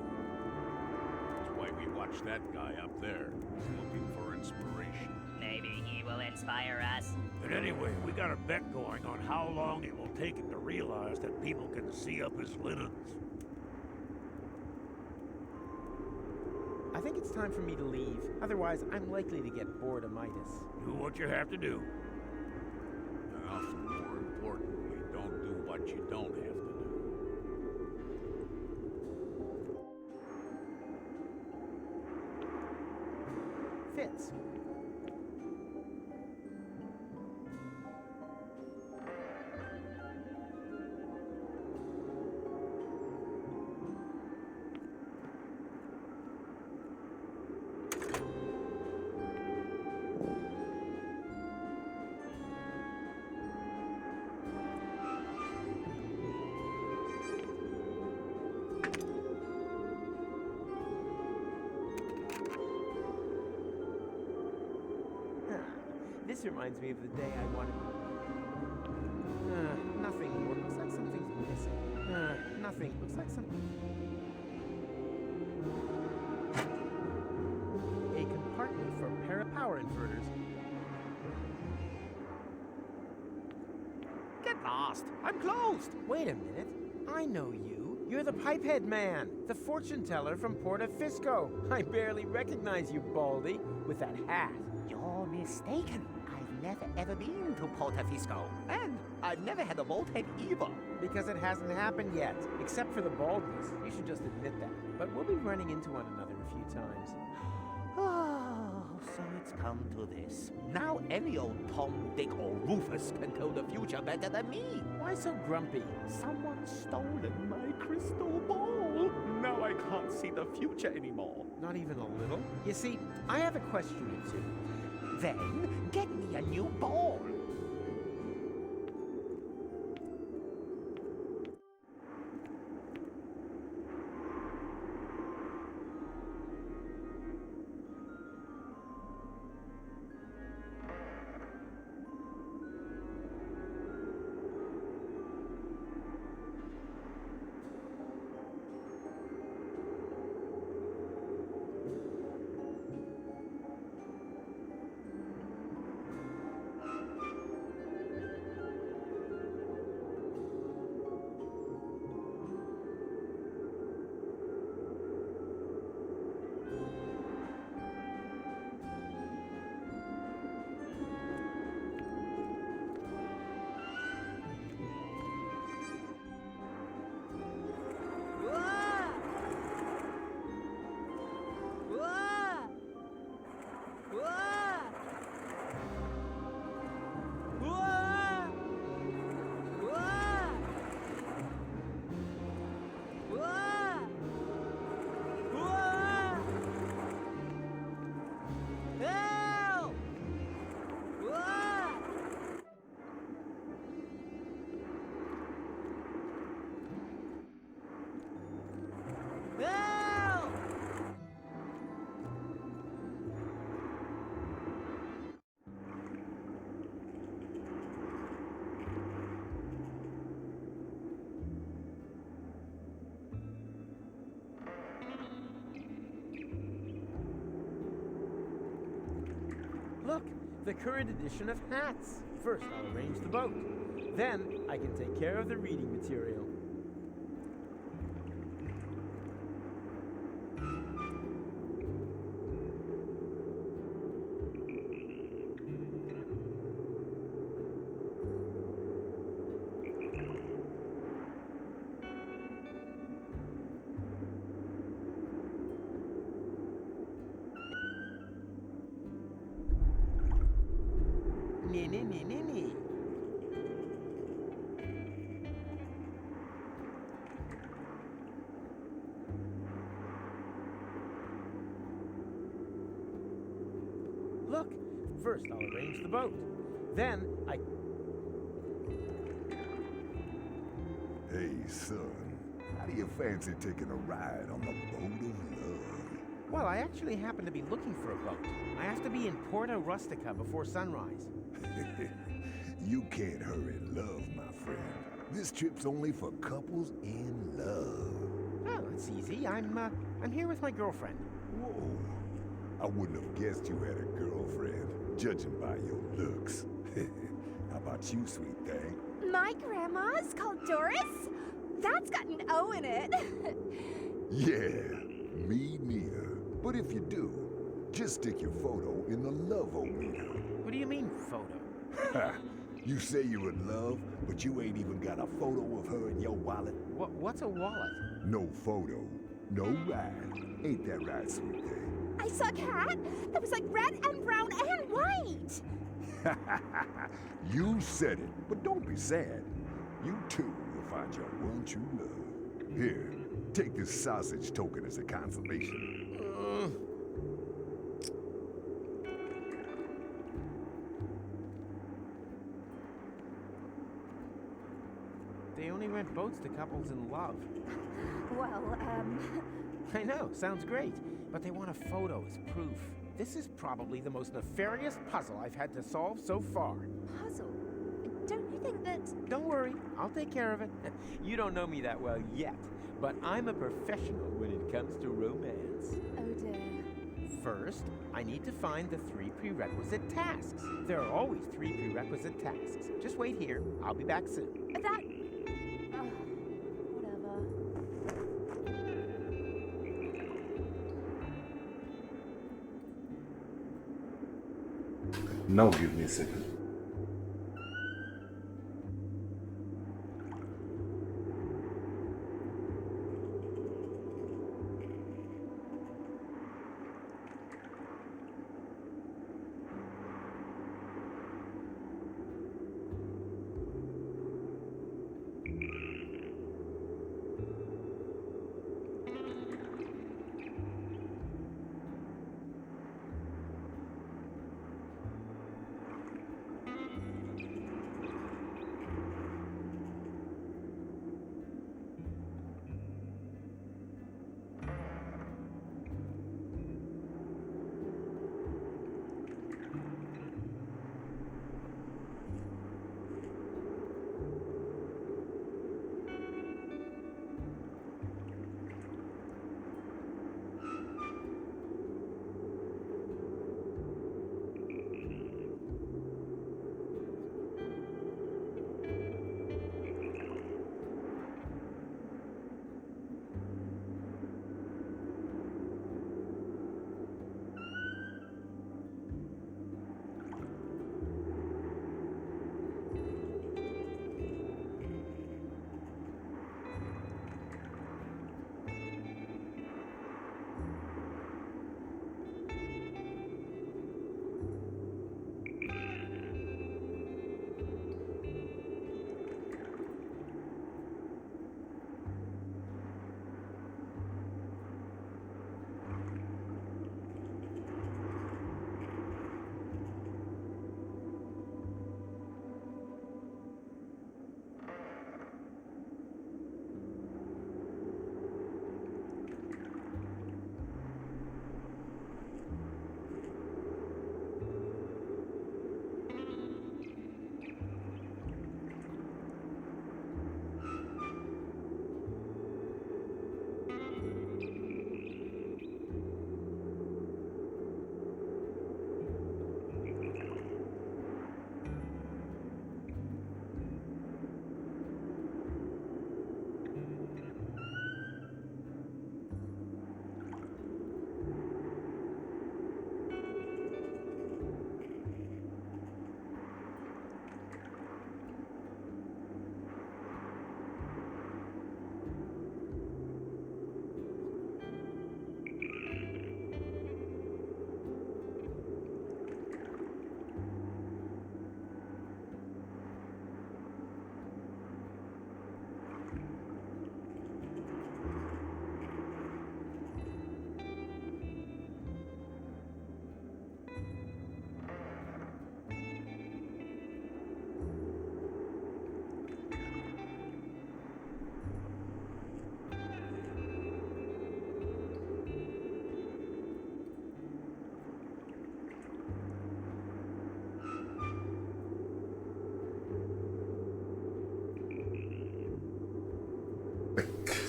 That's why we watch that guy up there. He's looking for inspiration. Maybe he will inspire us. But anyway, we got a bet going on how long it will take him to realize that people can see up his linens. I think it's time for me to leave. Otherwise, I'm likely to get bored of Midas. Do what you have to do. And often more importantly, don't do what you don't have to do. Fitz. This reminds me of the day I wanted... nothing more. Looks like something's missing. Nothing. Looks like something... A compartment for para-power inverters. Get lost! I'm closed! Wait a minute. I know you. You're the Pipehead Man, the fortune teller from Porta Fisco. I barely recognize you, Baldy, with that hat. You're mistaken. I've never ever been to Porta Fisco. And I've never had a bolt head either. Because it hasn't happened yet, except for the baldness. You should just admit that. But we'll be running into one another a few times. Oh, so it's come to this. Now any old Tom, Dick, or Rufus can tell the future better than me. Why so grumpy? Someone's stolen my crystal ball. Now I can't see the future anymore. Not even a little? You see, I have a question or two. Then get me a new ball. Look, the current edition of hats. First, I'll arrange the boat. Then, I can take care of the reading material. Nee. Look, first I'll arrange the boat. Then I... Hey, son, how do you fancy taking a ride on the boat of love? Well, I actually happen to be looking for a boat. I have to be in Porto Rustica before sunrise. You can't hurry love, my friend. This trip's only for couples in love. Oh, that's easy. I'm here with my girlfriend. Whoa. I wouldn't have guessed you had a girlfriend, judging by your looks. How about you, sweet thing? My grandma's called Doris? That's got an O in it. Yeah, me neither. But if you do, just stick your photo in the love-o-meter. What do you mean, photo? You say you're in love, but you ain't even got a photo of her in your wallet. What's a wallet? No photo, no ride. Ain't that right, sweet thing? I saw a cat that was like red and brown and white. You said it, but don't be sad. You too will find your one true love. Here, take this sausage token as a consolation. They only rent boats to couples in love. Well, I know, sounds great. But they want a photo as proof. This is probably the most nefarious puzzle I've had to solve so far. Puzzle? Don't you think that... Don't worry, I'll take care of it. You don't know me that well yet, but I'm a professional when it comes to romance. Oh dear. First, I need to find the 3 prerequisite tasks. There are always 3 prerequisite tasks. Just wait here. I'll be back soon. That... Now give me a second.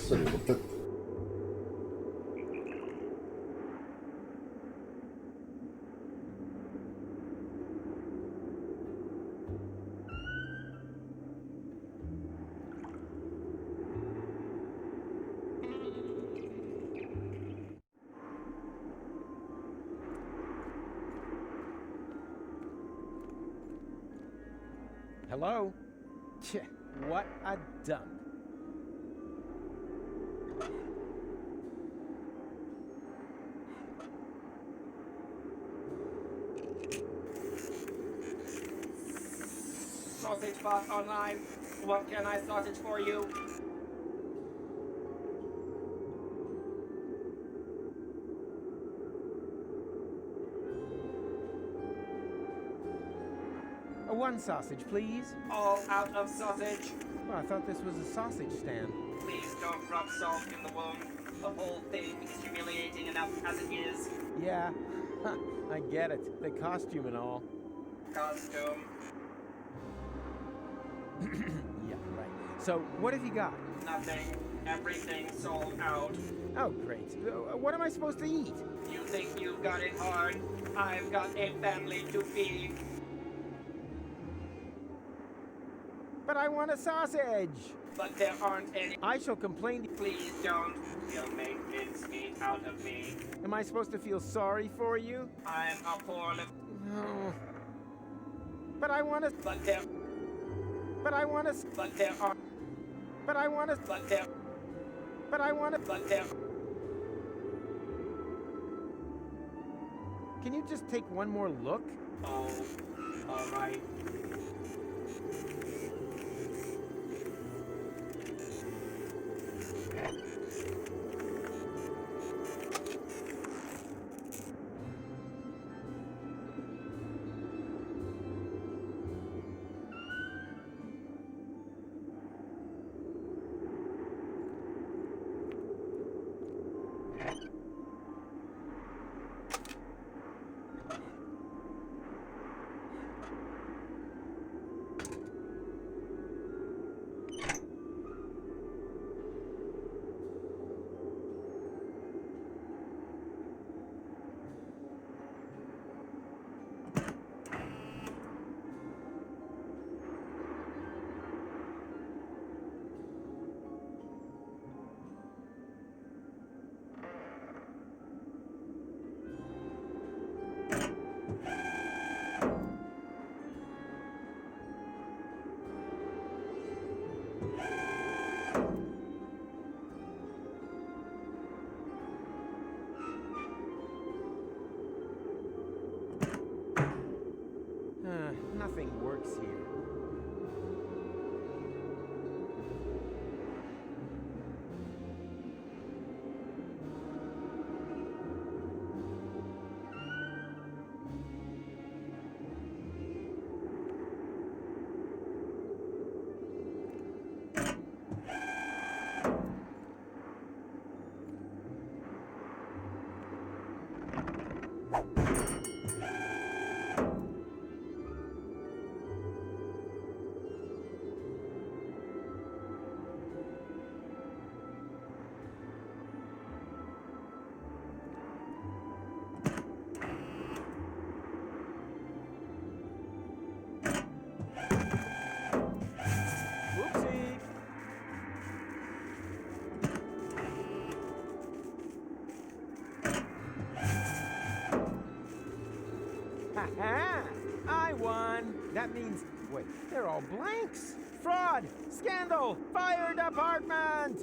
Sorry about that. Hello? Tch, what a dump. Sausage bot online. What can I sausage for you? One sausage, please. All out of sausage. Well, I thought this was a sausage stand. Please don't rub salt in the wound. The whole thing is humiliating enough as it is. Yeah, I get it. The costume and all. Costume. Yeah, right. So, what have you got? Nothing. Everything sold out. Oh, great. What am I supposed to eat? You think you've got it hard? I've got a family to feed. But I want a sausage! But there aren't any. I shall complain. Please don't. You'll make mincemeat out of me. Am I supposed to feel sorry for you? I'm a poor No. But I want to. But there. But I want to. But there are. But I want to. But there. But I want to. But there. Can you just take one more look? Oh, all right. Nothing works here. Ha! I won! That means, wait, they're all blanks! Fraud! Scandal! Fire department!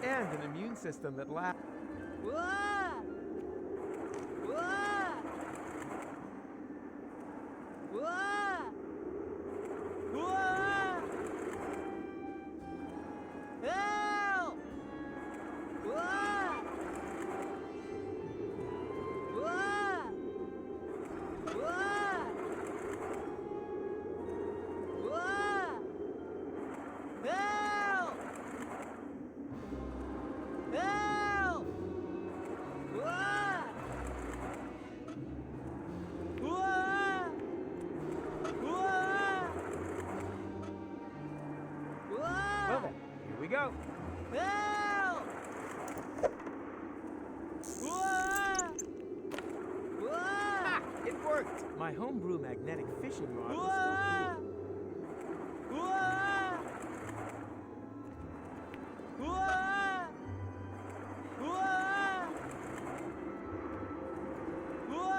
And an immune system that lasts. Help! we go. Help! Whoa! Whoa! Ha! It worked! My homebrew magnetic fishing rod was Whoa! Whoa! Whoa! Whoa!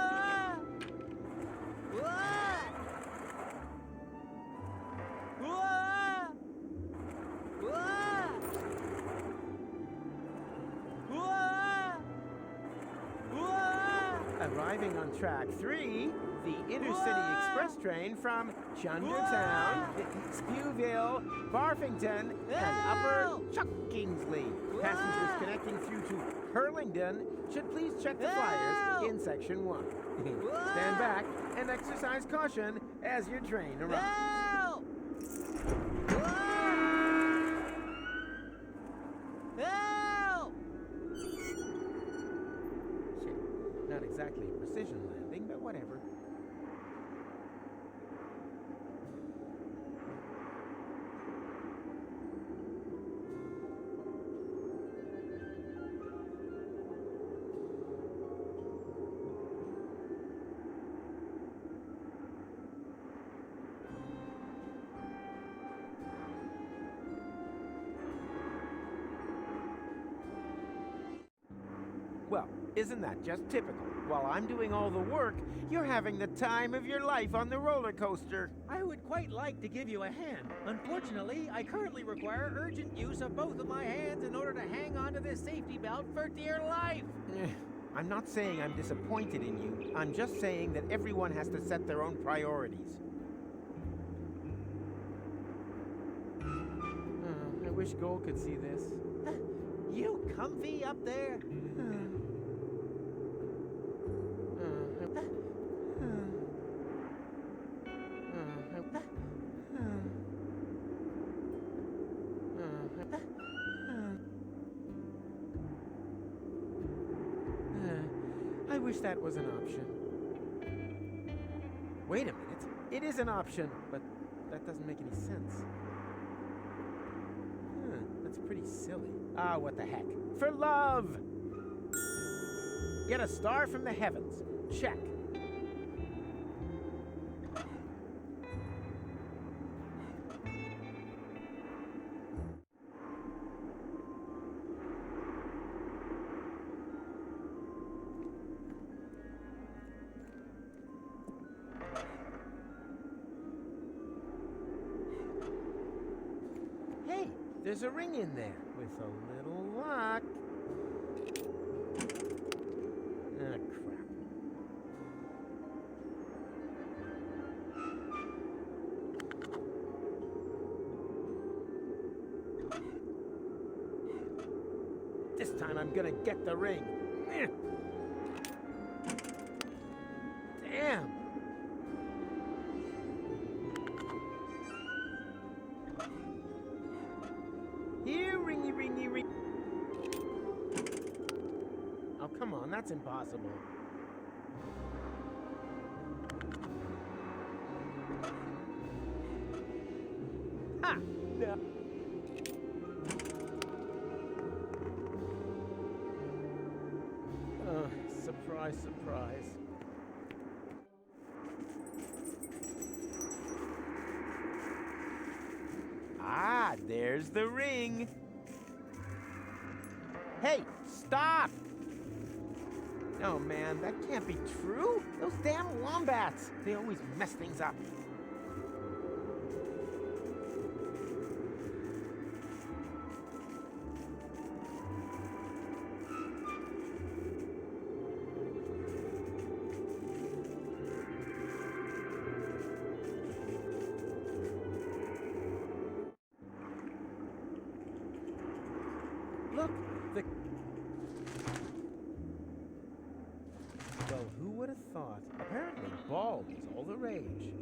Whoa! Whoa! Whoa! Whoa! Arriving on track 3, the Intercity Express train from Chundertown, Spewville, Barfington, and Upper Chuck Kingsley. Passengers connecting through to Hurlingdon should please check the flyers in section 1. Stand back and exercise caution as your train arrives. Help! Help! Shit, not exactly a precision landing, but whatever. Well, isn't that just typical? While I'm doing all the work, you're having the time of your life on the roller coaster. I would quite like to give you a hand. Unfortunately, I currently require urgent use of both of my hands in order to hang onto this safety belt for dear life. I'm not saying I'm disappointed in you. I'm just saying that everyone has to set their own priorities. I wish Gold could see this. You comfy up there? I wish that was an option. Wait a minute. It is an option, but that doesn't make any sense. That's pretty silly. Ah, what the heck. For love! Get a star from the heavens. Check. Hey, there's a ring in there. With a little luck. Ah, crap. This time I'm gonna get the ring. Damn. Here, ringy, ringy, ring. Oh, come on, that's impossible. Ha! No. Surprise, surprise. Ah, there's the ring. Hey, stop! Oh man, that can't be true. Those damn wombats. They always mess things up. Look, Well, who would have thought? Apparently, bald is all the rage.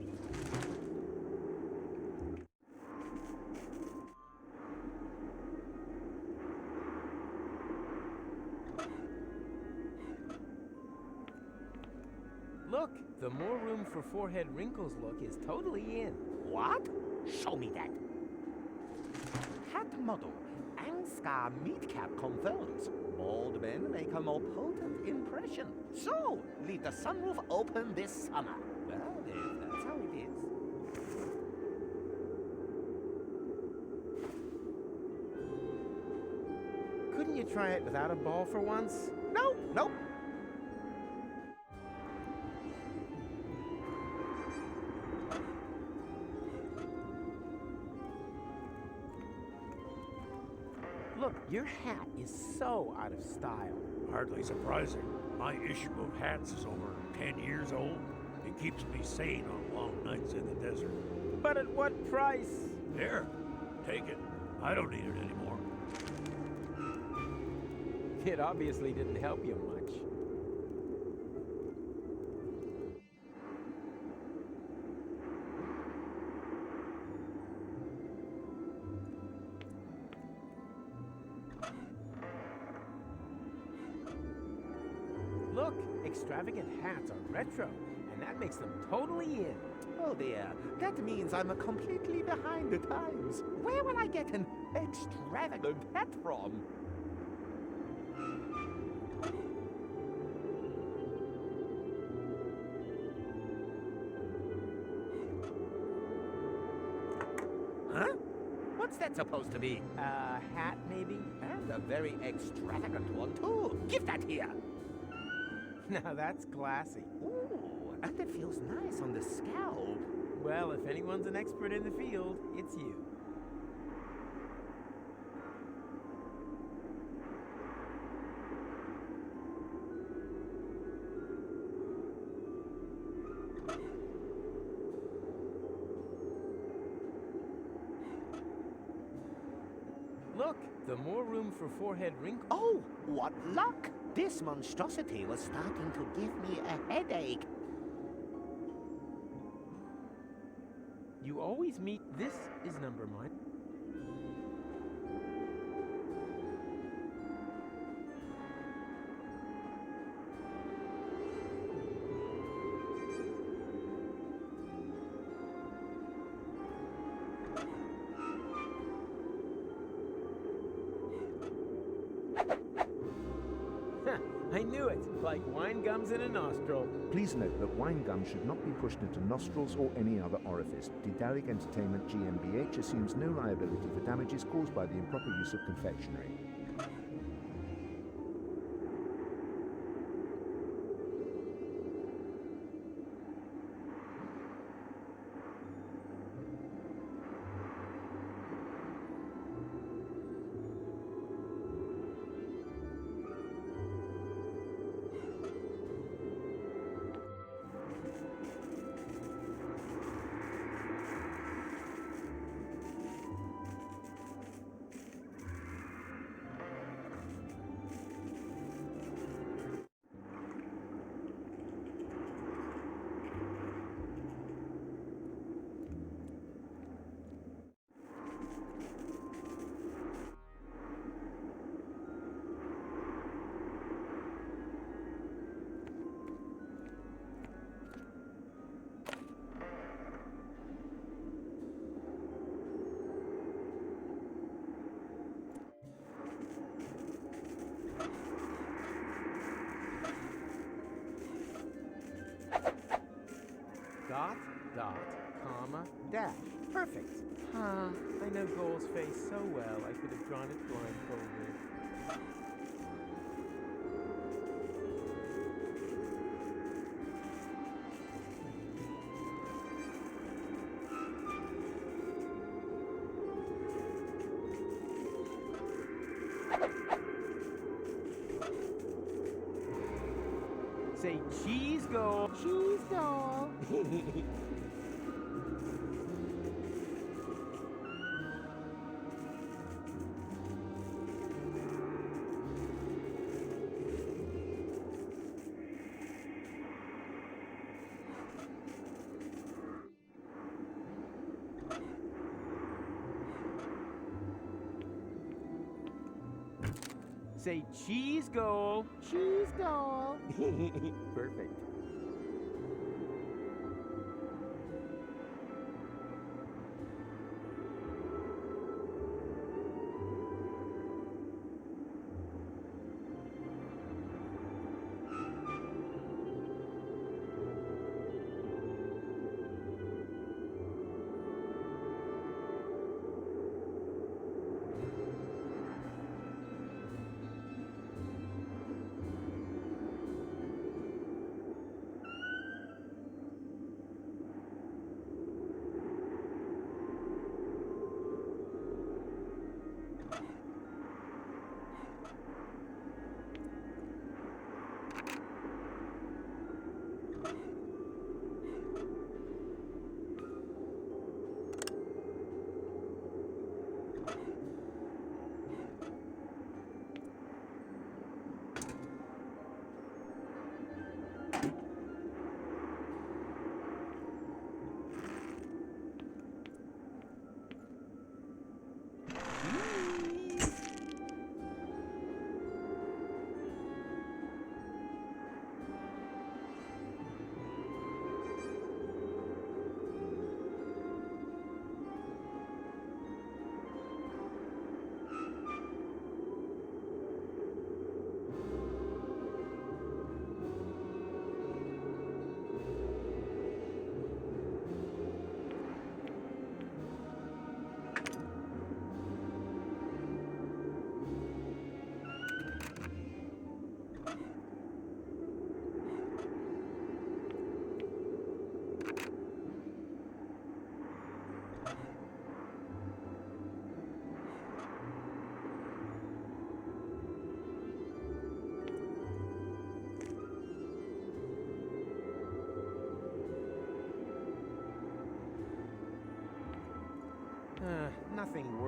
Look, the more room for forehead wrinkles look is totally in. What? Show me that. Hat model, Angskar Meatcap confirms. Bald men make a more potent impression. So, leave the sunroof open this summer. Well, if that's how it is. Couldn't you try it without a ball for once? Nope. Look, your hat is so out of style. Hardly surprising. My issue of hats is over 10 years old. It keeps me sane on long nights in the desert. But at what price? Here, take it. I don't need it anymore. It obviously didn't help you much. Look, extravagant hats are retro, and that makes them totally in. Oh dear, that means I'm completely behind the times. Where will I get an extravagant hat from? Huh? What's that supposed to be? A hat, maybe? And a very extravagant one, too. Give that here. Now that's classy. Ooh, and it feels nice on the scalp. Well, if anyone's an expert in the field, it's you. Look, the more room for forehead wrinkles. Oh, what luck! This monstrosity was starting to give me a headache. You always meet. This is number mine. I knew it! Like wine gums in a nostril. Please note that wine gum should not be pushed into nostrils or any other orifice. Daedalic Entertainment GmbH assumes no liability for damages caused by the improper use of confectionery. Dot, dot, comma, dash. Perfect. Huh. I know Goal's face so well, I could have drawn it blindfolded. Say cheese Goal. Cheese Goal. Say cheese Goal. Cheese Goal. Perfect.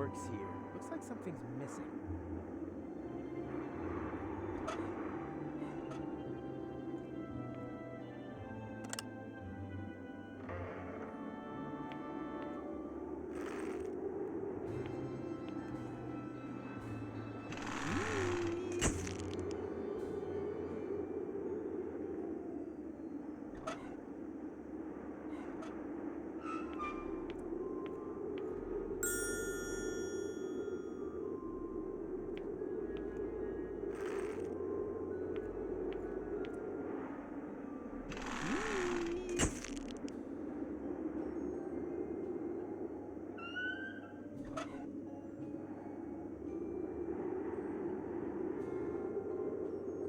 works here. Looks like something's missing.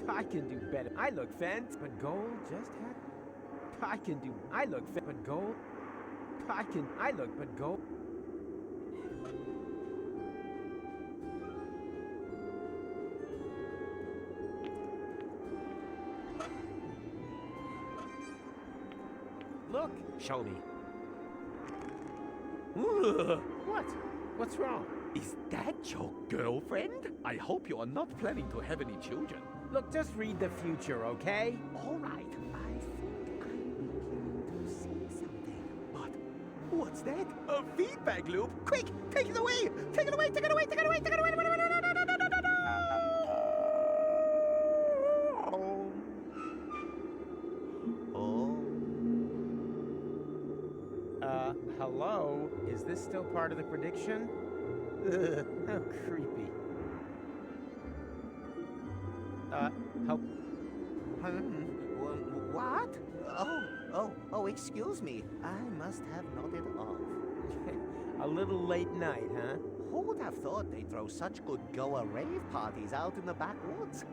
I can do better. I look fancy, but gold just had. I look but gold. I look, but gold. Look, show me. What? What's wrong? Is that your girlfriend? I hope you are not planning to have any children. Look, just read the future, okay? All right, I think I'm beginning to see something. But what's that? A feedback loop? Quick, take it away! Take it away, take it away, take it away, take it away! Hello? Is this still part of the prediction? Ugh, how creepy. Help. What? Oh, excuse me. I must have nodded off. A little late night, huh? Who would have thought they'd throw such good Goa rave parties out in the backwoods?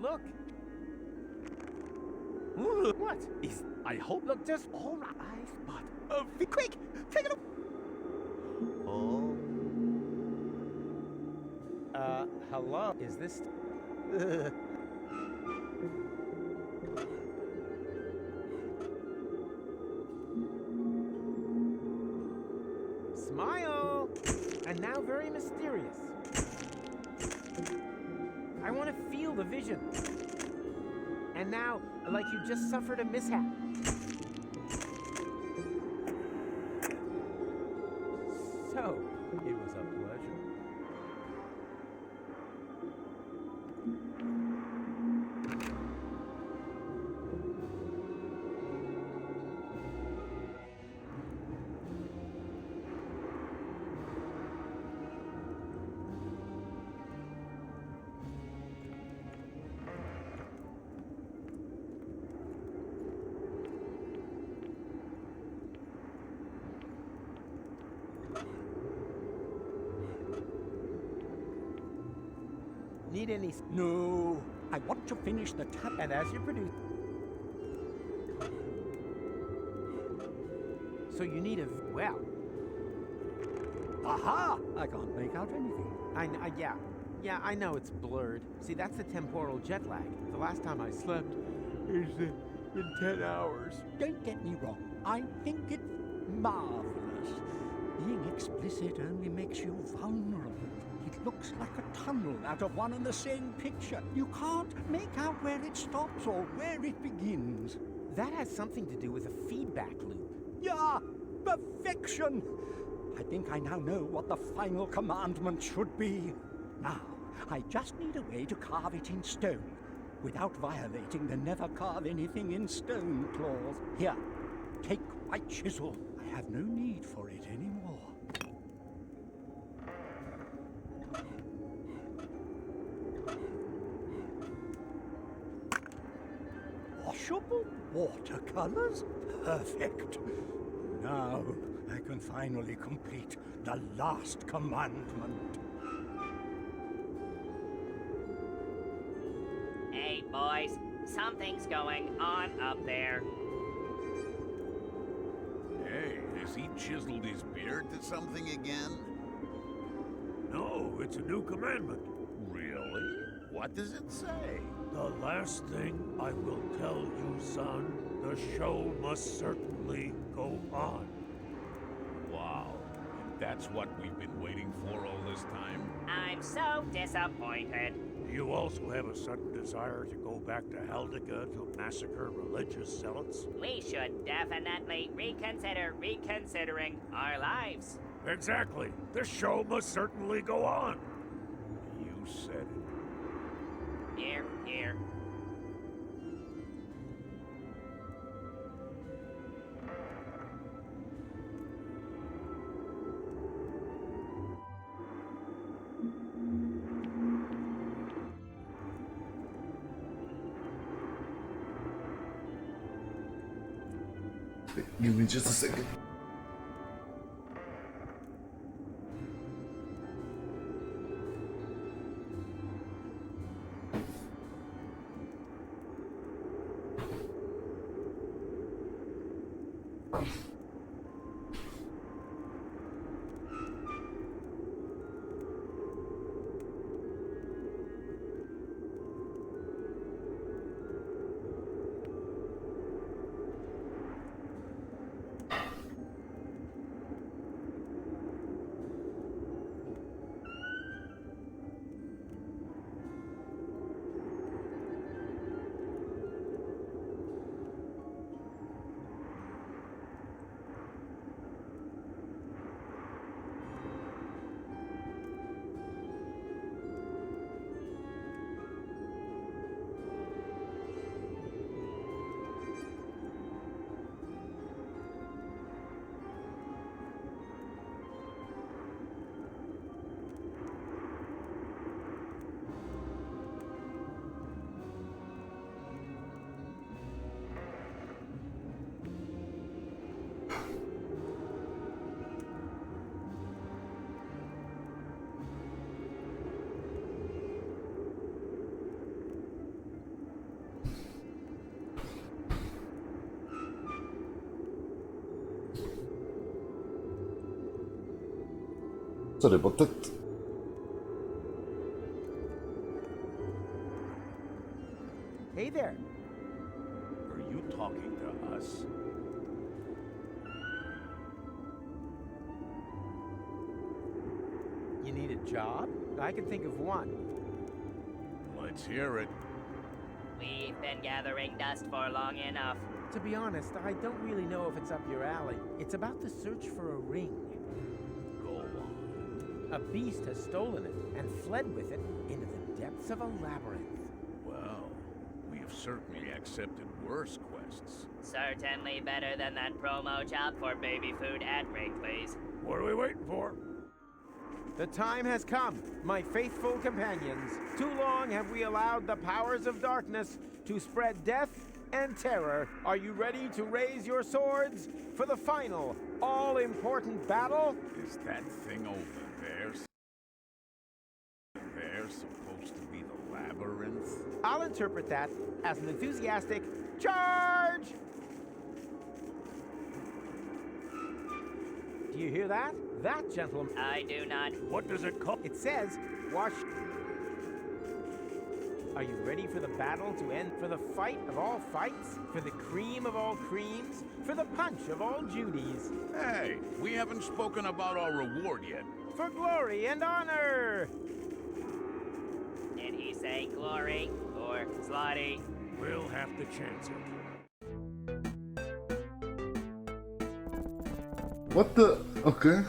Look! What? Is I hope. Look, just all right, but quick, take it. Oh. Hello? Is this? Smile! And now very mysterious. I want to feel the vision. And now, like you just suffered a mishap. So, it was a pleasure. Need any? No, I want to finish the tap. And as you produce. So you need a well. Aha! I can't make out anything. Yeah, I know it's blurred. See, that's the temporal jet lag. The last time I slept is in 10 hours. Don't get me wrong. I think it's marvelous. Being explicit only makes you vulnerable. It looks like a tunnel out of one and the same picture. You can't make out where it stops or where it begins. That has something to do with a feedback loop. Yeah, perfection! I think I now know what the final commandment should be. Now, I just need a way to carve it in stone, without violating the never carve anything in stone clause. Here, take my chisel. I have no need for it anymore. Washable watercolors? Perfect. Now I can finally complete the last commandment. boys. Something's going on up there. Hey, has he chiseled his beard to something again? No, it's a new commandment. Really? What does it say? The last thing I will tell you, son, the show must certainly go on. Wow. And that's what we've been waiting for all this time? I'm so disappointed. Do you also have a sudden desire to go back to Haldika to massacre religious zealots? We should definitely reconsider reconsidering our lives. Exactly. The show must certainly go on. You said it. Here, here. Give me just a second. Sorry about that. Hey there. Are you talking to us? You need a job? I can think of one. Let's hear it. We've been gathering dust for long enough. To be honest, I don't really know if it's up your alley. It's about the search for a ring. Go on. A beast has stolen it and fled with it into the depths of a labyrinth. Well, we have certainly accepted worse quests. Certainly better than that promo job for baby food at Wrigley's. What are we waiting for? The time has come, my faithful companions. Too long have we allowed the powers of darkness to spread death and terror. Are you ready to raise your swords for the final, all-important battle? Is that thing over there supposed to be the labyrinth? I'll interpret that as an enthusiastic charge! Do you hear that? That, gentlemen. I do not. What does it call? It says, wash. Are you ready for the battle to end? For the fight of all fights? For the cream of all creams? For the punch of all Judies? Hey, we haven't spoken about our reward yet. For glory and honor! Did he say glory or slotty? We'll have to chance it. What the? Okay.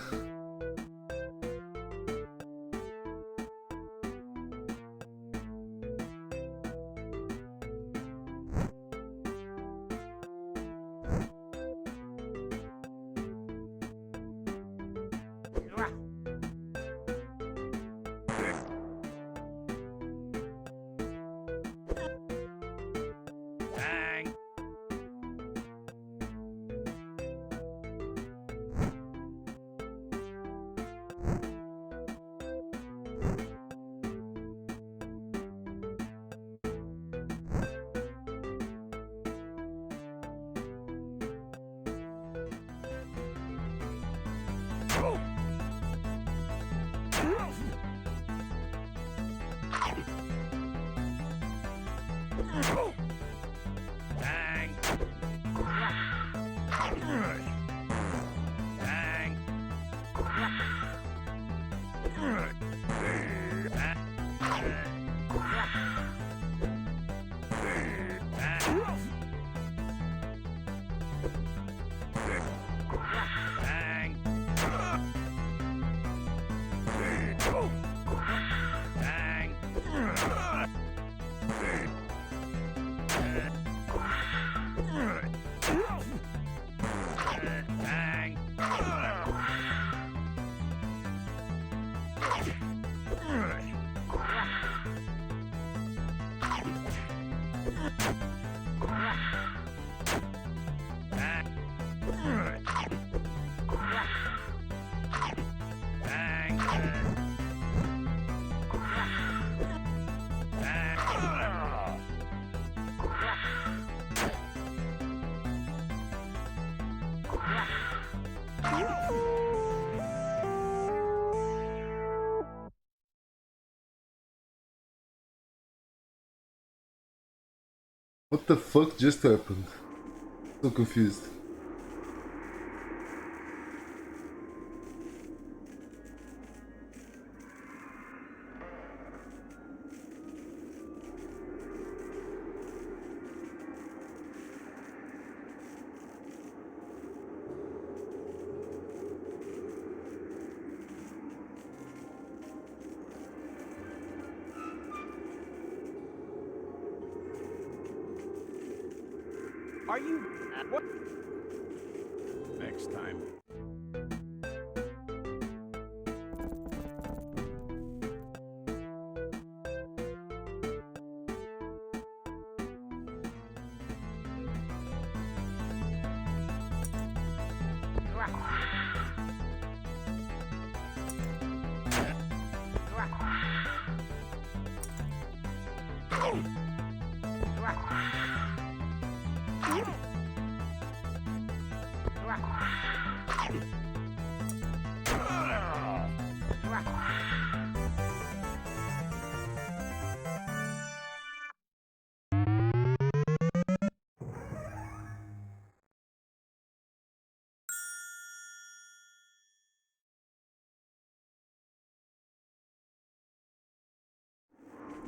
Bang! Bang! What the fuck just happened? So confused. Are you... what? Next time.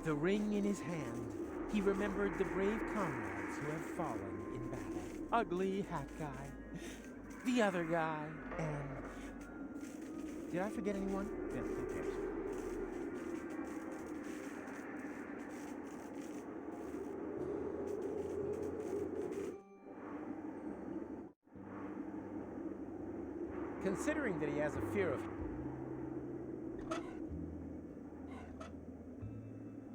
The ring in his hand, he remembered the brave comrades who had fallen in battle. Ugly hat guy, the other guy, and... Did I forget anyone? Yeah, who cares? Considering that he has a fear of...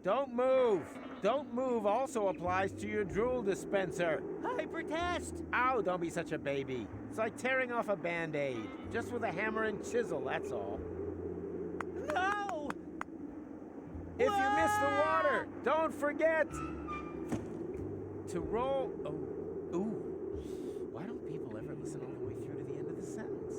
Don't move! Don't move also applies to your drool dispenser. I protest! Ow, don't be such a baby. It's like tearing off a Band-Aid. Just with a hammer and chisel, that's all. No! If you miss the water, don't forget to roll... Oh, ooh. Why don't people ever listen all the way through to the end of the sentence?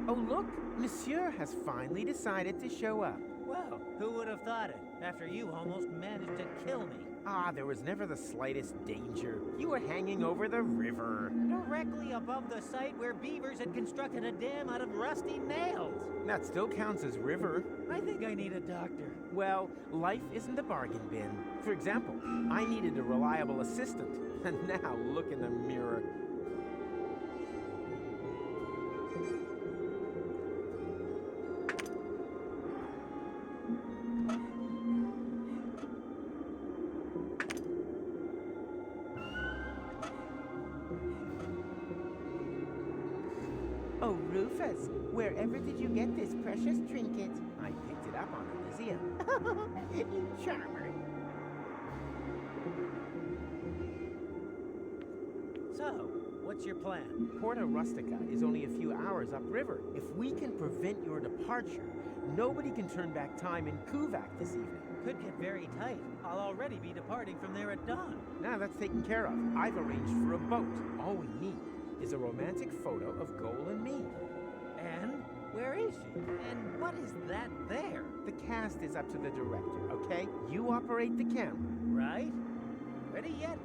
Oh, look! Monsieur has finally decided to show up. Well, who would have thought it, after you almost managed to kill me? Ah, there was never the slightest danger. You were hanging over the river. Directly above the site where beavers had constructed a dam out of rusty nails. That still counts as river. I think I need a doctor. Well, life isn't a bargain bin. For example, I needed a reliable assistant. And now look in the mirror. Oh, Rufus, wherever did you get this precious trinket? I picked it up on Elysium. You charmer. So, what's your plan? Porta Rustica is only a few hours upriver. If we can prevent your departure, nobody can turn back time in Kuvak this evening. Could get very tight. I'll already be departing from there at dawn. Now that's taken care of. I've arranged for a boat. All we need is a romantic photo of Goal and me. And where is she? And what is that there? The cast is up to the director, okay? You operate the camera. Right? Ready yet?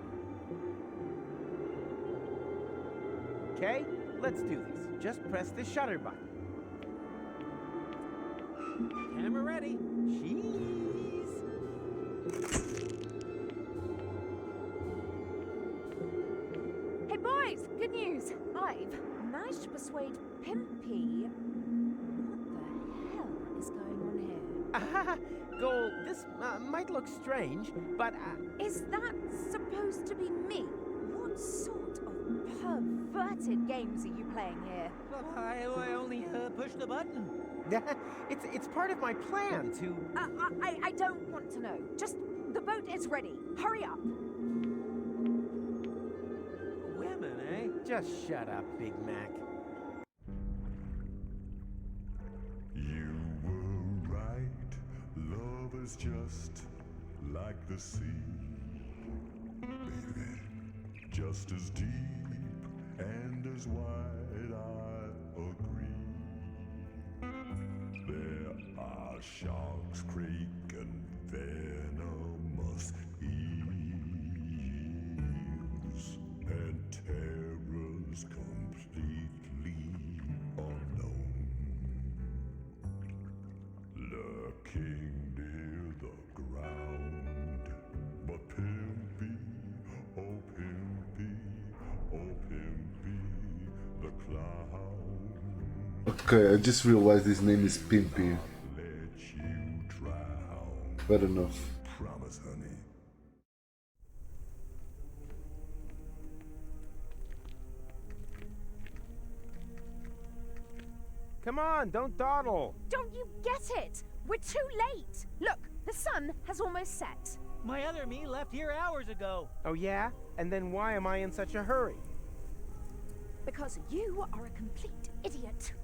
Okay, let's do this. Just press the shutter button. Camera ready. Cheese. Hey boys, good news. I've managed to persuade Pimpy. What the hell is going on here? Goal, this might look strange, but... Is that supposed to be me? What sort of perverted games are you playing here? I only pushed the button. it's part of my plan to... I don't want to know. Just, the boat is ready. Hurry up. Women, eh? Just shut up, Big Mac. You were right. Love is just like the sea. Baby, just as deep and as wide, I agree. There are sharks, crake, and venomous eels, and terrors completely unknown, lurking near the ground. But Pimpy, oh Pimpy, oh Pimpy, the clown. Okay, I just realized his name is Pimpy. Let you drown. Fair enough. Promise, honey. Come on, don't dawdle. Don't you get it? We're too late. Look, the sun has almost set. My other me left here hours ago. Oh yeah? And then why am I in such a hurry? Because you are a complete idiot.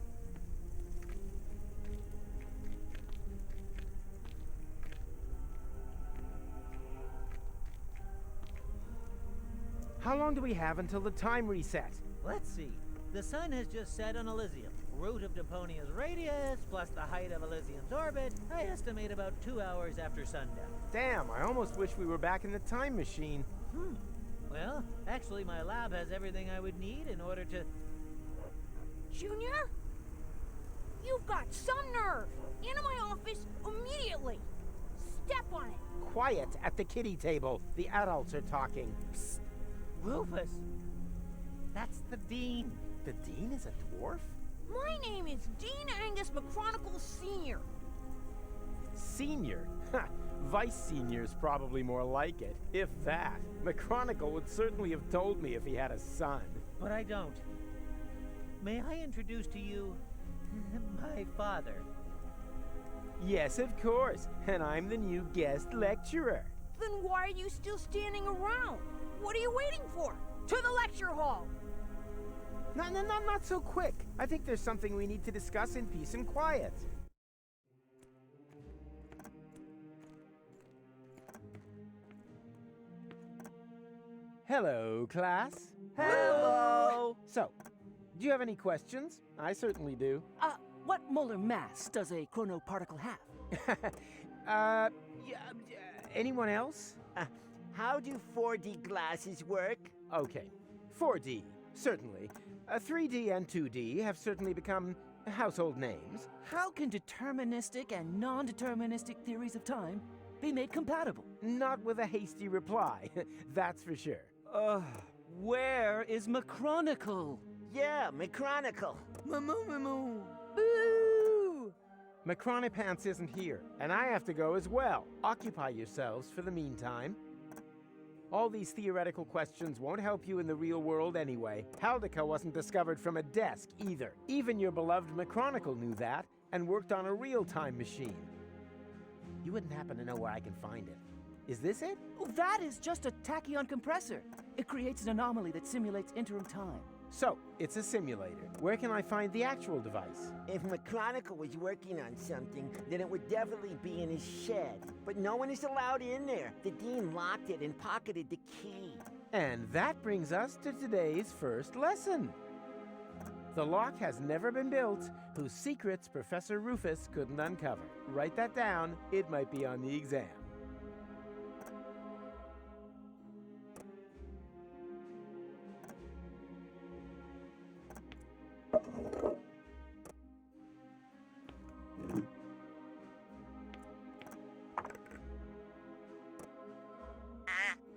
How long do we have until the time reset? Let's see. The sun has just set on Elysium. Root of Deponia's radius, plus the height of Elysium's orbit, I estimate about 2 hours after sundown. Damn, I almost wish we were back in the time machine. Well, actually my lab has everything I would need in order to... Junior? You've got some nerve! Into my office immediately! Step on it! Quiet at the kiddie table. The adults are talking. Psst. Rufus! That's the Dean. The Dean is a dwarf? My name is Dean Angus McChronicle Sr. Senior? Ha! Vice Senior's probably more like it, if that. McChronicle would certainly have told me if he had a son. But I don't. May I introduce to you my father? Yes, of course. And I'm the new guest lecturer. Then why are you still standing around? What are you waiting for? To the lecture hall! Not so quick. I think there's something we need to discuss in peace and quiet. Hello, class. Hello! So, do you have any questions? I certainly do. What molar mass does a chronoparticle have? Anyone else? How do 4D glasses work? Okay, 4D, certainly. 3D and 2D have certainly become household names. How can deterministic and non-deterministic theories of time be made compatible? Not with a hasty reply, that's for sure. Where is McChronicle? Yeah, McChronicle. Moo. Boo! McChronipants isn't here, and I have to go as well. Occupy yourselves for the meantime. All these theoretical questions won't help you in the real world anyway. Haldica wasn't discovered from a desk either. Even your beloved McChronicle knew that, and worked on a real time machine. You wouldn't happen to know where I can find it. Is this it? Oh, that is just a tachyon compressor. It creates an anomaly that simulates interim time. So, it's a simulator. Where can I find the actual device? If McChronicle was working on something, then it would definitely be in his shed. But no one is allowed in there. The Dean locked it and pocketed the key. And that brings us to today's first lesson. The lock has never been built whose secrets Professor Rufus couldn't uncover. Write that down. It might be on the exam.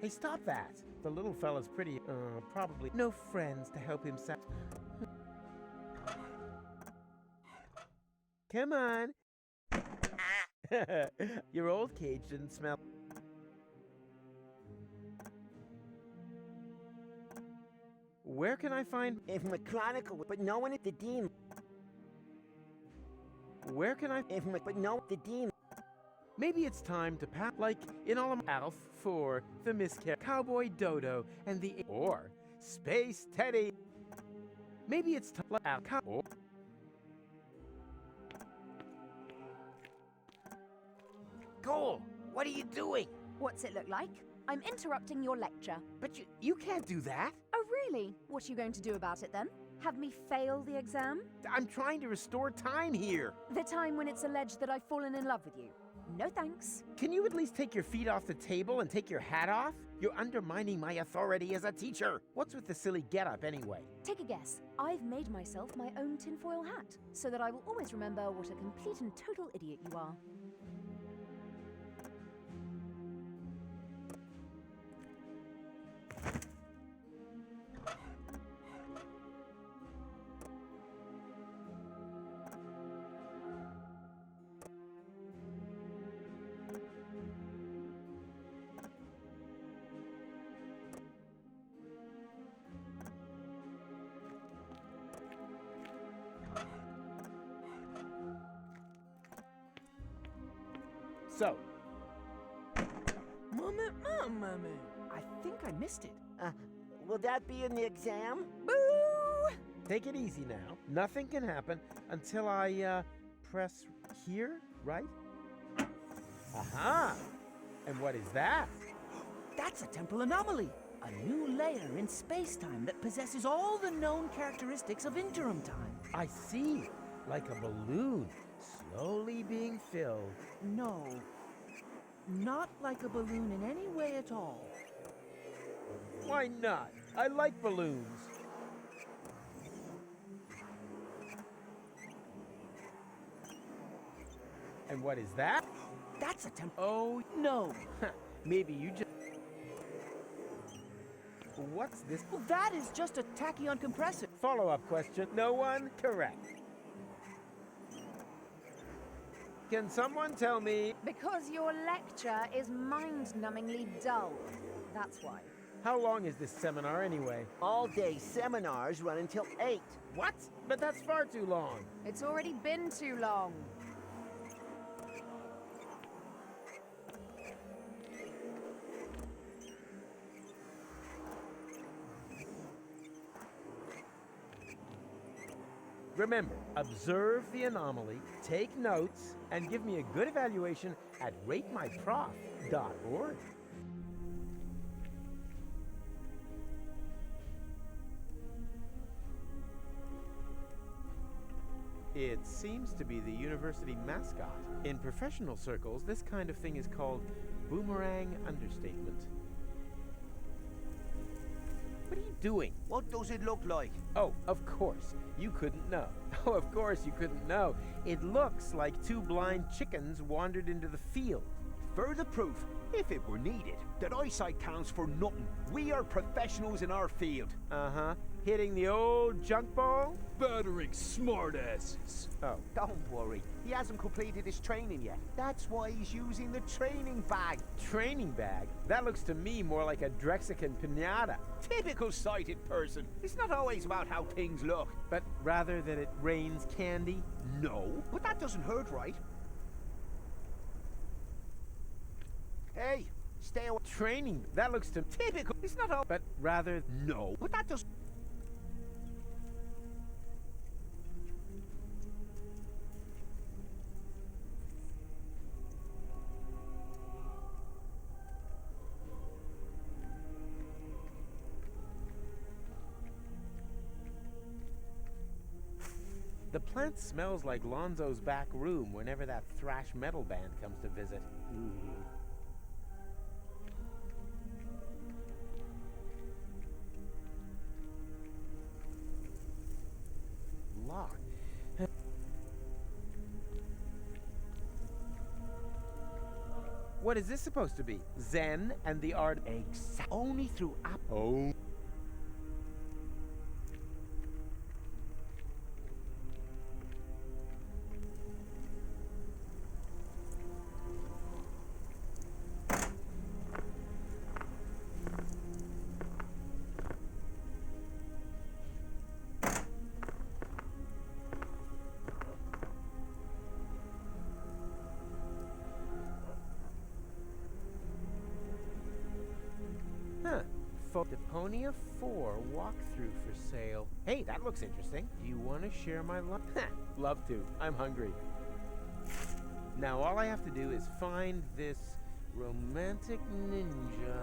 Hey, stop that. The little fella's pretty, probably no friends to help him Come on. Your old cage didn't smell. Where can I find... If McChronicle, but no one at the Dean. Where can I... But no, the Dean. Maybe it's time to pack, like in all Alf for the miscarriage, Cowboy Dodo, and the... Or Space Teddy. Maybe it's time or... Cole, what are you doing? What's it look like? I'm interrupting your lecture. But you can't do that. Oh, really? What are you going to do about it then? Have me fail the exam? I'm trying to restore time here. The time when it's alleged that I've fallen in love with you. No thanks. Can you at least take your feet off the table and take your hat off? You're undermining my authority as a teacher. What's with the silly getup anyway? Take a guess. I've made myself my own tinfoil hat, so that I will always remember what a complete and total idiot you are. So, Mommy. I think I missed it. Will that be in the exam? Boo! Take it easy now. Nothing can happen until I, press here, right? Aha! And what is that? That's a temporal anomaly. A new layer in space-time that possesses all the known characteristics of interim time. I see. Like a balloon, slowly being filled. No. Not like a balloon in any way at all. Why not? I like balloons. And what is that? That's a Oh, no. Maybe you just... What's this? Well, that is just a tachyon compressor. Follow-up question. No one? Correct. Can someone tell me... Because your lecture is mind-numbingly dull. That's why. How long is this seminar anyway? All-day seminars run until 8. What? But that's far too long. It's already been too long. Remember, observe the anomaly, take notes, and give me a good evaluation at ratemyprof.org. It seems to be the university mascot. In professional circles, this kind of thing is called boomerang understatement. What are you doing? What does it look like? Oh, of course. You couldn't know. Oh, of course you couldn't know. It looks like two blind chickens wandered into the field. Further proof, if it were needed, that eyesight counts for nothing. We are professionals in our field. Uh-huh. Hitting the old junk ball? Battering smartasses. Oh. Don't worry. He hasn't completed his training yet. That's why he's using the training bag. Training bag? That looks to me more like a Drexican pinata. Typical sighted person. It's not always about how things look. But rather that it rains candy? No, but that doesn't hurt, right? Hey, Stay away. Training. That looks to typical. It's not all, but rather no. But that does. The plant smells like Lonzo's back room whenever that thrash metal band comes to visit. Locked. What is this supposed to be? Zen and the art only through Apple. Oh. Deponia 4 walkthrough for sale. Hey, that looks interesting. Do you want to share my lunch? Love to. I'm hungry. Now all I have to do is find this romantic ninja.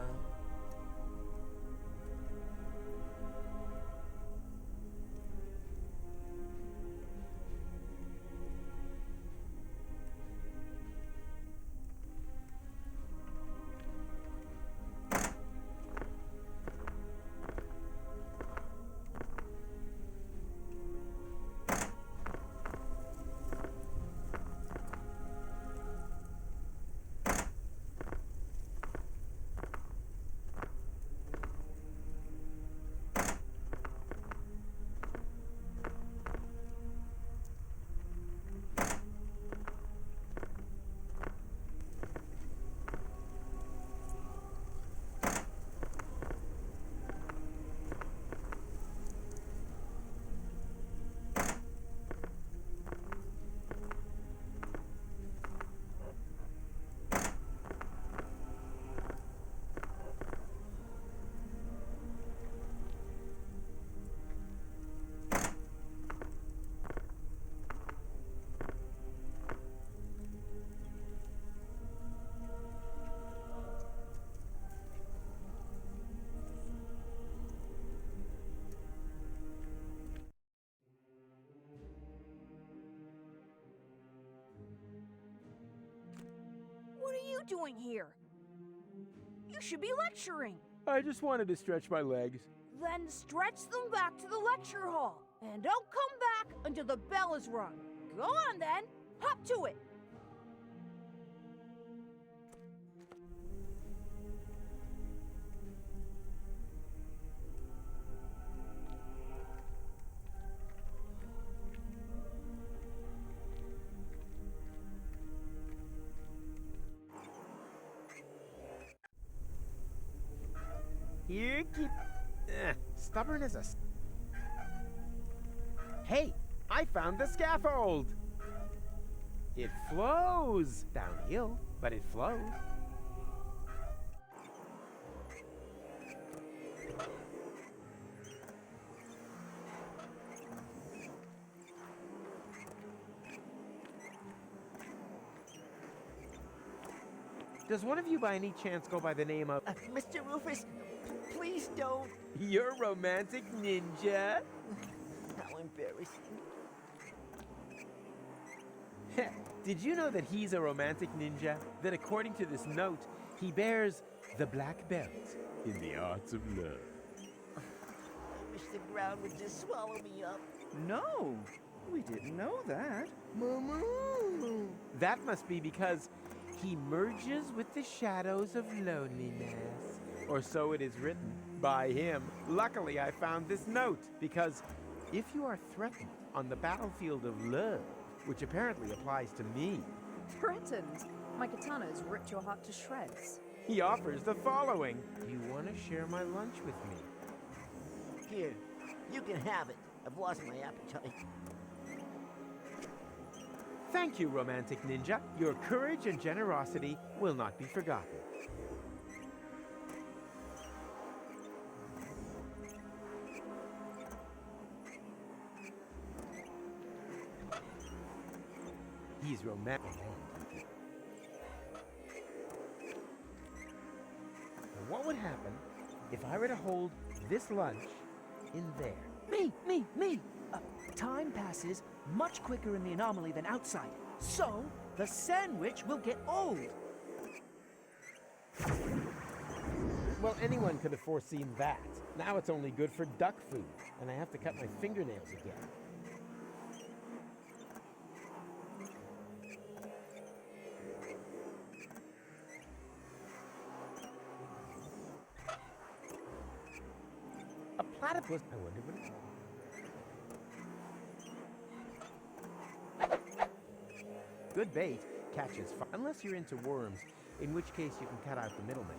What are you doing here? You should be lecturing. I just wanted to stretch my legs. Then stretch them back to the lecture hall. And don't come back until the bell is rung. Go on then. Hop to it. Here, keep... stubborn as a... Hey, I found the scaffold! It flows! Downhill, but it flows. Does one of you by any chance go by the name of... Mr. Rufus, please don't. You're romantic ninja? How embarrassing. Did you know that he's a romantic ninja? That according to this note, he bears the black belt in the arts of love. I wish the ground would just swallow me up. No, we didn't know that. Moo-moo. That must be because he merges with the shadows of loneliness. Or so it is written by him. Luckily, I found this note, because if you are threatened on the battlefield of love, which apparently applies to me. Threatened? My katana's ripped your heart to shreds. He offers the following. Do you want to share my lunch with me? Here, you can have it. I've lost my appetite. Thank you, romantic ninja. Your courage and generosity will not be forgotten. He's romantic. Now, what would happen if I were to hold this lunch in there? Me! Time passes much quicker in the anomaly than outside, so the sandwich will get old. Well, anyone could have foreseen that. Now it's only good for duck food, and I have to cut my fingernails again. A platypus. I wonder what it's. Good bait catches fire, unless you're into worms, in which case you can cut out the middleman.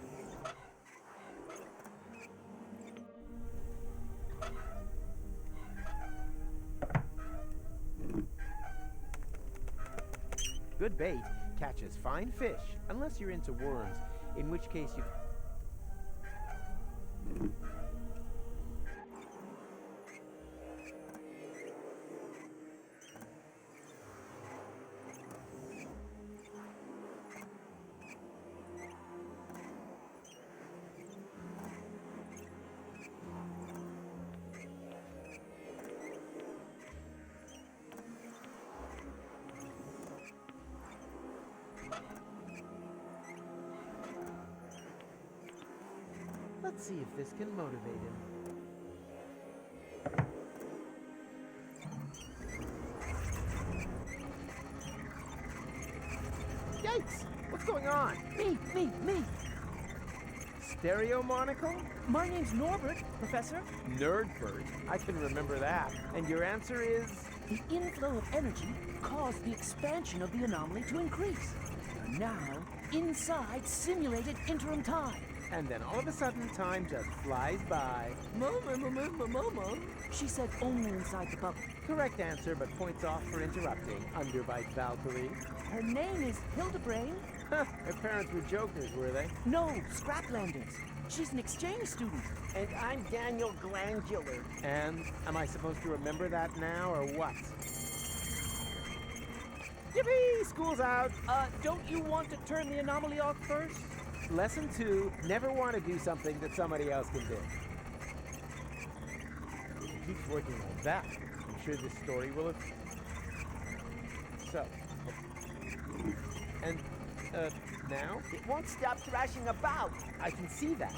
Good bait catches fine fish, unless you're into worms, in which case you... Let's see if this can motivate him. Yikes! What's going on? Me! Stereo monocle? My name's Norbert, Professor. Nerdbert. I can remember that. And your answer is? The inflow of energy caused the expansion of the anomaly to increase. We're now inside simulated interim time. And then all of a sudden, time just flies by. Mama. She said only inside the bubble. Correct answer, but points off for interrupting. Underbite Valkyrie. Her name is Hildebrain. Huh, her parents were jokers, were they? No, Scraplanders. She's an exchange student. And I'm Daniel Glandular. And am I supposed to remember that now, or what? Yippee! School's out! Don't you want to turn the anomaly off first? Lesson 2, never want to do something that somebody else can do. If it keeps working like that, I'm sure this story will have... So... And, now? It won't stop thrashing about. I can see that.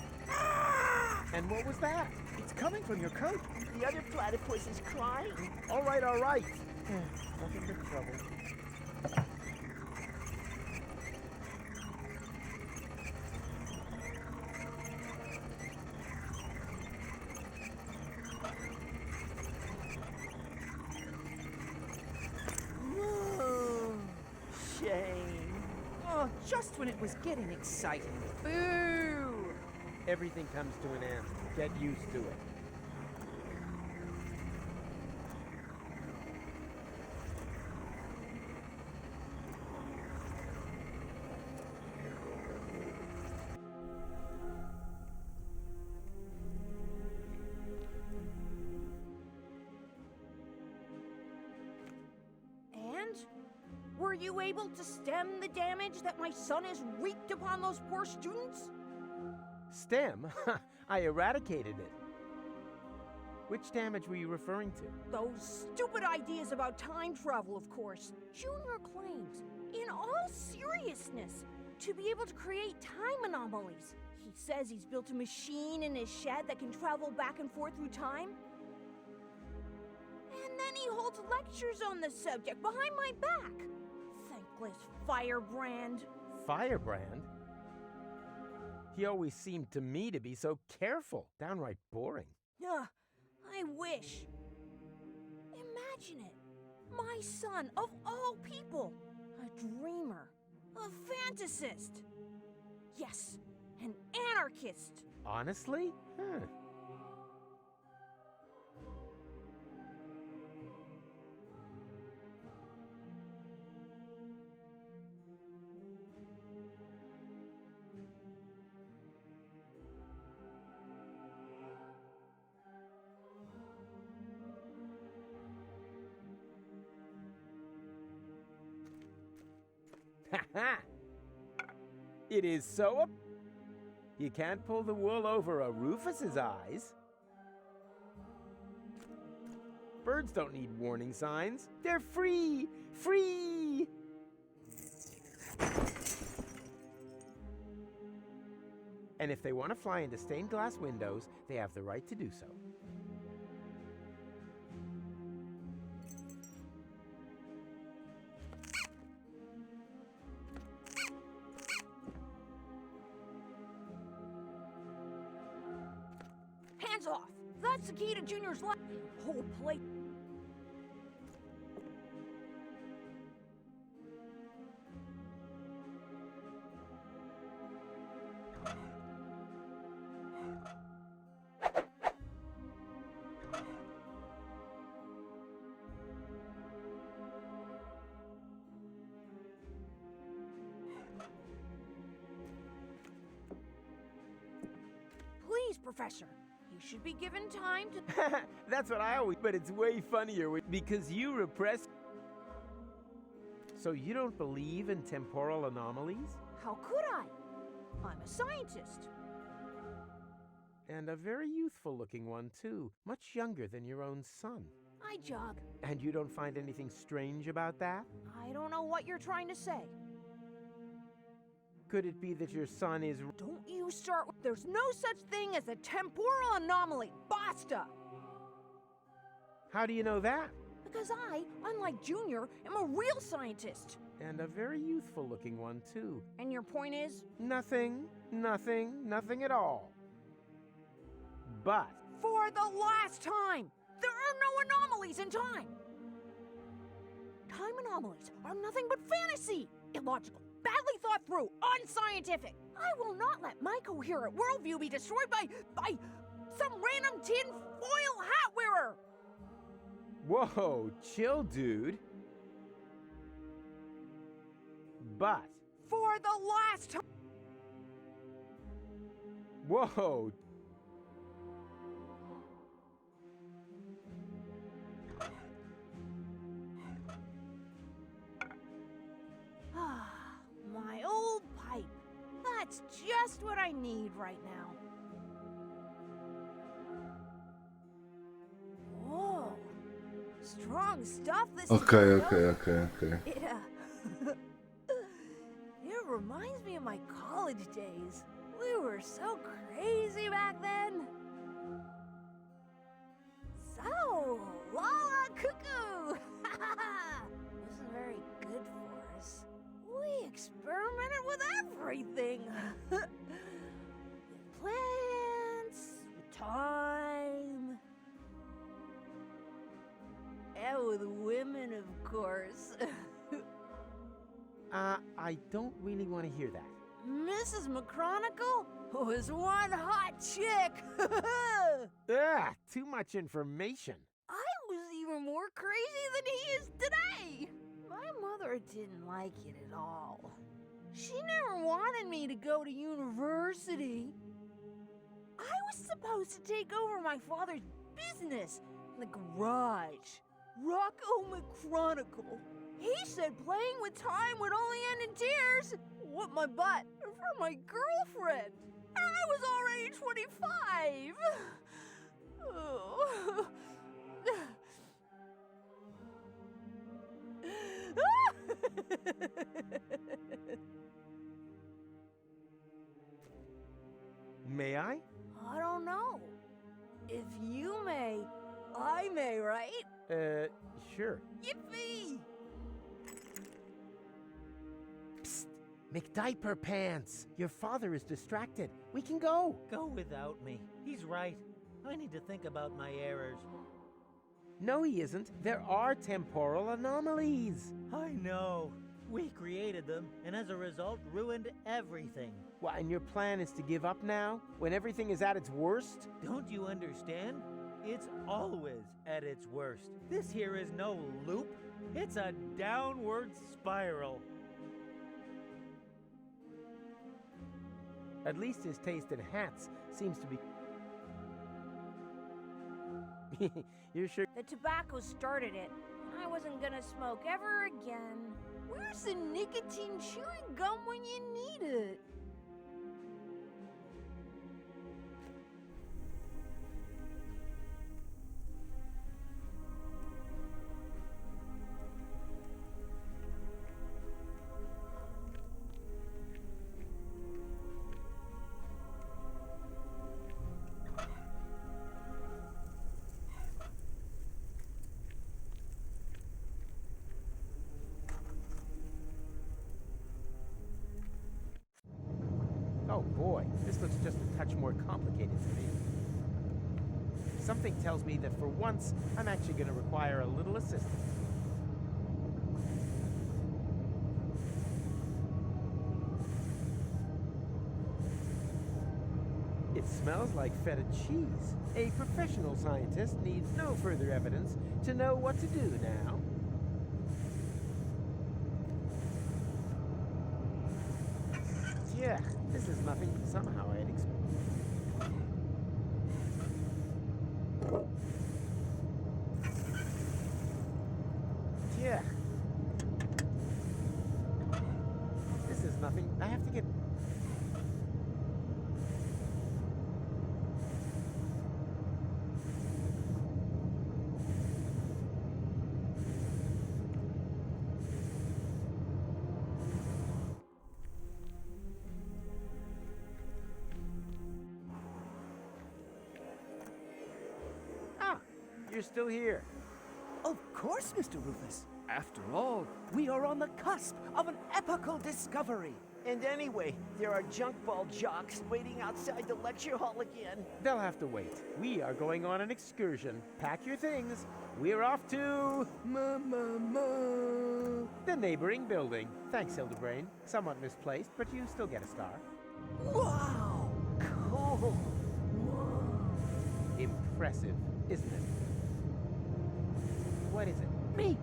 And what was that? It's coming from your coat. The other platypus is crying. All right. Nothing but trouble. Shame. Oh, just when it was getting exciting. Boo! Everything comes to an end. Get used to it. And? Were you able to stem the damage that my son has wreaked upon those poor students? Stem? I eradicated it. Which damage were you referring to? Those stupid ideas about time travel, of course. Junior claims, in all seriousness, to be able to create time anomalies. He says he's built a machine in his shed that can travel back and forth through time. And then he holds lectures on the subject behind my back. Thankless firebrand. Firebrand? He always seemed to me to be so careful, downright boring. I wish. Imagine it. My son, of all people, a dreamer, a fantasist. Yes, an anarchist. Honestly? Huh. It is so. You can't pull the wool over a Rufus's eyes. Birds don't need warning signs. They're free! Free! And if they want to fly into stained glass windows, they have the right to do so. Hands off! That's the key to Junior's life. Whole plate. Please, Professor. He should be given time to... That's what I always... But it's way funnier because you repress... So you don't believe in temporal anomalies? How could I? I'm a scientist. And a very youthful-looking one, too. Much younger than your own son. I jog. And you don't find anything strange about that? I don't know what you're trying to say. Could it be that your son is... Don't you start with... There's no such thing as a temporal anomaly. Basta! How do you know that? Because I, unlike Junior, am a real scientist. And a very youthful-looking one, too. And your point is? Nothing, nothing, nothing at all. But... For the last time! There are no anomalies in time! Time anomalies are nothing but fantasy! Illogical, badly thought through, unscientific! I will not let my coherent worldview be destroyed by some random tin foil hat wearer! Whoa, chill, dude. But... For the last time... Whoa. My old pipe. That's just what I need right now. Whoa. Strong stuff this Okay. Yeah. It reminds me of my college days. We were so crazy back then. So, Lala Cuckoo! Wasn't very good for us. We experimented with everything. With plants, with time, and with women, of course. I don't really want to hear that. Mrs. McChronicle was one hot chick. Too much information. I was even more crazy than he is today. My mother didn't like it at all. She never wanted me to go to university. I was supposed to take over my father's business in the garage. Rocco McChronicle. He said playing with time would only end in tears. What my butt for my girlfriend. And I was already 25. Oh. May I? I don't know. If you may, I may, right? Sure. Yippee! Psst! McDiaper Pants! Your father is distracted. We can go. Go without me. He's right. I need to think about my errors. No, he isn't. There are temporal anomalies. I know. We created them, and as a result, ruined everything. What, and your plan is to give up now, when everything is at its worst? Don't you understand? It's always at its worst. This here is no loop. It's a downward spiral. At least his taste in hats seems to be... You're sure? The tobacco started it. I wasn't gonna smoke ever again. Where's the nicotine chewing gum when you need it? Oh boy, this looks just a touch more complicated to me. Something tells me that for once, I'm actually going to require a little assistance. It smells like feta cheese. A professional scientist needs no further evidence to know what to do now. Yeah, this is nothing somehow I'd expect. Yeah. This is nothing. I have to get. Ah, you're still here. Of course, Mr. Rufus. After all, we are on the cusp of an epical discovery. And anyway, there are junk ball jocks waiting outside the lecture hall again. They'll have to wait. We are going on an excursion. Pack your things. We're off to... the neighboring building. Thanks, Hildebrain. Somewhat misplaced, but you still get a star. Wow! Cool. Impressive, isn't it? What is it? Me!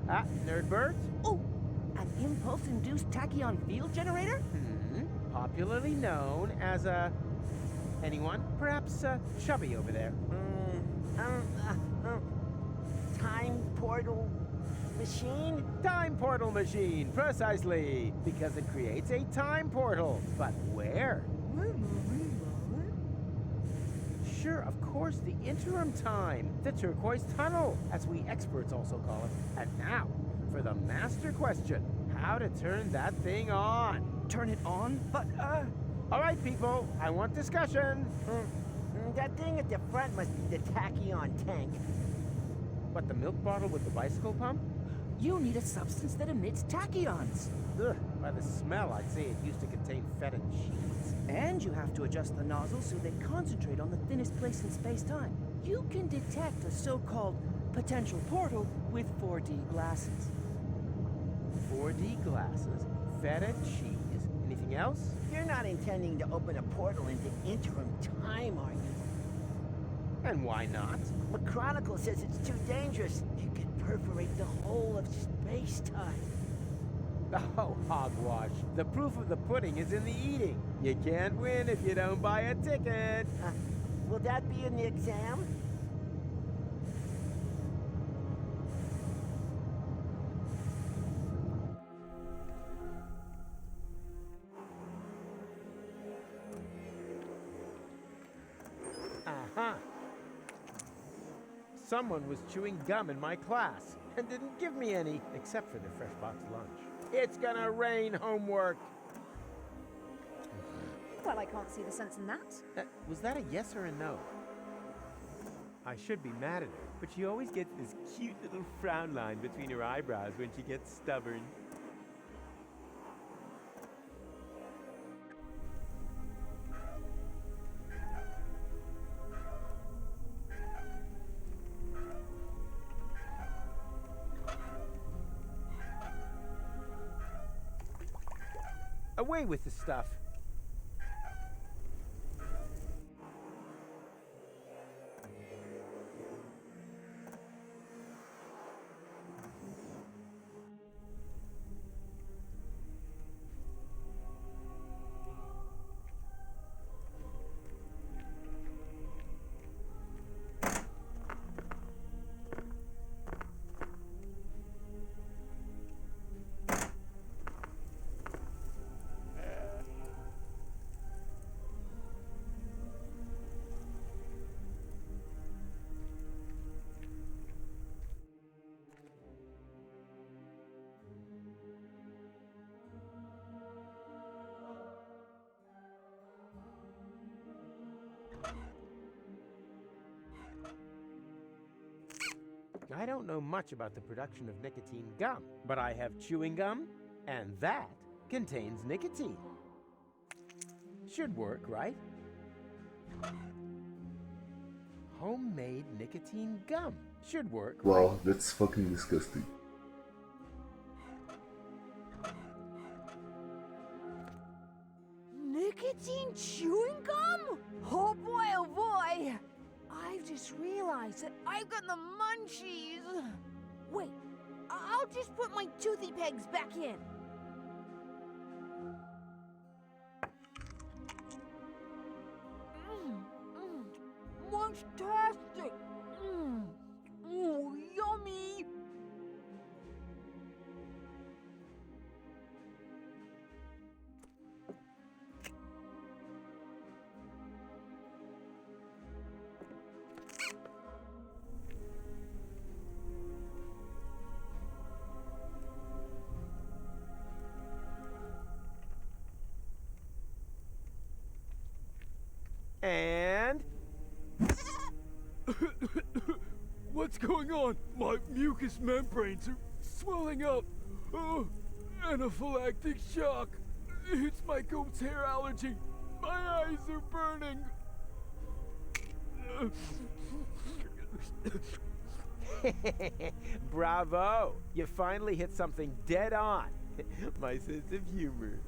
Ah, Nerdbirds? Oh, an impulse-induced tachyon field generator? Popularly known as a... anyone? Perhaps Chubby over there. Time portal machine? Time portal machine, precisely. Because it creates a time portal. But where? Sure, of course, the interim time. The turquoise tunnel, as we experts also call it. And now, for the master question. How to turn that thing on. Turn it on? But, All right, people, I want discussion. That thing at the front must be the tachyon tank. What, the milk bottle with the bicycle pump? You need a substance that emits tachyons. Ugh, by the smell, I'd say it used to contain feta cheese. And you have to adjust the nozzle so they concentrate on the thinnest place in space-time. You can detect a so-called potential portal with 4D glasses. 4D glasses, feta cheese, anything else? You're not intending to open a portal into interim time, are you? And why not? McChronicle says it's too dangerous. It could perforate the whole of space-time. Oh, hogwash. The proof of the pudding is in the eating. You can't win if you don't buy a ticket. Will that be in the exam? Uh-huh. Someone was chewing gum in my class and didn't give me any, except for their fresh box lunch. It's gonna rain homework. Well, I can't see the sense in that. Was that a yes or a no? I should be mad at her, but she always gets this cute little frown line between her eyebrows when she gets stubborn. Away with the stuff. I don't know much about the production of nicotine gum, but I have chewing gum, and that contains nicotine. Should work, right? Homemade nicotine gum. Should work, right? Wow, that's fucking disgusting. Nicotine chewing gum? Oh boy, I've just realized that I've got the munchies. Wait, I'll just put my toothy pegs back in. Munchtastic! Ooh, yummy! And... What's going on? My mucous membranes are swelling up. Oh, anaphylactic shock. It's my goat's hair allergy. My eyes are burning. Bravo! You finally hit something dead on. My sense of humor.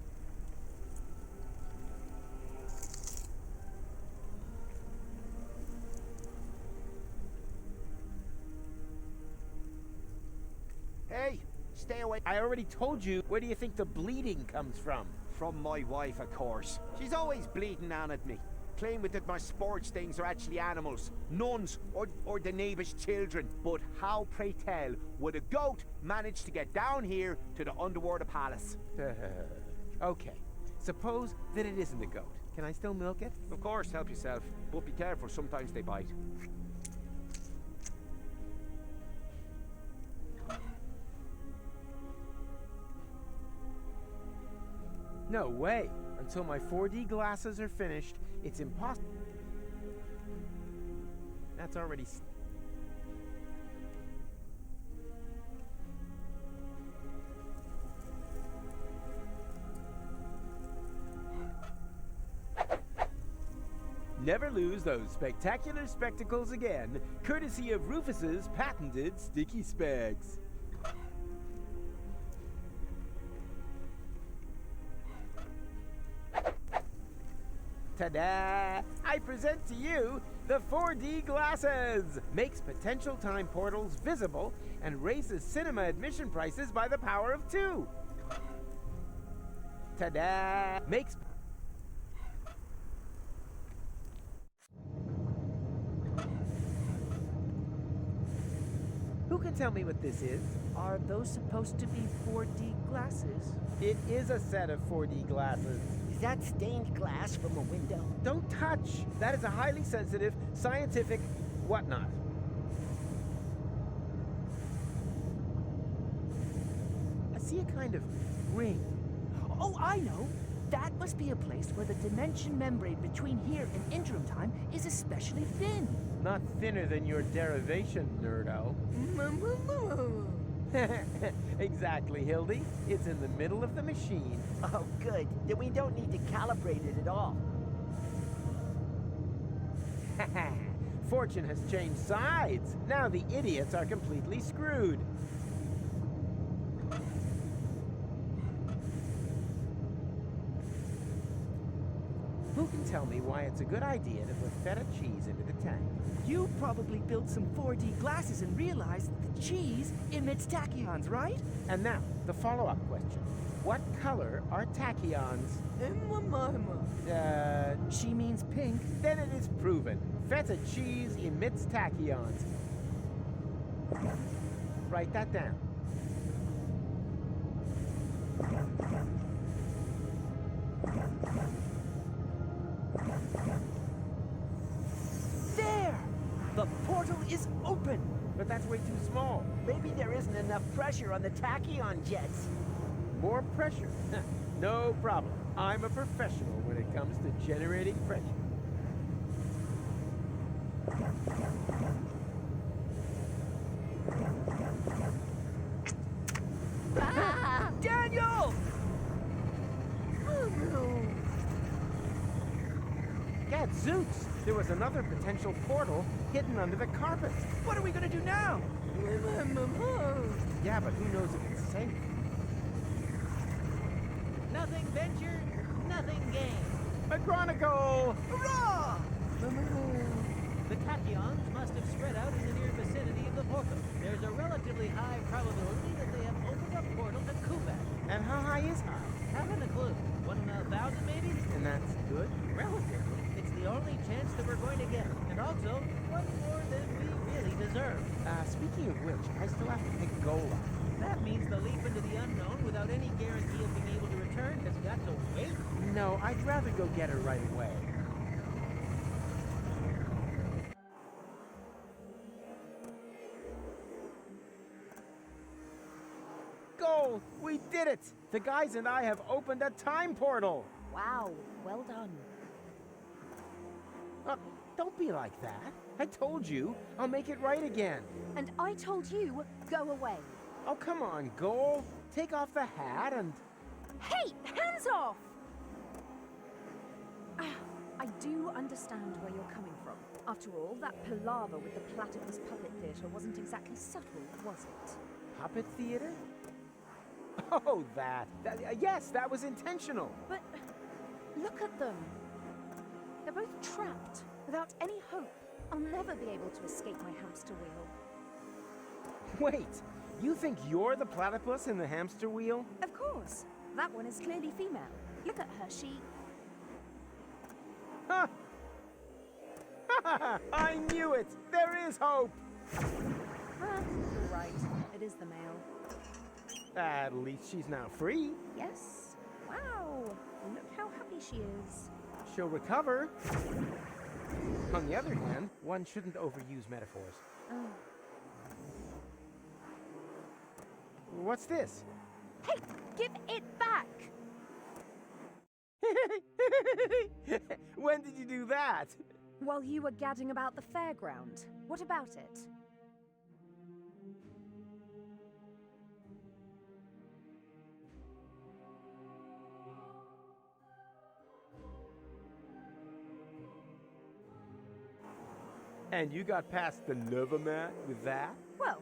Hey, stay away. I already told you. Where do you think the bleeding comes from? From my wife, of course. She's always bleeding on at me, claiming that my sports things are actually animals, nuns, or the neighbor's children. But how, pray tell, would a goat manage to get down here to the underwater palace? Okay, suppose that it isn't a goat. Can I still milk it? Of course, help yourself. But be careful, sometimes they bite. No way. Until my 4D glasses are finished, it's impossible. That's already... Never lose those spectacular spectacles again, courtesy of Rufus's patented sticky specs. Ta-da! I present to you the 4D glasses! Makes potential time portals visible and raises cinema admission prices by the power of 2. Ta-da! Makes... Who can tell me what this is? Are those supposed to be 4D glasses? It is a set of 4D glasses. Is that stained glass from a window? Don't touch! That is a highly sensitive, scientific whatnot. I see a kind of ring. Oh, I know! That must be a place where the dimension membrane between here and interim time is especially thin. Not thinner than your derivation, nerdo. Exactly, Hildy. It's in the middle of the machine. Oh, good. Then we don't need to calibrate it at all. Fortune has changed sides. Now the idiots are completely screwed. Who can tell me why it's a good idea to put feta cheese into the tank? You probably built some 4D glasses and realized that the cheese emits tachyons, right? And now, the follow-up question. What color are tachyons? She means pink. Then it is proven. Feta cheese emits tachyons. Write that down. There! The portal is open! But that's way too small. Maybe there isn't enough pressure on the tachyon jets. More pressure? No problem. I'm a professional when it comes to generating pressure. Ah! Daniel! Oh no! Gadzooks! There was another potential portal hidden under the carpet. What are we gonna do now? Yeah, but who knows if it's safe? Nothing ventured, nothing gained. A chronicle! Hurrah! The tachyons must have spread out in the near vicinity of the portal. There's a relatively high probability that they have opened a portal to Kubat. And how high is high? Haven't a clue. 1 in 1,000 maybe? And that's good? Relatively. It's the only chance that we're going to get. And also, one more than we really deserve. Speaking of which, I still have to pick goal up. That means the leap into the unknown without any guarantee of being able to return has got to wait. No, I'd rather go get her right away. Goal! We did it! The guys and I have opened a time portal! Wow, well done. Don't be like that. I told you, I'll make it right again. And I told you, go away. Oh, come on, Goal. Take off the hat and... Hey, hands off! I do understand where you're coming from. After all, that palaver with the platypus puppet theatre wasn't exactly subtle, was it? Puppet theater? Oh, that. Yes, that was intentional. But look at them. They're both trapped, without any hope. I'll never be able to escape my hamster wheel. Wait, you think you're the platypus in the hamster wheel? Of course. That one is clearly female. Look at her, she... Ha! I knew it! There is hope! You're right. It is the male. At least she's now free. Yes. Wow. Look how happy she is. She'll recover. On the other hand, one shouldn't overuse metaphors. Oh. What's this? Hey, give it back! When did you do that? While you were gadding about the fairground. What about it? And you got past the lava mat with that? Well,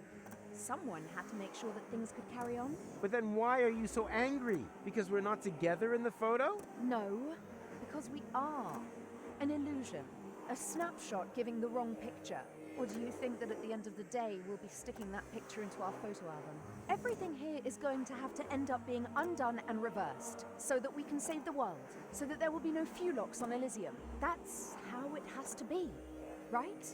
someone had to make sure that things could carry on. But then why are you so angry? Because we're not together in the photo? No, because we are. An illusion. A snapshot giving the wrong picture. Or do you think that at the end of the day, we'll be sticking that picture into our photo album? Everything here is going to have to end up being undone and reversed, so that we can save the world, so that there will be no Fulocks on Elysium. That's how it has to be, right?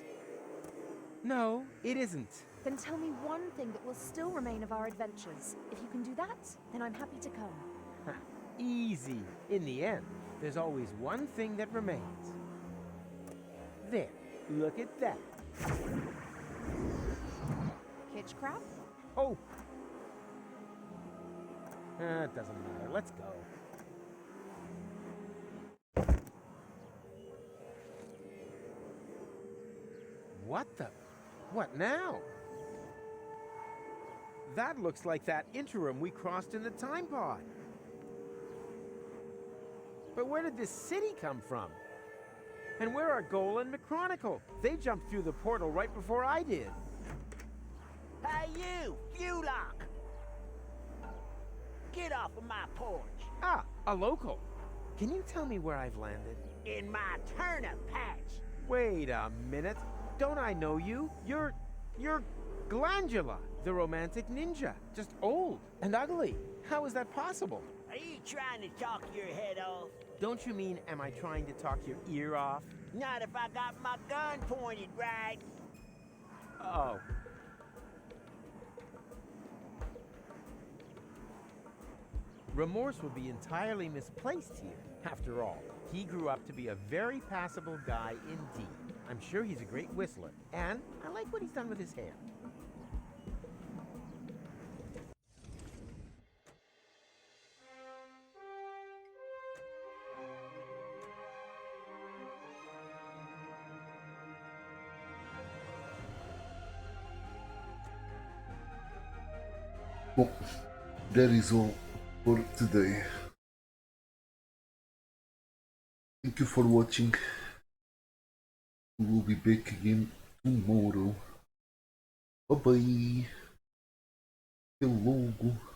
No, it isn't. Then tell me one thing that will still remain of our adventures. If you can do that, then I'm happy to come. Easy. In the end, there's always one thing that remains. There, look at that. Kitch crab? Oh! It doesn't matter. Let's go. What the? What now? That looks like that interim we crossed in the time pod. But where did this city come from? And where are Goal and McChronicle? They jumped through the portal right before I did. Hey you, Fulock! Get off of my porch. Ah, a local. Can you tell me where I've landed? In my turnip patch. Wait a minute. Don't I know you? You're Glandula, the romantic ninja. Just old and ugly. How is that possible? Are you trying to talk your head off? Don't you mean, am I trying to talk your ear off? Not if I got my gun pointed right. Oh. Remorse would be entirely misplaced here. After all, he grew up to be a very passable guy indeed. I'm sure he's a great whistler, and I like what he's done with his hair. Well, that is all for today. Thank you for watching. We will be back again tomorrow. Bye bye. Até logo.